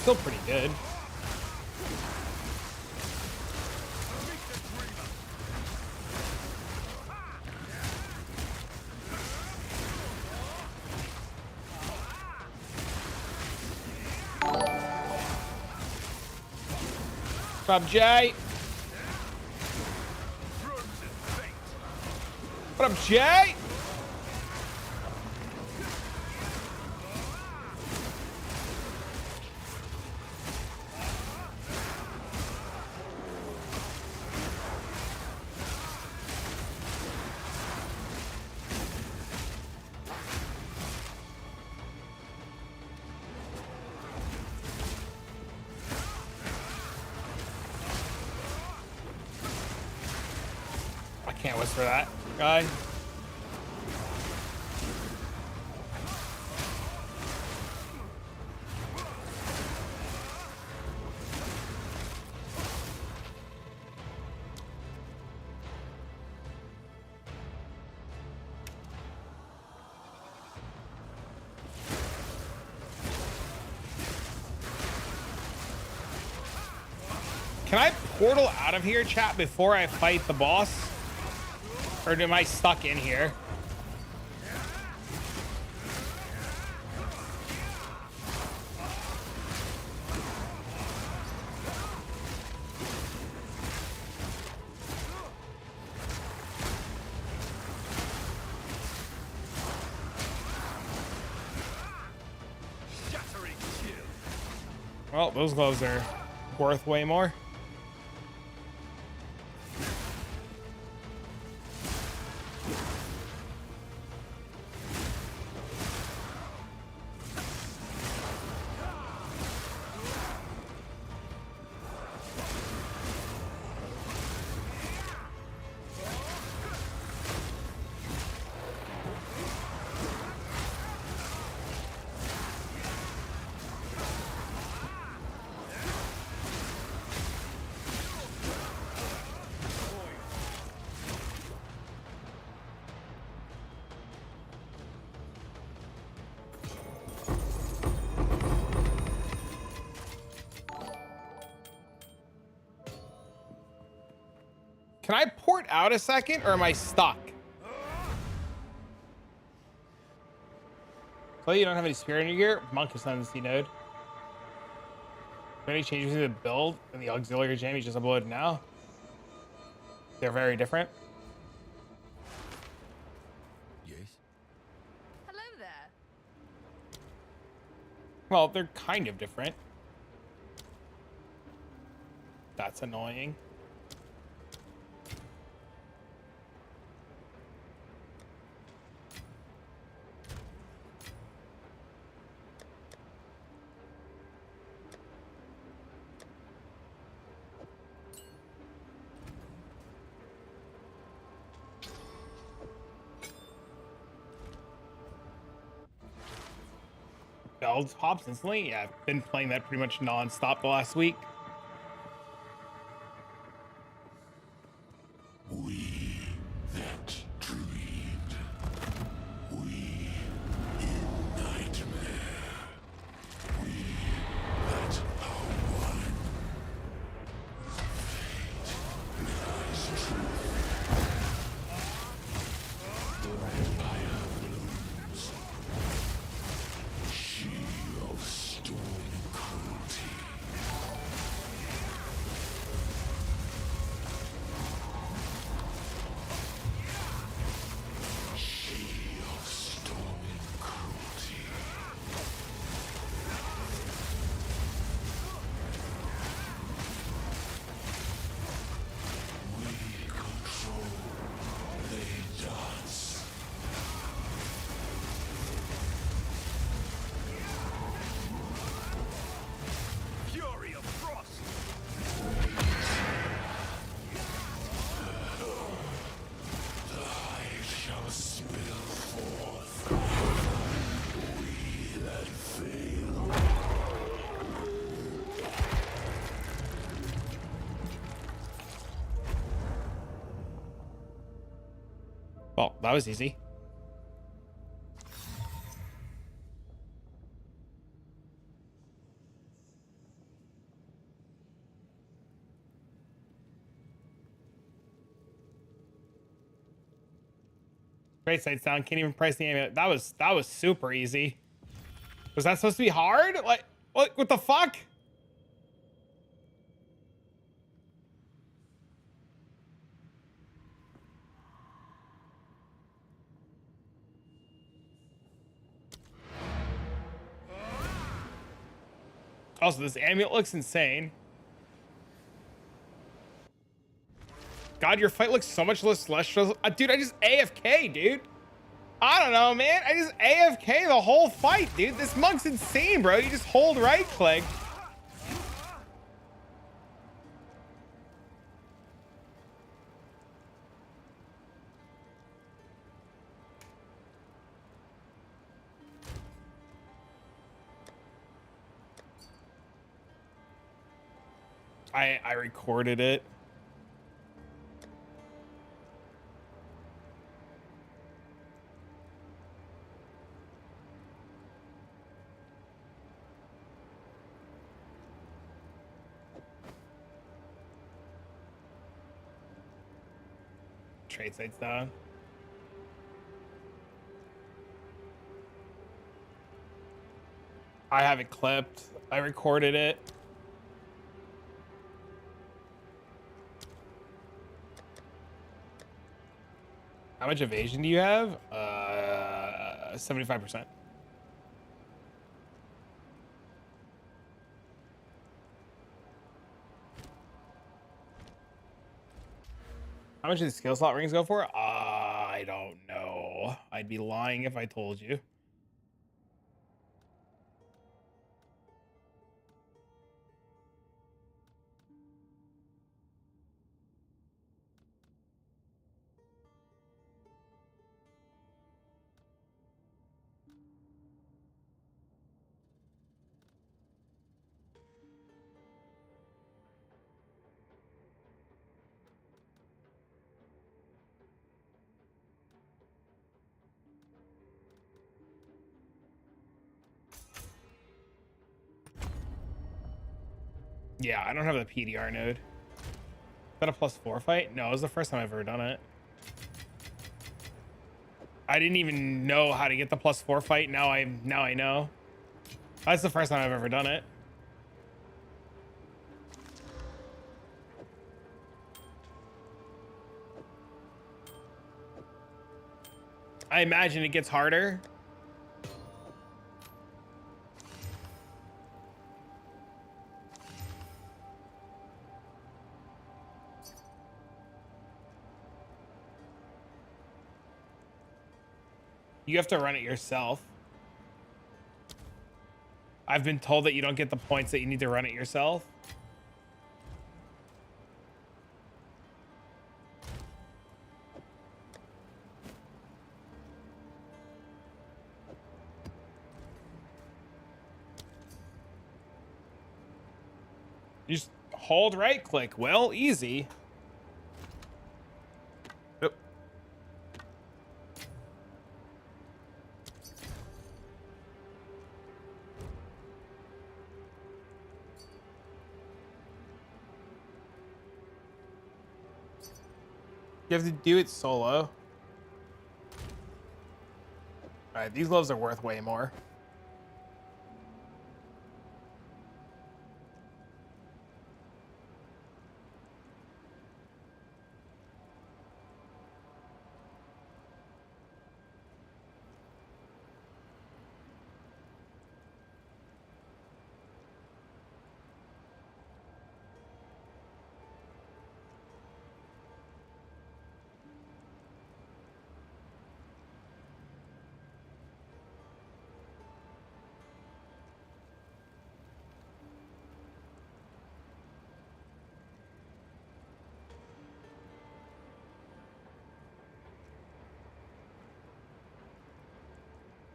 Still pretty good. What's up, Jay? What up, Jay? Can't whisper that guy. Can I portal out of here, chat, before I fight the boss? Or am I stuck in here? Well, those gloves are worth way more. Can I port out a second, or am I stuck? So you don't have any spirit in your gear? Monk is on the C node. Any changes to the build and the auxiliary jam you just uploaded now? They're very different. Yes? Hello there. Well, they're kind of different. That's annoying. Bells pops instantly? Yeah, I've been playing that pretty much non-stop the last week. That was easy. Great sight sound. Can't even price the amulet. That was super easy. Was that supposed to be hard? Like what the fuck? Also, this amulet looks insane. God, your fight looks so much less stressful. Dude, I just AFK, dude. I don't know, man. I just AFK the whole fight, dude. This monk's insane, bro. You just hold right click. I recorded it. Trade sites down. I have it clipped. I recorded it. How much evasion do you have? 75%. How much do the skill slot rings go for? I don't know. I'd be lying if I told you. Yeah, I don't have the PDR node. Is that a +4 fight? No, it was the first time I've ever done it. I didn't even know how to get the +4 fight. Now I know. That's the first time I've ever done it. I imagine it gets harder. You have to run it yourself. I've been told that you don't get the points that you need to run it yourself. You just hold right click. Well, easy. Yep. You have to do it solo. All right, these gloves are worth way more.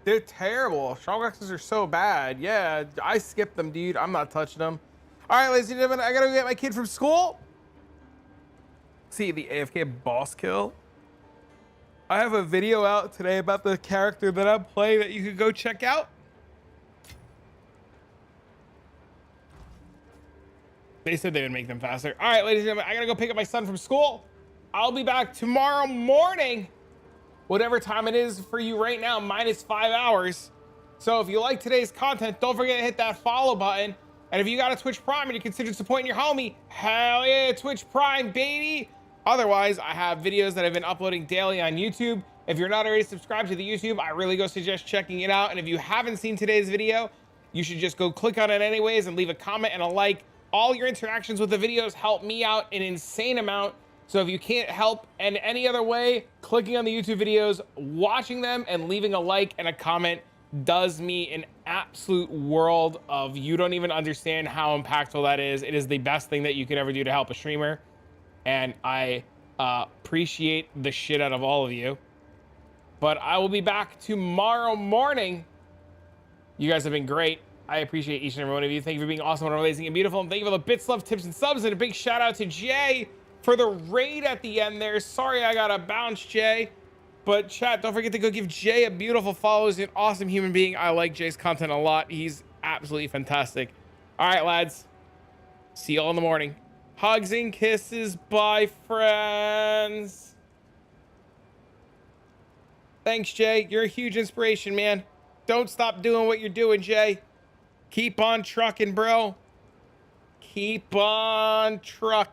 They're terrible. Strong axes are so bad. Yeah, I skipped them, dude. I'm not touching them. All right, ladies and gentlemen, I gotta go get my kid from school. See the AFK boss kill. I have a video out today about the character that I'm playing that you could go check out. They said they would make them faster. All right, ladies and gentlemen, I gotta go pick up my son from school. I'll be back tomorrow morning, whatever time it is for you right now, minus 5 hours. So if you like today's content, don't forget to hit that follow button. And if you got a Twitch Prime and you're considering supporting your homie, hell yeah, Twitch Prime, baby. Otherwise, I have videos that I've been uploading daily on YouTube. If you're not already subscribed to the YouTube, I really go suggest checking it out. And if you haven't seen today's video, you should just go click on it anyways and leave a comment and a like. All your interactions with the videos help me out an insane amount. So if you can't help in any other way, clicking on the YouTube videos, watching them, and leaving a like and a comment does me an absolute world of, you don't even understand how impactful that is. It is the best thing that you could ever do to help a streamer. And I appreciate the shit out of all of you. But I will be back tomorrow morning. You guys have been great. I appreciate each and every one of you. Thank you for being awesome and amazing and beautiful. And thank you for the bits, love, tips, and subs. And a big shout out to Jay for the raid at the end there. Sorry I got to bounce, Jay. But chat, don't forget to go give Jay a beautiful follow. He's an awesome human being. I like Jay's content a lot. He's absolutely fantastic. All right, lads. See you all in the morning. Hugs and kisses. Bye, friends. Thanks, Jay. You're a huge inspiration, man. Don't stop doing what you're doing, Jay. Keep on trucking, bro. Keep on trucking.